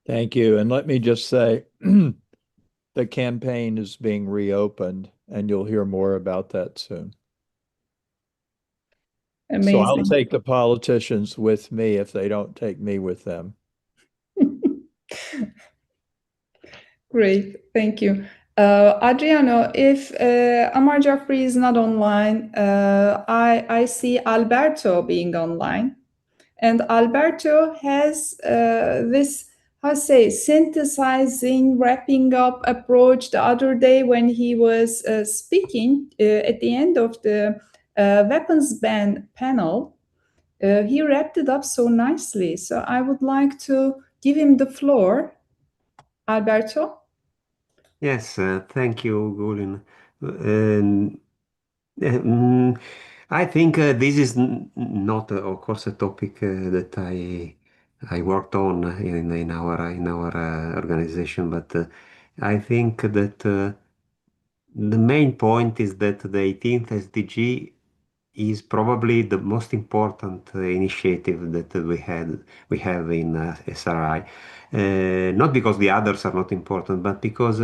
Thank you. And let me just say, the campaign is being reopened, and you'll hear more about that soon. Amazing. So I'll take the politicians with me if they don't take me with them. Great, thank you. Adriano, if Ammar Jaffri is not online, I see Alberto being online. And Alberto has this, synthesizing, wrapping up approach the other day when he was speaking at the end of the weapons ban panel. He wrapped it up so nicely. So I would like to give him the floor. Alberto? Yes, thank you, Colin. I think this is not, of course, a topic that I worked on in our organization, but I think that the main point is that the 18th SDG is probably the most important initiative that we have in SRI. Not because the others are not important, but because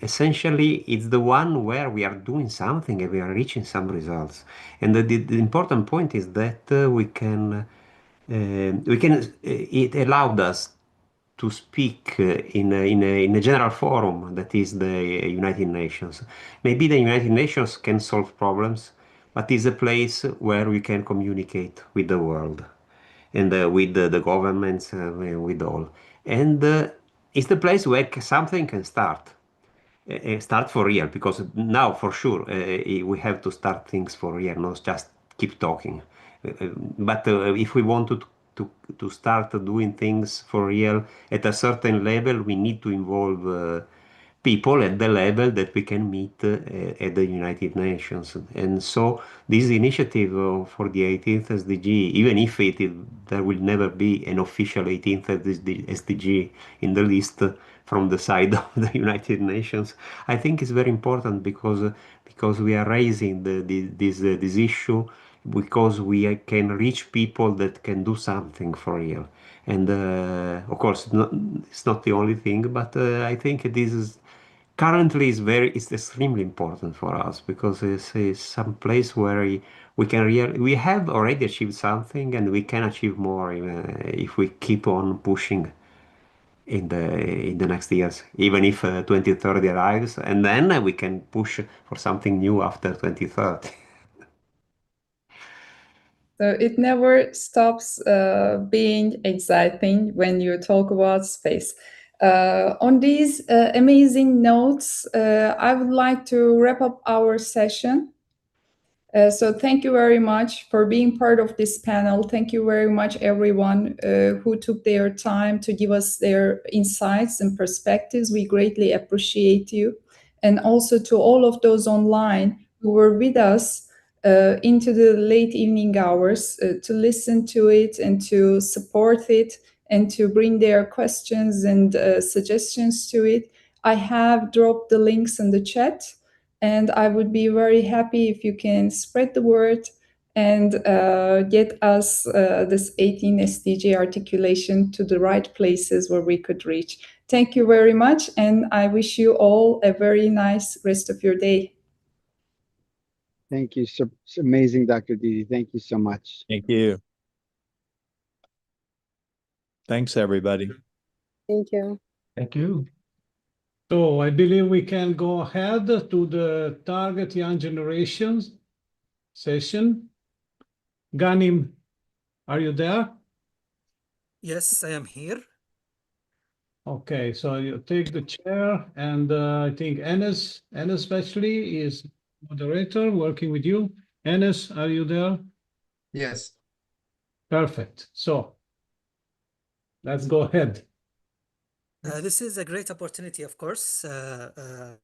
essentially it's the one where we are doing something and we are reaching some results. And the important point is that it allowed us to speak in a general forum that is the United Nations. Maybe the United Nations can solve problems, but is a place where we can communicate with the world and with the governments, with all. And it's the place where something can start for real, because now for sure we have to start things for real, not just keep talking. But if we want to start doing things for real at a certain level, we need to involve people at the level that we can meet at the United Nations. And so this initiative for the 18th SDG, even if there will never be an official 18th SDG in the list from the side of the United Nations, I think is very important because we are raising this issue, because we can reach people that can do something for real. And of course, it's not the only thing, but I think this is currently it's extremely important for us, because it's some place where we have already achieved something, and we can achieve more if we keep on pushing in the next years, even if 2030 arrives, and then we can push for something new after 2030. So it never stops being exciting when you talk about space. On these amazing notes, I would like to wrap up our session. So thank you very much for being part of this panel. Thank you very much, everyone who took their time to give us their insights and perspectives. We greatly appreciate you. And also to all of those online who were with us into the late evening hours to listen to it and to support it and to bring their questions and suggestions to it. I have dropped the links in the chat, and I would be very happy if you can spread the word and get us this 18 SDG articulation to the right places where we could reach. Thank you very much, and I wish you all a very nice rest of your day. Thank you. So amazing, Dr. Didi. Thank you so much. Thank you. Thanks, everybody. Thank you. Thank you. So I believe we can go ahead to the Target Young Generations session. Ghanim, are you there? Yes, I am here. Okay, so you take the chair, and I think Enes especially is moderator working with you. Enes, are you there? Yes. Perfect. So let's go ahead. This is a great opportunity, of course, to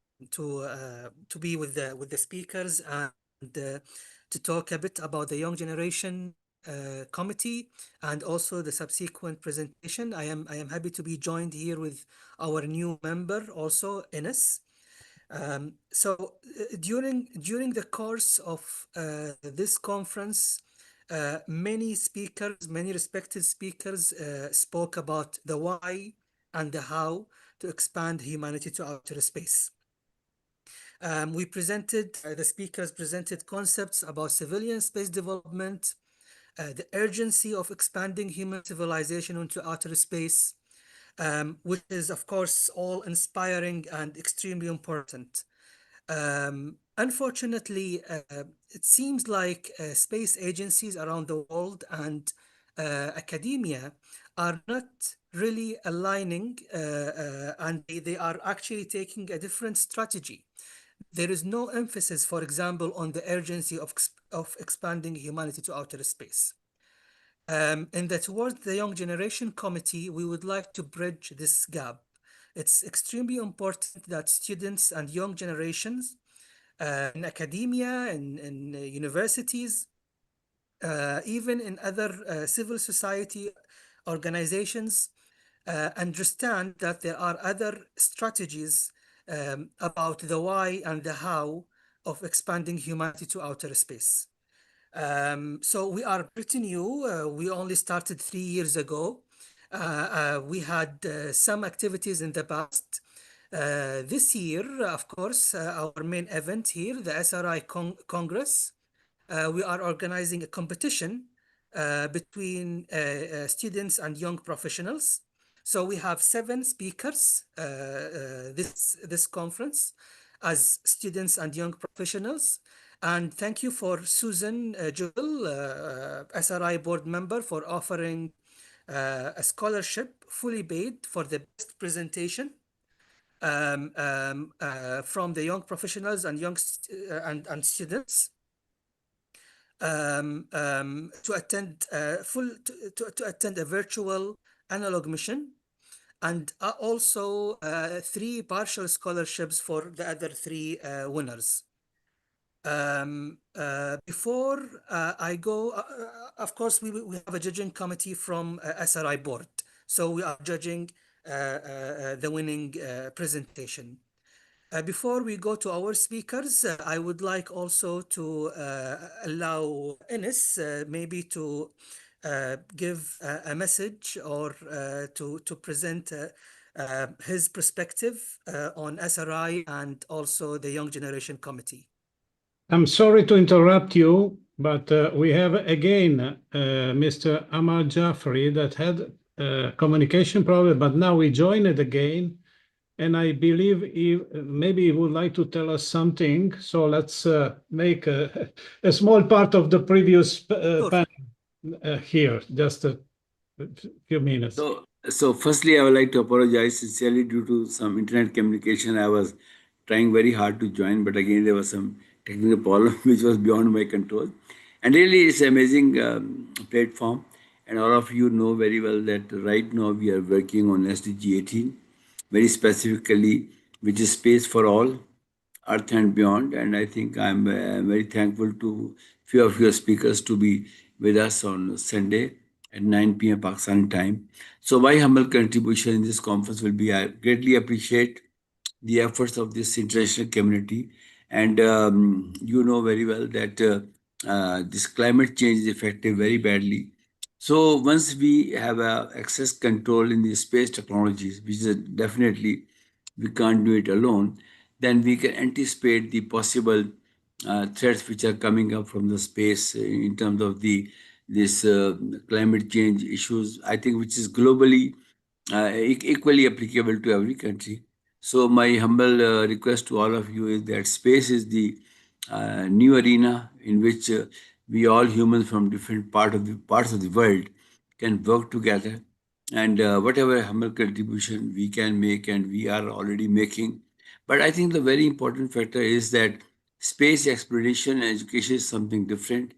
be with the speakers and to talk a bit about the Young Generation Committee and also the subsequent presentation. I am happy to be joined here with our new member, also Enes. So during the course of this conference, many respected speakers spoke about the why and the how to expand humanity to outer space. The speakers presented concepts about civilian space development, the urgency of expanding human civilization into outer space, which is, of course, all inspiring and extremely important. Unfortunately, it seems like space agencies around the world and academia are not really aligning, and they are actually taking a different strategy. There is no emphasis, for example, on the urgency of expanding humanity to outer space. In the Towards the Young Generation Committee, we would like to bridge this gap. It's extremely important that students and young generations in academia, in universities, even in other civil society organizations, understand that there are other strategies about the why and the how of expanding humanity to outer space. So we are pretty new. We only started 3 years ago. We had some activities in the past. This year, of course, our main event here, the SRI Congress, we are organizing a competition between students and young professionals. So we have 7 speakers this conference as students and young professionals. And thank you for Susan Jewell, SRI board member, for offering a scholarship fully paid for the best presentation from the young professionals and and students to attend to attend a virtual analog mission, and also 3 partial scholarships for the other 3 winners. Before I go, of course, we have a judging committee from SRI board, so we are judging the winning presentation. Before we go to our speakers, I would like also to allow Enes maybe to give a message or to present his perspective on SRI and also the Young Generation Committee. I'm sorry to interrupt you, but we have again Mr. Ammar Jaffri that had communication problem, but now we joined it again. And I believe maybe he would like to tell us something. So let's make a small part of the previous panel here, just a few minutes. So firstly, I would like to apologize sincerely due to some internet communication. I was trying very hard to join, but again, there was some technical problem which was beyond my control. And really, it's an amazing platform. And all of you know very well that right now we are working on SDG 18. Very specifically, which is space for all, Earth and beyond. And I think I'm very thankful to few of your speakers to be with us on Sunday at 9 p.m. Pakistan time. So my humble contribution in this conference will be, I greatly appreciate the efforts of this international community. And you know very well that this climate change is affected very badly. So once we have access control in the space technologies, which is definitely we can't do it alone, then we can anticipate the possible threats which are coming up from the space in terms of this climate change issues, I think, which is globally equally applicable to every country. So my humble request to all of you is that space is the new arena in which we all humans from different parts of the world can work together, and whatever humble contribution we can make, and we are already making. But I think the very important factor is that space exploration and education is something different,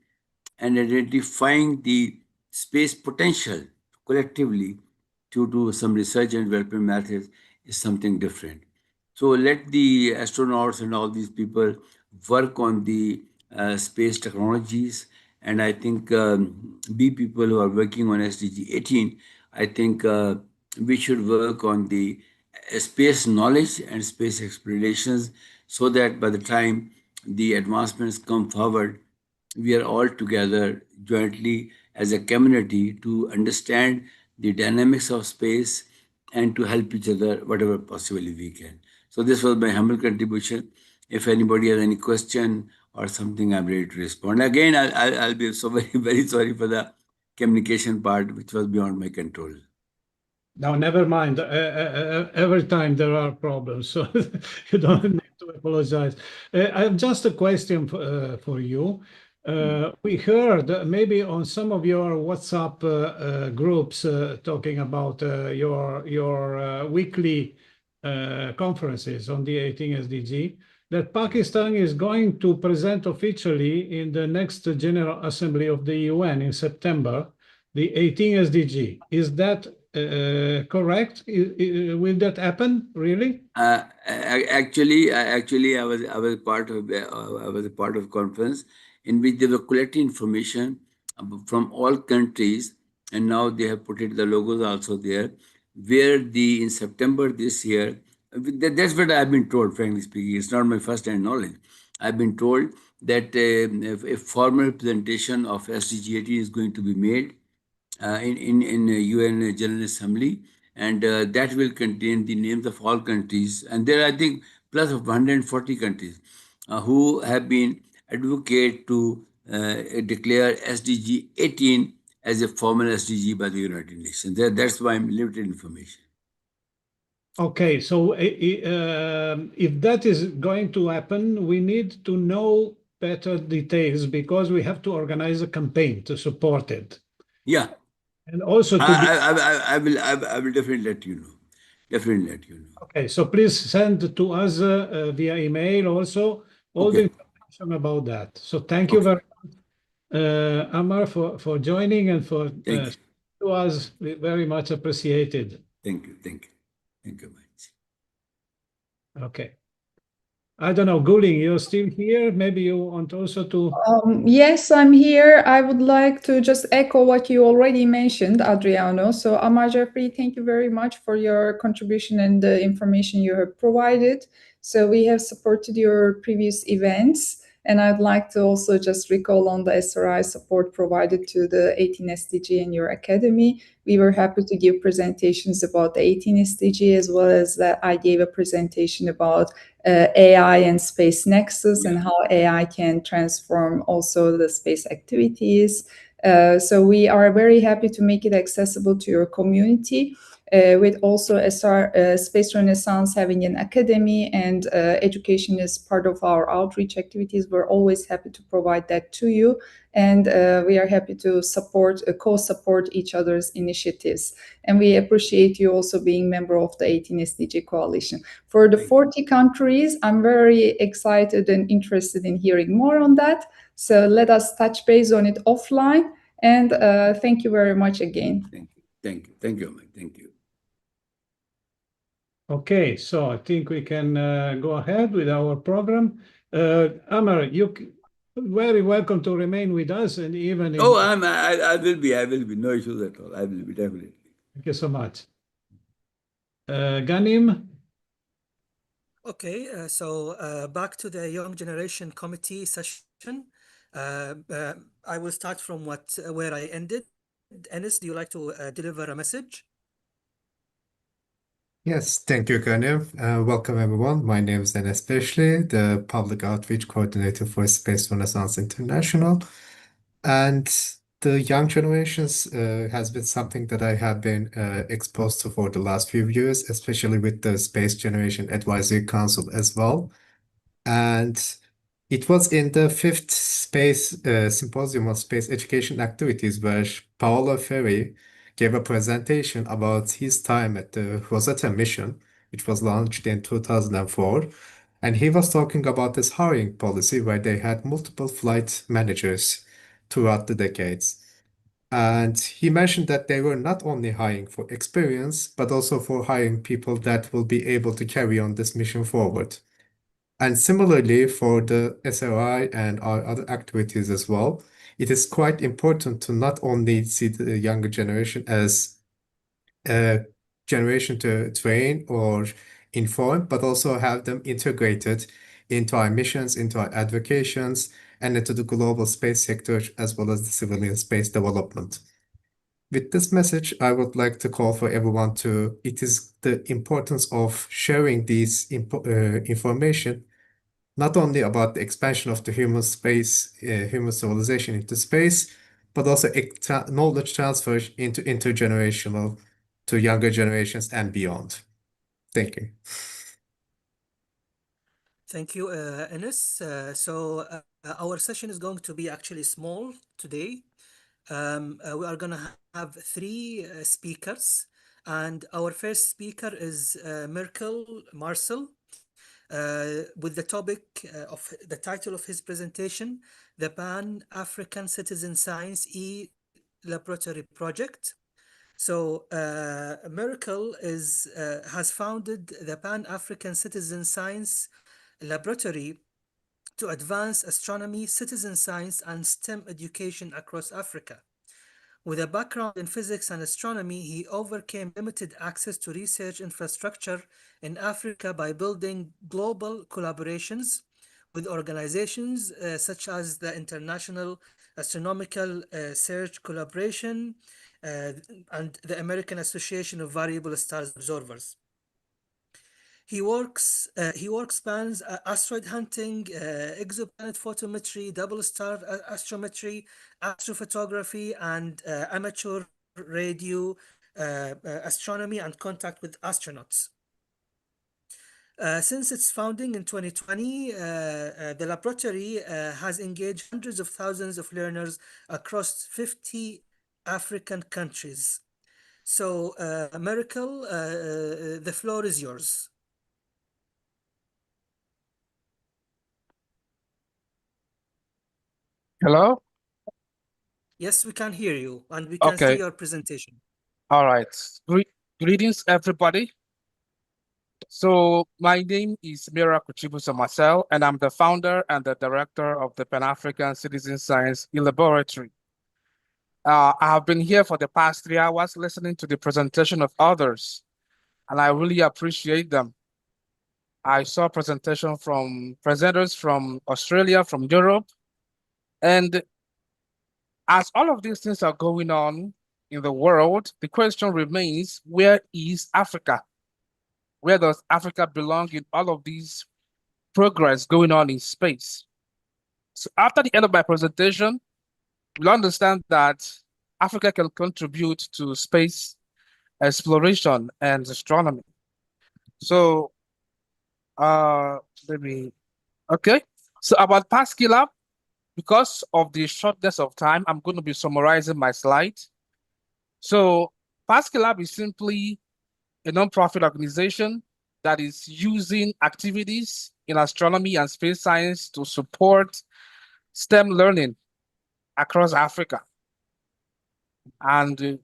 and identifying the space potential collectively due to some research and development methods is something different. So let the astronauts and all these people work on the space technologies. And I think we people who are working on SDG 18, I think we should work on the space knowledge and space explorations so that by the time the advancements come forward, we are all together jointly as a community to understand the dynamics of space and to help each other whatever possibly we can. So this was my humble contribution. If anybody has any question or something, I'm ready to respond. Again, I'll be so very sorry for the communication part, which was beyond my control. Now, never mind. Every time there are problems, so you don't need to apologize. I have just a question for you. We heard maybe on some of your WhatsApp groups talking about your weekly conferences on the 18 SDG, that Pakistan is going to present officially in the next General Assembly of the UN in September the 18 SDG. Is that correct? Will that happen really? Actually, I was a part of conference in which they were collecting information from all countries, and now they have put it the logos also there, where in September this year. That's what I've been told. Frankly speaking, it's not my first-hand knowledge. I've been told that a formal presentation of SDG 18 is going to be made in UN General Assembly, and that will contain the names of all countries. And there are, I think, plus of 140 countries who have been advocate to declare SDG 18 as a formal SDG by the United Nations. That's why I'm limited information. Okay, so if that is going to happen, we need to know better details because we have to organize a campaign to support it. Yeah. And also to I will definitely let you know. Definitely let you know. Okay, so please send to us via email also all the information about that. So thank you very much, Ammar, for joining and for to us. Very much appreciated. Thank you. Thank you. Thank you much. Okay. I don't know, Guling, you're still here? Maybe you want also to... Yes, I'm here. I would like to just echo what you already mentioned, Adriano. So, Ammar Jaffri, thank you very much for your contribution and the information you have provided. So, we have supported your previous events, and I'd like to also just recall on the SRI support provided to the 18 SDG and your academy. We were happy to give presentations about the 18 SDG, as well as that I gave a presentation about AI and space nexus and how AI can transform also the space activities. So we are very happy to make it accessible to your community. With also Space Renaissance having an academy and education is part of our outreach activities, we're always happy to provide that to you. And we are happy to co-support each other's initiatives. And we appreciate you also being member of the 18 SDG Coalition. For the 40 countries, I'm very excited and interested in hearing more on that. So let us touch base on it offline. And thank you very much again. Thank you. Thank you. Thank you, Ammar. Thank you. Okay, so I think we can go ahead with our program. Ammar, you very welcome to remain with us, and even in... Oh, I will be. No issues at all. I will be, definitely. Thank you so much. Ghanim? Okay, so back to the Young Generation Committee session. I will start from where I ended. Enes, do you like to deliver a message? Yes, thank you, Ghanim. Welcome, everyone. My name is Enes Beşli, the Public Outreach Coordinator for Space Renaissance International. And the young generations has been something that I have been exposed to for the last few years, especially with the Space Generation Advisory Council as well. And it was in the 5th Space Symposium of Space Education Activities where Paolo Ferri gave a presentation about his time at the Rosetta mission, which was launched in 2004. And he was talking about this hiring policy where they had multiple flight managers throughout the decades. And he mentioned that they were not only hiring for experience, but also for hiring people that will be able to carry on this mission forward. And similarly, for the SRI and our other activities as well, it is quite important to not only see the younger generation as a generation to train or inform, but also have them integrated into our missions, into our advocations, and into the global space sector, as well as the civilian space development. With this message, I would like to call for everyone to, it is the importance of sharing these information, not only about the expansion of the human civilization into space, but also knowledge transfer into intergenerational to younger generations and beyond. Thank you. Thank you, Enes. So our session is going to be actually small today. We are going to have 3 speakers, and our first speaker is Marcel. With the topic of the title of his presentation, the Pan-African Citizen Science E-Laboratory Project. So Merkel has founded the Pan-African Citizen Science Laboratory to advance astronomy, citizen science, and STEM education across Africa. With a background in physics and astronomy, he overcame limited access to research infrastructure in Africa by building global collaborations with organizations such as the International Astronomical Search Collaboration and the American Association of Variable Stars Observers. He works spans asteroid hunting, exoplanet photometry, double star astrometry, astrophotography, and amateur radio astronomy and contact with astronauts. Since its founding in 2020, the laboratory has engaged hundreds of thousands of learners across 50 African countries. So, Miracle, the floor is yours. Hello? Yes, we can hear you, and we can see Okay. your presentation. All right. Greetings, everybody. So my name is Mira Kuchibusa Marcel, and I'm the founder and the director of the Pan-African Citizen Science Laboratory. I have been here for the past 3 hours listening to the presentation of others, and I really appreciate them. I saw presentation from presenters from Australia, from Europe, and as all of these things are going on in the world, the question remains, where is Africa? Where does Africa belong in all of these progress going on in space? So after the end of my presentation, we'll understand that Africa can contribute to space exploration and astronomy. So, okay. So about Pascal, because of the shortness of time, I'm going to be summarizing my slide. So Pascal is simply a nonprofit organization that is using activities in astronomy and space science to support STEM learning across Africa. And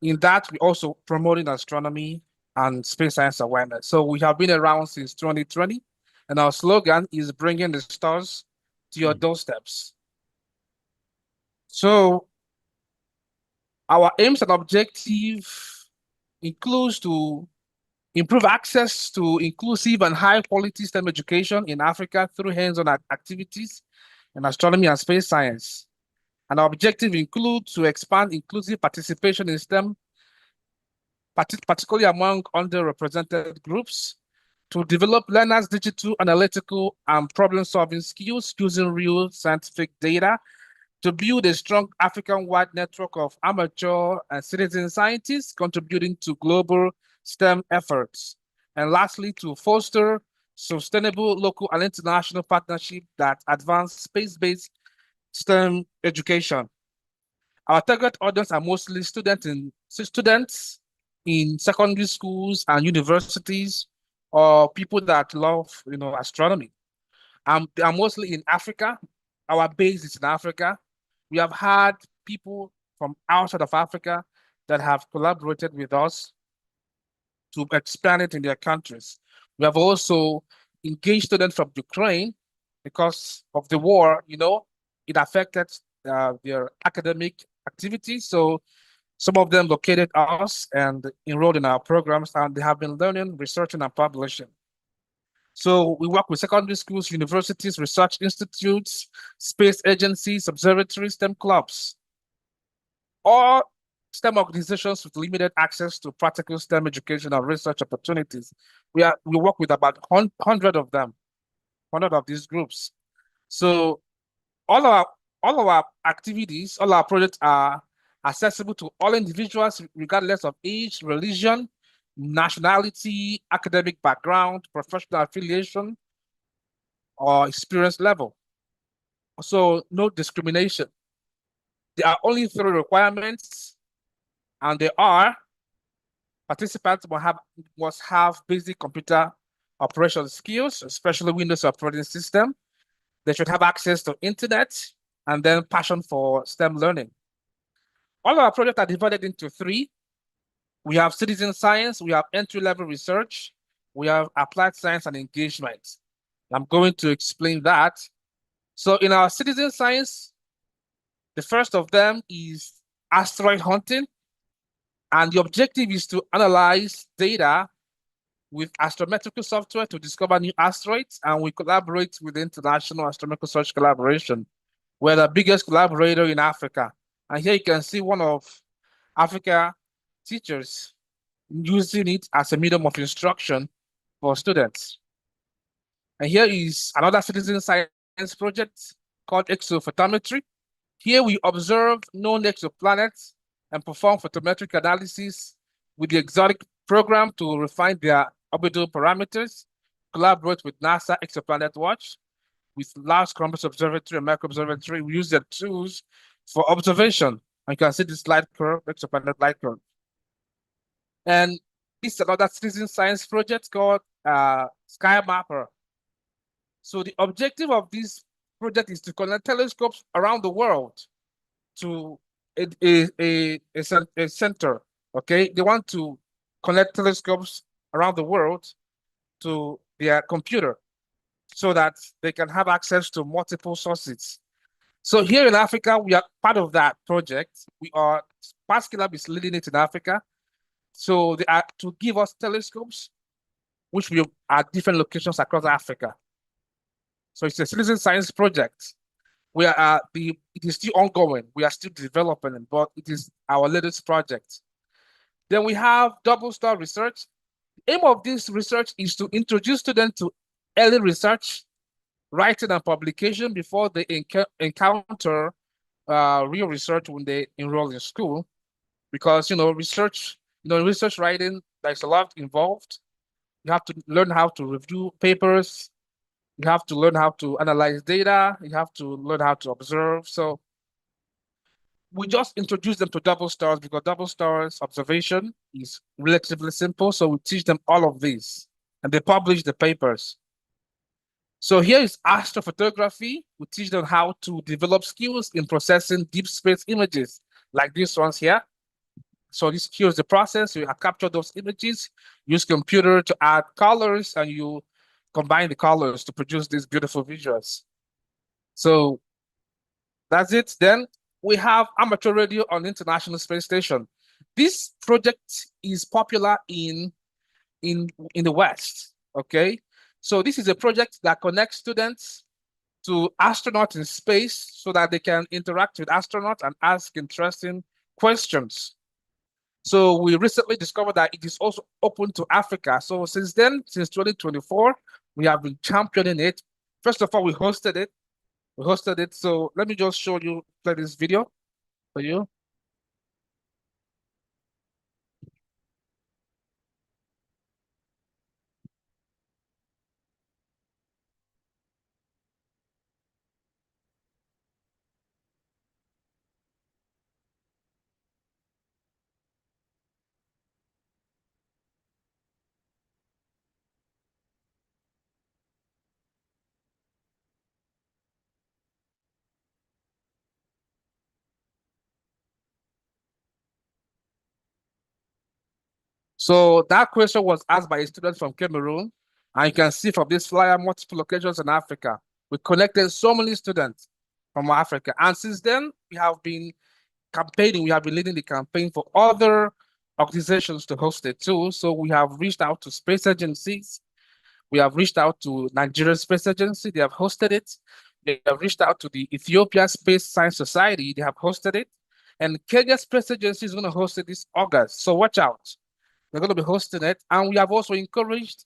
in that, we also promoting astronomy and space science awareness. So we have been around since 2020, and our slogan is bringing the stars to your doorsteps. So our aims and objective includes to improve access to inclusive and high-quality STEM education in Africa through hands-on activities in astronomy and space science. And our objective includes to expand inclusive participation in STEM, particularly among underrepresented groups, to develop learners' digital, analytical, and problem-solving skills using real scientific data, to build a strong African-wide network of amateur and citizen scientists contributing to global STEM efforts. And lastly, to foster sustainable local and international partnerships that advance space-based STEM education. Our target audience are mostly students in secondary schools and universities, or people that love, astronomy. They are mostly in Africa. Our base is in Africa. We have had people from outside of Africa that have collaborated with us to expand it in their countries. We have also engaged students from Ukraine because of the war, it affected their academic activities. So some of them located us and enrolled in our programs, and they have been learning, researching, and publishing. So we work with secondary schools, universities, research institutes, space agencies, observatories, STEM clubs, or STEM organizations with limited access to practical STEM education and research opportunities. We work with about 100 of them, 100 of these groups. So all of our activities, all our projects are accessible to all individuals regardless of age, religion, nationality, academic background, professional affiliation, or experience level. So no discrimination. There are only 3 requirements, and they are: participants must have basic computer operation skills, especially Windows operating system. They should have access to internet, and then passion for STEM learning. All our projects are divided into 3. We have citizen science, we have entry-level research, we have applied science and engagement. I'm going to explain that. So in our citizen science, the first of them is asteroid hunting. And the objective is to analyze data with astrometrical software to discover new asteroids. And we collaborate with the International Astronomical Research Collaboration. We're the biggest collaborator in Africa. And here you can see one of Africa teachers using it as a medium of instruction for students. And here is another citizen science project called exophotometry. Here we observe known exoplanets and perform photometric analysis with the exotic program to refine their orbital parameters, collaborate with NASA Exoplanet Watch, with Large Compass Observatory and Micro Observatory. We use their tools for observation. And you can see this light curve, exoplanet light curve. And this is another citizen science project called Sky Mapper. So the objective of this project is to connect telescopes around the world to a center, okay? They want to connect telescopes around the world to their computer so that they can have access to multiple sources. So here in Africa, we are part of that project. We are, Pascal is leading it in Africa. So they are to give us telescopes, which will at different locations across Africa. So it's a citizen science project. It is still ongoing. We are still developing it, but it is our latest project. Then we have double star research. The aim of this research is to introduce students to early research, writing and publication before they encounter real research when they enroll in school. Because, research writing, there's a lot involved. You have to learn how to review papers. You have to learn how to analyze data. You have to learn how to observe. So we just introduce them to double stars because double stars observation is relatively simple. So we teach them all of these and they publish the papers. So here is astrophotography. We teach them how to develop skills in processing deep space images like these ones here. So here's the process. You capture those images, use computer to add colors, and you combine the colors to produce these beautiful visuals. So that's it. Then we have amateur radio on the International Space Station. This project is popular in the West, okay? So this is a project that connects students to astronauts in space so that they can interact with astronauts and ask interesting questions. So we recently discovered that it is also open to Africa. So since 2024, we have been championing it. First of all, we hosted it. So let me just show you, play this video for you. So that question was asked by a student from Cameroon. And you can see from this flyer, multiple locations in Africa. We connected so many students from Africa. And since then, we have been campaigning. We have been leading the campaign for other organizations to host it too. So we have reached out to space agencies. We have reached out to Nigerian Space Agency. They have hosted it. They have reached out to the Ethiopia Space Science Society. They have hosted it. And Kenya Space Agency is going to host it this August. So watch out. They're going to be hosting it. And we have also encouraged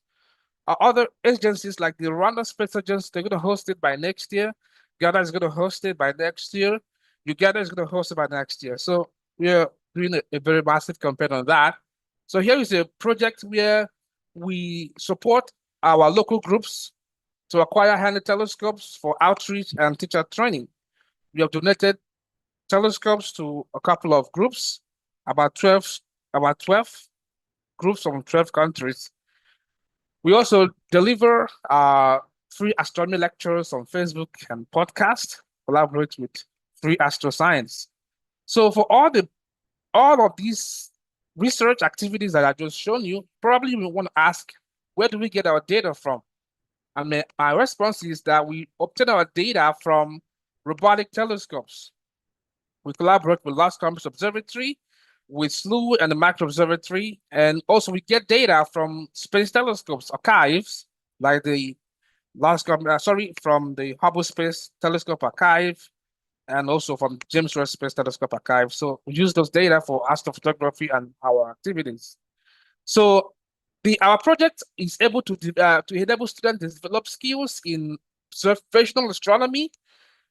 other agencies like the Rwanda Space Agency. They're going to host it by next year. Ghana is going to host it by next year. Uganda is going to host it by next year. So we are doing a very massive campaign on that. So here is a project where we support our local groups to acquire handy telescopes for outreach and teacher training. We have donated telescopes to a couple of groups, about 12 groups from 12 countries. We also deliver free astronomy lectures on Facebook and podcast, collaborate with Free Astro Science. So for all of these research activities that I just shown you, probably we want to ask, where do we get our data from? And my response is that we obtain our data from robotic telescopes. We collaborate with Large Compass Observatory, with SLU and the Micro Observatory, and also we get data from space telescopes archives, like the from the Hubble Space Telescope Archive, and also from James Webb Space Telescope Archive. So we use those data for astrophotography and our activities. So our project is able to enable students to develop skills in observational astronomy,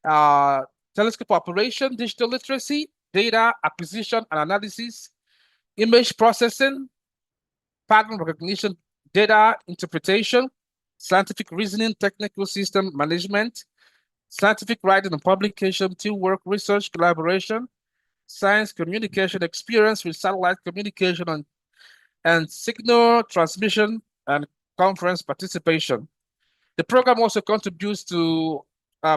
telescope operation, digital literacy, data acquisition and analysis, image processing, pattern recognition, data interpretation, scientific reasoning, technical system management, scientific writing and publication, teamwork, research, collaboration, science communication experience with satellite communication and signal transmission and conference participation. The program also contributes to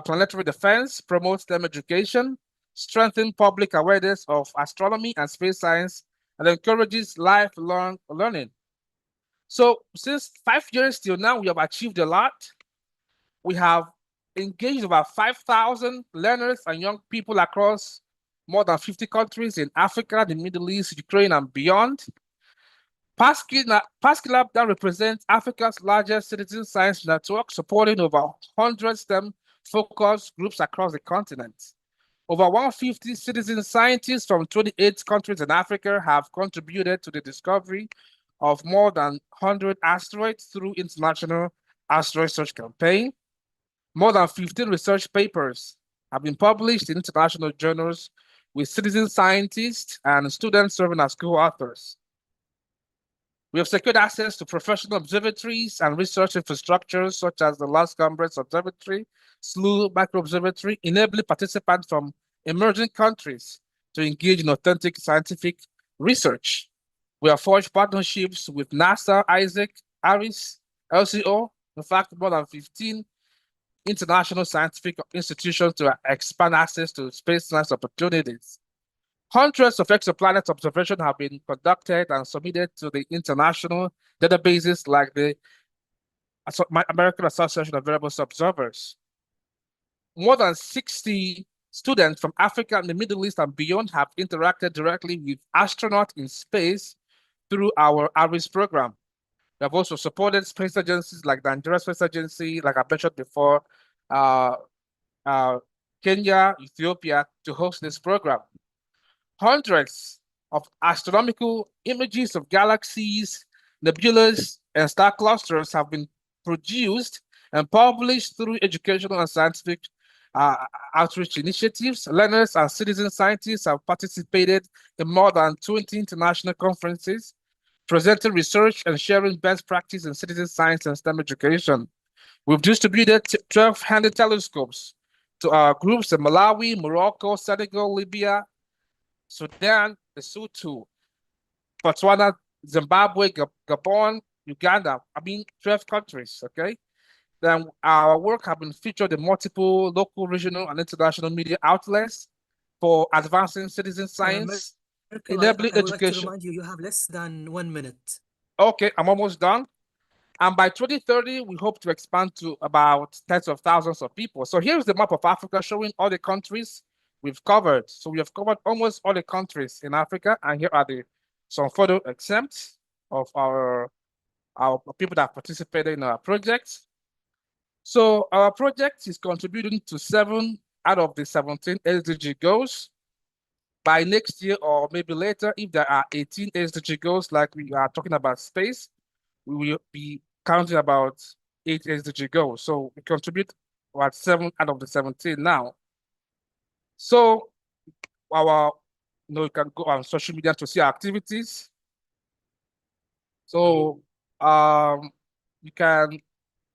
planetary defense, promotes STEM education, strengthens public awareness of astronomy and space science, and encourages lifelong learning. So since 5 years till now, we have achieved a lot. We have engaged about 5,000 learners and young people across more than 50 countries in Africa, the Middle East, Ukraine, and beyond. PASCILab now represents Africa's largest citizen science network, supporting over 100 STEM-focused groups across the continent. Over 150 citizen scientists from 28 countries in Africa have contributed to the discovery of more than 100 asteroids through International Asteroid Search Campaign. More than 15 research papers have been published in international journals with citizen scientists and students serving as co-authors. We have secured access to professional observatories and research infrastructures such as the Las Cumbres Observatory, SLU Micro-Observatory, enabling participants from emerging countries to engage in authentic scientific research. We have forged partnerships with NASA, ISAC, ARIS, LCO, in fact, more than 15 international scientific institutions to expand access to space science opportunities. Hundreds of exoplanet observations have been conducted and submitted to the international databases like the American Association of Variable Observers. More than 60 students from Africa and the Middle East and beyond have interacted directly with astronauts in space through our ARIS program. We have also supported space agencies like the Nigeria Space Agency, like I mentioned before, Kenya, Ethiopia, to host this program. Hundreds of astronomical images of galaxies, nebulas, and star clusters have been produced and published through educational and scientific outreach initiatives. Learners and citizen scientists have participated in more than 20 international conferences, presenting research and sharing best practice in citizen science and STEM education. We've distributed 12-handed telescopes to our groups in Malawi, Morocco, Senegal, Libya, Sudan, Lesotho, Botswana, Zimbabwe, Gabon, Uganda. 12 countries, okay? Then our work has been featured in multiple local, regional, and international media outlets for advancing citizen science, enabling I would like to education. remind you, you have less than 1 minute. Okay, I'm almost done. And by 2030, we hope to expand to about tens of thousands of people. So here's the map of Africa showing all the countries we've covered. So we have covered almost all the countries in Africa. And here are some photo exempts of our people that participated in our project. So our project is contributing to 7 out of the 17 SDG goals. By next year or maybe later, if there are 18 SDG goals, like we are talking about space, we will be counting about 8 SDG goals. So we contribute about 7 out of the 17 now. So you can go on social media to see our activities. So you can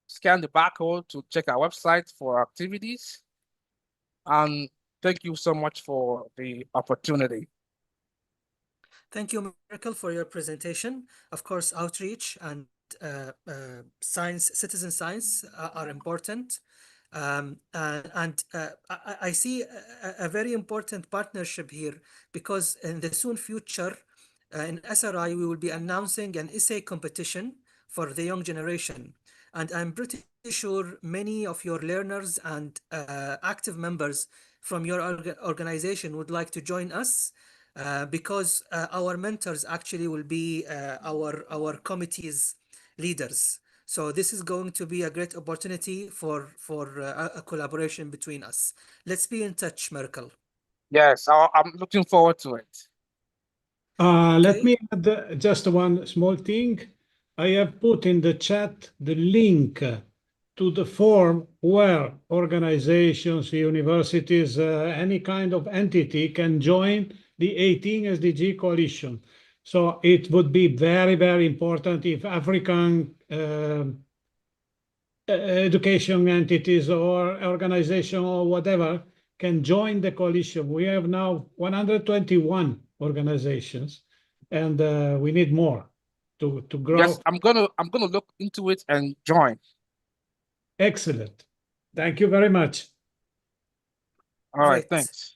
scan the barcode to check our website for activities. And thank you so much for the opportunity. Thank you, Miracle, for your presentation. Of course, outreach and science, citizen science are important. I see a very important partnership here, because in the soon future, in SRI, we will be announcing an essay competition for the young generation. And I'm pretty sure many of your learners and active members from your organization would like to join us, because our mentors actually will be our committee's leaders. So this is going to be a great opportunity for a collaboration between us. Let's be in touch, Miracle. Yes, I'm looking forward to it. Let me add just one small thing. I have put in the chat the link to the form where organizations, universities, any kind of entity can join the 18 SDG coalition. So it would be very, very important if African education entities or organization or whatever can join the coalition. We have now 121 organizations, and we need more to grow. Yes, I'm gonna look into it and join. Excellent. Thank you very much. All right, Great. thanks.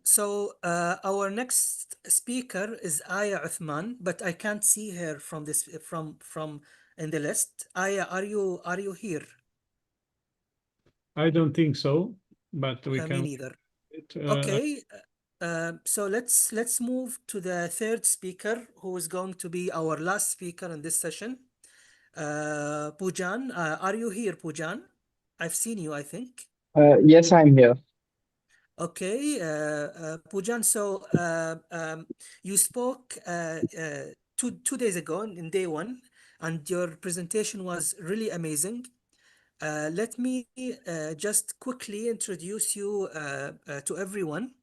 So our next speaker is Aya Uthman, but I can't see her from this from in the list. Aya, are you here? I don't think so, but we Me can. neither. Okay. So let's move to the third speaker, who is going to be our last speaker in this session. Poojan, are you here, Poojan? I've seen you, I think. Yes, I'm here. Okay, Poojan, so you spoke 2 days ago in day one, and your presentation was really amazing. Let me just quickly introduce you to everyone.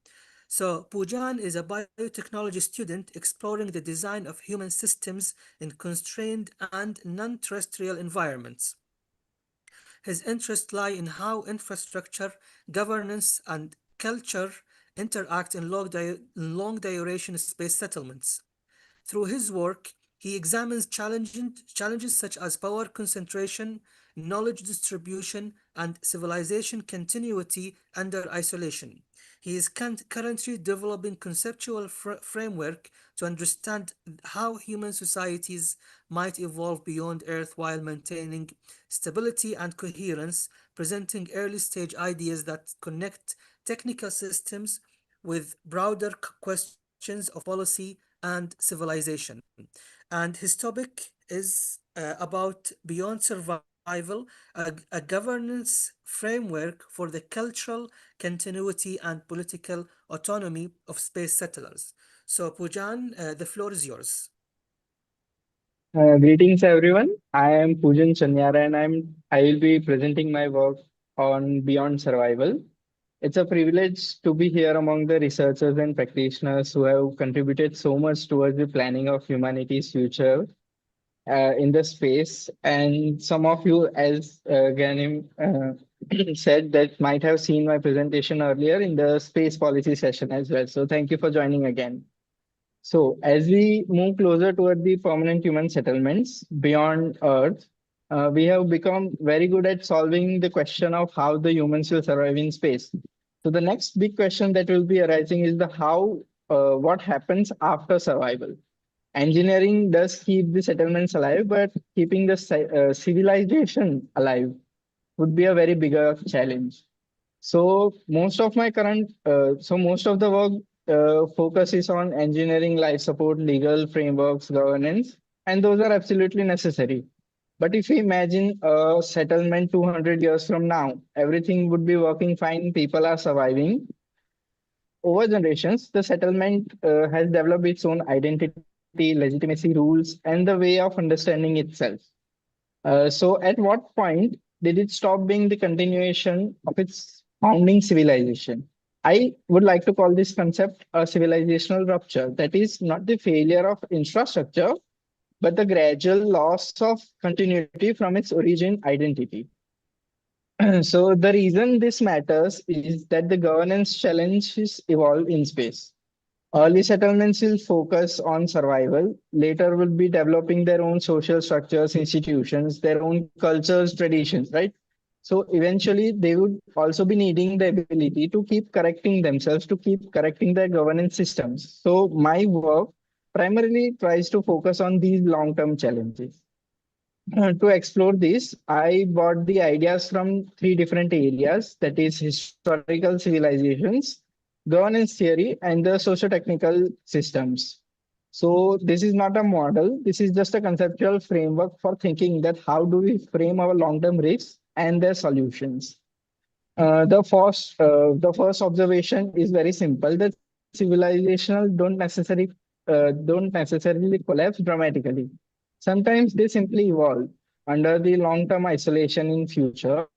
So Poojan is a biotechnology student exploring the design of human systems in constrained and non-terrestrial environments. His interests lie in how infrastructure, governance, and culture interact in long duration space settlements. Through his work, he examines challenges such as power concentration, knowledge distribution, and civilization continuity under isolation. He is currently developing conceptual framework to understand how human societies might evolve beyond Earth while maintaining stability and coherence, presenting early-stage ideas that connect technical systems with broader questions of policy and civilization. And his topic is about Beyond Survival, a governance framework for the cultural continuity and political autonomy of space settlers. So Poojan, the floor is yours. Greetings, everyone. I am Poojan Chanyara, and I will be presenting my work on Beyond Survival. It's a privilege to be here among the researchers and practitioners who have contributed so much towards the planning of humanity's future in the space. And some of you, as Ghanim said, that might have seen my presentation earlier in the space policy session as well. So thank you for joining again. So as we move closer toward the permanent human settlements beyond Earth, we have become very good at solving the question of how the humans will survive in space. So the next big question that will be arising is the how, what happens after survival. Engineering does keep the settlements alive, but keeping the civilization alive would be a very bigger challenge. So most of the work focuses on engineering, life support, legal frameworks, governance, and those are absolutely necessary. But if we imagine a settlement 200 years from now, everything would be working fine, people are surviving. Over generations, the settlement has developed its own identity, legitimacy, rules, and the way of understanding itself. So at what point did it stop being the continuation of its founding civilization? I would like to call this concept a civilizational rupture. That is not the failure of infrastructure, but the gradual loss of continuity from its origin identity. So the reason this matters is that the governance challenges evolve in space. Early settlements will focus on survival. Later will be developing their own social structures, institutions, their own cultures, traditions, right? So eventually they would also be needing the ability to keep correcting themselves, to keep correcting their governance systems. So my work primarily tries to focus on these long-term challenges. To explore this, I brought the ideas from 3 different areas, that is historical civilizations, governance theory, and the socio-technical systems. So this is not a model, this is just a conceptual framework for thinking that how do we frame our long-term risks and their solutions. The first observation is very simple, that civilizational don't necessarily collapse dramatically. Sometimes they simply evolve under the long-term isolation in future.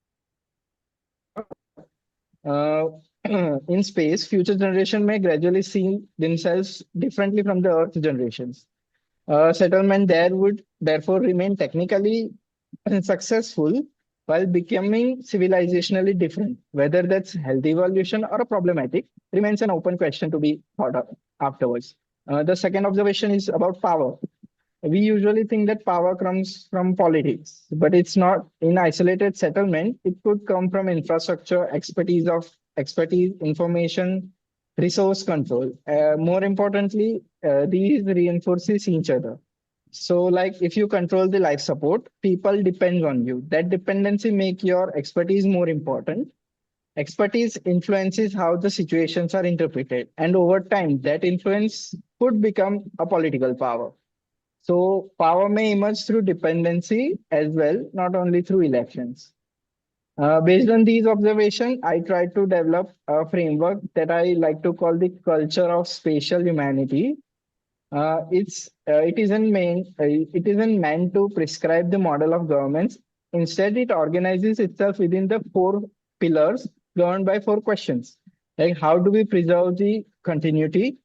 In space, future generation may gradually see themselves differently from the Earth generations. Settlement there would therefore remain technically successful while becoming civilizationally different. Whether that's healthy evolution or a problematic remains an open question to be thought of afterwards. The second observation is about power. We usually think that power comes from politics, but it's not. In isolated settlement, it could come from infrastructure, expertise, information, resource control. More importantly, these reinforces each other. So, like if you control the life support, people depend on you. That dependency make your expertise more important. Expertise influences how the situations are interpreted, and over time, that influence could become a political power. So power may emerge through dependency as well, not only through elections. Based on these observations, I tried to develop a framework that I like to call the culture of spatial humanity. It isn't meant to prescribe the model of governments. Instead, it organizes itself within the four pillars governed by four questions. Like how do we preserve the continuity?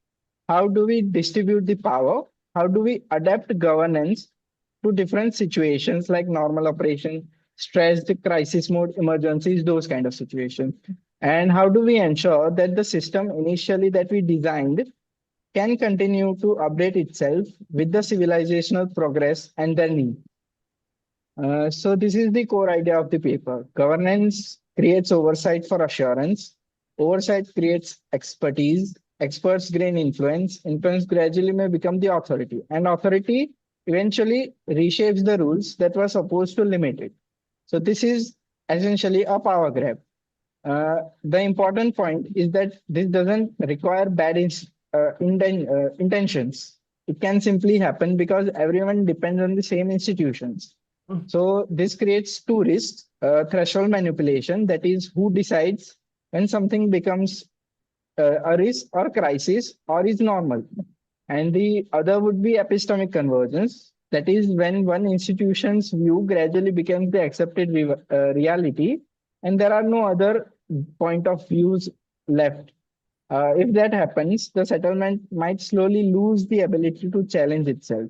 How do we distribute the power? How do we adapt governance to different situations like normal operation, stress, the crisis mode, emergencies, those kind of situations? And how do we ensure that the system initially that we designed can continue to update itself with the civilizational progress and their need? So this is the core idea of the paper. Governance creates oversight for assurance. Oversight creates expertise. Experts gain influence. Influence gradually may become the authority. And authority eventually reshapes the rules that were supposed to limit it. So this is essentially a power grab. The important point is that this doesn't require bad intentions. It can simply happen because everyone depends on the same institutions. So this creates two risks: threshold manipulation, that is, who decides when something becomes a risk or crisis or is normal. And the other would be epistemic convergence, that is, when one institution's view gradually becomes the accepted reality, and there are no other point of views left. If that happens, the settlement might slowly lose the ability to challenge itself.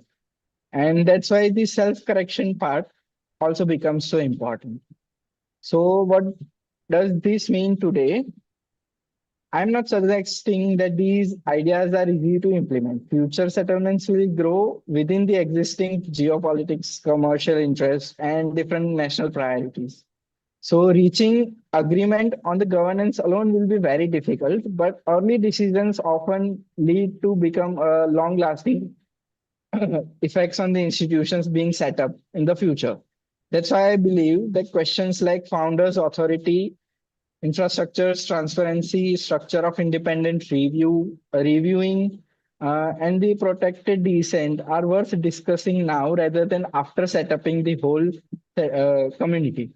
And that's why the self-correction part also becomes so important. So what does this mean today? I'm not suggesting that these ideas are easy to implement. Future settlements will grow within the existing geopolitics, commercial interests, and different national priorities. So reaching agreement on the governance alone will be very difficult, but early decisions often lead to become long-lasting effects on the institutions being set up in the future. That's why I believe that questions like founders' authority, infrastructures, transparency, structure of independent reviewing, and the protected dissent are worth discussing now rather than after setting the whole community.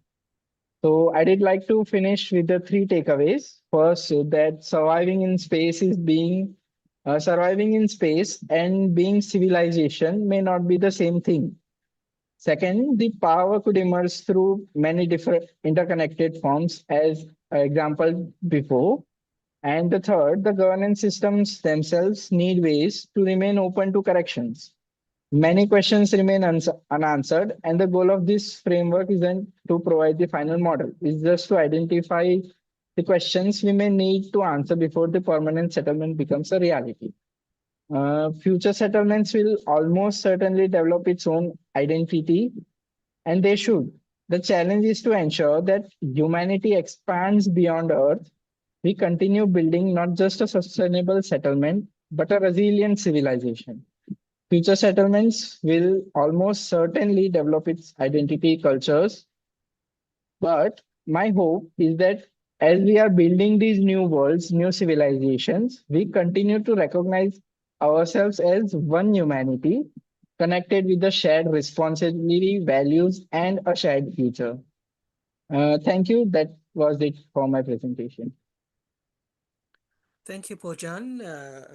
So I did like to finish with the three takeaways. First, that surviving in space and being civilization may not be the same thing. Second, the power could emerge through many different interconnected forms, as example before. And the third, the governance systems themselves need ways to remain open to corrections. Many questions remain unanswered, and the goal of this framework isn't to provide the final model. It's just to identify the questions we may need to answer before the permanent settlement becomes a reality. Future settlements will almost certainly develop its own identity, and they should. The challenge is to ensure that humanity expands beyond Earth. We continue building not just a sustainable settlement, but a resilient civilization. Future settlements will almost certainly develop its identity cultures. But my hope is that as we are building these new worlds, new civilizations, we continue to recognize ourselves as one humanity connected with the shared responsibility, values, and a shared future. Thank you. That was it for my presentation. Thank you, Pojan,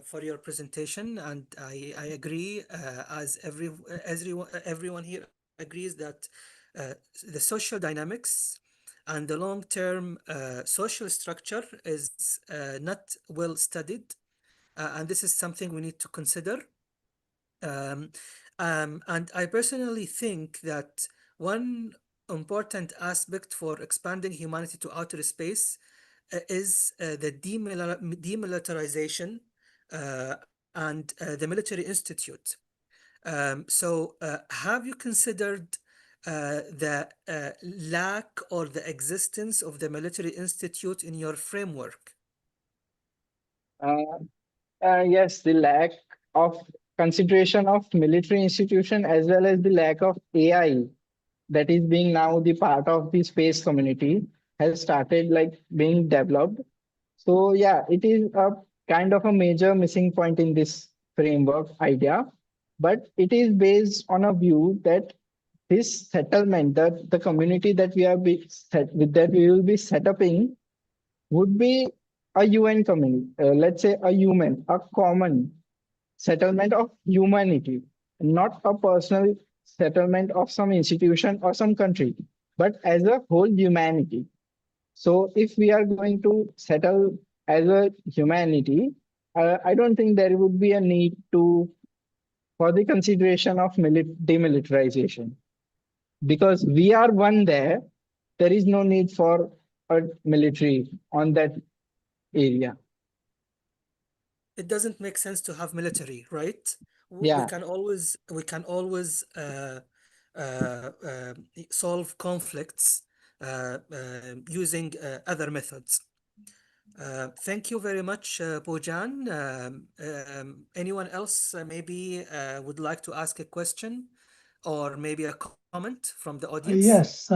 for your presentation, and I agree. As everyone here agrees that the social dynamics and the long-term social structure is not well studied, and this is something we need to consider. And I personally think that one important aspect for expanding humanity to outer space is the demilitarization and the military institute. So have you considered the lack or the existence of the military institute in your framework? Yes, the lack of consideration of military institution as well as the lack of AI that is being now the part of the space community has started like being developed. So yeah, it is a kind of a major missing point in this framework idea, but it is based on a view that this settlement, that the community that we are that we will be set up in would be a UN community, let's say a common settlement of humanity, not a personal settlement of some institution or some country, but as a whole humanity. So if we are going to settle as a humanity, I don't think there would be a need for the consideration of demilitarization, because we are one there. There is no need for a military on that area. It doesn't make sense to have military, right? Yeah. We can always solve conflicts using other methods. Thank you very much, Poojan. Anyone else maybe would like to ask a question or maybe a comment from the audience? Yes,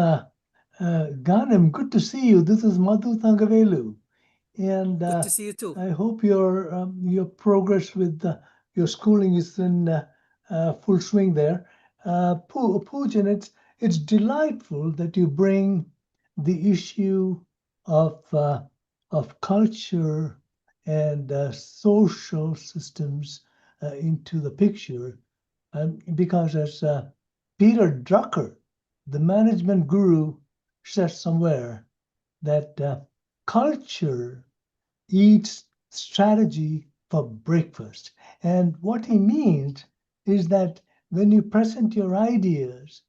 Ghanim, good to see you. This is Madhu Thangavelu. And good to see you too. I hope your progress with your schooling is in full swing there. Poojan, it's delightful that you bring the issue of culture and social systems into the picture, because as Peter Drucker, the management guru, says somewhere that culture eats strategy for breakfast. And what he means is that when you present your ideas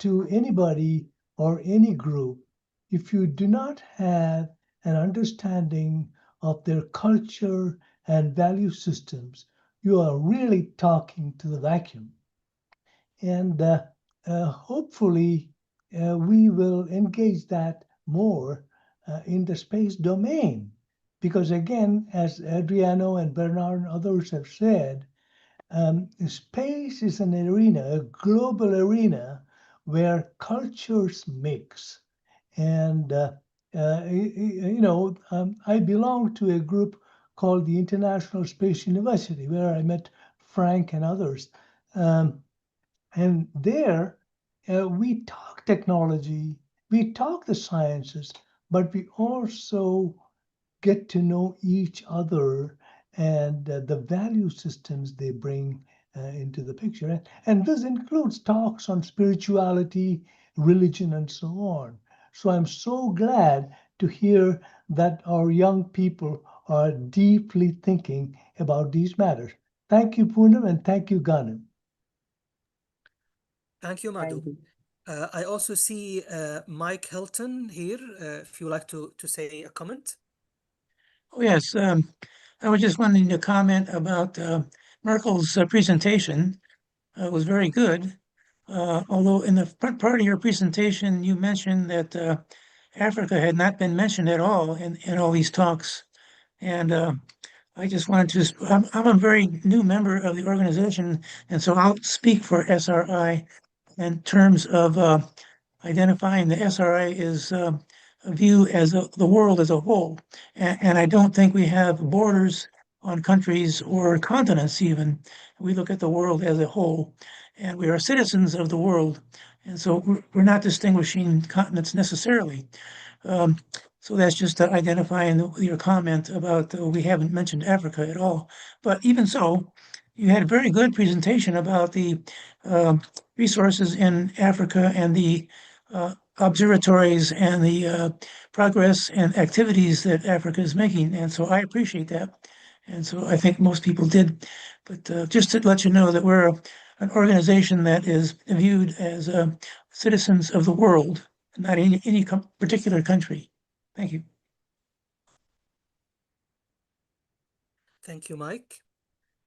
to anybody or any group, if you do not have an understanding of their culture and value systems, you are really talking to the vacuum. And hopefully we will engage that more in the space domain. Because again, as Adriano and Bernard and others have said, space is an arena, a global arena, where cultures mix. And, I belong to a group called the International Space University, where I met Frank and others. And there, we talk technology, we talk the sciences, but we also get to know each other and the value systems they bring into the picture. And this includes talks on spirituality, religion, and so on. So I'm so glad to hear that our young people are deeply thinking about these matters. Thank you, Poonam, and thank you, Ghanim. Thank you, Madhu. I also see Mike Hilton here, if you would like to say a comment. Oh, yes. I was just wanting to comment about Merkel's presentation. It was very good. Although in the front part of your presentation, you mentioned that Africa had not been mentioned at all in all these talks. And I just wanted to, I'm a very new member of the organization, and so I'll speak for SRI in terms of identifying the SRI is a view as the world as a whole. And I don't think we have borders on countries or continents even. We look at the world as a whole, and we are citizens of the world. And so we're not distinguishing continents necessarily. So that's just identifying your comment about we haven't mentioned Africa at all. But even so, you had a very good presentation about the resources in Africa and the observatories and the progress and activities that Africa is making. And so I appreciate that. And so I think most people did. But just to let you know that we're an organization that is viewed as citizens of the world, not any particular country. Thank you. Thank you, Mike.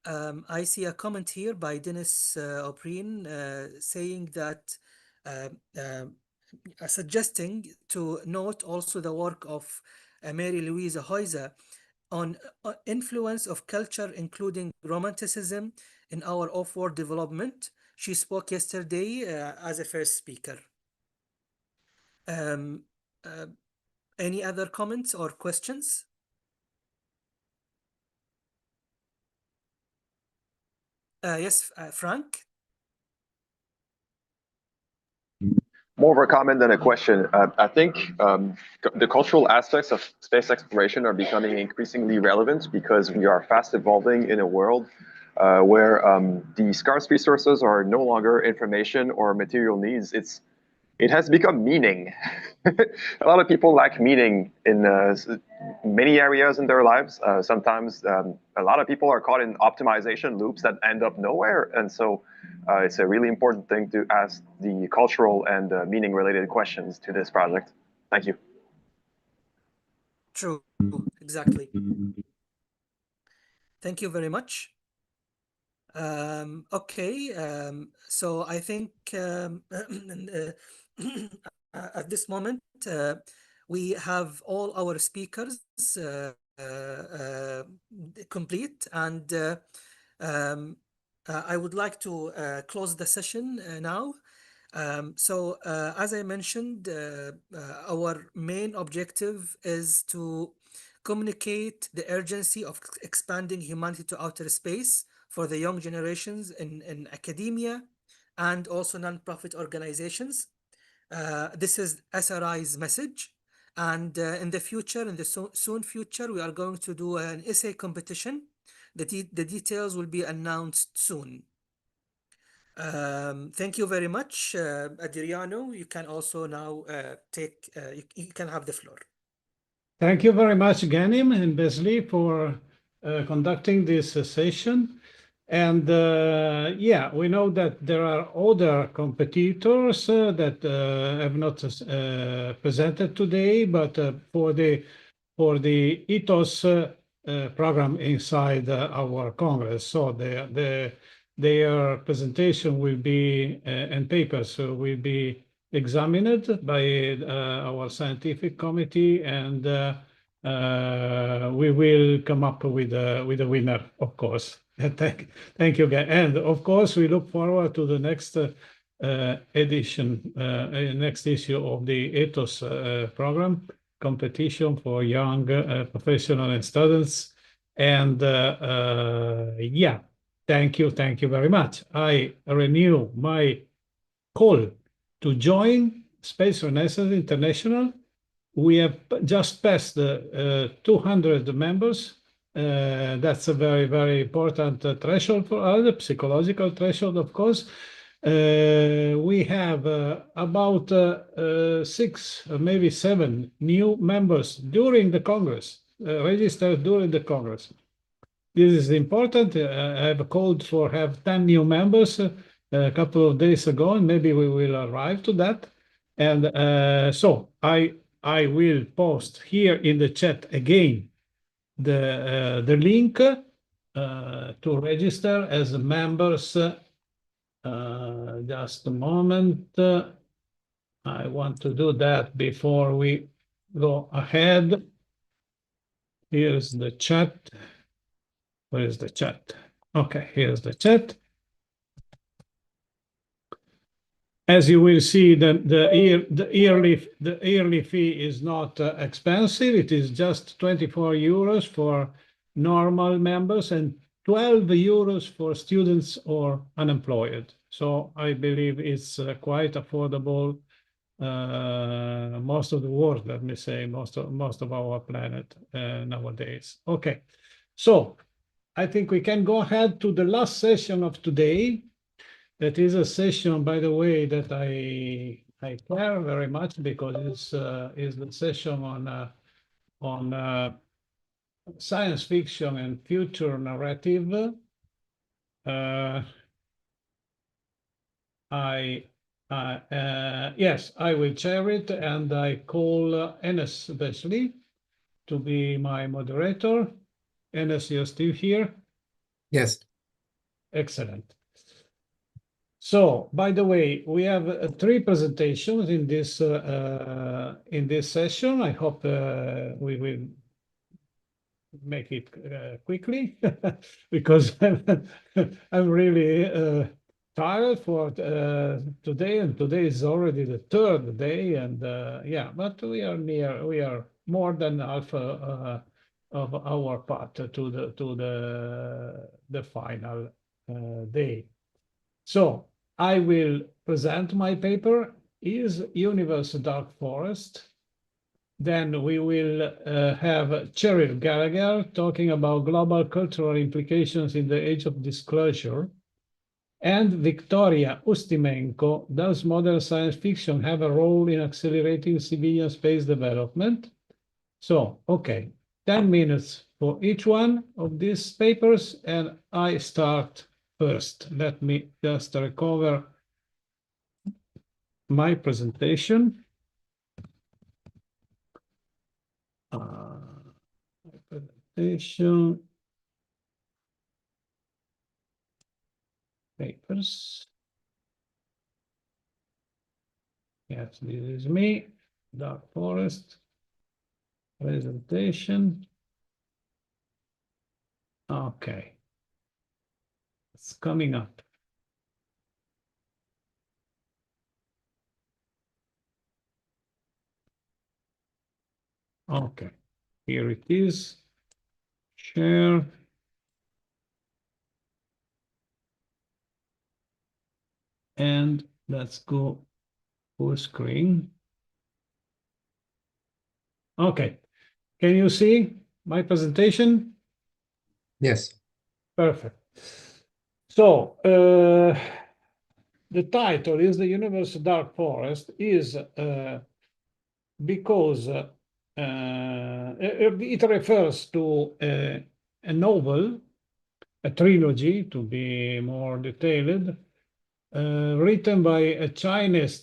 I see a comment here by Dennis O'Brien saying that suggesting to note also the work of Mary Louise Heuser on influence of culture, including Romanticism, in our off-world development. She spoke yesterday as a first speaker. Any other comments or questions? Yes, Frank? More of a comment than a question. I think the cultural aspects of space exploration are becoming increasingly relevant because we are fast evolving in a world where the scarce resources are no longer information or material needs. It has become meaning. A lot of people lack meaning in many areas in their lives. Sometimes a lot of people are caught in optimization loops that end up nowhere. And so it's a really important thing to ask the cultural and meaning related questions to this project. Thank you. True, exactly. Thank you very much. Okay, so I think at this moment we have all our speakers complete, and I would like to close the session now. So as I mentioned, our main objective is to communicate the urgency of expanding humanity to outer space for the young generations in academia and also non-profit organizations. This is SRI's message. And in the future, in the soon future, we are going to do an essay competition. The details will be announced soon. Thank you very much, Adriano. You can also now you can have the floor. Thank you very much, Ghanim and Besley, for conducting this session. And yeah, we know that there are other competitors that have not presented today, but for the ethos program inside our Congress. So their presentation will be and papers will be examined by our scientific committee, and we will come up with a winner, of course. Thank you again. And of course, we look forward to the next edition, next issue of the ethos program, competition for young professionals and students. And yeah, thank you very much. I renew my call to join Space Renaissance International. We have just passed 200 members. That's a very important threshold for us, a psychological threshold, of course. We have about 6 or maybe 7 new members during the Congress, registered during the Congress. This is important. I have called for have 10 new members a couple of days ago, and maybe we will arrive to that. And so I will post here in the chat again the link to register as members. Just a moment. I want to do that before we go ahead. Here's the chat. Where is the chat? Okay, here's the chat. As you will see, the yearly fee is not expensive. It is just 24 euros for normal members and 12 euros for students or unemployed. So I believe it's quite affordable. Most of the world, let me say, most of our planet nowadays. Okay, so I think we can go ahead to the last session of today. That is a session, by the way, that I care very much because it's the session on science fiction and future narrative. I Yes, I will chair it, and I call Enes Besley to be my moderator. Enes, you're still here? Yes. Excellent. So, by the way, we have 3 presentations in this session. I hope we will make it quickly because I'm really tired for today, and today is already the 3rd day, and yeah, but we are more than half of our path to the final day. So I will present my paper, Is Universe a Dark Forest? Then we will have Cheryl Gallagher talking about global cultural implications in the age of disclosure. And Victoria Ustimenko, does modern science fiction have a role in accelerating civilian space development? So, okay, 10 minutes for each one of these papers, and I start first. Let me just recover my presentation. Presentation. Papers. Yes, this is me. Dark Forest. Presentation. Okay. It's coming up. Okay. Here it is. Share. And let's go full screen. Okay. Can you see my presentation? Yes. Perfect. So, the title is The Universe Dark Forest is because it refers to a novel, a trilogy to be more detailed, written by a Chinese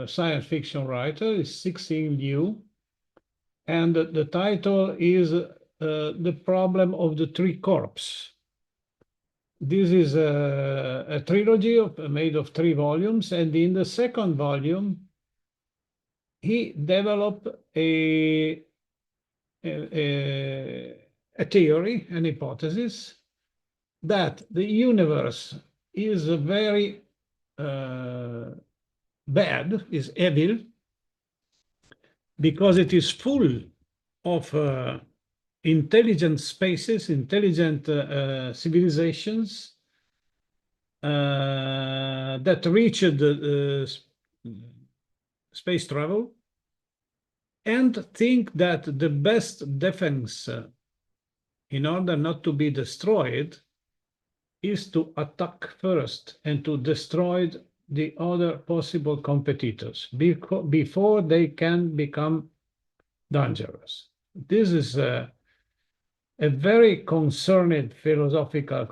science fiction writer, Cixin Liu. And the title is The Problem of the Tree Corpse. This is a trilogy made of 3 volumes, and in the 2nd volume, he developed a theory, an hypothesis, that the universe is very bad, is evil, because it is full of intelligent spaces, intelligent civilizations that reached space travel, and think that the best defense in order not to be destroyed is to attack first and to destroy the other possible competitors before they can become dangerous. This is a very concerning philosophical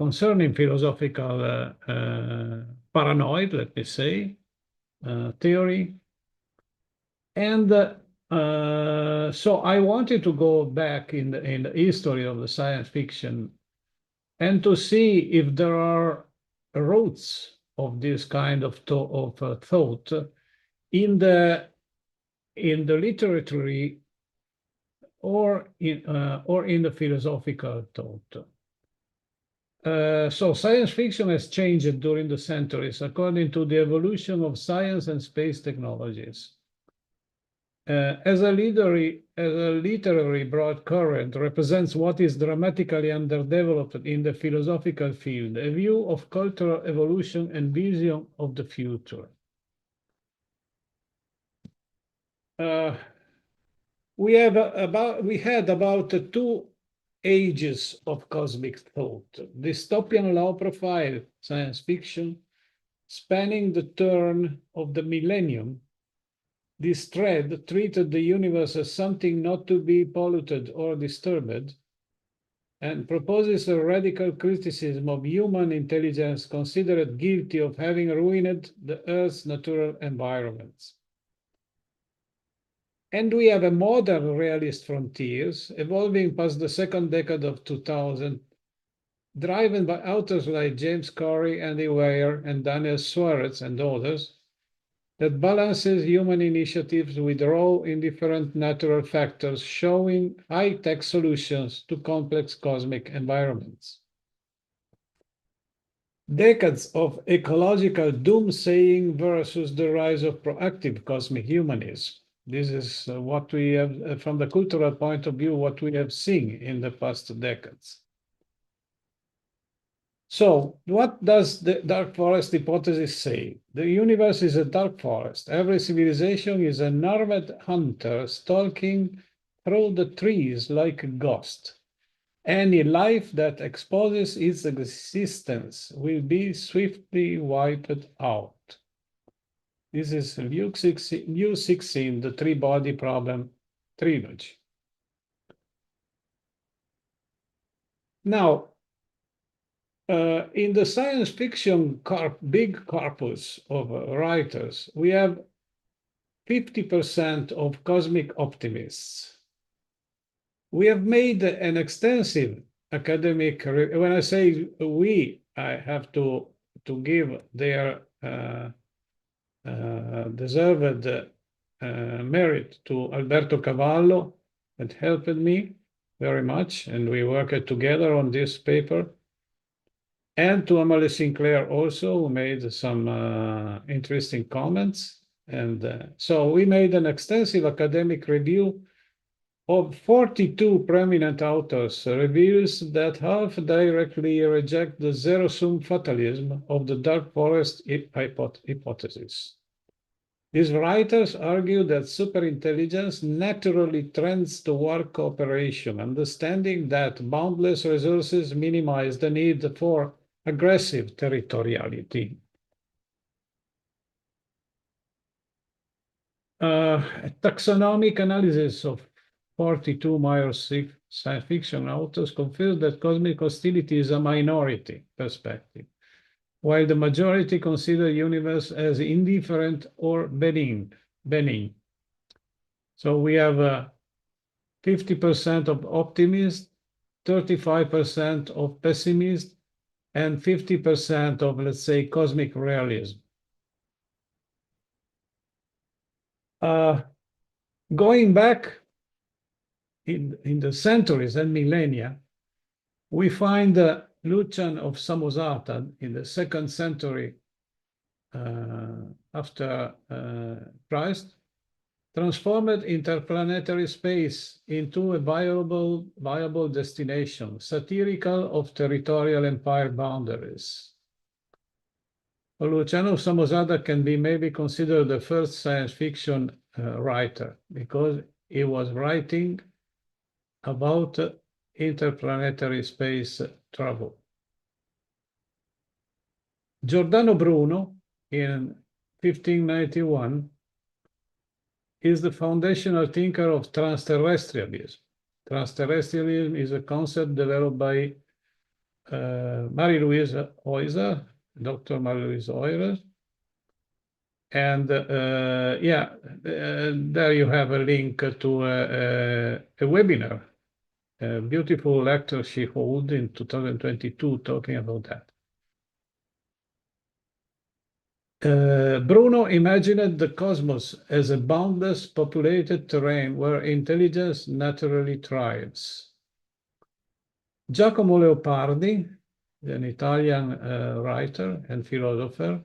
paranoid, let me say, theory. And so I wanted to go back in the history of the science fiction and to see if there are roots of this kind of thought in the literature or in the philosophical thought. So science fiction has changed during the centuries according to the evolution of science and space technologies. As a literary broad current represents what is dramatically underdeveloped in the philosophical field, a view of cultural evolution and vision of the future. We had about 2 ages of cosmic thought. Dystopian low profile science fiction spanning the turn of the millennium. This thread treated the universe as something not to be polluted or disturbed, and proposes a radical criticism of human intelligence considered guilty of having ruined the Earth's natural environments. And we have a modern realist frontiers evolving past the second decade of 2000, driven by authors like James Corey, Andy Weir, and Daniel Suarez and others, that balances human initiatives with raw, indifferent natural factors, showing high-tech solutions to complex cosmic environments. Decades of ecological doomsaying versus the rise of proactive cosmic humanism. This is what we have, from the cultural point of view, what we have seen in the past decades. So, what does the dark forest hypothesis say? The universe is a dark forest. Every civilization is an armed hunter stalking through the trees like a ghost. Any life that exposes its existence will be swiftly wiped out. This is New 16, the three-body problem trilogy. Now, in the science fiction big corpus of writers, we have 50% of cosmic optimists. We have made an extensive academic, when I say we, I have to give their deserved merit to Alberto Cavallo, that helped me very much, and we worked together on this paper. And to Emily Sinclair also, who made some interesting comments. And so we made an extensive academic review of 42 prominent authors, reveals that half directly reject the zero-sum fatalism of the dark forest hypothesis. These writers argue that superintelligence naturally trends toward cooperation, understanding that boundless resources minimize the need for aggressive territoriality. A taxonomic analysis of 42 major science fiction authors confirms that cosmic hostility is a minority perspective, while the majority consider the universe as indifferent or benign. So we have 50% of optimists, 35% of pessimists, and 50% of, let's say, cosmic realism. Going back in the centuries and millennia, we find Lucian of Samosata in the 2nd century after Christ, transformed interplanetary space into a viable destination, satirical of territorial empire boundaries. Luciano Samosata can be maybe considered the first science fiction writer, because he was writing about interplanetary space travel. Giordano Bruno, in 1591, is the foundational thinker of transterrestrialism. Transterrestrialism is a concept developed by Marie-Louise Euser, Dr. Marie-Louise Euser. And there you have a link to a webinar, a beautiful lecture she held in 2022 talking about that. Bruno imagined the cosmos as a boundless populated terrain where intelligence naturally thrives. Giacomo Leopardi, an Italian writer and philosopher,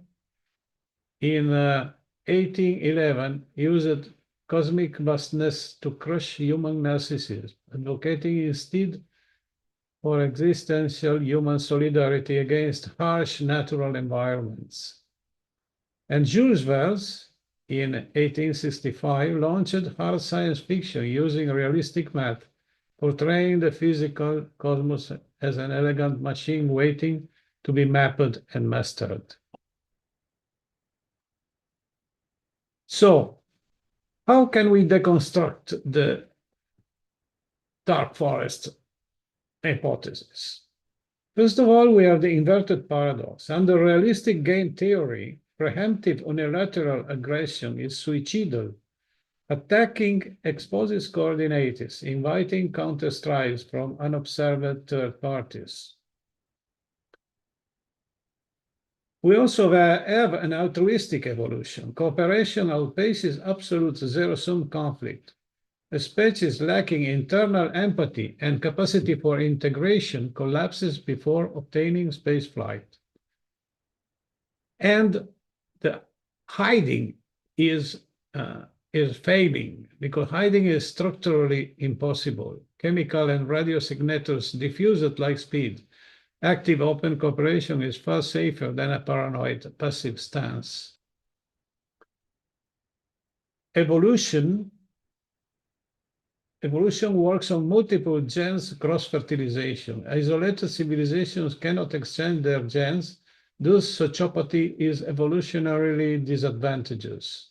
in 1811 used cosmic vastness to crush human narcissism, advocating instead for existential human solidarity against harsh natural environments. And Jules Verne, in 1865, launched hard science fiction using realistic math, portraying the physical cosmos as an elegant machine waiting to be mapped and mastered. So, how can we deconstruct the dark forest hypothesis. First of all, we have the inverted paradox. Under realistic game theory, preemptive unilateral aggression is suicidal. Attacking exposes coordinates, inviting counter-strikes from unobserved third parties. We also have an altruistic evolution. Cooperation outpaces absolute zero-sum conflict. A species lacking internal empathy and capacity for integration collapses before obtaining spaceflight. And the hiding is failing because hiding is structurally impossible. Chemical and radio signatures diffuse at light speed. Active open cooperation is far safer than a paranoid passive stance. Evolution works on multiple gens cross-fertilization. Isolated civilizations cannot exchange their gens, thus sociopathy is evolutionarily disadvantageous.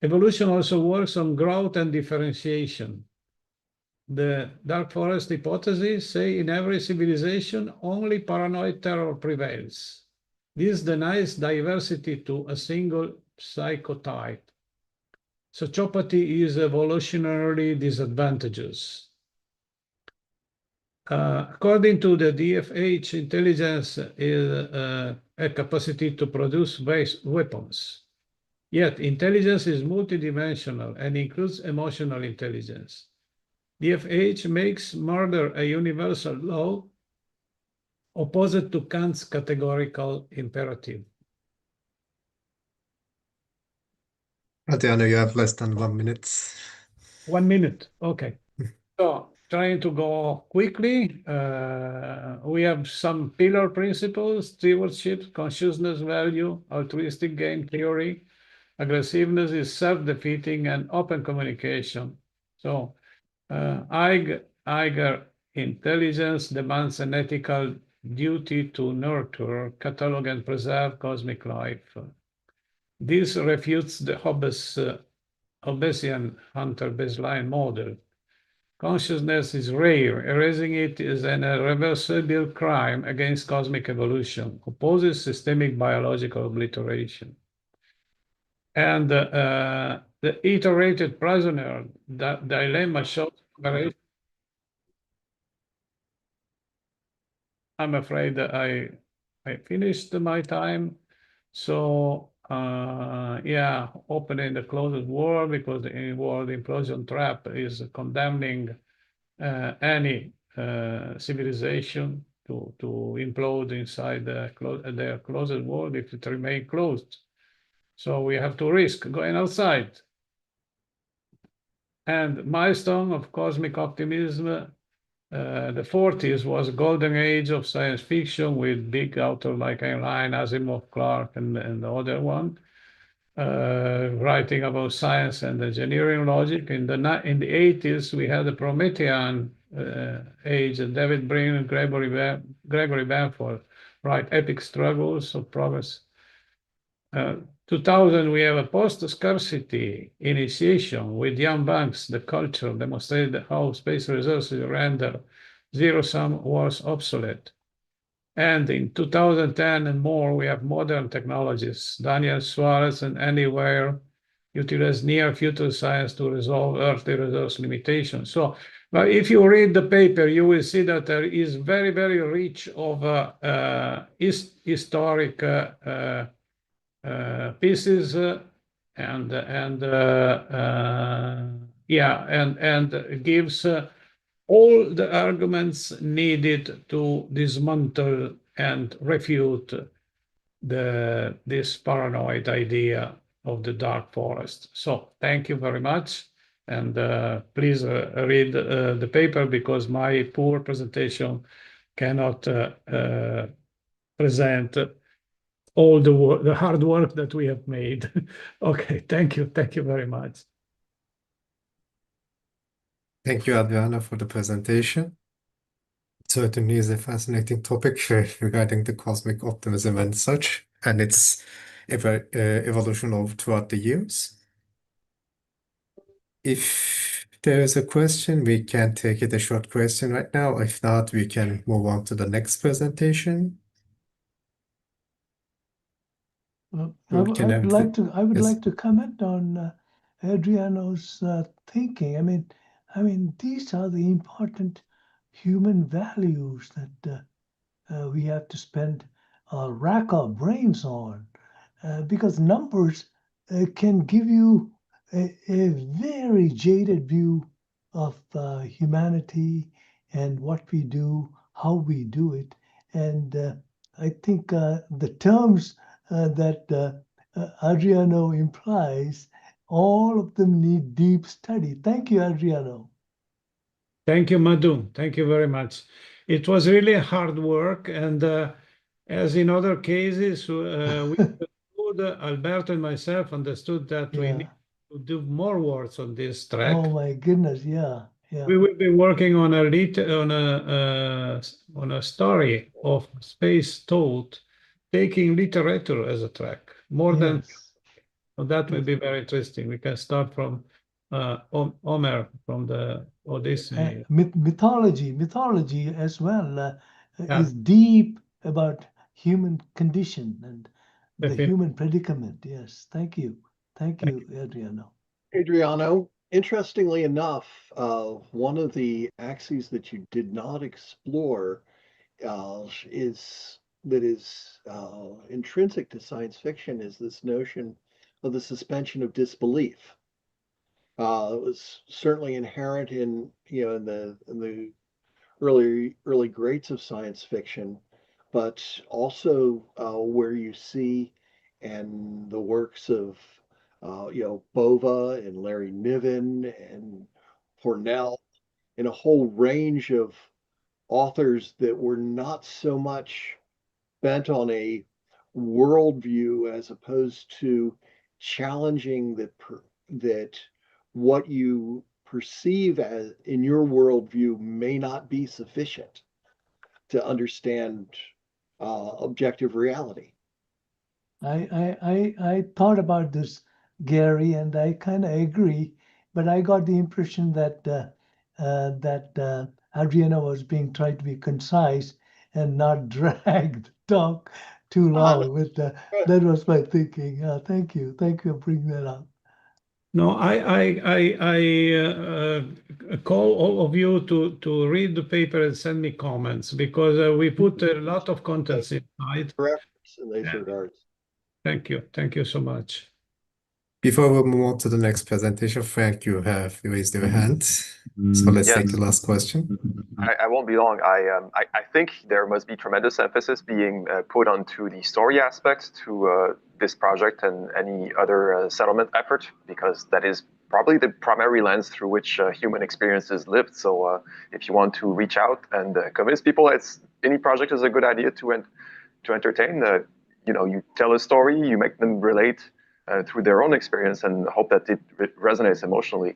Evolution also works on growth and differentiation. The dark forest hypothesis say in every civilization only paranoid terror prevails. This denies diversity to a single psychotype. Sociopathy is evolutionarily disadvantageous. According to the DFH, intelligence is a capacity to produce weapons. Yet intelligence is multidimensional and includes emotional intelligence. DFH makes murder a universal law opposite to Kant's categorical imperative. Adriano, you have less than 1 minute. 1 minute, okay. So trying to go quickly, we have some pillar principles: stewardship, consciousness value, altruistic game theory. Aggressiveness is self-defeating and open communication. So Eiger intelligence demands an ethical duty to nurture, catalog, and preserve cosmic life. This refutes the Hobbesian hunter baseline model. Consciousness is rare. Erasing it is an irreversible crime against cosmic evolution, opposes systemic biological obliteration. And the iterated prisoner dilemma shows. I'm afraid that I finished my time. So yeah, opening the closed world, because the world implosion trap is condemning any civilization to implode inside their closed world if it remains closed. So we have to risk going outside. And milestone of cosmic optimism, the 40s was a golden age of science fiction with big authors like Heinlein, Asimov, Clarke, and the other one, writing about science and engineering logic. In the 80s, we had the Promethean age, David Brin and Gregory Benford, write epic struggles of progress. 2000, we have a post-scarcity initiation with Jan Banks. The culture demonstrated how space resources render zero-sum wars obsolete. And in 2010 and more, we have modern technologies. Daniel Suarez and Andy Weir utilize near-future science to resolve earthly resource limitations. So, but if you read the paper, you will see that there is very, very rich of historic pieces and gives all the arguments needed to dismantle and refute this paranoid idea of the dark forest. So thank you very much, and please read the paper, because my poor presentation cannot present all the hard work that we have made. Okay, thank you very much. Thank you, Adriano, for the presentation. It certainly is a fascinating topic regarding the cosmic optimism and such, and its evolution throughout the years. If there is a question, we can take it a short question right now. If not, we can move on to the next presentation. I We can would have like the- to. I would yes. like to comment on Adriano's thinking. I mean, these are the important human values that we have to spend rack our brains on, because numbers can give you a very jaded view of humanity and what we do, how we do it, and I think the terms that Adriano implies, all of them need deep study. Thank you, Adriano. Thank you, Madhu. Thank you very much. It was really hard work, and as in other cases, we understood, Alberto and myself understood that we Yeah. need to do more works on this track. Oh my goodness, yeah, yeah. We will be working on on a story of space thought, taking literature as a track, more than Yes. so that will be very interesting. We can start from Homer, from the Odyssey. Mythology as well Yeah. is deep about human condition and the Definitely. human predicament. Yes, thank you, Adriano. Adriano, interestingly enough, one of the axes that you did not explore is intrinsic to science fiction is this notion of the suspension of disbelief. It was certainly inherent in in the early greats of science fiction, but also where you see in the works of Bova and Larry Niven and Hornell and a whole range of authors that were not so much bent on a worldview as opposed to challenging that what you perceive as in your worldview may not be sufficient to understand objective reality. I thought about this, Gary, and I kind of agree, but I got the impression that Adriano was being tried to be concise and not drag the talk too long. But that was my thinking. Thank you for bringing that up. No, I call all of you to read the paper and send me comments, because we put a lot of contents inside. Reference in those regards. Thank you so much. Before we move on to the next presentation, Frank, you have raised your hand. So let's take the last question. I won't be long. I think there must be tremendous emphasis being put onto the story aspect to this project and any other settlement effort, because that is probably the primary lens through which human experience is lived. So if you want to reach out and convince people any project is a good idea to entertain, you tell a story, you make them relate through their own experience and hope that it resonates emotionally.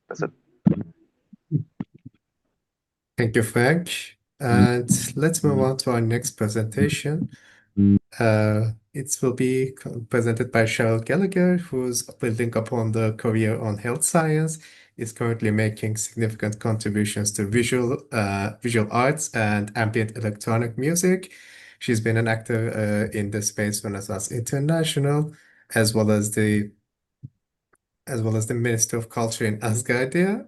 That's it. Thank you, Frank. And let's move on to our next presentation. It will be presented by Cheryl Gallagher, who's building upon the career on health science, is currently making significant contributions to visual arts and ambient electronic music. She's been an actor in the Space Renaissance International, as well as the Minister of Culture in Asgardia.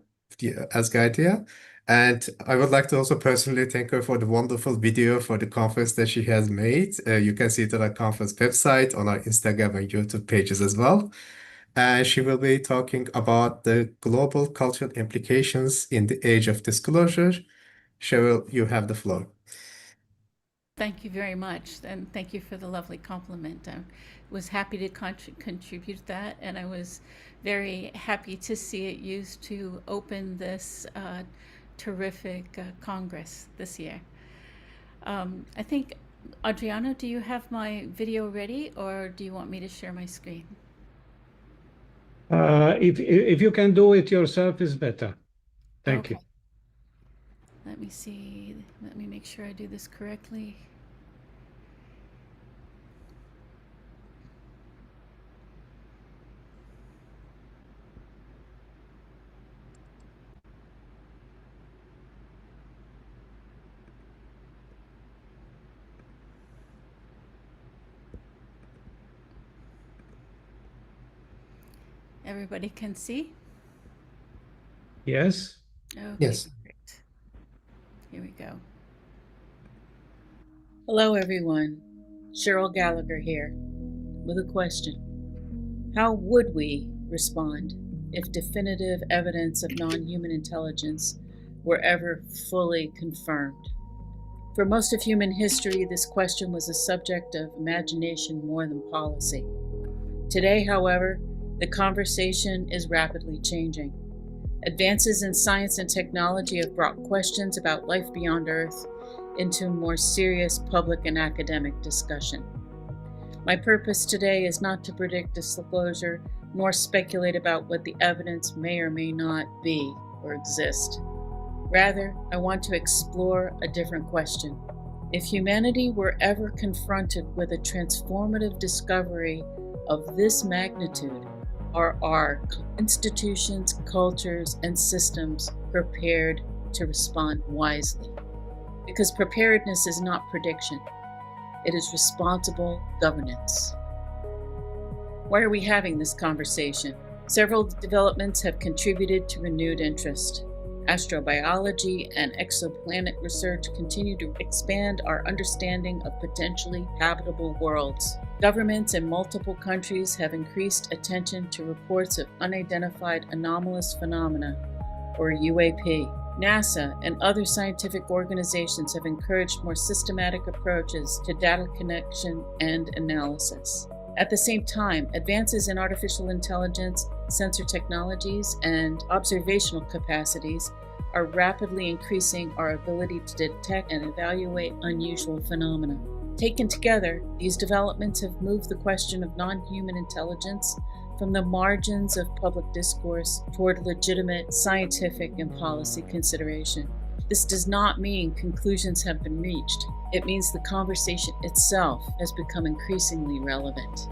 And I would like to also personally thank her for the wonderful video for the conference that she has made. You can see it on our conference website, on our Instagram and YouTube pages as well. And she will be talking about the global cultural implications in the age of disclosure. Cheryl, you have the floor. Thank you very much, and thank you for the lovely compliment. I was happy to contribute that, and I was very happy to see it used to open this terrific Congress this year. I think, Adriano, do you have my video ready, or do you want me to share my screen? If you can do it yourself is better. Thank you. Let me see. Let me make sure I do this correctly. Everybody can see? Yes. Okay, Yes. perfect. Here we go. Hello, everyone. Cheryl Gallagher here with a question. How would we respond if definitive evidence of non-human intelligence were ever fully confirmed? For most of human history, this question was a subject of imagination more than policy. Today, however, the conversation is rapidly changing. Advances in science and technology have brought questions about life beyond Earth into more serious public and academic discussion. My purpose today is not to predict disclosure nor speculate about what the evidence may or may not be or exist. Rather, I want to explore a different question. If humanity were ever confronted with a transformative discovery of this magnitude, are our institutions, cultures, and systems prepared to respond wisely? Because preparedness is not prediction. It is responsible governance. Why are we having this conversation? Several developments have contributed to renewed interest. Astrobiology and exoplanet research continue to expand our understanding of potentially habitable worlds. Governments in multiple countries have increased attention to reports of unidentified anomalous phenomena, or UAP. NASA and other scientific organizations have encouraged more systematic approaches to data connection and analysis. At the same time, advances in artificial intelligence, sensor technologies, and observational capacities are rapidly increasing our ability to detect and evaluate unusual phenomena. Taken together, these developments have moved the question of non-human intelligence from the margins of public discourse toward legitimate scientific and policy consideration. This does not mean conclusions have been reached. It means the conversation itself has become increasingly relevant.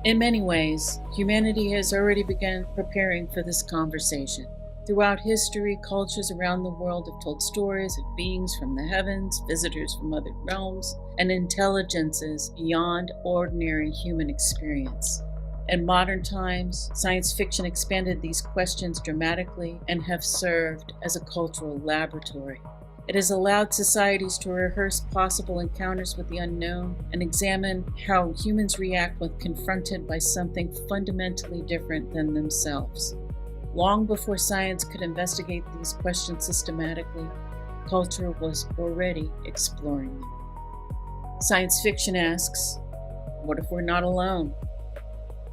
In many ways, humanity has already begun preparing for this conversation. Throughout history, cultures around the world have told stories of beings from the heavens, visitors from other realms, and intelligences beyond ordinary human experience. In modern times, science fiction expanded these questions dramatically and have served as a cultural laboratory. It has allowed societies to rehearse possible encounters with the unknown and examine how humans react when confronted by something fundamentally different than themselves. Long before science could investigate these questions systematically, culture was already exploring them. Science fiction asks, what if we're not alone?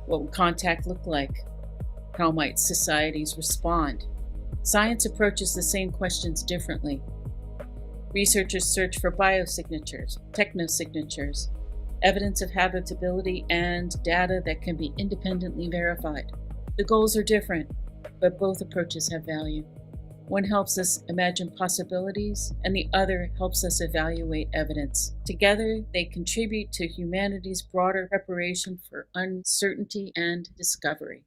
What would contact look like? How might societies respond? Science approaches the same questions differently. Researchers search for biosignatures, technosignatures, evidence of habitability, and data that can be independently verified. The goals are different, but both approaches have value. One helps us imagine possibilities, and the other helps us evaluate evidence. Together, they contribute to humanity's broader preparation for uncertainty and discovery.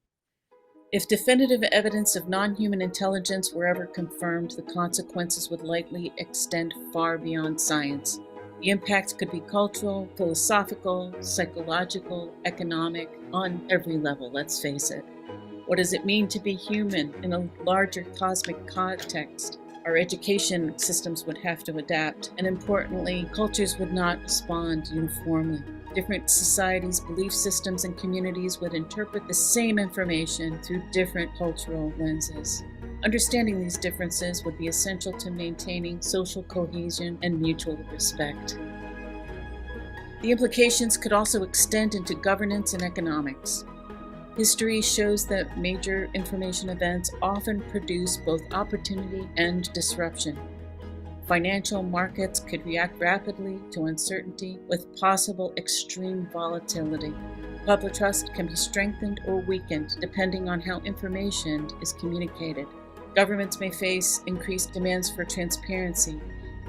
If definitive evidence of non-human intelligence were ever confirmed, the consequences would likely extend far beyond science. The impacts could be cultural, philosophical, psychological, economic, on every level, let's face it. What does it mean to be human in a larger cosmic context? Our education systems would have to adapt, and importantly, cultures would not respond uniformly. Different societies, belief systems, and communities would interpret the same information through different cultural lenses. Understanding these differences would be essential to maintaining social cohesion and mutual respect. The implications could also extend into governance and economics. History shows that major information events often produce both opportunity and disruption. Financial markets could react rapidly to uncertainty with possible extreme volatility. Public trust can be strengthened or weakened depending on how information is communicated. Governments may face increased demands for transparency.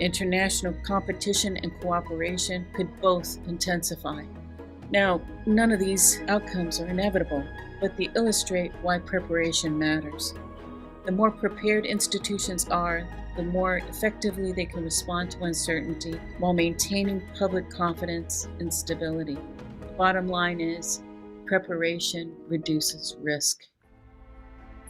International competition and cooperation could both intensify. Now, none of these outcomes are inevitable, but they illustrate why preparation matters. The more prepared institutions are, the more effectively they can respond to uncertainty while maintaining public confidence and stability. The bottom line is, preparation reduces risk.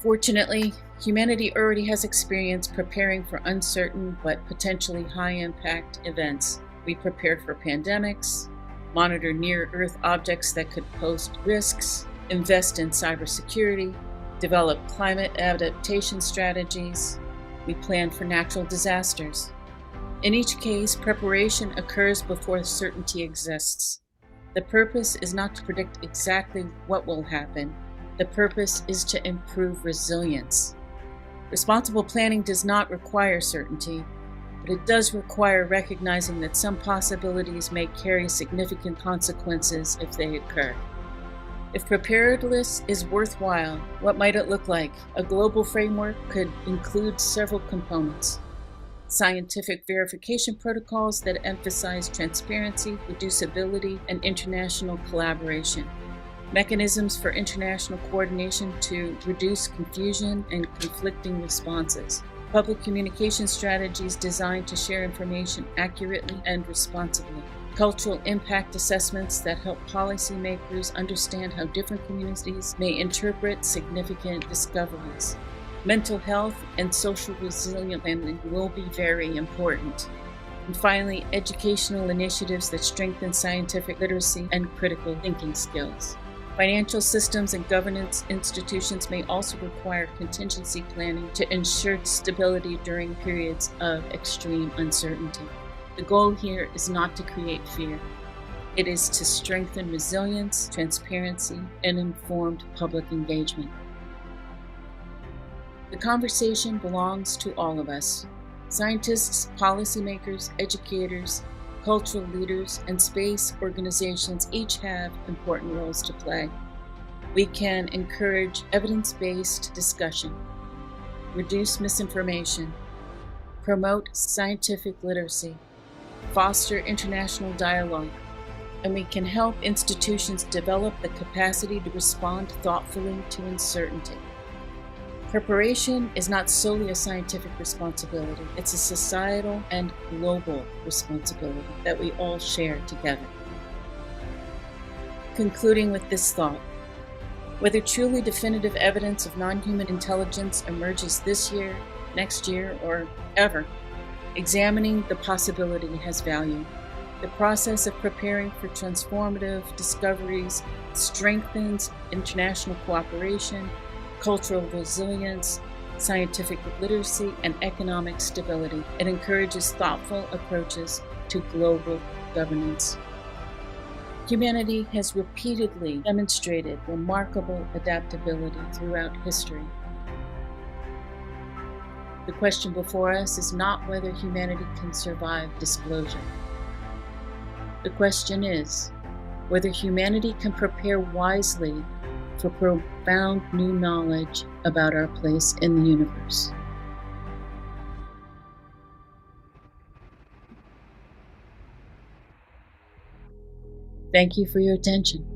Fortunately, humanity already has experience preparing for uncertain but potentially high-impact events. We prepared for pandemics, monitor near-Earth objects that could pose risks, invest in cybersecurity, develop climate adaptation strategies. We planned for natural disasters. In each case, preparation occurs before certainty exists. The purpose is not to predict exactly what will happen. The purpose is to improve resilience. Responsible planning does not require certainty, but it does require recognizing that some possibilities may carry significant consequences if they occur. If preparedness is worthwhile, what might it look like? A global framework could include several components. Scientific verification protocols that emphasize transparency, reducibility, and international collaboration. Mechanisms for international coordination to reduce confusion and conflicting responses. Public communication strategies designed to share information accurately and responsibly. Cultural impact assessments that help policymakers understand how different communities may interpret significant discoveries. Mental health and social resilience planning will be very important. And finally, educational initiatives that strengthen scientific literacy and critical thinking skills. Financial systems and governance institutions may also require contingency planning to ensure stability during periods of extreme uncertainty. The goal here is not to create fear. It is to strengthen resilience, transparency, and informed public engagement. The conversation belongs to all of us. Scientists, policymakers, educators, cultural leaders, and space organizations each have important roles to play. We can encourage evidence-based discussion, reduce misinformation, promote scientific literacy, foster international dialogue, and we can help institutions develop the capacity to respond thoughtfully to uncertainty. Preparation is not solely a scientific responsibility, it's a societal and global responsibility that we all share together. Concluding with this thought, whether truly definitive evidence of non-human intelligence emerges this year, next year, or ever, examining the possibility has value. The process of preparing for transformative discoveries strengthens international cooperation, cultural resilience, scientific literacy, and economic stability. It encourages thoughtful approaches to global governance. Humanity has repeatedly demonstrated remarkable adaptability throughout history. The question before us is not whether humanity can survive disclosure. The question is whether humanity can prepare wisely for profound new knowledge about our place in the universe. Thank you for your attention.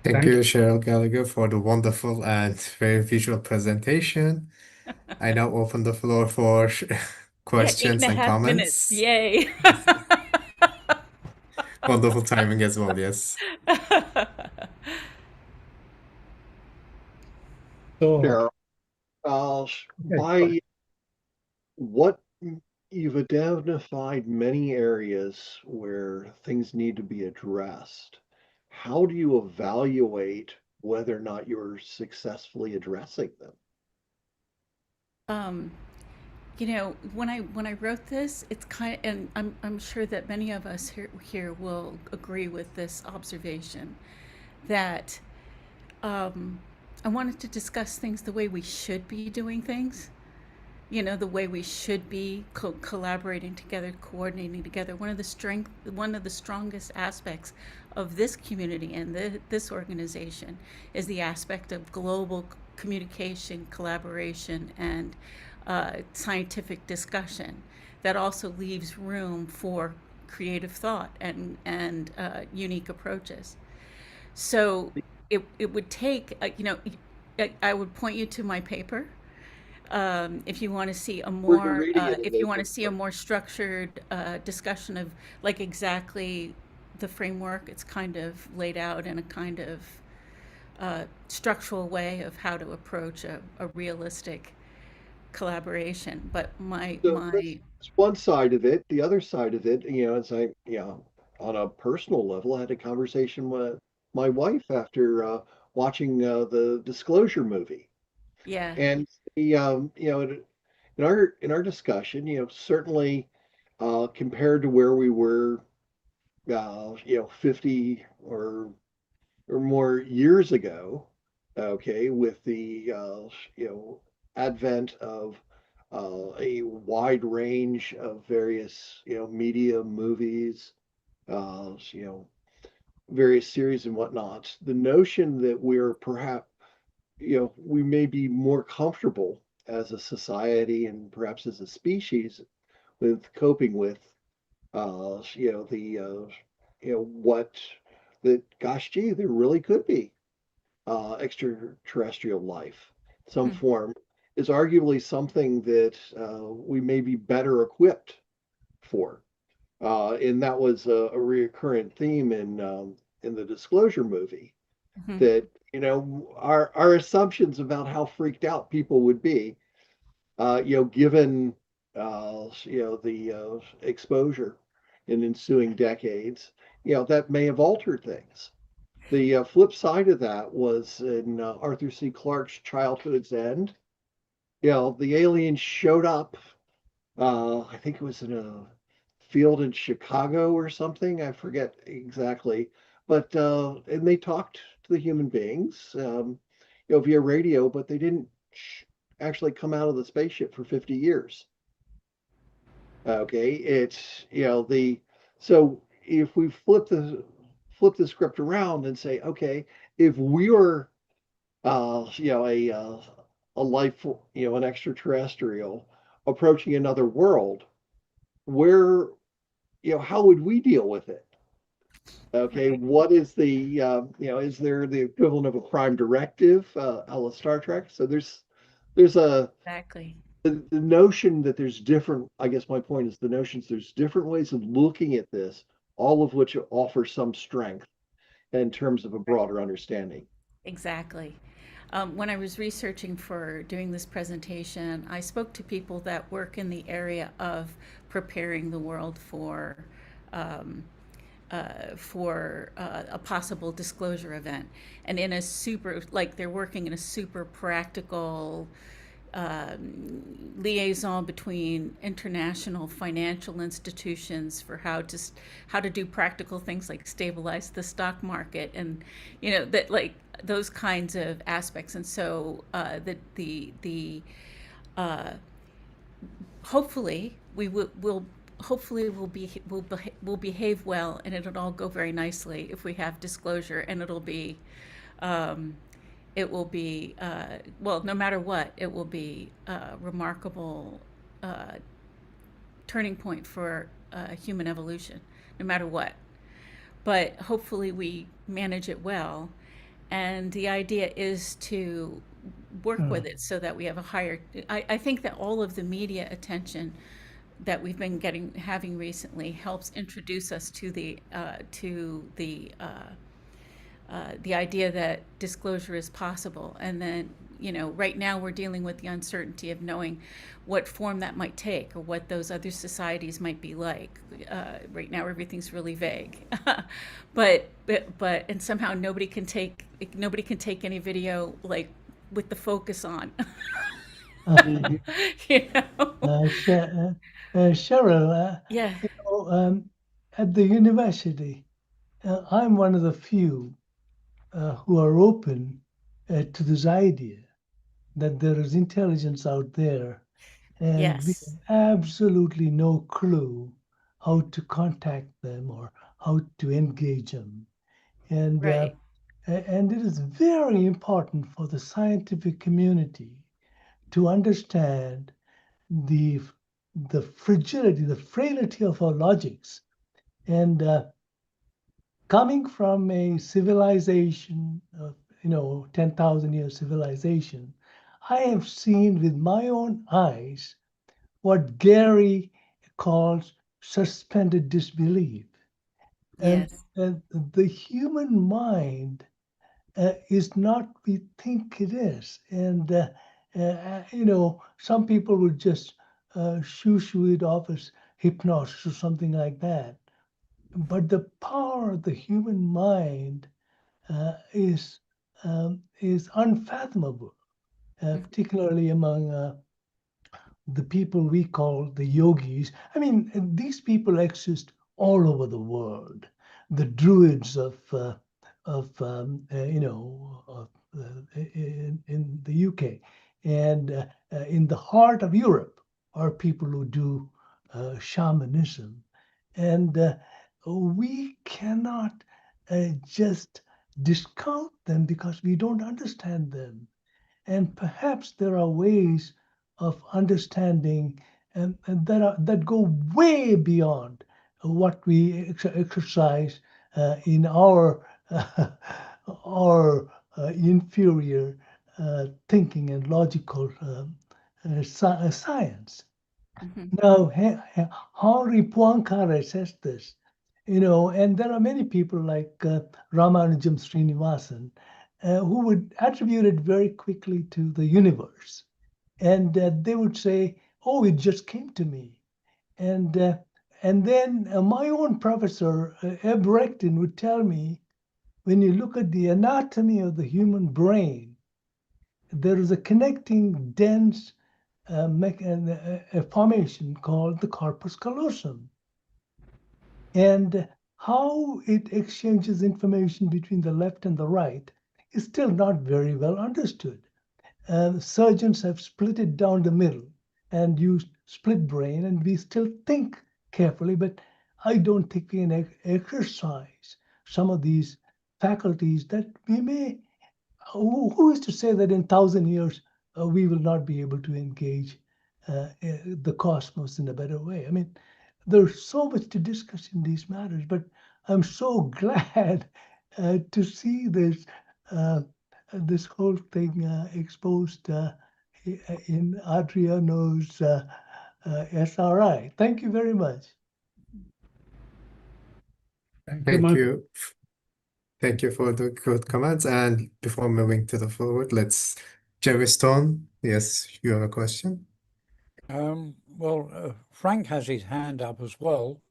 Thank you, Cheryl Gallagher, for the wonderful and very visual presentation. I now open the floor for questions and 8.5 minutes. comments. Yay. Wonderful timing as well, yes. Cheryl, by what you've identified many areas where things need to be addressed. How do you evaluate whether or not you're successfully addressing them? You know, when I wrote this, it's kind of, and I'm sure that many of us here will agree with this observation, that I wanted to discuss things the way we should be doing things. You know, the way we should be collaborating together, coordinating together. One of the strongest aspects of this community and this organization is the aspect of global communication, collaboration, and scientific discussion that also leaves room for creative thought and unique approaches. So it would take, you know, I would point you to my paper. if you want to see a We're more, reading it in if you the want to see a more structured discussion of like exactly the framework, it's kind of laid out in a kind of structural way of how to approach a realistic collaboration. But So that's one side of it. The other side of it, as on a personal level, I had a conversation with my wife after watching the Disclosure movie. yeah, And in our discussion, certainly compared to where we were, 50 or more years ago, okay, with the advent of a wide range of various media, movies, various series and whatnot. The notion that we're perhaps we may be more comfortable as a society and perhaps as a species with coping with what that gosh gee there really could be extraterrestrial life, some form, is arguably something that we may be better equipped for. And that was a recurrent theme in the Disclosure movie. That our assumptions about how freaked out people would be, given the exposure in ensuing decades, that may have altered things. The flip side of that was in Arthur C. Clarke's Childhood's End. The aliens showed up. I think it was in a field in Chicago or something. I forget exactly. But and they talked to the human beings, via radio, but they didn't actually come out of the spaceship for 50 years. Okay, it's so if we flip the script around and say, okay, if we were a life, an extraterrestrial approaching another world, where how would we deal with it? Okay, what is the is there the equivalent of a prime directive, a la Star Trek? So there's exactly. the notion that there's different, I guess my point is the notions there's different ways of looking at this, all of which offer some strength in terms of a broader understanding. Exactly. When I was researching for doing this presentation, I spoke to people that work in the area of preparing the world for a possible disclosure event, and in a super, like they're working in a super practical liaison between international financial institutions for how to do practical things like stabilize the stock market, and that, like, those kinds of aspects. And so hopefully we'll behave well, and it'll all go very nicely if we have disclosure, and it will be well, no matter what, it will be a remarkable turning point for human evolution, no matter what. But hopefully we manage it well, and the idea is to work with it so that we have a higher. I think that all of the media attention that we've been having recently helps introduce us to the idea that disclosure is possible. And then, right now we're dealing with the uncertainty of knowing what form that might take or what those other societies might be like. Right now, everything's really vague, but and somehow nobody can take any video like with the focus on. Cheryl, yeah. At the university, I'm one of the few who are open to this idea that there is intelligence out there, and we Yes. have absolutely no clue how to contact them or how to engage them. And Right. and it is very important for the scientific community to understand the fragility, the frailty of our logics. And coming from a civilization of 10,000 year civilization, I have seen with my own eyes what Gary calls suspended disbelief. Yes. And the human mind is not what we think it is. And, some people would just shoo it off as hypnosis or something like that. But the power of the human mind is unfathomable, particularly among the people we call the yogis. I mean, these people exist all over the world. The druids in the UK, and in the heart of Europe are people who do shamanism, and we cannot just discount them because we don't understand them. And perhaps there are ways of understanding and that go way beyond what we exercise in our our inferior thinking and logical science. Now, Henri Poincaré says this, and there are many people like Ramanujam Srinivasan who would attribute it very quickly to the universe. And they would say, oh, it just came to me. And then my own professor, Eb Reckton, would tell me, when you look at the anatomy of the human brain, there is a connecting dense a formation called the corpus callosum. And how it exchanges information between the left and the right is still not very well understood. Surgeons have split it down the middle and used split brain, and we still think carefully, but I don't think we can exercise some of these faculties that we may. Who is to say that in 1,000 years we will not be able to engage the cosmos in a better way? I mean, there's so much to discuss in these matters, but I'm so glad to see this whole thing exposed in Adriano's SRI. Thank you very much. Thank you. Thank you for the good comments. And before moving to the forward, let's Jerry Stone. Yes, you have a question. Well, Frank has his hand up as well.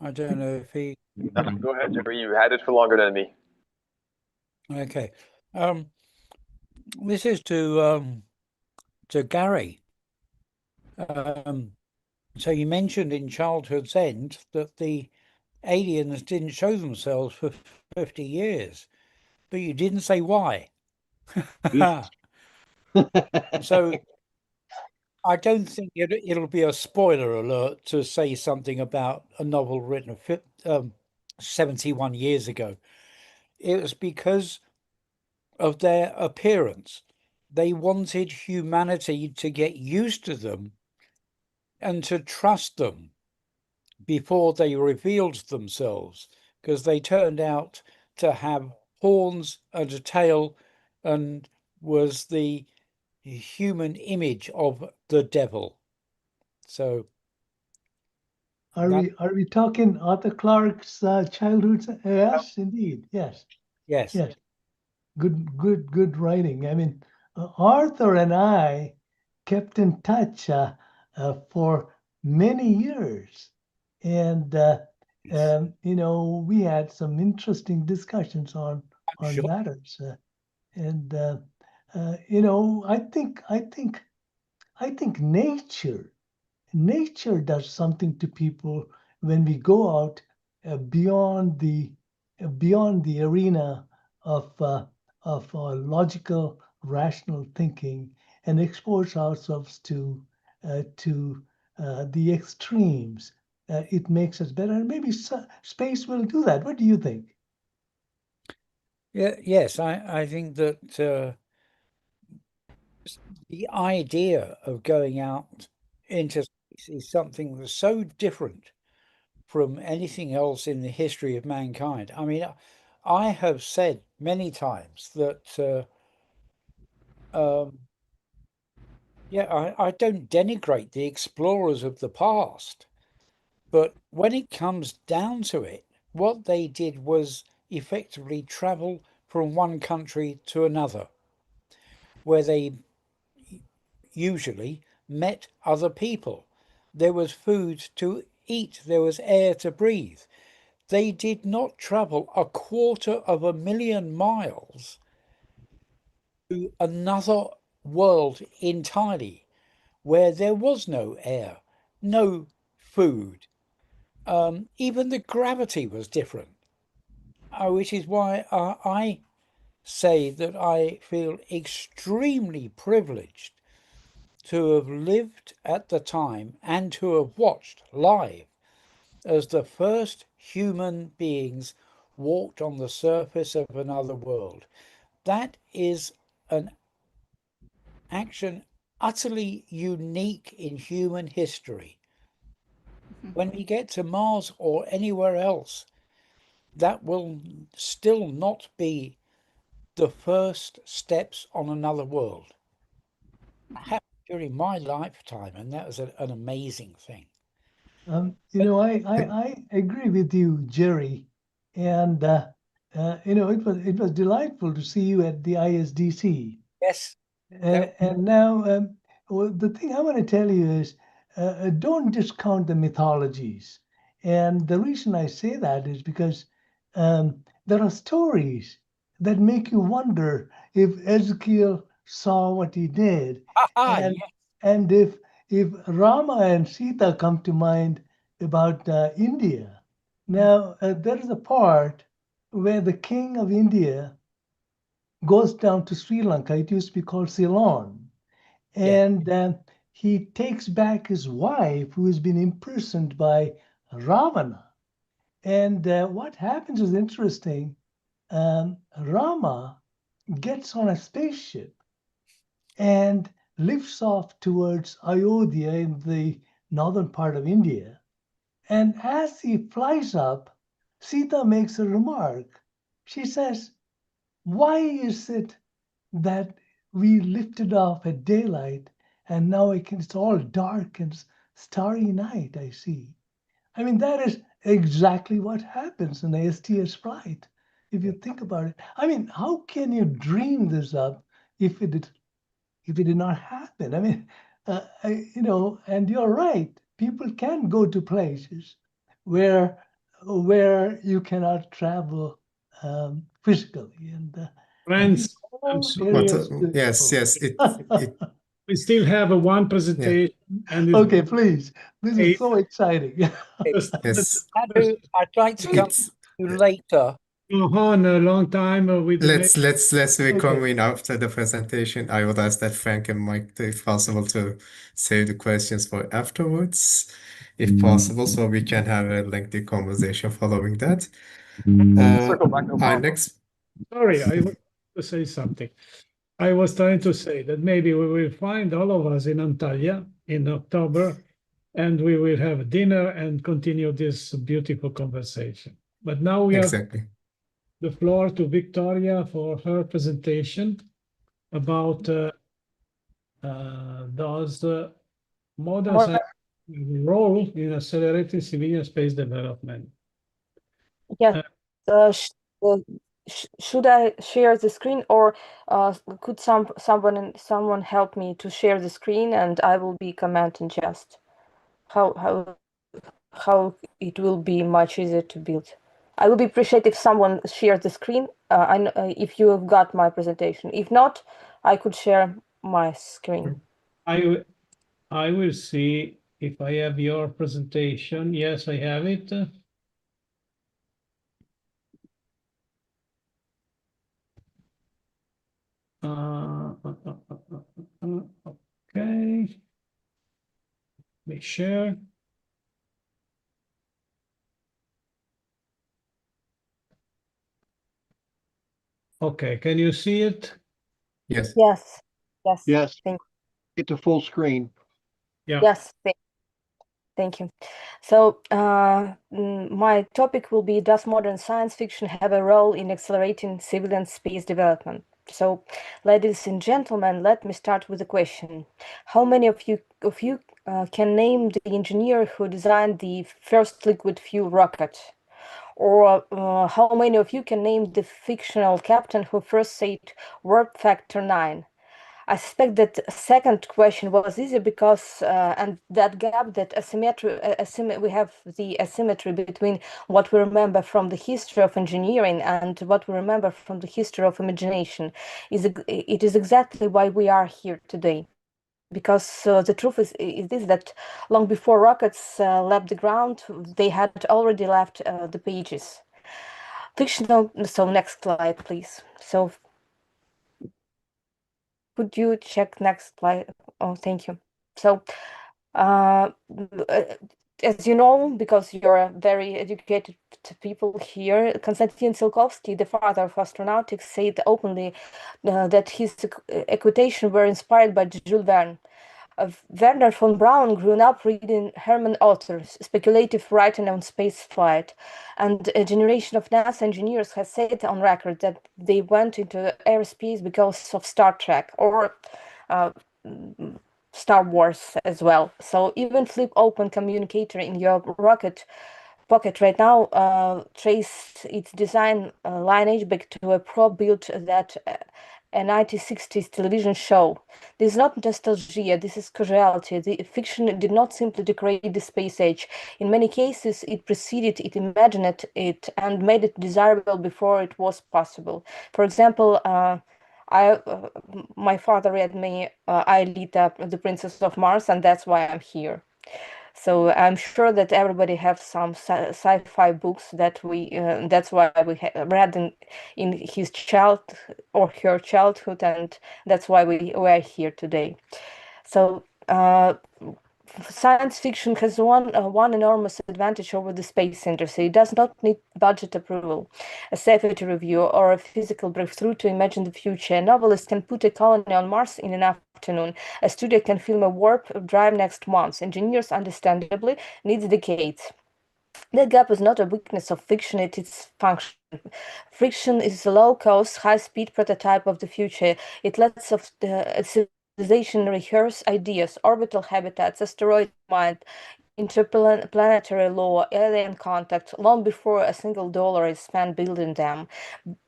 I don't know if he. Go ahead, Jerry. You had it for longer than me. Okay. This is to Gary. So you mentioned in Childhood's End that the aliens didn't show themselves for 50 years, but you didn't say why. So I don't think it'll be a spoiler alert to say something about a novel written 71 years ago. It was because of their appearance. They wanted humanity to get used to them and to trust them before they revealed themselves, because they turned out to have horns and a tail and was the human image of the devil. So are we talking Arthur Clarke's childhood? Yes, indeed. Yes. Good writing. I mean, Arthur and I kept in touch for many years, and we had some interesting discussions on matters. I think nature does something to people when we go out beyond the arena of logical, rational thinking and expose ourselves to the extremes. It makes us better, and maybe space will do that. What do you think? Yes, I think that the idea of going out into space is something that's so different from anything else in the history of mankind. I mean, I have said many times that Yeah, I don't denigrate the explorers of the past, but when it comes down to it, what they did was effectively travel from one country to another, where they usually met other people. There was food to eat, there was air to breathe. They did not travel 250,000 miles to another world entirely, where there was no air, no food. Even the gravity was different, which is why I say that I feel extremely privileged to have lived at the time and to have watched live as the first human beings walked on the surface of another world. That is an action utterly unique in human history. When we get to Mars or anywhere else, that will still not be the first steps on another world. It happened during my lifetime, and that was an amazing thing. I agree with you, Jerry, and it was delightful to see you at the ISDC. Yes. And now, well, the thing I want to tell you is, don't discount the mythologies. And the reason I say that is because there are stories that make you wonder if Ezekiel saw what he did, and Yes. and if Rama and Sita come to mind about India. Now, there is a part where the king of India goes down to Sri Lanka. It used to be called Ceylon. And he takes back his wife, who has been imprisoned by Ravana. And what happens is interesting. Rama gets on a spaceship and lifts off towards Ayodhya in the northern part of India. And as he flies up, Sita makes a remark. She says, "Why is it that we lifted off at daylight and now it's all dark and starry night, I see?" I mean, that is exactly what happens in a STS flight, if you think about it. I mean, how can you dream this up if it did not happen? I mean, and you're right. People can go to places where you cannot travel physically, and Friends, I'm sorry. Yes. We still have one presentation, and it's Okay, please. This is so exciting. Madhu, I'd like to come to you later. Go on a long time with Let's be coming after the presentation. I would ask that Frank and Mike, if possible, to save the questions for afterwards, if possible, so we can have a lengthy conversation following that. Our next. Sorry, I want to say something. I was trying to say that maybe we will find all of us in Antalya in October, and we will have dinner and continue this beautiful conversation. But now we have the floor to Victoria for her presentation about those modern science role in accelerating civilian space development. Yes. Should I share the screen, or could someone help me to share the screen, and I will be commenting just how it will be much easier to build. I would appreciate if someone shares the screen. If you have got my presentation. If not, I could share my screen. I will see if I have your presentation. Yes, I have it. Okay. Make sure. Okay, can you see it? Yes. Yes. Yes. Get to full screen. Yeah. Yes. Thank you. So my topic will be, does modern science fiction have a role in accelerating civilian space development? So, ladies and gentlemen, let me start with a question. How many of you can name the engineer who designed the first liquid fuel rocket? Or how many of you can name the fictional captain who first said warp factor 9? I suspect that second question was easy because and that gap, that we have the asymmetry between what we remember from the history of engineering and what we remember from the history of imagination. It is exactly why we are here today. Because the truth is this, that long before rockets left the ground, they had already left the pages. Fictional. So next slide, please. So could you check next slide? Oh, thank you. So, as you know, because you're very educated people here, Konstantin Tsiolkovsky, the father of astronautics, said openly that his equations were inspired by Jules Verne. Werner von Braun grew up reading Hermann Otter's speculative writing on space flight, and a generation of NASA engineers has said on record that they went into aerospace because of Star Trek or Star Wars as well. So even flip open communicator in your rocket pocket right now traced its design lineage back to a probe built that a 1960s television show. This is not nostalgia, this is causality. The fiction did not simply decorate the space age. In many cases, it preceded it, imagined it, and made it desirable before it was possible. For example, my father read me Aelita, the Princess of Mars, and that's why I'm here. So I'm sure that everybody have some sci-fi books that that's why we read in his child or her childhood, and that's why we are here today. So science fiction has one enormous advantage over the space industry. It does not need budget approval, a safety review, or a physical breakthrough to imagine the future. A novelist can put a colony on Mars in an afternoon. A studio can film a warp drive next month. Engineers, understandably, need decades. That gap is not a weakness of fiction, it is function. Friction is a low-cost, high-speed prototype of the future. It lets of the civilization rehearse ideas, orbital habitats, asteroid mind, interplanetary law, alien contact, long before a single dollar is spent building them.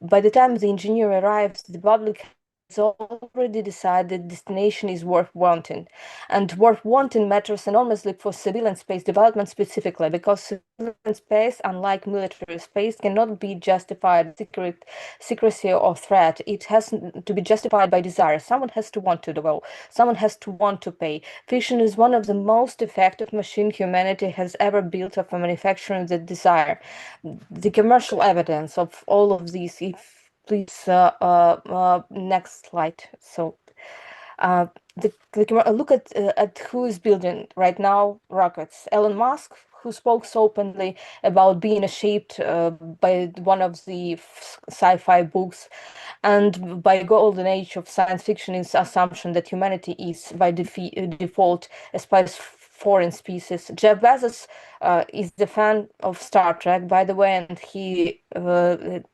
By the time the engineer arrives, the public has already decided destination is worth wanting. And worth wanting matters enormously for civilian space development specifically, because civilian space, unlike military space, cannot be justified secrecy or threat. It has to be justified by desire. Someone has to want to go. Someone has to want to pay. Fiction is one of the most effective machines humanity has ever built of manufacturing the desire. The commercial evidence of all of these, if please next slide. So look at who is building right now rockets. Elon Musk, who spoke so openly about being shaped by one of the sci-fi books, and by golden age of science fiction is assumption that humanity is by default a space foreign species. Jeff Bezos is the fan of Star Trek, by the way, and he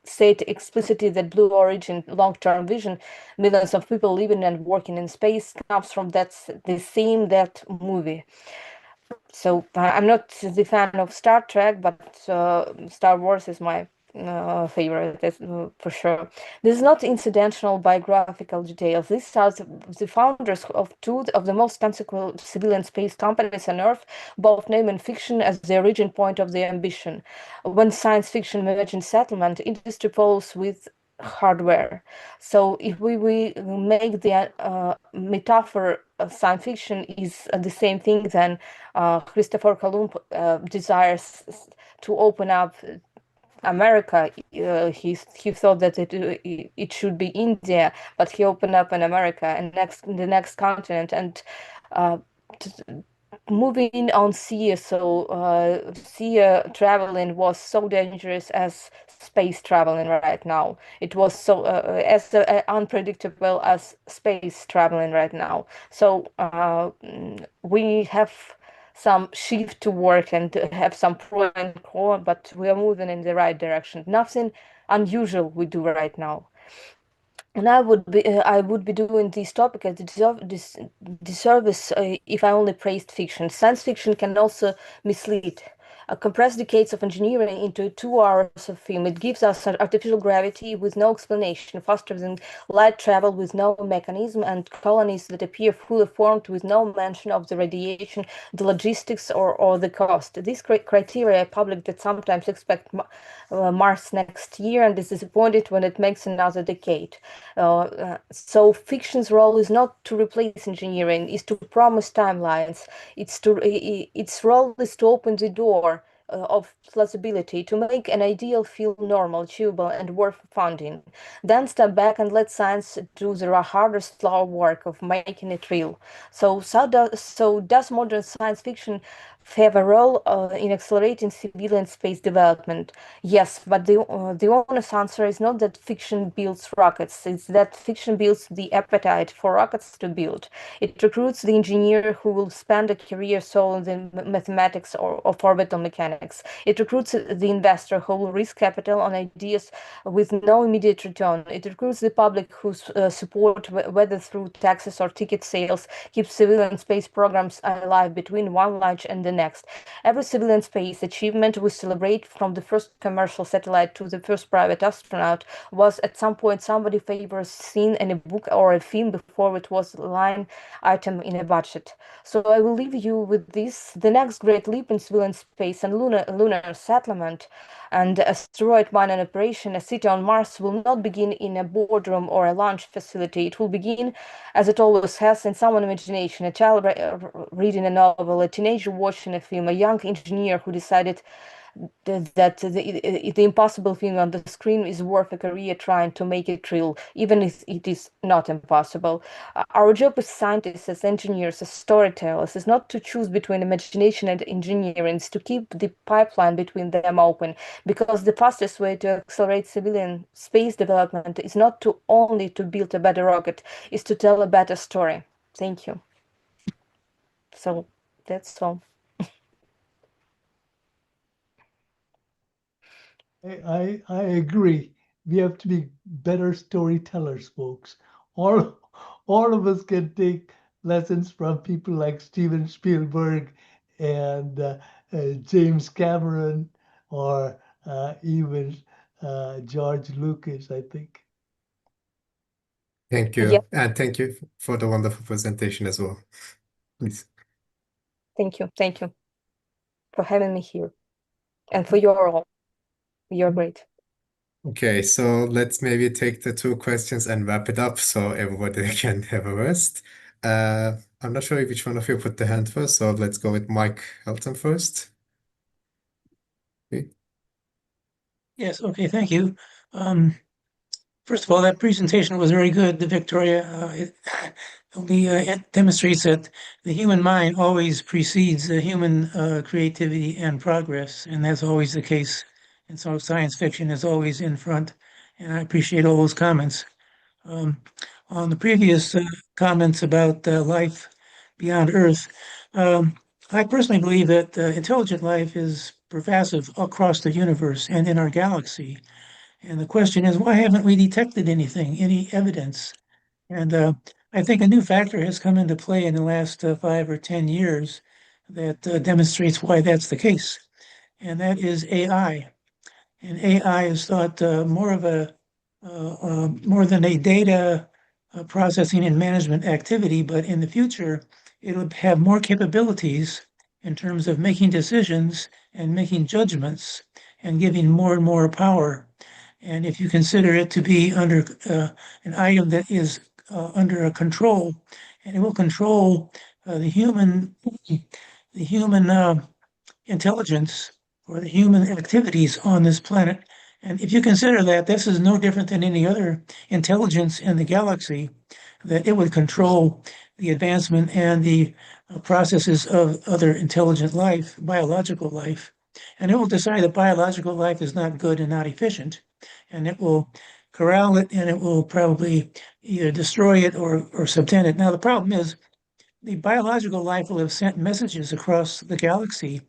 said explicitly that Blue Origin long-term vision, millions of people living and working in space, comes from that movie. So I'm not the fan of Star Trek, but Star Wars is my favorite, for sure. This is not incidental biographical details. These are the founders of two of the most consequential civilian space companies on Earth, both name and fiction as the origin point of their ambition. When science fiction imagines settlement, industry follows with hardware. So if we make the metaphor of science fiction is the same thing, then Christopher Columbus desires to open up America. He thought that it should be India, but he opened up in America and the next continent, and moving on sea. So sea traveling was so dangerous as space traveling right now. It was so as unpredictable as space traveling right now. So we have some shift to work and have some pro and con, but we are moving in the right direction. Nothing unusual we do right now. And I would be doing this topic as this disservice if I only praised fiction. Science fiction can also mislead. Compress decades of engineering into 2 hours of film. It gives us artificial gravity with no explanation, faster than light travel with no mechanism, and colonies that appear fully formed with no mention of the radiation, the logistics, or the cost. These criteria are public that sometimes expect Mars next year and is disappointed when it makes another decade. So fiction's role is not to replace engineering, is to promise timelines. Its role is to open the door of plausibility, to make an ideal feel normal, achievable, and worth funding. Then step back and let science do the harder, slow work of making it real. So does modern science fiction have a role in accelerating civilian space development? Yes, but the honest answer is not that fiction builds rockets. It's that fiction builds the appetite for rockets to build. It recruits the engineer who will spend a career solving the mathematics of orbital mechanics. It recruits the investor who will risk capital on ideas with no immediate return. It recruits the public whose support, whether through taxes or ticket sales, keeps civilian space programs alive between one launch and the next. Every civilian space achievement we celebrate, from the first commercial satellite to the first private astronaut, was at some point somebody favors seen in a book or a film before it was a line item in a budget. So I will leave you with this. The next great leap in civilian space and lunar settlement and asteroid mining operation, a city on Mars, will not begin in a boardroom or a launch facility. It will begin, as it always has, in someone's imagination. A child reading a novel, a teenager watching a film, a young engineer who decided that the impossible thing on the screen is worth a career trying to make it real, even if it is not impossible. Our job as scientists, as engineers, as storytellers, is not to choose between imagination and engineering, it's to keep the pipeline between them open, because the fastest way to accelerate civilian space development is not to only to build a better rocket, is to tell a better story. Thank you. So that's all. I agree. We have to be better storytellers, folks. All of us can take lessons from people like Steven Spielberg and James Cameron, or even George Lucas, I think. Thank Yeah. you. And thank you for the wonderful presentation as well. Please. Thank you. Thank you for having me here and for your all. You're great. Okay, so let's maybe take the 2 questions and wrap it up so everybody can have a rest. I'm not sure which one of you put the hand first, so let's go with Mike Pelton first. Okay. Yes, okay, thank you. First of all, that presentation was very good, the Victoria. It demonstrates that the human mind always precedes the human creativity and progress, and that's always the case. And so science fiction is always in front, and I appreciate all those comments. On the previous comments about life beyond Earth, I personally believe that intelligent life is pervasive across the universe and in our galaxy. And the question is, why haven't we detected anything, any evidence? And I think a new factor has come into play in the last 5 or 10 years that demonstrates why that's the case. And that is AI. And AI is thought more than a data processing and management activity, but in the future, it'll have more capabilities in terms of making decisions and making judgments and giving more and more power. And if you consider it to be under an item that is under a control, and it will control the human intelligence or the human activities on this planet. And if you consider that this is no different than any other intelligence in the galaxy, that it would control the advancement and the processes of other intelligent life, biological life. And it will decide that biological life is not good and not efficient. And it will corral it, and it will probably either destroy it or subtend it. Now, the problem is the biological life will have sent messages across the galaxy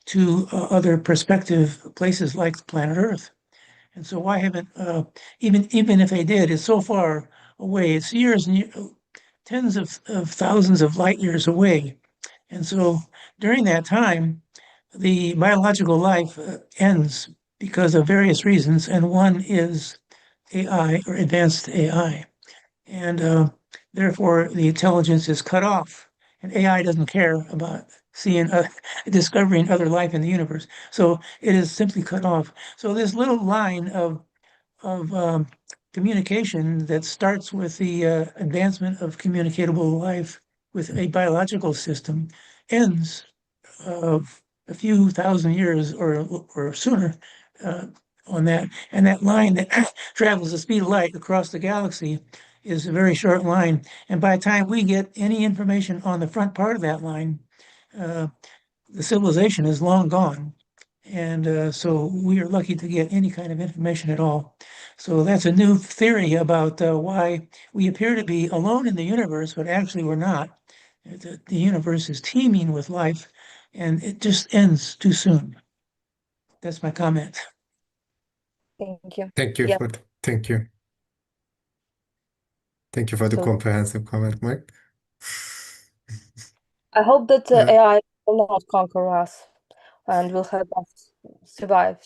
to other prospective places like planet Earth. And so why haven't even if they did, it's so far away. It's years and tens of thousands of light years away. And so during that time, the biological life ends because of various reasons, and one is AI or advanced AI. And therefore, the intelligence is cut off, and AI doesn't care about discovering other life in the universe. So it is simply cut off. So this little line of communication that starts with the advancement of communicatable life with a biological system ends a few thousand years or sooner on that. And that line that travels the speed of light across the galaxy is a very short line. And by the time we get any information on the front part of that line, the civilization is long gone. And so we are lucky to get any kind of information at all. So that's a new theory about why we appear to be alone in the universe, but actually we're not. The universe is teeming with life, and it just ends too soon. That's my comment. Thank you. Thank you Yeah. thank you. Thank you for the So comprehensive comment, Mike. I hope that Yeah. AI will not conquer us and will help us survive.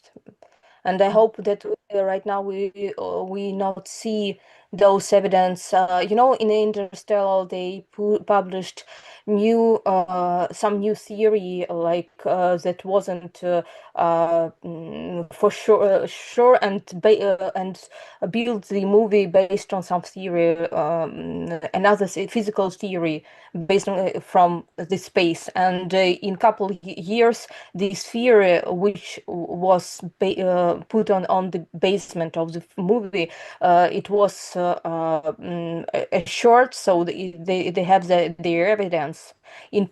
And I hope that right now we not see those evidence. In Interstellar they published some new theory like that wasn't for sure and build the movie based on some theory, another physical theory based on from the space. And in couple years, this theory, which was put on the basement of the movie, it was short, so they have their evidence in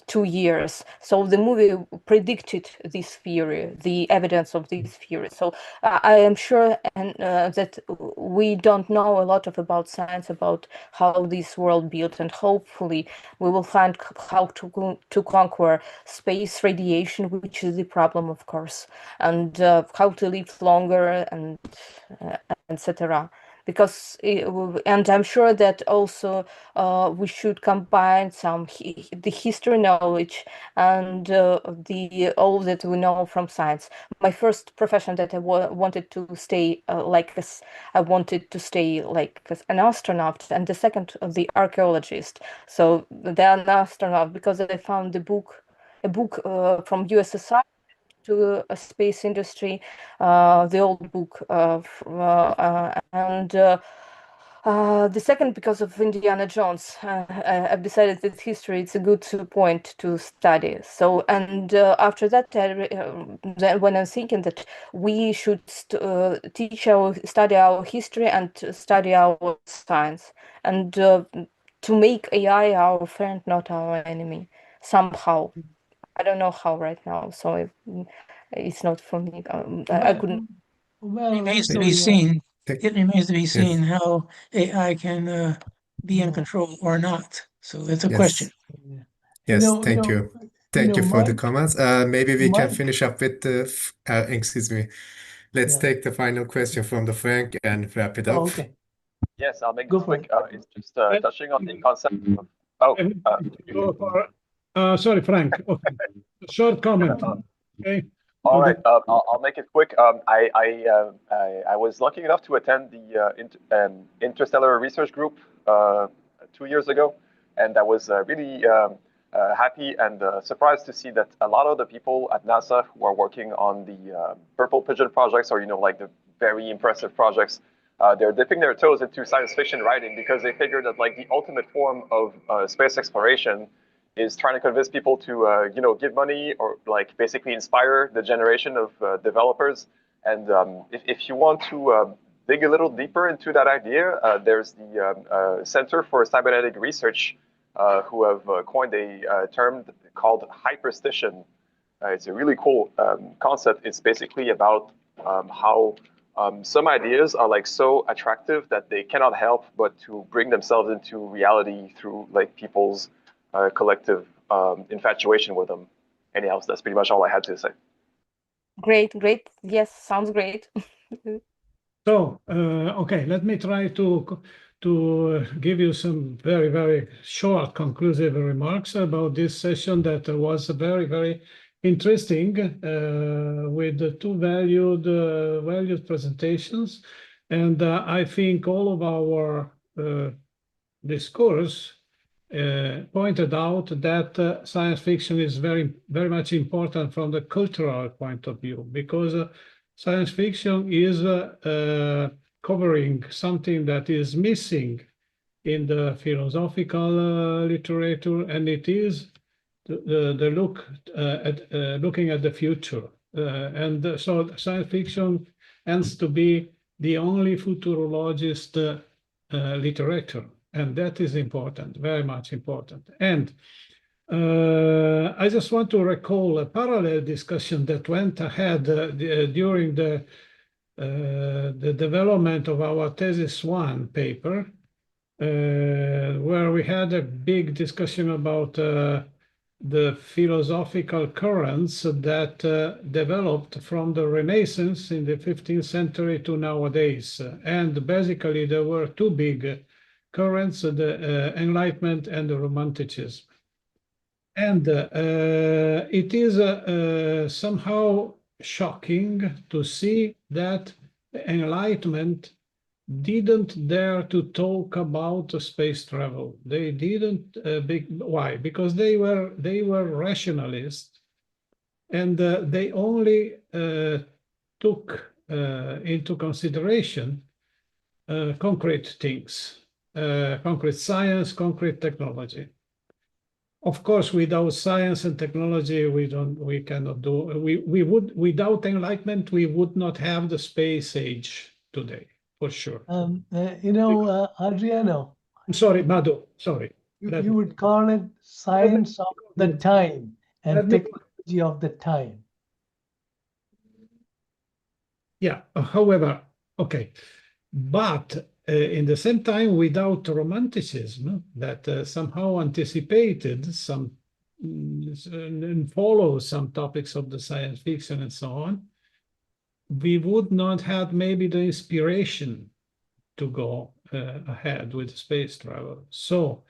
2 years. So the movie predicted this theory, the evidence of this theory. So I am sure that we don't know a lot about science, about how this world built, and hopefully we will find how to conquer space radiation, which is the problem, of course, and how to live longer, and etc. Because and I'm sure that also we should combine some the history knowledge and all that we know from science. My first profession that I wanted to stay I wanted to stay like an astronaut, and the second the archaeologist. So then an astronaut, because I found a book from USSR to a space industry, the old book, and the second because of Indiana Jones. I've decided that history is a good point to study. So, and after that, then when I'm thinking that we should study our history and study our science, and to make AI our friend, not our enemy, somehow. I don't know how right now, so it's not for me. I couldn't. Well, Remains to so, be yeah. seen. It remains to be Yes. seen how AI can be in control or not. So that's a Yes. question. Yes, know, thank you. Thank you for the Mike, comments. Maybe we can Mike. finish up with excuse me. Let's Yeah. take the final question from the Frank and wrap it up. Oh, okay. Yes, I'll make Go this for quick. It's just touching on the concept of. Sorry, Frank. Okay. Short comment. Okay. All right, I'll make it quick. I was lucky enough to attend the Interstellar Research Group 2 years ago, and I was really happy and surprised to see that a lot of the people at NASA who are working on the Purple Pigeon projects, or like the very impressive projects, they're dipping their toes into science fiction writing, because they figure that like the ultimate form of space exploration is trying to convince people to give money, or like basically inspire the generation of developers. And if you want to dig a little deeper into that idea, there's the Center for Cybernetic Research who have coined a term called hyperstition. It's a really cool concept. It's basically about how some ideas are like so attractive that they cannot help but to bring themselves into reality through like people's collective infatuation with them. Anyhow, so that's pretty much all I had to say. Great, great. Yes, sounds great. So, okay, let me try to give you some very short conclusive remarks about this session that was very interesting with the two valued presentations, and I think all of our discourse pointed out that science fiction is very much important from the cultural point of view, because science fiction is covering something that is missing in the philosophical literature, and it is the looking at the future. And so science fiction ends to be the only futurologist literature, and that is important, very much important. And I just want to recall a parallel discussion that went ahead during the development of our thesis Swan paper, where we had a big discussion about the philosophical currents that developed from the Renaissance in the 15th century to nowadays. And basically, there were two big currents, the Enlightenment and the Romanticism. And it is somehow shocking to see that the Enlightenment didn't dare to talk about space travel. They didn't. Why? Because they were rationalists, and they only took into consideration concrete things, concrete science, concrete technology. Of course, without science and technology, we cannot do. We would, without enlightenment, we would not have the space age today, for sure. Adriano. I'm sorry, Madhu. Sorry. You would call it science of the time and technology of the time. Yeah. However, okay, but in the same time, without romanticism that somehow anticipated some and follows some topics of the science fiction and so on, we would not have maybe the inspiration to go ahead with space travel. So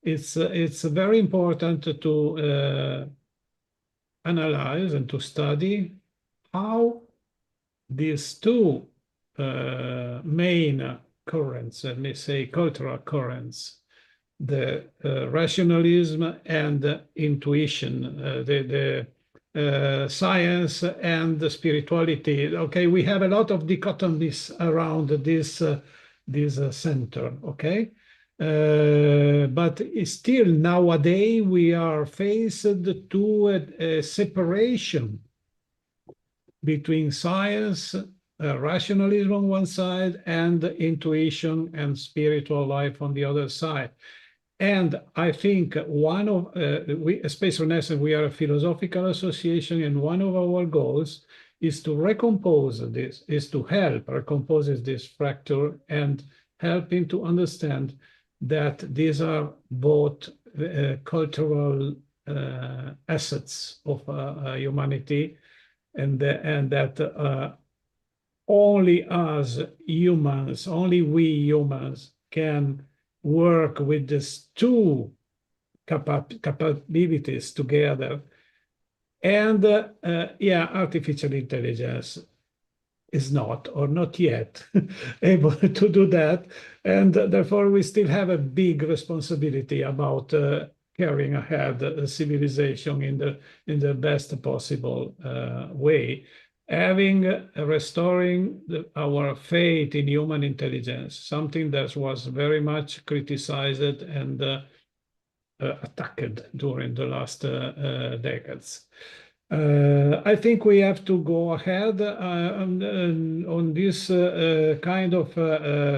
it's very important to analyze and to study how these two main currents, let me say cultural currents, the rationalism and the intuition, the science and the spirituality. Okay, we have a lot of dichotomies around this center. Okay, but still nowadays we are faced to a separation between science, rationalism on one side, and intuition and spiritual life on the other side. And I think one of Space Renaissance, we are a philosophical association, and one of our goals is to recompose this, is to help recompose this fracture and helping to understand that these are both cultural assets of humanity, and that only us humans, only we humans can work with these two capabilities together. And yeah, artificial intelligence is not, or not yet, able to do that. And therefore, we still have a big responsibility about carrying ahead a civilization in the best possible way, restoring our faith in human intelligence, something that was very much criticized and attacked during the last decades. I think we have to go ahead on this kind of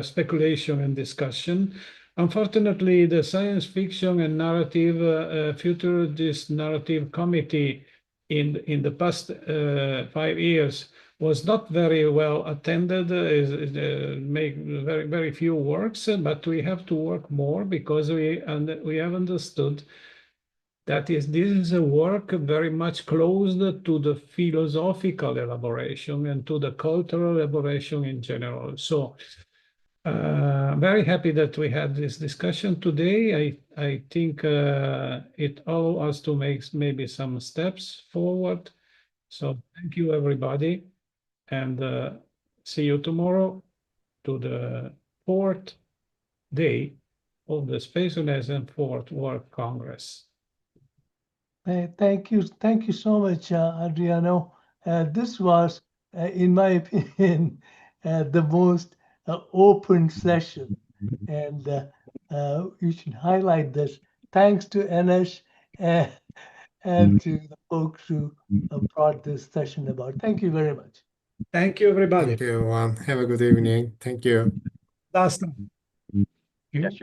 speculation and discussion. Unfortunately, the Science Fiction and Narrative Futurist Narrative Committee in the past 5 years was not very well attended, make very few works, but we have to work more because we have understood That is, this is a work very much close to the philosophical elaboration and to the cultural elaboration in general. So very happy that we had this discussion today. I think it allows us to make maybe some steps forward. So thank you, everybody, and see you tomorrow to the 4th day of the Space Renaissance 4th World Congress. Thank you so much, Adriano. This was, in my opinion, the most open session, and you should highlight this. Thanks to Enes and to the folks who brought this session about. Thank you very much. Thank you, everybody. Thank you, everyone. Have a good evening. Thank you. Last time. Yes,